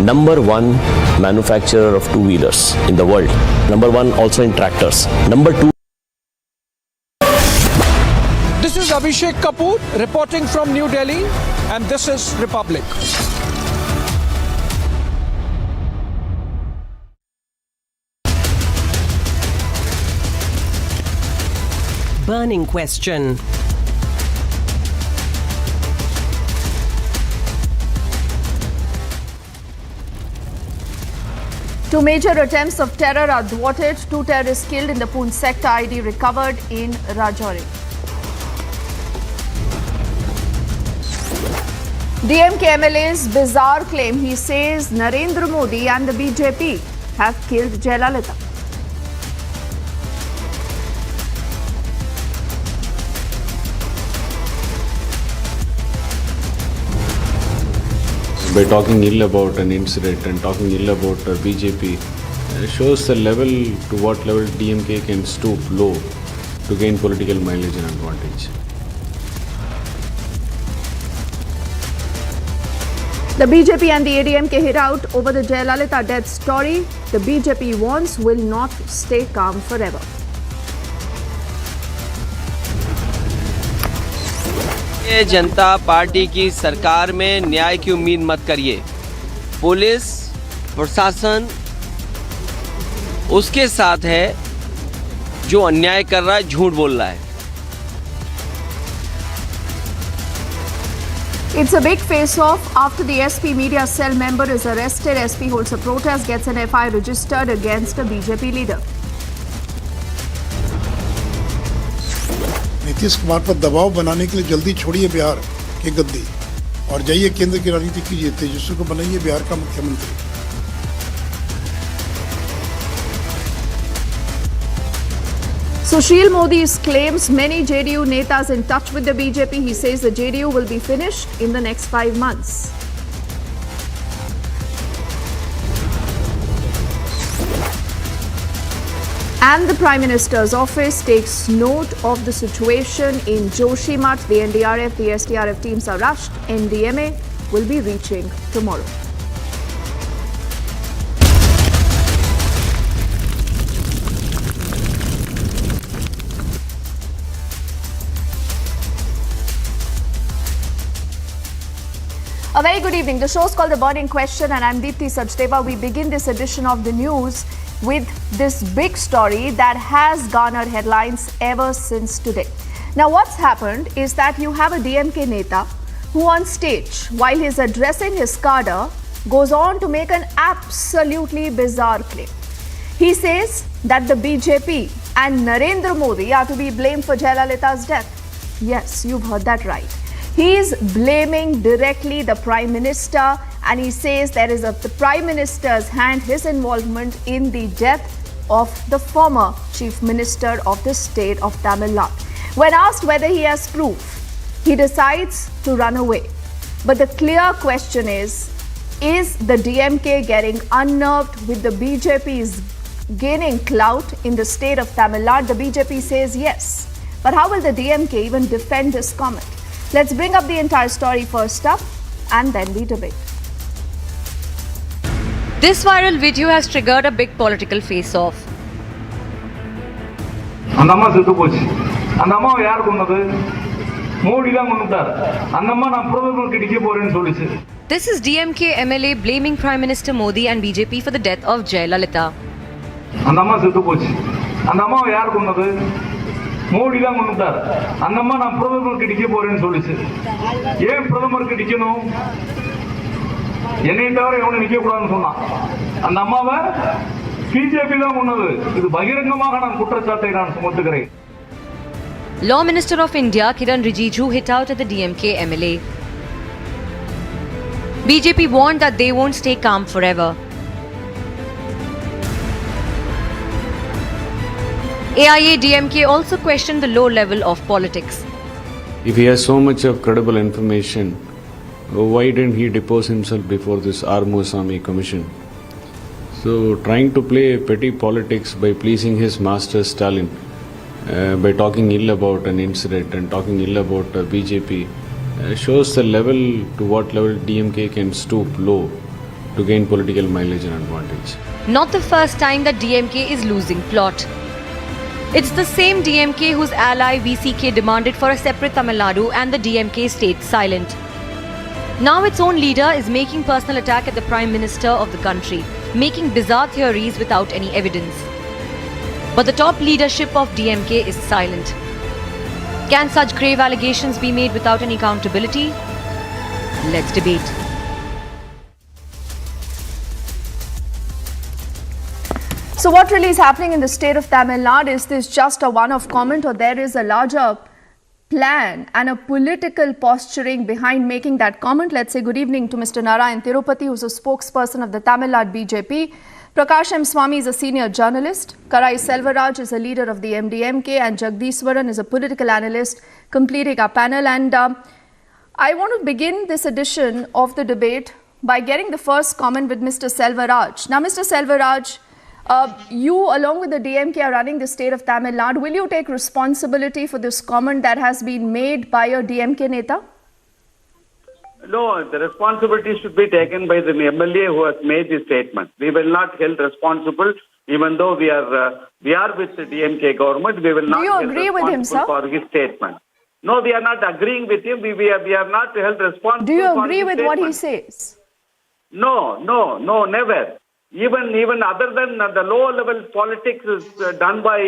Speaker 2: number one manufacturer of two-wheelers in the world. Number one also in tractors. Number two.
Speaker 11: This is Abhishek Kapoor reporting from New Delhi, and this is Republic.
Speaker 14: Burning question.
Speaker 13: Two major attempts of terror are thwarted. 2 terrorists killed in the Poonch sector. ID recovered in Rajouri. DMK MLA's bizarre claim. He says Narendra Modi and the BJP have killed Jayalalitha.
Speaker 16: By talking ill about an incident and talking ill about BJP shows the level to what level DMK can stoop low to gain political mileage and advantage.
Speaker 13: The BJP and the ADMK hit out over the Jayalalitha death story. The BJP warns will not stay calm forever.
Speaker 9: ये जनता party की सरकार में न्याय की उम्मीद मत करिए। Police प्रशासन उसके साथ है जो अन्याय कर रहा है, झूठ बोल रहा है।
Speaker 13: It's a big face-off after the SP media cell member is arrested. SP holds a protest, gets an FI registered against a BJP leader.
Speaker 15: Nitish Kumar पर दबाव बनाने के लिए जल्दी छोड़िए बिहार की गद्दी और जाइए केंद्र की राजनीति कीजिए, तेजस्वी को बनाइए बिहार का मुख्यमंत्री।
Speaker 13: Sushil Modi claims many JDU netas in touch with the BJP. He says the JDU will be finished in the next 5 months. And the Prime Minister's office takes note of the situation in Joshimath. The NDRF, the SDRF teams are rushed. NDMA will be reaching tomorrow. A very good evening. The show is called The Burning Question and I'm Deepthi Sachdeva. We begin this edition of the news with this big story that has garnered headlines ever since today. Now what's happened is that you have a DMK neta who on stage, while he's addressing his cadre, goes on to make an absolutely bizarre claim. He says that the BJP and Narendra Modi are to be blamed for Jayalalitha's death. Yes, you've heard that right. He is blaming directly the Prime Minister and he says there is the Prime Minister's hand, his involvement in the death of the former Chief Minister of the state of Tamil Nadu. When asked whether he has proof, he decides to run away. But the clear question is the DMK getting unnerved with the BJP's gaining clout in the state of Tamil Nadu? The BJP says yes. But how will the DMK even defend this comment? Let's bring up the entire story first up and then we debate.
Speaker 7: This viral video has triggered a big political face-off. This is DMK MLA blaming Prime Minister Modi and BJP for the death of Jayalalitha.
Speaker 22: Modi தான் கொண்டுட்டார். அந்த அம்மா நான் பிரதமருக்கு டிக்க போறேன்னு சொல்லிச்சு. ஏன் பிரதமருக்கு டிக்கணும்? என்னை தவிர எவனும் நிக்க கூடாதுன்னு சொன்னான். அந்த அம்மாவை பிஜேபி தான் கொண்டது. இது பகிரங்கமாக நான் குற்றச்சாட்டை நான் சுமத்துகிறேன்.
Speaker 7: Law Minister of India Kiran Rijiju hit out at the DMK MLA. BJP warned that they won't stay calm forever. AIA DMK also questioned the low level of politics.
Speaker 16: If he has so much of credible information, why didn't he depose himself before this Armusami commission? So trying to play petty politics by pleasing his master Stalin, by talking ill about an incident and talking ill about BJP, shows the level to what level DMK can stoop low to gain political mileage and advantage.
Speaker 7: Not the first time that DMK is losing plot. It's the same DMK whose ally VCK demanded for a separate Tamil Nadu and the DMK stayed silent. Now its own leader is making personal attack at the Prime Minister of the country, making bizarre theories without any evidence. But the top leadership of DMK is silent. Can such grave allegations be made without any accountability? Let's debate.
Speaker 13: So what really is happening in the state of Tamil Nadu? Is this just a one-off comment or there is a larger plan and a political posturing behind making that comment? Let's say good evening to Mr. Narayan Tirupati, who's a spokesperson of the Tamil Nadu BJP. Prakash M. Swamy is a senior journalist. Karai Selvaraj is a leader of the MDMK and Jagdishwaran is a political analyst completing our panel. And I want to begin this edition of the debate by getting the first comment with Mr. Selvaraj. Now, Mr. Selvaraj, you along with the DMK are running the state of Tamil Nadu. Will you take responsibility for this comment that has been made by a DMK neta?
Speaker 12: No, the responsibility should be taken by the MLA who has made the statement. We will not held responsible, even though we are with the DMK government. We will not
Speaker 13: you
Speaker 12: held
Speaker 13: agree with him,
Speaker 12: responsible
Speaker 13: sir?
Speaker 12: for his statement. No, we are not agreeing with him. We are not held responsible.
Speaker 13: Do you
Speaker 12: for
Speaker 13: agree
Speaker 12: his
Speaker 13: with
Speaker 12: statement.
Speaker 13: what he says?
Speaker 12: No, never. Even other than the low-level politics is done by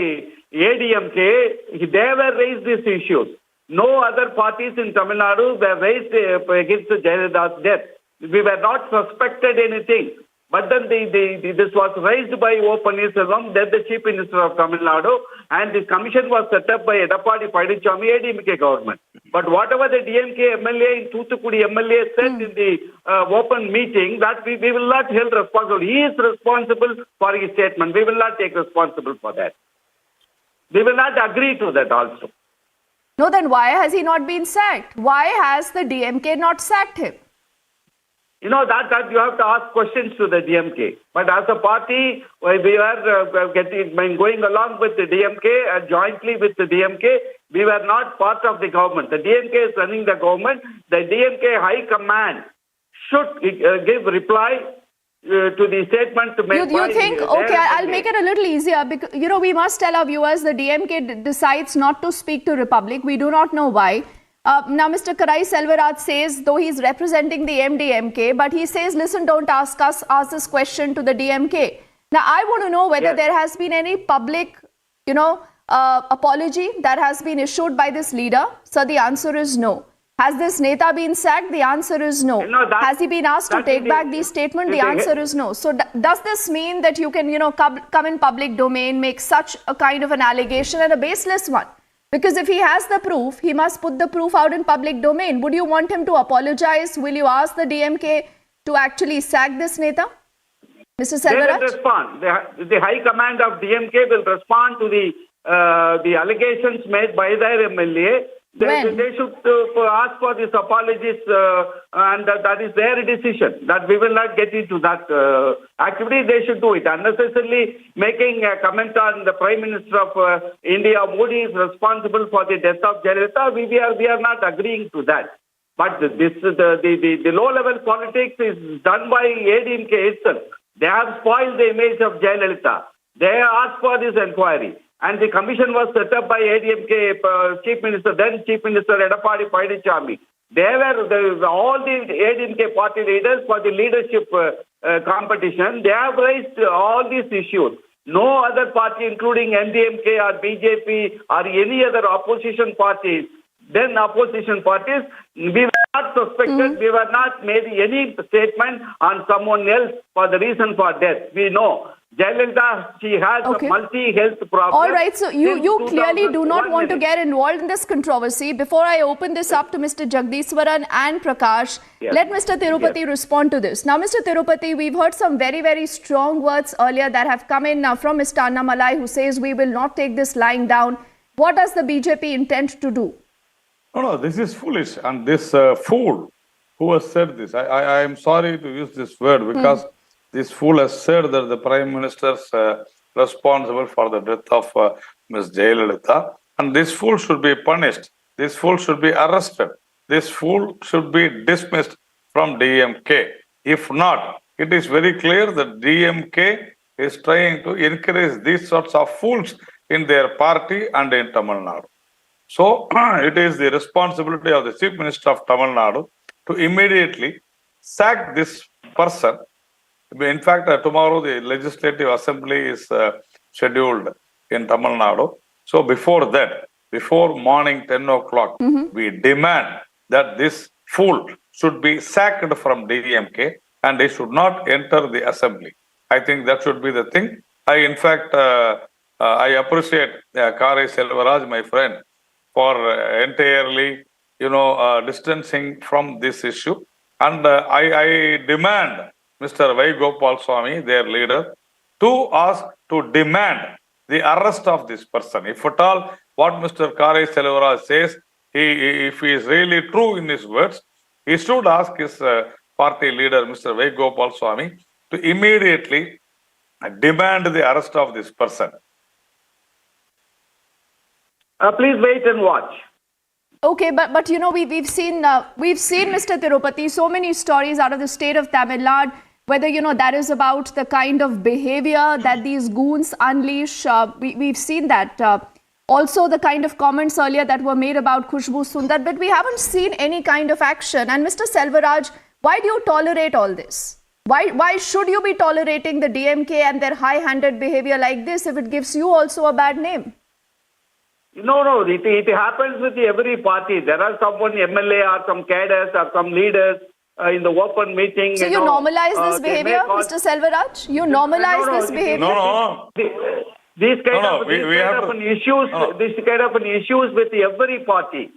Speaker 12: ADMK, they were raised these issues. No other parties in Tamil Nadu were raised against Jayalalitha's death. We were not suspected anything. But then this was raised by O. Pannirselvam, then the Chief Minister of Tamil Nadu, and the commission was set up by Edappadi Palanichami, ADMK government. But whatever the DMK MLA in Thoothukudi MLA said in the open meeting, that we will not held responsible. He is responsible for his statement. We will not take responsible for that. We will not agree to that also.
Speaker 13: No, then why has he not been sacked? Why has the DMK not sacked him?
Speaker 12: You know, that you have to ask questions to the DMK. But as a party, we were going along with the DMK and jointly with the DMK, we were not part of the government. The DMK is running the government. The DMK High Command should give reply to the statement made by...
Speaker 13: You think, okay, I'll make it a little easier because, we must tell our viewers the DMK decides not to speak to Republic. We do not know why. Now, Mr. Karai Selvaraj says, though he's representing the MDMK, but he says, listen, don't ask us, ask this question to the DMK. Now, I want to know whether there has been any public, apology that has been issued by this leader. So the answer is no. Has this Neta been sacked? The answer is no. Has he been asked to take back the statement? The answer is no. So does this mean that you can, come in public domain, make such a kind of an allegation and a baseless one? Because if he has the proof, he must put the proof out in public domain. Would you want him to apologize? Will you ask the DMK to actually sack this Neta? Mr. Selvaraj?
Speaker 12: They will respond. The High Command of DMK will respond to the allegations made by their MLA. They should ask for these apologies and that is their decision. That we will not get into that activity. They should do it. Unnecessarily making a comment on the Prime Minister of India, Modi, is responsible for the death of Jayalalitha. We are not agreeing to that. But the low-level politics is done by ADMK itself. They have spoiled the image of Jayalalitha. They asked for this inquiry. And the commission was set up by ADMK Chief Minister, then Chief Minister Edappadi Palanichami. They were all the ADMK party leaders for the leadership competition. They have raised all these issues. No other party, including MDMK or BJP or any other opposition parties, we were not suspected. We were not made any statement on someone else for the reason for death. We know. Jayalalitha, she has a multi-health problem.
Speaker 13: All right, so you clearly do not want to get involved in this controversy. Before I open this up to Mr. Jagdishwaran and Prakash, let Mr. Tirupati respond to this. Now, Mr. Tirupati, we've heard some very, very strong words earlier that have come in now from Mr. Annamalai, who says we will not take this lying down. What does the BJP intend to do?
Speaker 22: No, this is foolish. And this fool who has said this, I am sorry to use this word because this fool has said that the Prime Minister is responsible for the death of Ms. Jayalalitha. And this fool should be punished. This fool should be arrested. This fool should be dismissed from DMK. If not, it is very clear that DMK is trying to encourage these sorts of fools in their party and in Tamil Nadu. So, it is the responsibility of the Chief Minister of Tamil Nadu to immediately sack this person. In fact, tomorrow the Legislative Assembly is scheduled in Tamil Nadu. So, before that, before morning 10 o'clock, we demand that this fool should be sacked from DMK and he should not enter the Assembly. I think that should be the thing. In fact, I appreciate Karai Selvaraj, my friend, for entirely, distancing from this issue. And I demand Mr. Y. Gopal Swami, their leader, to demand the arrest of this person. If at all, what Mr. Karai Selvaraj says, if he is really true in his words, he should ask his party leader, Mr. Y. Gopal Swami, to immediately demand the arrest of this person.
Speaker 12: Please wait and watch.
Speaker 13: Okay, but you know, we've seen Mr. Tirupati, so many stories out of the state of Tamil Nadu, whether, you know, that is about the kind of behavior that these goons unleash. We've seen that. Also, the kind of comments earlier that were made about Khushbu Sundar, but we haven't seen any kind of action. And Mr. Selvaraj, why do you tolerate all this? Why should you be tolerating the DMK and their high-handed behavior like this if it gives you also a bad name?
Speaker 12: No, it happens with every party. There are someone MLA or some cadres or some leaders in the open meeting.
Speaker 13: So you normalize this behavior, Mr. Selvaraj? You normalize this behavior?
Speaker 12: No. These kind of issues with every party.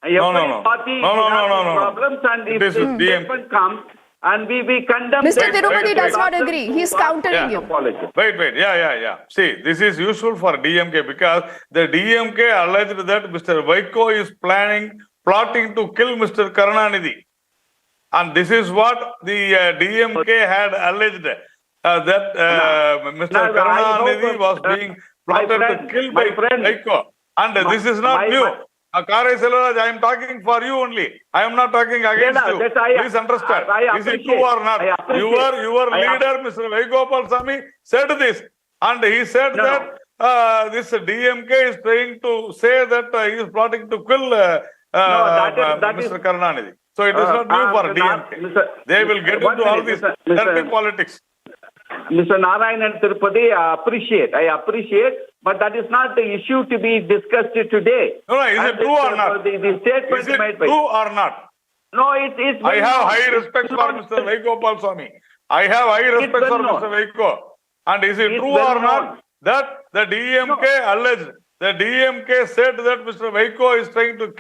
Speaker 12: Every party has problems, and if this statement comes, and we condemn.
Speaker 13: Mr. Tirupati does not agree. He's countering you.
Speaker 22: Wait. Yeah. See, this is useful for DMK because the DMK alleged that Mr. Vaiko is plotting to kill Mr. Karunanidhi. And this is what the DMK had alleged, that Mr. Karunanidhi was being plotted to kill by Vaiko. And this is not new. Kare Selvaraj, I am talking for you only. I am not talking against you. Please understand. Is it true or not? Your leader, Mr. Vaigopal Swamy, said this. And he said that this DMK is trying to say that he is plotting to kill Mr. Karunanidhi. So it is not new for DMK. They will get into all this dirty politics.
Speaker 12: Mr. Narayanan Tirupati, I appreciate, but that is not the issue to be discussed today.
Speaker 22: No, is it true or not?
Speaker 12: The statement
Speaker 22: is it
Speaker 12: made
Speaker 22: true or not?
Speaker 12: No, it's
Speaker 22: I have high respect for Mr. Vaigopal Swamy. I have high respect for Mr. Vaiko. And is it true or not that the DMK alleged, the DMK said that Mr. Vaiko is trying to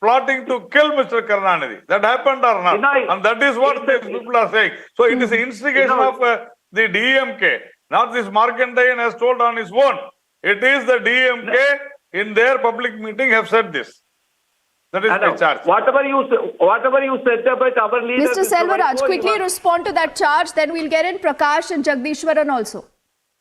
Speaker 22: plotting to kill Mr. Karunanidhi. That happened or not? And that is what these people are saying. So it is the instigation of the DMK, not this Markandayan has told on his own. It is the DMK in their public meeting have said this. That is the charge.
Speaker 12: Whatever you said about our leader,
Speaker 13: Mr. Selvaraj, quickly respond to that charge. Then we'll get in Prakash and Jagdishwaran also.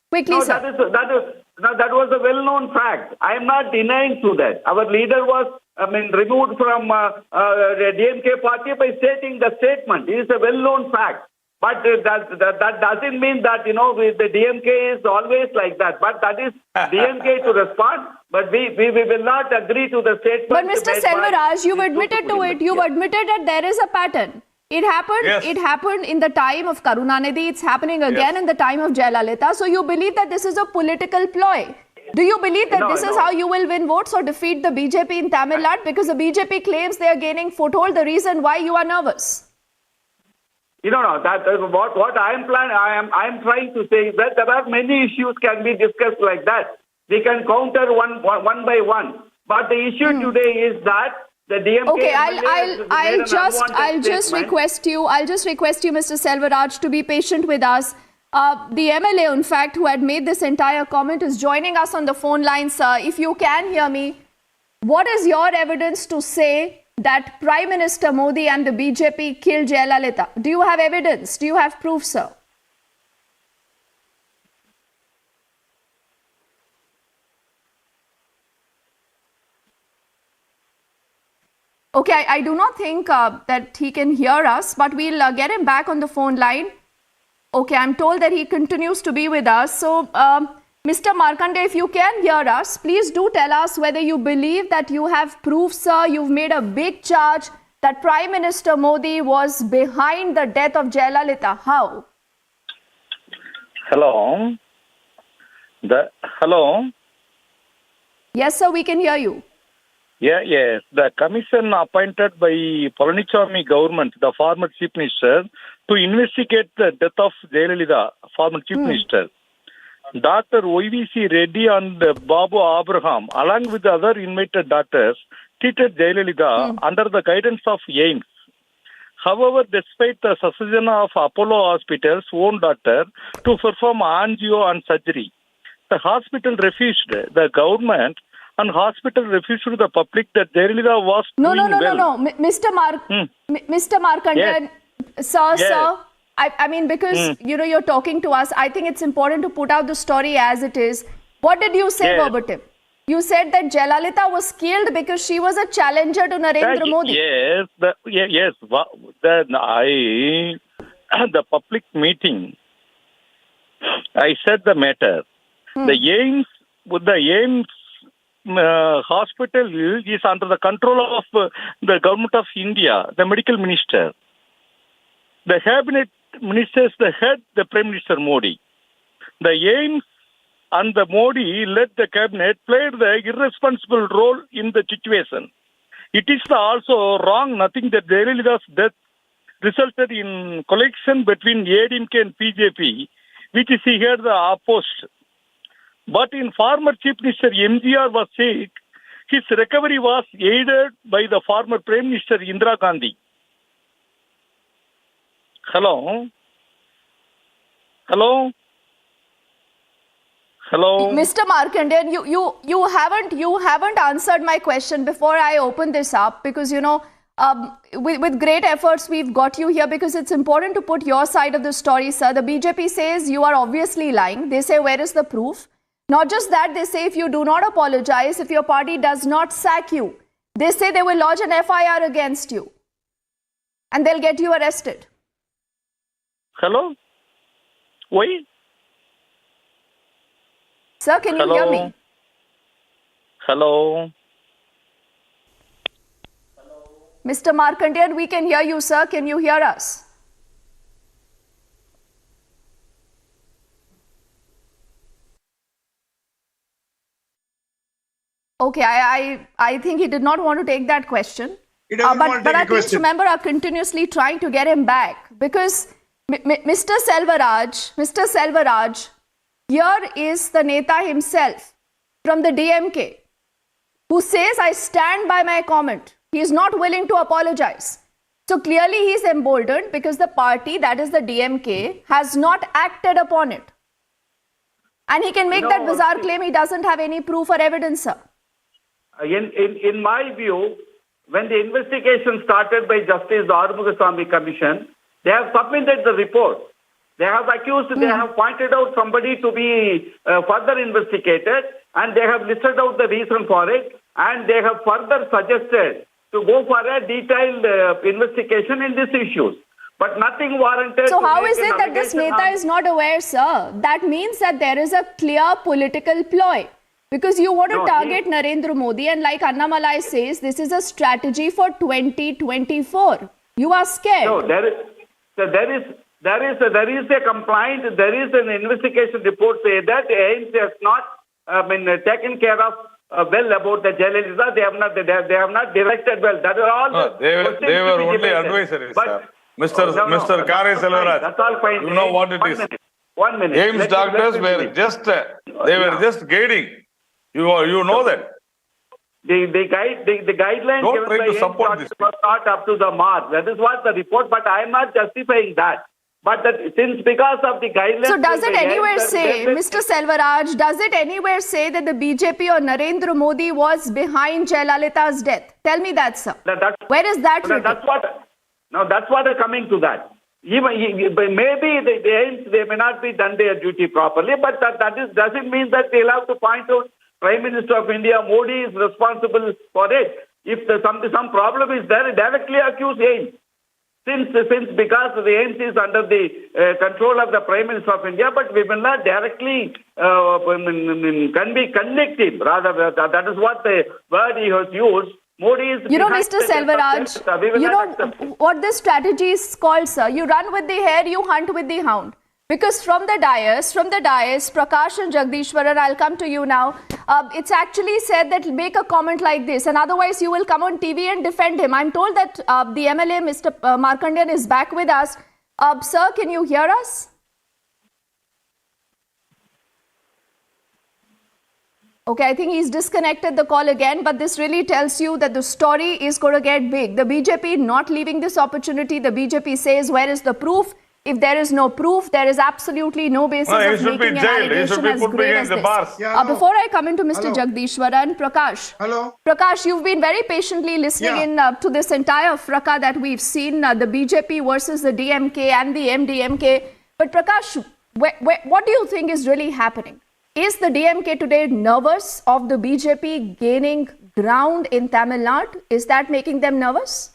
Speaker 13: Quickly, sir.
Speaker 12: That was a well-known fact. I am not denying to that. Our leader was removed from the DMK party by stating the statement. It is a well-known fact. But that doesn't mean that, you know, the DMK is always like that. But that is DMK to respond. But we will not agree to the statement.
Speaker 13: But Mr. Selvaraj, you've admitted to it. You've admitted that there is a pattern. It happened.
Speaker 22: Yes.
Speaker 13: It happened in the time of Karunanidhi. It's happening again in the time of Jayalalitha. So you believe that this is a political ploy? Do you believe that this is how you will win votes or defeat the BJP in Tamil Nadu? Because the BJP claims they are gaining foothold. The reason why you are nervous?
Speaker 12: That what I am trying to say is that there are many issues can be discussed like that. We can counter one by one. But the issue today is that the DMK.
Speaker 13: Okay, I'll just request you, Mr. Selvaraj, to be patient with us. The MLA, in fact, who had made this entire comment is joining us on the phone line, sir. If you can hear me, what is your evidence to say that Prime Minister Modi and the BJP killed Jayalalitha? Do you have evidence? Do you have proof, sir? Okay, I do not think that he can hear us, but we'll get him back on the phone line. Okay, I'm told that he continues to be with us. So, Mr. Markande, if you can hear us, please do tell us whether you believe that you have proof, sir. You've made a big charge that Prime Minister Modi was behind the death of Jayalalitha. How?
Speaker 8: Hello? Hello?
Speaker 13: Yes, sir, we can hear you.
Speaker 8: Yes. The commission appointed by Palanichami government, the former chief minister, to investigate the death of Jayalalitha, former chief minister. Dr. OVC Reddy and Babu Abraham, along with the other invited doctors, treated Jayalalitha under the guidance of AIMS. However, despite the suggestion of Apollo Hospital's own doctor to perform angio and surgery, the hospital refused. The government and hospital refused to the public that Jayalalitha was doing well.
Speaker 13: No. Mr. Markandan, sir, I mean, because, you're talking to us, I think it's important to put out the story as it is. What did you say verbatim? You said that Jayalalitha was killed because she was a challenger to Narendra Modi.
Speaker 8: Yes, the public meeting, I said the matter. The AIMS hospital is under the control of the government of India, the medical minister. The cabinet ministers, the head, the Prime Minister Modi. The AIMS and the Modi led the cabinet played the irresponsible role in the situation. It is also wrong, nothing that Jayalalitha's death resulted in collection between ADMK and BJP, which is here the opposed. But in former Chief Minister MGR was sick, his recovery was aided by the former Prime Minister Indira Gandhi. Hello? Hello? Hello?
Speaker 13: Mr. Markandeyan, you haven't answered my question before I open this up, because with great efforts we've got you here, because it's important to put your side of the story, sir. The BJP says you are obviously lying. They say, where is the proof? Not just that, they say if you do not apologize, if your party does not sack you, they say they will lodge an FIR against you and they'll get you arrested.
Speaker 8: Hello? Wait.
Speaker 13: Sir, can you hear me?
Speaker 8: Hello?
Speaker 13: Mr. Markandeyan, we can hear you, sir. Can you hear us? Okay, I think he did not want to take that question. But I please remember are continuously trying to get him back, because Mr. Selvaraj, here is the Neta himself from the DMK who says, I stand by my comment. He is not willing to apologize. So clearly he is emboldened because the party, that is the DMK, has not acted upon it. And he can make that bizarre claim he doesn't have any proof or evidence, sir.
Speaker 12: In my view, when the investigation started by Justice Arumugaswamy Commission, they have submitted the report. They have accused, they have pointed out somebody to be further investigated, and they have listed out the reason for it, and they have further suggested to go for a detailed investigation in these issues. But nothing warranted.
Speaker 13: So how is it that this Neta is not aware, sir? That means that there is a clear political ploy. Because you want to target Narendra Modi, and like Annamalai says, this is a strategy for 2024. You are scared.
Speaker 12: No, there is a complaint. There is an investigation report say that AIMS has not taken care of well about the Jayalalitha. They have not directed well. That are all.
Speaker 22: They were only advisories, sir. Mr. Kare Selvaraj,
Speaker 12: that's all fine.
Speaker 22: You know what it is.
Speaker 12: 1 minute.
Speaker 22: AIMS doctors were just guiding. You know that.
Speaker 12: The guidelines
Speaker 22: Don't try
Speaker 12: given
Speaker 22: to
Speaker 12: by
Speaker 22: support
Speaker 12: AIMS
Speaker 22: this.
Speaker 12: was not up to the mark. That is what the report. But I am not justifying that. But because of the guidelines.
Speaker 13: So does it anywhere say, Mr. Selvaraj, does it anywhere say that the BJP or Narendra Modi was behind Jayalalitha's death? Tell me that, sir. Where is that written?
Speaker 12: That's what I'm coming to that. Maybe the AIMS, they may not be done their duty properly, but doesn't mean that they'll have to point out Prime Minister of India, Modi is responsible for it. If some problem is there, directly accuse AIMS. Since because the AIMS is under the control of the Prime Minister of India, but we will not directly convict him. Rather, that is what the word he has used. Modi is
Speaker 13: Mr. Selvaraj, what this strategy is called, sir. You run with the hare, you hunt with the hound. Because from the dais, Prakash and Jagdishwaran, I'll come to you now. It's actually said that make a comment like this, and otherwise you will come on TV and defend him. I'm told that the MLA, Mr. Markandeyan, is back with us. Sir, can you hear us? Okay, I think he's disconnected the call again, but this really tells you that the story is going to get big. The BJP not leaving this opportunity. The BJP says, where is the proof? If there is no proof, there is absolutely no basis of making an allegation as grave as this. Before I come into Mr. Jagdishwaran, Prakash.
Speaker 15: Hello.
Speaker 13: Prakash, you've been very patiently listening to this entire fracas that we've seen, the BJP versus the DMK and the MDMK. But Prakash, what do you think is really happening? Is the DMK today nervous of the BJP gaining ground in Tamil Nadu? Is that making them nervous?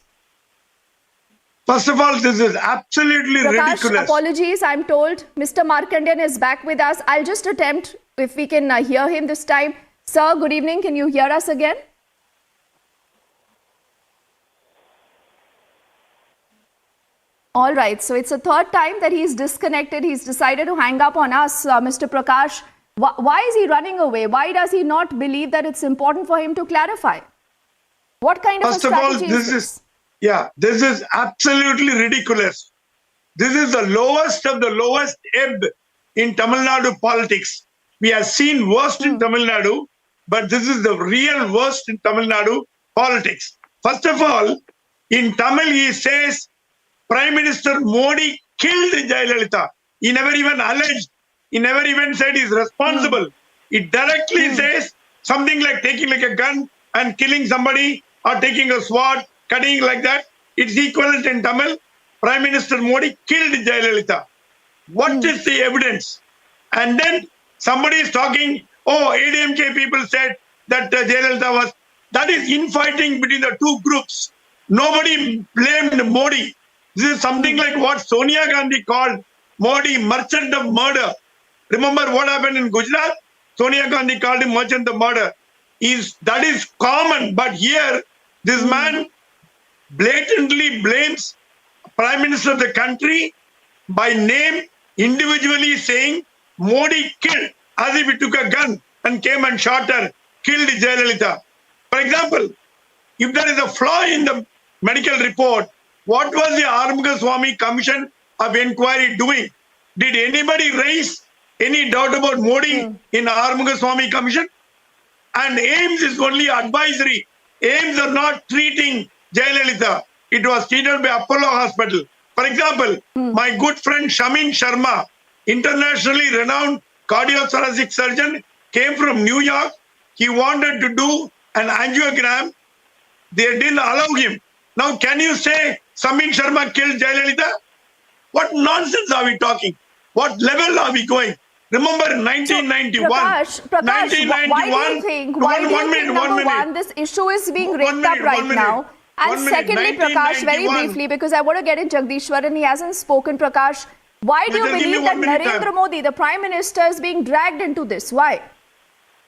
Speaker 3: First of all, this is absolutely
Speaker 13: Prakash,
Speaker 3: ridiculous.
Speaker 13: apologies, I'm told Mr. Markandeyan is back with us. I'll just attempt if we can hear him this time. Sir, good evening. Can you hear us again? All right, so it's the third time that he's disconnected. He's decided to hang up on us, Mr. Prakash. Why is he running away? Why does he not believe that it's important for him to clarify? What kind of a strategy is this?
Speaker 3: This is absolutely ridiculous. This is the lowest of the lowest ebb in Tamil Nadu politics. We have seen worst in Tamil Nadu, but this is the real worst in Tamil Nadu politics. First of all, in Tamil he says Prime Minister Modi killed Jayalalitha. He never even alleged. He never even said he's responsible. It directly says something like taking like a gun and killing somebody or taking a sword, cutting like that. It's equivalent in Tamil. Prime Minister Modi killed Jayalalitha. What is the evidence? And then somebody is talking, ADMK people said that Jayalalitha was... That is infighting between the two groups. Nobody blamed Modi. This is something like what Sonia Gandhi called Modi merchant of murder. Remember what happened in Gujarat? Sonia Gandhi called him merchant of murder. That is common, but here this man blatantly blames Prime Minister of the country by name, individually saying Modi killed, as if he took a gun and came and shot her, killed Jayalalitha. For example, if there is a flaw in the medical report, what was the Armugaswamy Commission of Inquiry doing? Did anybody raise any doubt about Modi in Armugaswamy Commission? And AIMS is only advisory. AIMS are not treating Jayalalitha. It was treated by Apollo Hospital. For example, my good friend Shamin Sharma, internationally renowned cardiothoracic surgeon, came from New York. He wanted to do an angiogram. They didn't allow him. Now, can you say Shamin Sharma killed Jayalalitha? What nonsense are we talking? What level are we going? Remember 1991.
Speaker 13: Prakash, 1991, why do you think, number one, this issue is being raked up right now? And secondly, Prakash, very briefly, because I want to get in Jagdishwar and he hasn't spoken, Prakash, why do you believe that Narendra Modi, the Prime Minister, is being dragged into this? Why?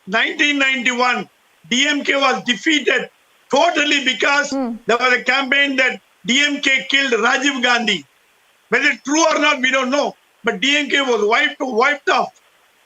Speaker 3: 1991, DMK was defeated totally because there was a campaign that DMK killed Rajiv Gandhi. Whether true or not, we don't know. But DMK was wiped off.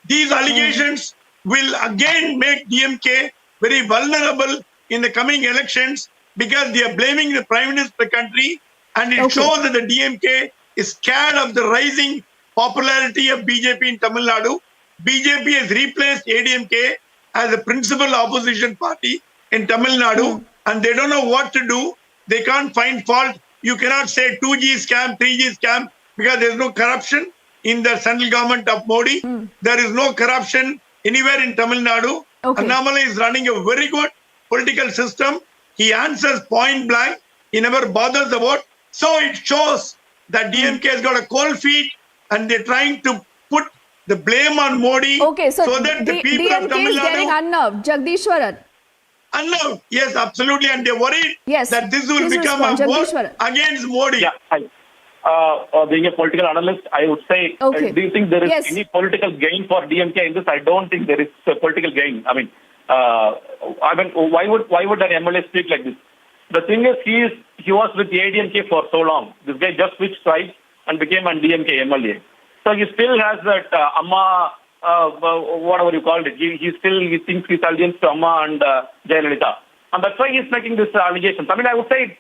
Speaker 3: These allegations will again make DMK very vulnerable in the coming elections because they are blaming the Prime Minister of the country, and it shows that the DMK is scared of the rising popularity of BJP in Tamil Nadu. BJP has replaced ADMK as a principal opposition party in Tamil Nadu, and they don't know what to do. They can't find fault. You cannot say 2G scam, 3G scam, because there is no corruption in the central government of Modi. There is no corruption anywhere in Tamil Nadu. Annamalai is running a very good political system. He answers point blank. He never bothers about. So it shows that DMK has got a cold feet and they're trying to put the blame on Modi.
Speaker 13: So
Speaker 3: that the people of
Speaker 13: DMK
Speaker 3: Tamil
Speaker 13: is getting
Speaker 3: Nadu...
Speaker 13: unnerved. Jagdishwaran.
Speaker 3: Unnerved, yes, absolutely. And they're worried that this will become a war against Modi.
Speaker 17: Being a political analyst, I would say, do you think there is any political gain for DMK in this? I don't think there is a political gain. I mean, why would an MLA speak like this? The thing is, he was with the ADMK for so long. This guy just switched sides and became an DMK MLA. So he still has that Amma, whatever you called it. He thinks he's allegiance to Amma and Jayalalitha. And that's why he's making this allegations. I mean, I would say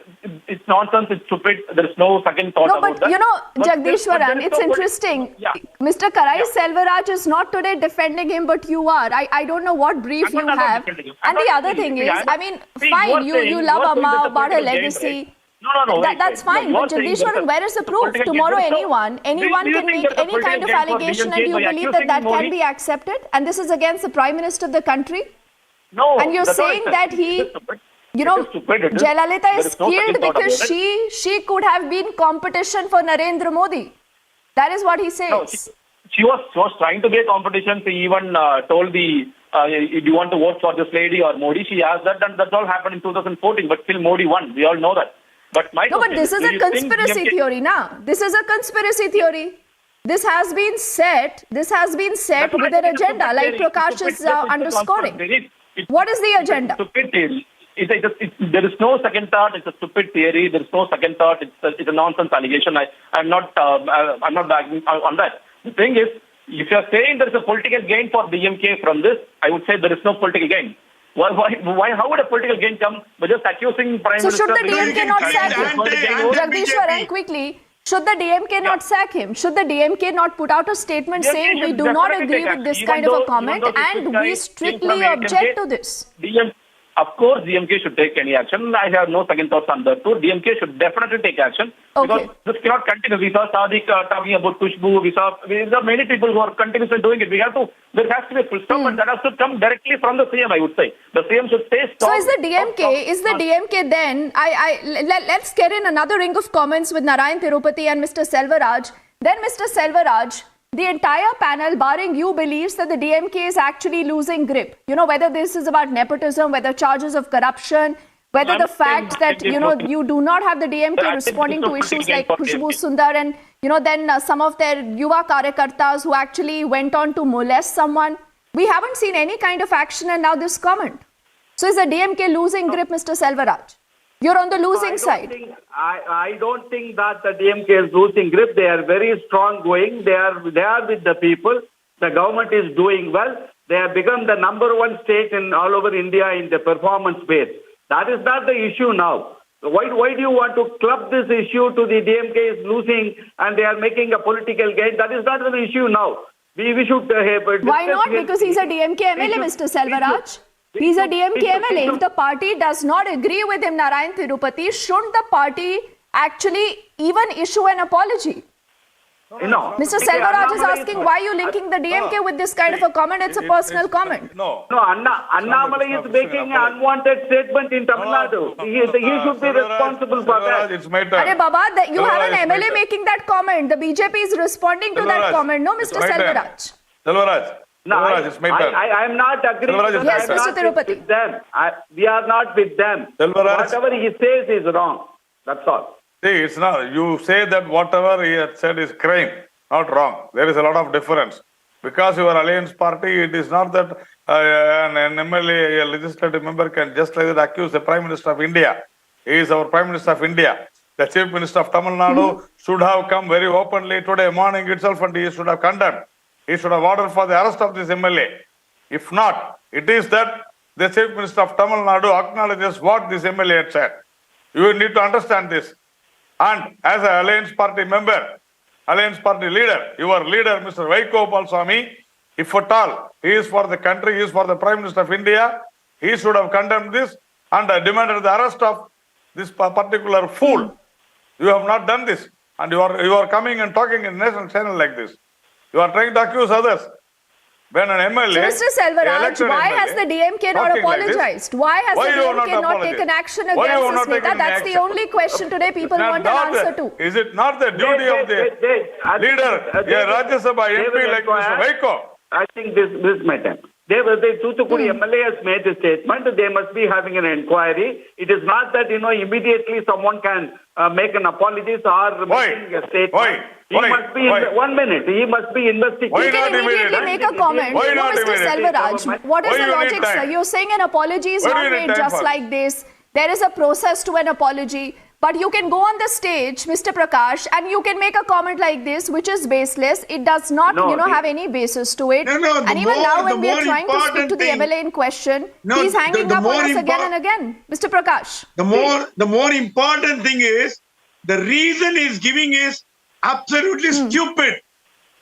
Speaker 17: it's nonsense, it's stupid, there's no second thought about that.
Speaker 13: No, but you know, Jagdishwaran, it's interesting. Mr. Karai Selvaraj is not today defending him, but you are. I don't know what brief you have. And the other thing is, I mean, fine, you love Amma, about her legacy.
Speaker 17: No.
Speaker 13: That's fine. But Jagdishwaran, where is the proof? Tomorrow anyone can make any kind of allegation, and you believe that can be accepted? And this is against the Prime Minister of the country?
Speaker 17: No.
Speaker 13: And you're saying that Jayalalitha is killed because she could have been competition for Narendra Modi. That is what he says.
Speaker 17: she was trying to be a competition. She even told do you want to vote for this lady or Modi? She asked that, and that's all happened in 2014. But still, Modi won. We all know that. But my
Speaker 13: no, but this is a conspiracy theory, na? This is a conspiracy theory. This has been set. This has been set with an agenda, like Prakash is underscoring. What is the agenda?
Speaker 17: Stupid theory. There is no second thought. It's a stupid theory. There is no second thought. It's a nonsense allegation. I'm not backing on that. The thing is, if you are saying there is a political gain for DMK from this, I would say there is no political gain. Why? How would a political gain come by just accusing Prime Minister?
Speaker 13: So should the DMK not sack him? Jagdishwar, and quickly, should the DMK not sack him? Should the DMK not put out a statement saying we do not agree with this kind of a comment and we strictly object to this?
Speaker 17: Of course, DMK should take any action. I have no second thoughts on that too. DMK should definitely take action because this cannot continue. We saw Sadiq talking about Kushbu. There are many people who are continuously doing it. There has to be a full stop, and that has to come directly from the CM. I would say the CM should say stop.
Speaker 13: So is the DMK then? Let's get in another ring of comments with Narayan Tirupati and Mr. Selvaraj. Then Mr. Selvaraj, the entire panel, barring you, believes that the DMK is actually losing grip. You know, whether this is about nepotism, whether charges of corruption, whether the fact that, you do not have the DMK responding to issues like Khushbu Sundar and, then some of their Yuva Karyakartas who actually went on to molest someone. We haven't seen any kind of action and now this comment. So is the DMK losing grip, Mr. Selvaraj? You're on the losing side.
Speaker 12: I don't think that the DMK is losing grip. They are very strong going. They are with the people. The government is doing well. They have become the number one state in all over India in the performance base. That is not the issue now. Why do you want to club this issue to the DMK is losing and they are making a political gain? That is not the issue now. We should...
Speaker 13: Why not? Because he's a DMK MLA, Mr. Selvaraj. He's a DMK MLA. If the party does not agree with him, Narayan Tirupati, shouldn't the party actually even issue an apology?
Speaker 12: No.
Speaker 13: Mr. Selvaraj is asking why you linking the DMK with this kind of a comment. It's a personal comment.
Speaker 12: No, Annamalai is making an unwanted statement in Tamil Nadu. He should be responsible for that.
Speaker 22: It's my turn.
Speaker 13: Arey Baba, you have an MLA making that comment. The BJP is responding to that comment. No, Mr. Selvaraj.
Speaker 22: Selvaraj.
Speaker 12: No, I am not agreeing with them.
Speaker 13: Yes, Mr. Tirupati.
Speaker 12: We are not with them. Whatever he says is wrong. That's all.
Speaker 22: See, it's not. You say that whatever he had said is crime, not wrong. There is a lot of difference. Because you are alliance party, it is not that an MLA, a legislative member can just like that accuse the Prime Minister of India. He is our Prime Minister of India. The Chief Minister of Tamil Nadu should have come very openly today morning itself and he should have condemned. He should have ordered for the arrest of this MLA. If not, it is that the Chief Minister of Tamil Nadu acknowledges what this MLA had said. You need to understand this. And as an Alliance Party member, Alliance Party leader, your leader, Mr. Vaikopal Swami, if at all he is for the country, he is for the Prime Minister of India, he should have condemned this and demanded the arrest of this particular fool. You have not done this. And you are coming and talking in national channel like this. You are trying to accuse others. When an MLA...
Speaker 13: So Mr. Selvaraj, why has the DMK not apologized? Why has the DMK not taken action against this Neta? That's the only question today people want an answer to.
Speaker 22: Is it not the duty of the leader, a Rajya Sabha MP like Mr. Vaiko?
Speaker 12: I think this is my time. The Thoothukudi MLA has made a statement. They must be having an inquiry. It is not that, immediately someone can make an apology or making a statement. He must be, 1 minute, he must be investigating.
Speaker 13: He can immediately make a comment. No, Mr. Selvaraj, what is the logic, sir? You're saying an apology is not made just like this. There is a process to an apology. But you can go on the stage, Mr. Prakash, and you can make a comment like this, which is baseless. It does not, have any basis to it. And even now, when we are trying to speak to the MLA in question, he's hanging up on us again and again. Mr. Prakash.
Speaker 18: The more important thing is, the reason he's giving is absolutely stupid.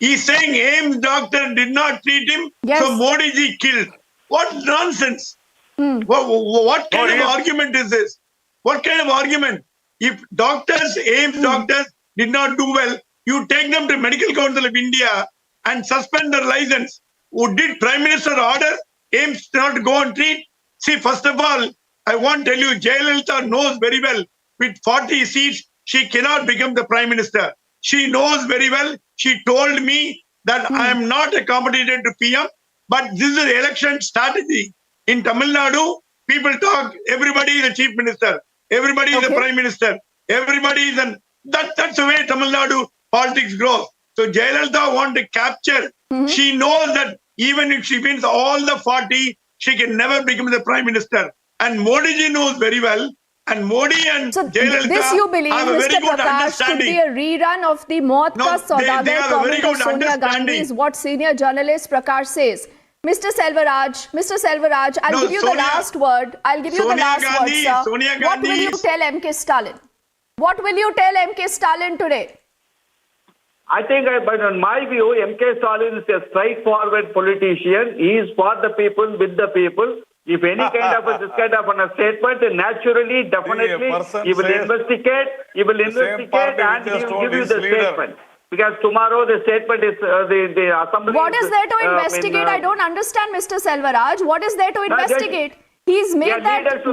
Speaker 18: He's saying AIMS doctor did not treat him, so Modi ji killed. What nonsense. What kind of argument is this? What kind of argument? If AIMS doctors did not do well, you take them to Medical Council of India and suspend their license. Did Prime Minister order AIMS not to go and treat? See, first of all, I want to tell you, Jayalalitha knows very well, with 40 seats, she cannot become the Prime Minister. She knows very well. She told me that I am not a competitor to PM, but this is an election strategy. In Tamil Nadu, people talk, everybody is a chief minister, everybody is a prime minister, everybody is that's the way Tamil Nadu politics grows. So Jayalalitha want to capture. She knows that even if she wins all the 40, she can never become the prime minister. And Modi ji knows very well. And Modi and Jayalalitha
Speaker 13: this you believe,
Speaker 18: have a
Speaker 13: Mr.
Speaker 18: very good
Speaker 13: Prakash, could
Speaker 18: understanding.
Speaker 13: be a rerun of the Maut Ka Saudagar
Speaker 18: they have a very
Speaker 13: comment of
Speaker 18: good
Speaker 13: Sonia Gandhi,
Speaker 18: understanding.
Speaker 13: is what senior journalist Prakash says. Mr. Selvaraj, I'll give you the last word. I'll give you the last word, sir. What will you tell MK Stalin? What will you tell MK Stalin today?
Speaker 12: I think, but in my view, MK Stalin is a straightforward politician. He is for the people, with the people. If any kind of this kind of a statement, naturally, definitely, he will investigate. He will investigate, and he will give you the statement. Because tomorrow the statement is the assembly.
Speaker 13: What is there to investigate? I don't understand, Mr. Selvaraj. What is there to investigate? He's made that,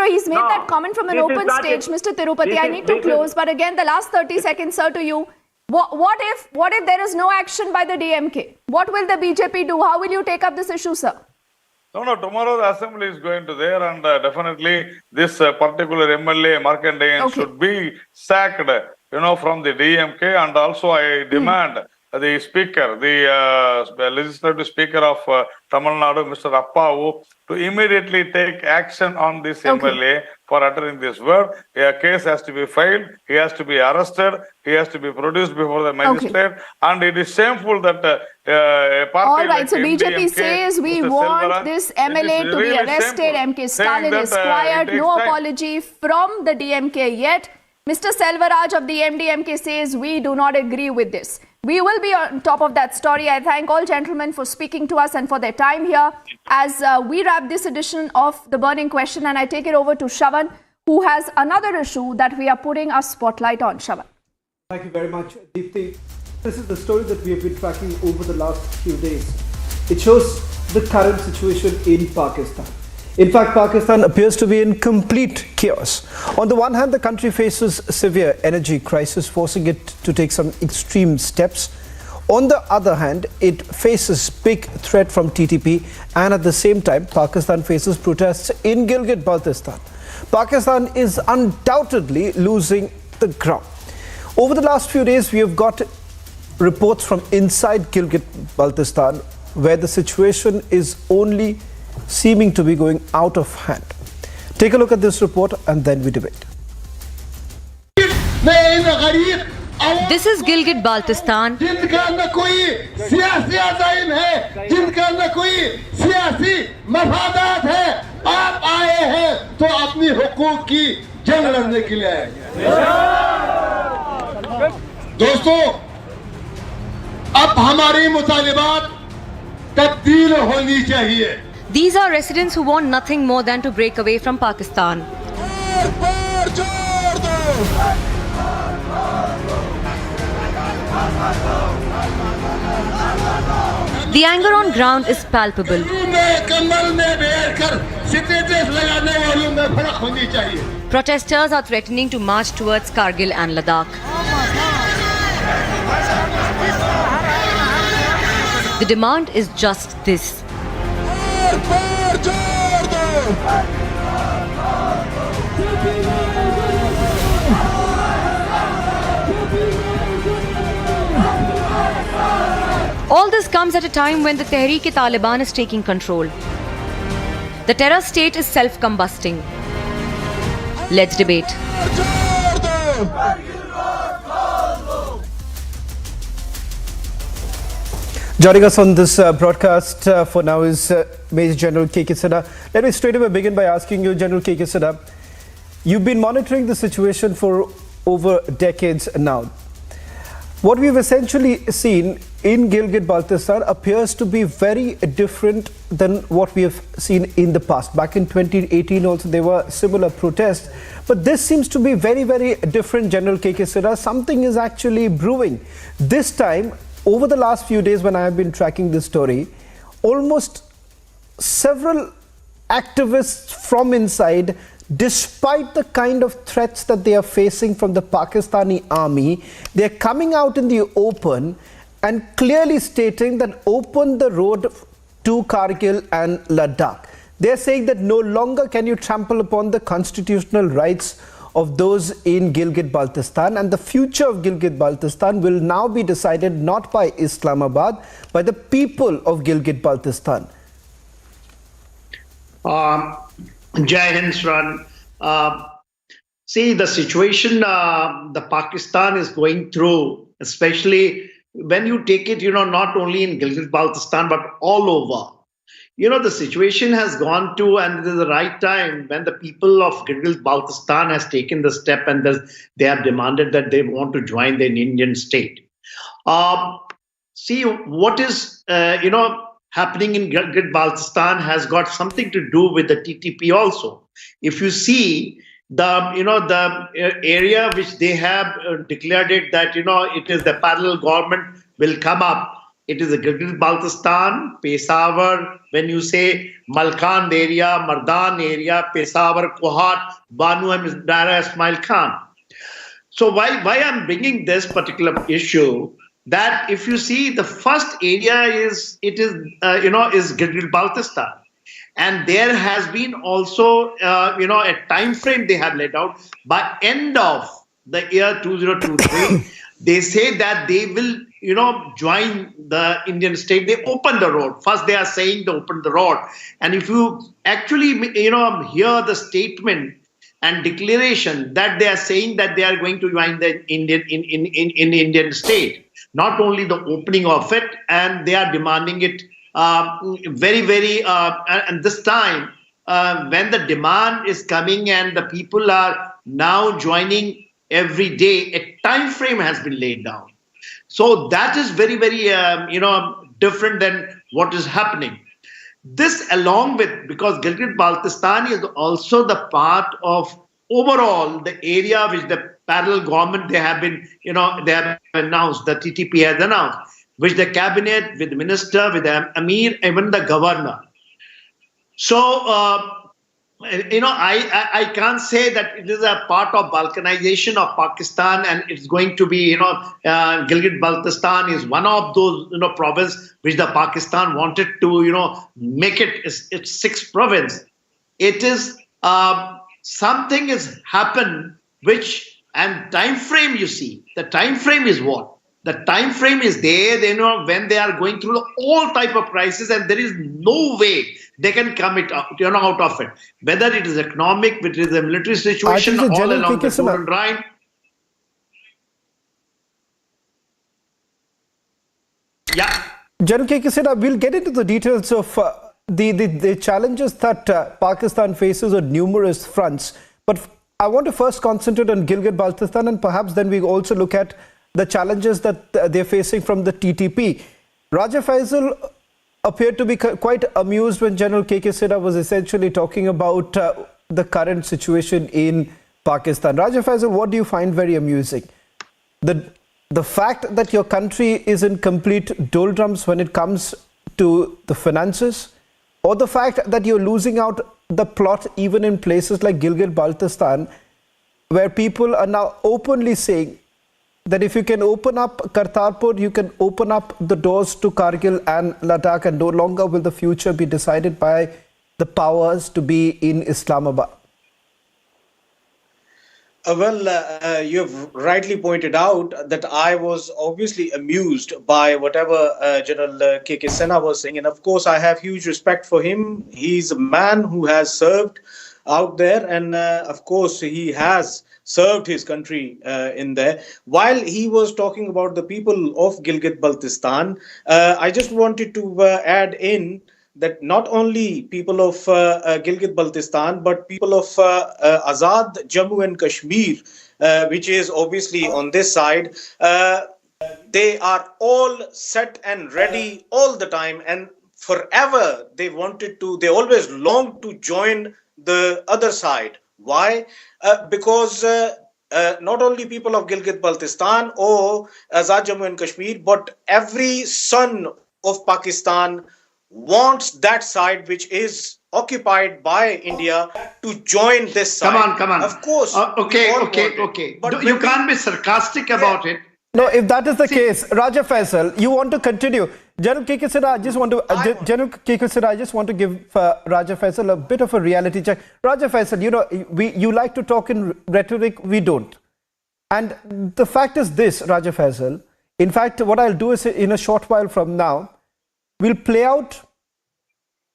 Speaker 13: he's made that comment from an open stage, Mr. Tirupati. I need to close, but again, the last 30 seconds, sir, to you. What if there is no action by the DMK? What will the BJP do? How will you take up this issue, sir?
Speaker 22: No, tomorrow the assembly is going to there, and definitely this particular MLA, Markandeyan, should be sacked, from the DMK, and also I demand the speaker, the legislative speaker of Tamil Nadu, Mr. Appavu, to immediately take action on this MLA for uttering this word. A case has to be filed, he has to be arrested, he has to be produced before the magistrate, and it is shameful that a party
Speaker 13: all right,
Speaker 22: like
Speaker 13: so BJP
Speaker 22: MDMK,
Speaker 13: says we
Speaker 22: Mr.
Speaker 13: want
Speaker 22: Selvaraj,
Speaker 13: this MLA to be arrested. MK Stalin is quiet, no apology from the DMK yet. Mr. Selvaraj of the MDMK says we do not agree with this. We will be on top of that story. I thank all gentlemen for speaking to us and for their time here as we wrap this edition of The Burning Question, and I take it over to Shravan, who has another issue that we are putting a spotlight on. Shravan.
Speaker 19: Thank you very much, Deepthi. This is the story that we have been tracking over the last few days. It shows the current situation in Pakistan. In fact, Pakistan appears to be in complete chaos. On the one hand, the country faces severe energy crisis, forcing it to take some extreme steps. On the other hand, it faces big threat from TTP, and at the same time, Pakistan faces protests in Gilgit-Baltistan. Pakistan is undoubtedly losing the ground. Over the last few days, we have got reports from inside Gilgit-Baltistan where the situation is only seeming to be going out of hand. Take a look at this report and then we debate.
Speaker 7: This is Gilgit-Baltistan.
Speaker 20: दोस्तों, अब हमारी मुतालिबात तब्दील होनी चाहिए.
Speaker 7: These are residents who want nothing more than to break away from Pakistan. The anger on ground is palpable. Protesters are threatening to march towards Kargil and Ladakh. The demand is just this. All this comes at a time when the Tehreek-e-Taliban is taking control. The terror state is self-combusting. Let's debate.
Speaker 19: Joining us on this broadcast for now is Major General K.K. Sinha. Let me straight away begin by asking you, General K.K. Sinha, you've been monitoring the situation for over decades now. What we've essentially seen in Gilgit-Baltistan appears to be very different than what we have seen in the past. Back in 2018 also there were similar protests. But this seems to be very, very different, General K.K. Sinha. Something is actually brewing. This time, over the last few days when I have been tracking this story, almost several activists from inside, despite the kind of threats that they are facing from the Pakistani army, they are coming out in the open and clearly stating that open the road to Kargil and Ladakh. They're saying that no longer can you trample upon the constitutional rights of those in Gilgit-Baltistan, and the future of Gilgit-Baltistan will now be decided not by Islamabad, by the people of Gilgit-Baltistan.
Speaker 5: Jai Hind, Sran. See, the situation the Pakistan is going through, especially when you take it, not only in Gilgit-Baltistan, but all over. The situation has gone to, and it is the right time when the people of Gilgit-Baltistan has taken the step and they have demanded that they want to join the Indian state. See, what is, happening in Gilgit-Baltistan has got something to do with the TTP also. If you see the area which they have declared it that, it is the parallel government will come up. It is a Gilgit-Baltistan, Peshawar, when you say Malkand area, Mardan area, Peshawar, Kohat, Banu and Dara Ismail Khan. So why I'm bringing this particular issue, that if you see the first area is Gilgit-Baltistan. And there has been also, a time frame they have laid out. By end of the year 2023, they say that they will, join the Indian state. They open the road. First, they are saying they open the road. And if you actually, hear the statement and declaration that they are saying that they are going to join the Indian state, not only the opening of it, and they are demanding it very, very, and this time, when the demand is coming and the people are now joining every day, a time frame has been laid down. So that is very, very, different than what is happening. This along with, because Gilgit-Baltistan is also the part of overall the area which the parallel government, they have been, they have announced, the TTP has announced, which the cabinet, with the minister, with the Amir, even the governor. So, I can't say that it is a part of balkanization of Pakistan and it's going to be, Gilgit-Baltistan is one of those, province which the Pakistan wanted to, make it its sixth province. It is, something has happened which, and time frame you see, the time frame is what? The time frame is there, when they are going through all type of crisis, and there is no way they can come out of it. Whether it is economic, whether it is a military situation, all along the Golden Rhine. Yeah.
Speaker 19: General K.K. we'll get into the details of the challenges that Pakistan faces on numerous fronts. But I want to first concentrate on Gilgit-Baltistan, and perhaps then we also look at the challenges that they're facing from the TTP. Raja Faisal appeared to be quite amused when General K.K. Sidha was essentially talking about the current situation in Pakistan. Raja Faisal, what do you find very amusing? The fact that your country is in complete doldrums when it comes to the finances, or the fact that you're losing out the plot even in places like Gilgit-Baltistan, where people are now openly saying that if you can open up Kartarpur, you can open up the doors to Kargil and Ladakh, and no longer will the future be decided by the powers to be in Islamabad.
Speaker 21: You have rightly pointed out that I was obviously amused by whatever General K.K. Sidha was saying. And of course, I have huge respect for him. He's a man who has served out there. And of course, he has served his country in there. While he was talking about the people of Gilgit-Baltistan, I just wanted to add in that not only people of Gilgit-Baltistan, but people of Azad Jammu and Kashmir, which is obviously on this side, they are all set and ready all the time, and forever they always longed to join the other side. Why? Because not only people of Gilgit-Baltistan or Azad Jammu and Kashmir, but every son of Pakistan wants that side which is occupied by India to join this side.
Speaker 5: Come on.
Speaker 21: Of course.
Speaker 5: Okay. But you can't be sarcastic about it.
Speaker 19: No, if that is the case, Raja Faisal, you want to continue. General K.K. Sinha, I just want to give Raja Faisal a bit of a reality check. Raja Faisal, you like to talk in rhetoric, we don't. And the fact is this, Raja Faisal, in fact, what I'll do is in a short while from now, we'll play out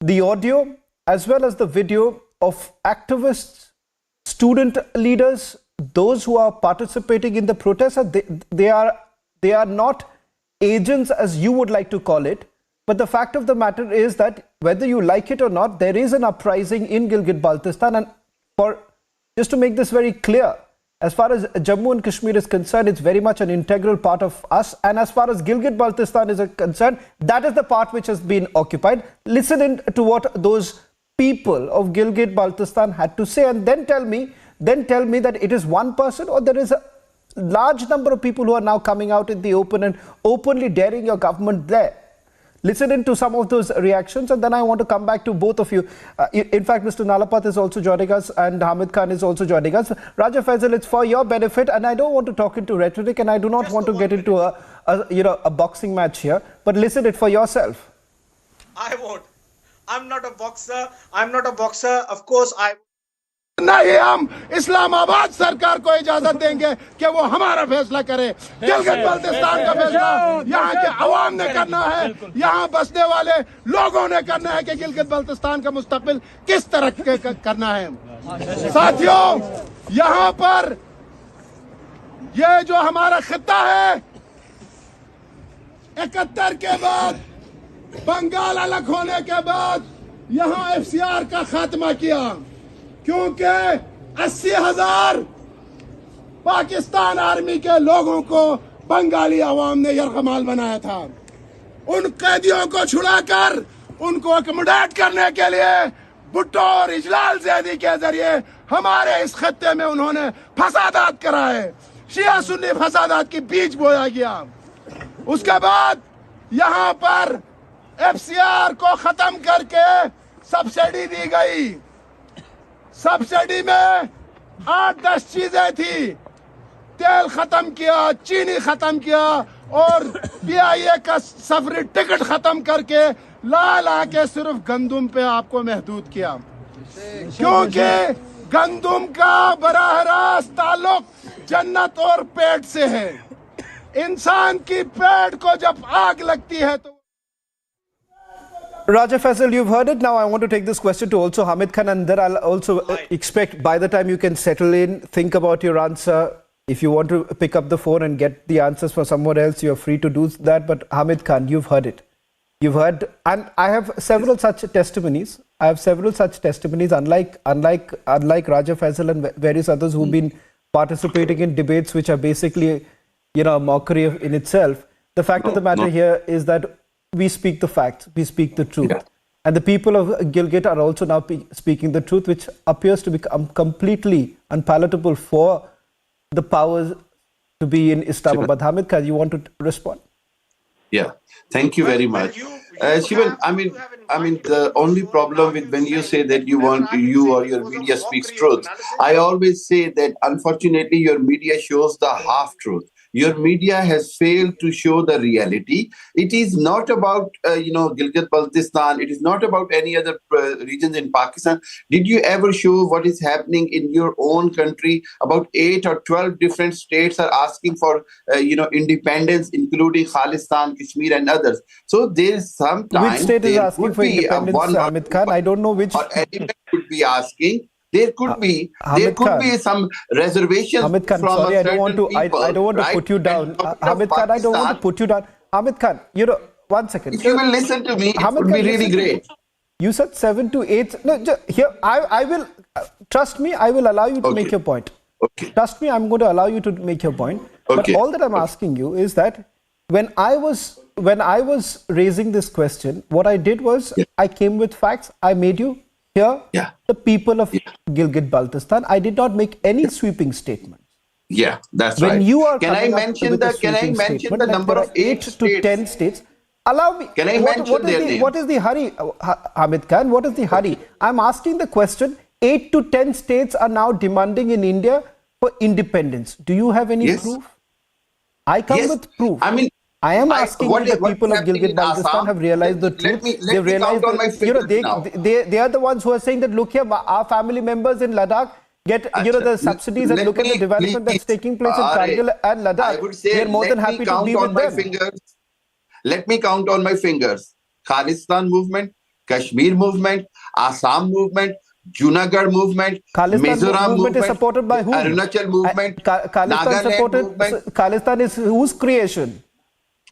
Speaker 19: the audio as well as the video of activists, student leaders, those who are participating in the protest. They are not agents as you would like to call it, but the fact of the matter is that whether you like it or not, there is an uprising in Gilgit-Baltistan. And just to make this very clear, as far as Jammu and Kashmir is concerned, it's very much an integral part of us. And as far as Gilgit-Baltistan is concerned, that is the part which has been occupied. Listen in to what those people of Gilgit-Baltistan had to say, and then tell me that it is one person or there is a large number of people who are now coming out in the open and openly daring your government there. Listen in to some of those reactions, and then I want to come back to both of you. In fact, Mr. Nalapat is also joining us and Hamid Khan is also joining us. Raja Faisal, it's for your benefit, and I don't want to talk into rhetoric, and I do not want to get into a boxing match here, but listen it for yourself.
Speaker 21: I won't. I'm not a boxer. Of course,
Speaker 20: नहीं हम इस्लामाबाद सरकार को इजाजत देंगे कि वो हमारा फैसला करे। गिलगित बल्तिस्तान का फैसला यहाँ के अवाम ने करना है, यहाँ बसने वाले लोगों ने करना है कि गिलगित बल्तिस्तान का मुस्तकबिल किस तरह करना है। साथियों, यहाँ पर ये जो हमारा खित्ता है, 71 के बाद, बंगाल अलग होने के बाद यहाँ FCR का खात्मा किया, क्योंकि 80,000 पाकिस्तान आर्मी के लोगों को बंगाली अवाम ने यरगमाल बनाया था। उन कैदियों को छुड़ाकर उनको अकोमोडेट करने के लिए भुट्टो और इजलाल ज़ैदी के जरिए हमारे इस खत्ते में उन्होंने फसादात कराए, शिया सुन्नी फसादात की बीज बोया गया। उसके बाद यहाँ पर FCR को खत्म करके सब्सिडी दी गई। सब्सिडी में 8-10 चीजें थी, तेल खत्म किया, चीनी खत्म किया और PIA का सफरी टिकट खत्म करके ला के सिर्फ गंदुम पे आपको महदूद किया, क्योंकि गंदुम का बराह रास्त ताल्लुक जन्नत और पेट से है। इंसान की पेट को जब आग लगती है तो
Speaker 19: Raja Faisal, you've heard it. Now I want to take this question to also Hamid Khan, and then I'll also expect by the time you can settle in, think about your answer. If you want to pick up the phone and get the answers for someone else, you're free to do that. But Hamid Khan, you've heard it. You've heard, and I have several such testimonies. Unlike Raja Faisal and various others who've been participating in debates which are basically, a mockery in itself. The fact of the matter here is that we speak the facts, we speak the truth. Yeah. And the people of Gilgit are also now speaking the truth, which appears to become completely unpalatable for the powers to be in Islamabad. Hamid Khan, you want to respond?
Speaker 6: Yeah, thank you very much. Shivan, I mean, the only problem with when you say that you or your media speaks truth, I always say that unfortunately your media shows the half truth. Your media has failed to show the reality. It is not about, Gilgit-Baltistan. It is not about any other regions in Pakistan. Did you ever show what is happening in your own country? About 8 or 12 different states are asking for, independence, including Khalistan, Kashmir and others. So there is sometimes...
Speaker 19: Which state is asking for independence, Hamid Khan? I don't know which...
Speaker 6: Or anyone could be asking. There could be some reservations.
Speaker 19: Hamid Khan, sorry, I don't want to put you down. Hamid Khan, I don't want to put you down. Hamid Khan, one second.
Speaker 6: If you will listen to me, it would be really great.
Speaker 19: You said 7 to 8. No, here I will. Trust me, I will allow you to make your point.
Speaker 6: Okay.
Speaker 19: Trust me, I'm going to allow you to make your point. Okay. But all that I'm asking you is that when I was raising this question, what I did was I came with facts. I made you hear the people of Gilgit-Baltistan. I did not make any sweeping statements.
Speaker 6: Yeah, that's
Speaker 19: when
Speaker 6: right.
Speaker 19: You are
Speaker 6: can I mention the number of 8
Speaker 19: to 10 states? Allow me.
Speaker 6: Can I mention their name?
Speaker 19: What is the hurry, Hamid Khan? What is the hurry? I'm asking the question. 8 to 10 states are now demanding in India for independence. Do you have any proof? I come
Speaker 6: Yes,
Speaker 19: with proof.
Speaker 6: I mean,
Speaker 19: I am asking you, the people of Gilgit-Baltistan have realized the truth. They've realized that, they are the ones who are saying that, look here, our family members in Ladakh get, the subsidies, and look at the development that's taking place in Kargil and Ladakh.
Speaker 6: I would say,
Speaker 19: we are more than happy to be with them.
Speaker 6: Let me count on my fingers. Khalistan movement, Kashmir movement, Assam movement, Junagadh movement, Mizoram movement
Speaker 19: is supported by whom?
Speaker 6: Arunachal movement, Nagaland movement.
Speaker 19: Khalistan is whose creation?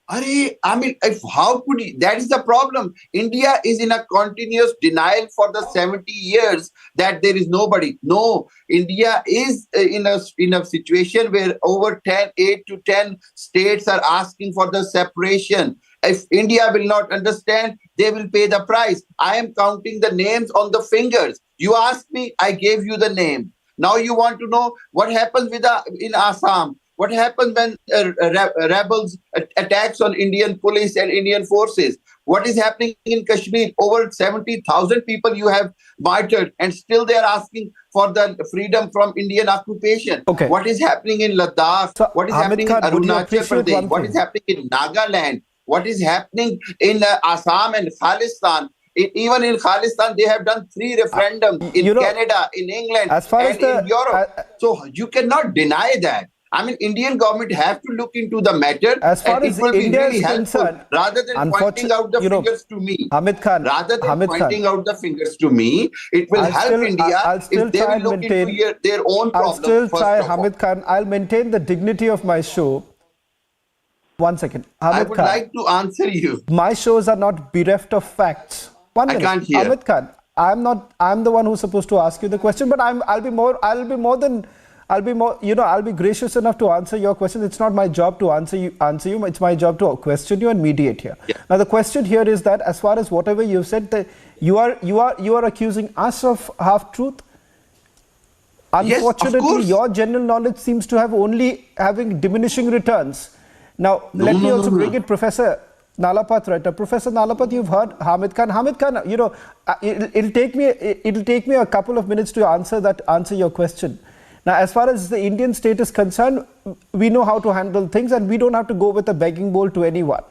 Speaker 6: I mean, how could he? That is the problem. India is in a continuous denial for the 70 years that there is nobody. No, India is in a situation where over 8 to 10 states are asking for the separation. If India will not understand, they will pay the price. I am counting the names on the fingers. You asked me, I gave you the name. Now you want to know what happens in Assam. What happens when rebels attacks on Indian police and Indian forces? What is happening in Kashmir? Over 70,000 people you have martyred, and still they are asking for the freedom from Indian occupation.
Speaker 19: Okay.
Speaker 6: What is happening in Ladakh?
Speaker 19: So,
Speaker 6: what is happening in Arunachal Pradesh? What is happening in Nagaland? What is happening in Assam and Khalistan? Even in Khalistan, they have done 3 referendums in Canada, in England, and in Europe. So you cannot deny that. I mean, Indian government have to look into the matter,
Speaker 19: as far
Speaker 6: and
Speaker 19: as
Speaker 6: it will
Speaker 19: India
Speaker 6: be really
Speaker 19: is
Speaker 6: helpful
Speaker 19: concerned,
Speaker 6: rather than pointing out the fingers to me.
Speaker 19: Hamid Khan,
Speaker 6: rather than pointing out the fingers to me, it will help India if they will look into their own problems.
Speaker 19: I'll still try, Hamid Khan. I'll maintain the dignity of my show. 1 second. Hamid
Speaker 6: I would
Speaker 19: Khan,
Speaker 6: like to answer you.
Speaker 19: My shows are not bereft of facts. 1 minute.
Speaker 6: I can't hear.
Speaker 19: Hamid Khan, I'm the one who's supposed to ask you the question, but I'll be gracious enough to answer your question. It's not my job to answer you. It's my job to question you and mediate here. Yeah. Now the question here is that, as far as whatever you've said, that you are accusing us of half truth. Unfortunately,
Speaker 6: yes,
Speaker 19: your general knowledge seems to have only having diminishing returns. Now, let me also bring in Professor Nalapat, right? Professor Nalapat, you've heard Hamid Khan. Hamid Khan, it'll take me a couple of minutes to answer your question. Now, as far as the Indian state is concerned, we know how to handle things, and we don't have to go with a begging bowl to anyone.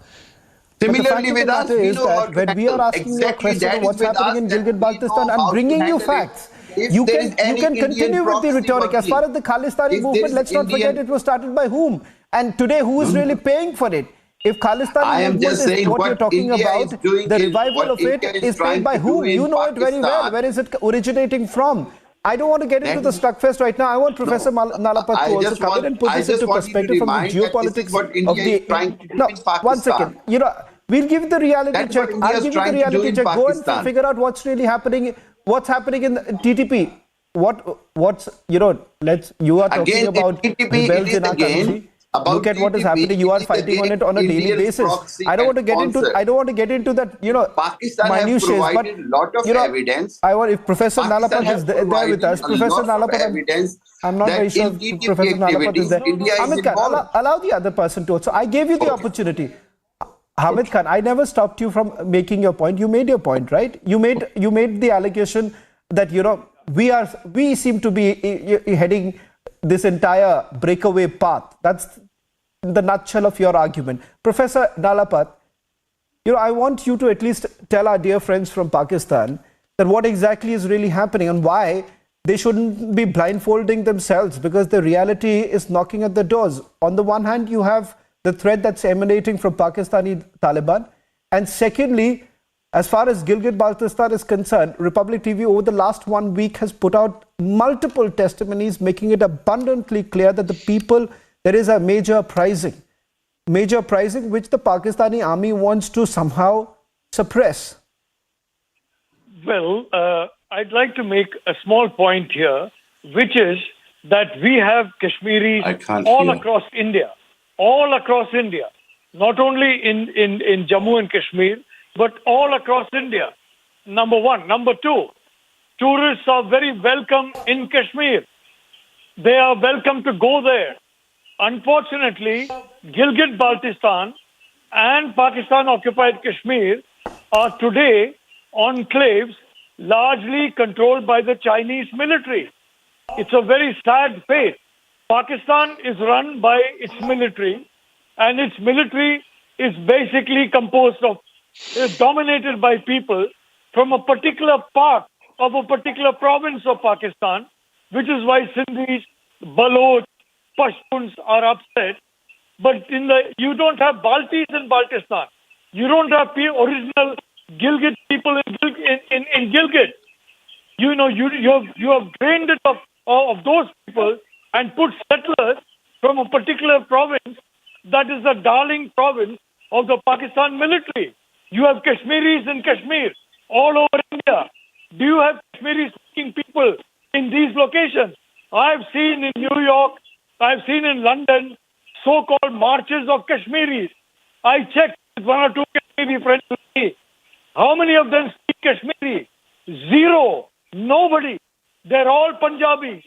Speaker 6: Similarly, with us, we know how to
Speaker 19: when we are asking you a question of what's happening in Gilgit-Baltistan and bringing you facts, you can continue with the rhetoric. As far as the Khalistani movement, let's not forget it was started by whom? And today, who is really paying for it? If Khalistani movement is what you're talking about, the revival of it is paid by whom? You know it very well. Where is it originating from? I don't want to get into the slugfest right now. I want Professor Nalapat to also come in and put this into perspective from the geopolitics of the... No, 1 second. We'll give the reality check. I'll give you the reality check. Go and figure out what's really happening. What's happening in TTP? You are talking about rebels in our country. Look at what is happening. You are fighting on it on a daily basis. I don't want to get into that,
Speaker 6: Pakistan minutiae, has provided a lot of evidence.
Speaker 19: If Professor Nalapat is there with us, Professor Nalapat, I'm not very sure if Professor Nalapat is there. Hamid Khan, allow the other person to also. I gave you the opportunity. Hamid Khan, I never stopped you from making your point. You made your point, right? You made the allegation that we seem to be heading this entire breakaway path. That's the nutshell of your argument. Professor Nalapat, I want you to at least tell our dear friends from Pakistan that what exactly is really happening and why they shouldn't be blindfolding themselves, because the reality is knocking at the doors. On the one hand, you have the threat that's emanating from Pakistani Taliban. And secondly, as far as Gilgit-Baltistan is concerned, Republic TV over the last 1 week has put out multiple testimonies making it abundantly clear that the people, there is a major uprising which the Pakistani army wants to somehow suppress.
Speaker 8: Well, I'd like to make a small point here, which is that we have Kashmiris across India, not only in Jammu and Kashmir, but all across India. Number one. Number two, tourists are very welcome in Kashmir. They are welcome to go there. Unfortunately, Gilgit-Baltistan and Pakistan-occupied Kashmir are today enclaves largely controlled by the Chinese military. It's a very sad fate. Pakistan is run by its military,
Speaker 1: and its military is basically composed of, dominated by people from a particular part of a particular province of Pakistan, which is why Sindhis, Baloch, Pashtuns are upset. But you don't have Baltis in Baltistan. You don't have original Gilgit people in Gilgit. You have drained it of those people and put settlers from a particular province that is the darling province of the Pakistan military. You have Kashmiris in Kashmir all over India. Do you have Kashmiri-speaking people in these locations? I've seen in New York, I've seen in London, so-called marches of Kashmiris. I checked with one or two Kashmiri friends with me. How many of them speak Kashmiri? Zero. Nobody. They're all Punjabis.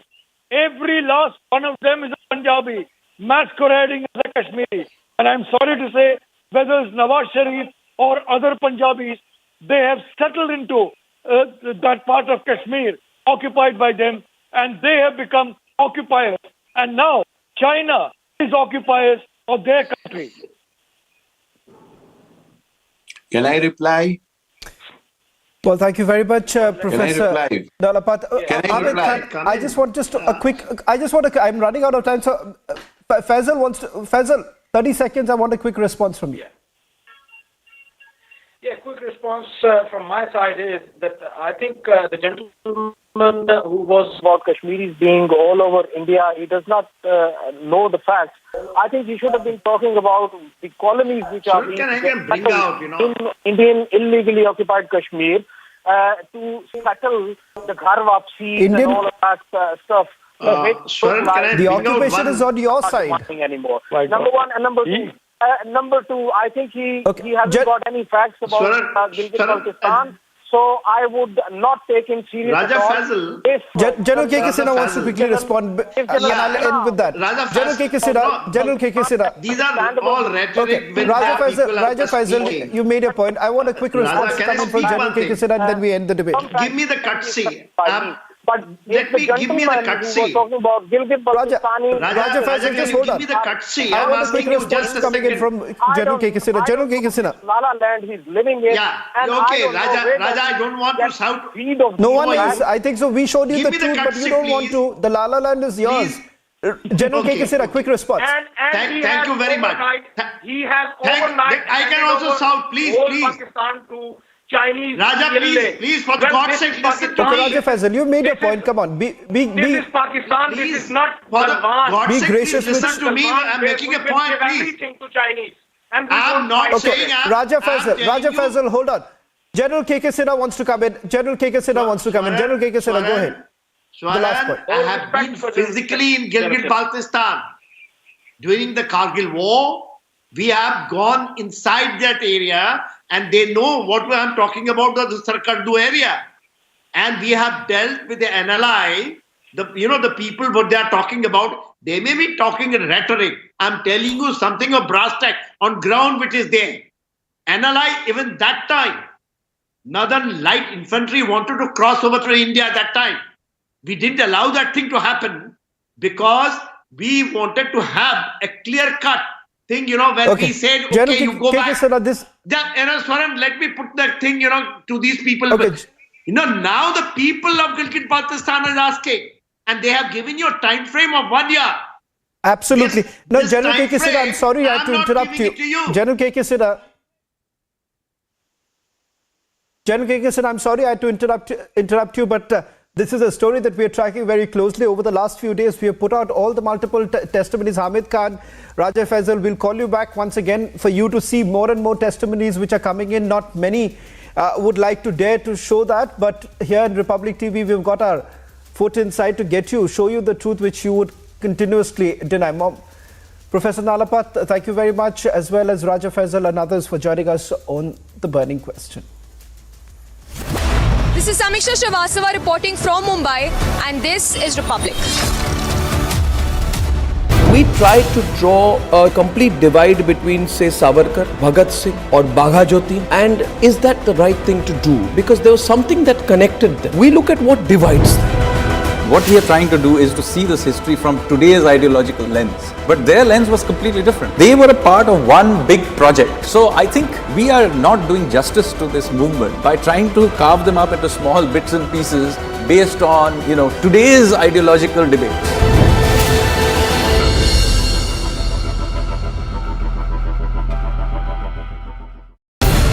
Speaker 1: Every last one of them is a Punjabi, masquerading as a Kashmiri. And I'm sorry to say, whether it's Nawaz Sharif or other Punjabis, they have settled into that part of Kashmir, occupied by them, and they have become occupiers. And now China is occupiers of their country.
Speaker 6: Can I reply?
Speaker 19: Well, thank you very much, Professor Nalapat.
Speaker 6: Can I reply?
Speaker 19: I just want a quick. I'm running out of time, so Faisal, 30 seconds. I want a quick response from you.
Speaker 10: Yeah, quick response from my side is that I think the gentleman who was about Kashmiris being all over India, he does not know the facts. I think he should have been talking about the colonies which are being in Indian illegally occupied Kashmir to settle the Ghar Wapsi and all of that stuff.
Speaker 19: The occupation is on your side.
Speaker 10: Anymore. Number one, and number two. Number two, I think he hasn't got any facts about Gilgit-Baltistan, so I would not take him seriously.
Speaker 5: Raja Faisal.
Speaker 19: General K.K. Sinha wants to quickly respond, and I'll end with that. General K.K. Sinha.
Speaker 5: These are all rhetoric.
Speaker 19: Okay. Raja Faisal, you made your point. I want a quick response coming from General K.K. Sinha, and then we end the debate.
Speaker 5: Give me the cutscene.
Speaker 10: But
Speaker 5: Let me give me the cutscene.
Speaker 19: Raja Faisal, just hold on.
Speaker 5: Give me the cutscene.
Speaker 19: I want a quick response coming in from General K.K. Sinha. General K.K. Sinha.
Speaker 10: Lala land he's living in.
Speaker 5: Yeah, okay, Raja, I don't want to shout.
Speaker 19: No one is. I think so. We showed you the truth, but you don't want to. The Lala land is yours. General K.K. Sinha, quick response.
Speaker 5: Thank you very much.
Speaker 10: He has overnight.
Speaker 5: I can also shout, please.
Speaker 10: Pakistan to Chinese.
Speaker 5: Raja, please, for God's sake, listen to me.
Speaker 19: Raja Faisal, you made your point. Come on,
Speaker 10: this is Pakistan.
Speaker 5: Please,
Speaker 10: this is not
Speaker 5: for God's sake,
Speaker 19: gracious.
Speaker 5: Listen to me. I'm making a point, please.
Speaker 10: Everything to Chinese. And
Speaker 5: I'm not saying.
Speaker 19: Raja Faisal, hold on. General K.K. Sinha wants to come in. General K.K. Sinha wants to come in. General K.K. Sinha, go ahead. The last point.
Speaker 5: I have been physically in Gilgit-Baltistan during the Kargil war. We have gone inside that area, and they know what I'm talking about, the Sarkardu area. And we have dealt with the NLI, the people what they are talking about. They may be talking in rhetoric. I'm telling you something of brass tack on ground which is there. NLI, even that time, Northern Light Infantry wanted to cross over to India at that time. We didn't allow that thing to happen because we wanted to have a clear-cut thing, when we said, okay, you go back. Swaran, let me put that thing, to these people.
Speaker 19: Okay.
Speaker 5: Now the people of Gilgit-Baltistan is asking, and they have given you a time frame of 1 year.
Speaker 19: Absolutely. No, General K.K. Sinha, I'm sorry I have to interrupt you. General K.K. Sinha. General K.K. Sinha, I'm sorry I had to interrupt you, but this is a story that we are tracking very closely. Over the last few days, we have put out all the multiple testimonies. Hamid Khan, Raja Faisal, will call you back once again for you to see more and more testimonies which are coming in. Not many would like to dare to show that, but here in Republic TV, we've got our foot inside to show you the truth which you would continuously deny. Professor Nalapat, thank you very much, as well as Raja Faisal and others for joining us on The Burning Question.
Speaker 23: This is Samiksha Srivastava reporting from Mumbai, and this is Republic.
Speaker 24: We tried to draw a complete divide between, say, Savarkar, Bhagat Singh or Bagha Jyoti, and is that the right thing to do? Because there was something that connected them. We look at what divides them.
Speaker 2: What we are trying to do is to see this history from today's ideological lens. But their lens was completely different. They were a part of one big project. So I think we are not doing justice to this movement by trying to carve them up into small bits and pieces based on, today's ideological debates.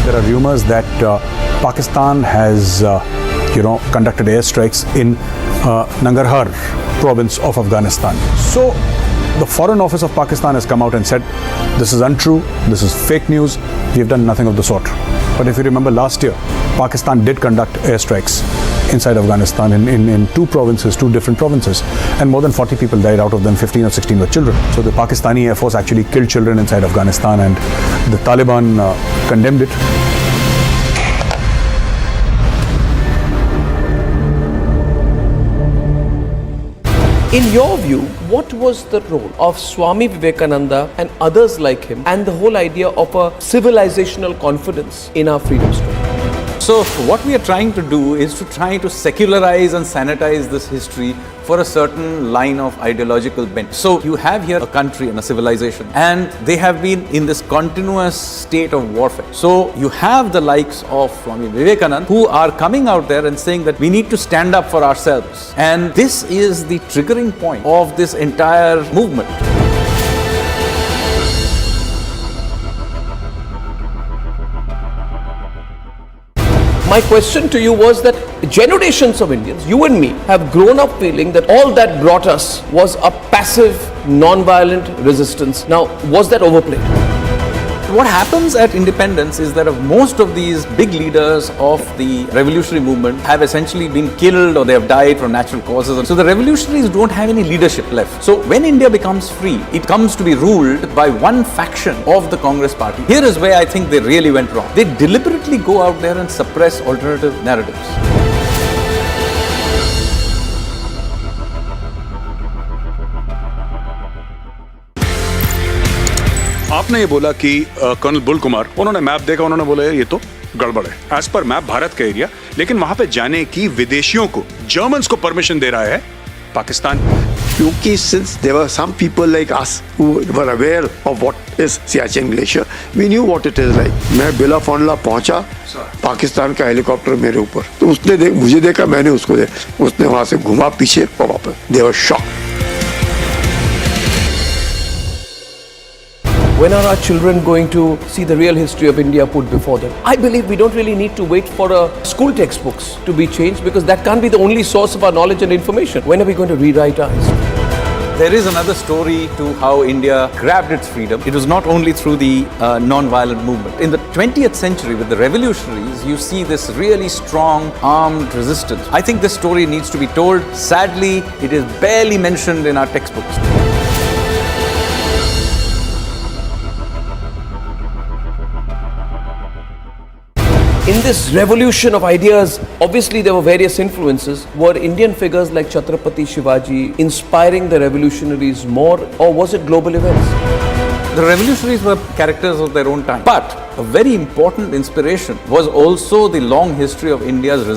Speaker 4: There are rumors that Pakistan has, conducted airstrikes in Nangarhar province of Afghanistan. So the Foreign Office of Pakistan has come out and said, this is untrue, this is fake news, we have done nothing of the sort. But if you remember last year, Pakistan did conduct airstrikes inside Afghanistan in two different provinces, and more than 40 people died, out of them 15 or 16 were children. So the Pakistani Air Force actually killed children inside Afghanistan, and the Taliban condemned it.
Speaker 24: In your view, what was the role of Swami Vivekananda and others like him and the whole idea of a civilizational confidence in our freedom struggle?
Speaker 2: So what we are trying to do is to try to secularize and sanitize this history for a certain line of ideological bent. So you have here a country and a civilization, and they have been in this continuous state of warfare. So you have the likes of Swami Vivekananda who are coming out there and saying that we need to stand up for ourselves. And this is the triggering point of this entire movement.
Speaker 24: My question to you was that generations of Indians, you and me, have grown up feeling that all that brought us was a passive, non-violent resistance. Now, was that overplayed?
Speaker 2: What happens at independence is that most of these big leaders of the revolutionary movement have essentially been killed or they have died from natural causes. So the revolutionaries don't have any leadership left. So when India becomes free, it comes to be ruled by one faction of the Congress party. Here is where I think they really went wrong. They deliberately go out there and suppress alternative narratives.
Speaker 11: आपने ये बोला कि colonel bull Kumar, उन्होंने map देखा, उन्होंने बोला ये तो गड़बड़ है। एज पर मैप भारत का एरिया, लेकिन वहां पे जाने की विदेशियों को, जर्मन्स को परमिशन दे रहा है पाकिस्तान।
Speaker 3: क्योंकि since there were some people like us who were aware of what is Siachen Glacier, we knew what it is like. मैं बिला फॉन्डला पहुंचा, पाकिस्तान का हेलीकॉप्टर मेरे ऊपर, तो उसने मुझे देखा, मैंने उसको देखा, उसने वहां से घुमा पीछे और वापस। They were shocked.
Speaker 24: When are our children going to see the real history of India put before them? I believe we don't really need to wait for school textbooks to be changed, because that can't be the only source of our knowledge and information. When are we going to rewrite our history?
Speaker 2: There is another story to how India grabbed its freedom. It was not only through the non-violent movement. In the 20th century, with the revolutionaries, you see this really strong armed resistance. I think this story needs to be told. Sadly, it is barely mentioned in our textbooks.
Speaker 24: In this revolution of ideas, obviously there were various influences. Were Indian figures like Chhatrapati Shivaji inspiring the revolutionaries more, or was it global events?
Speaker 2: The revolutionaries were characters of their own time. But a very important inspiration was also the long history of India's resistance.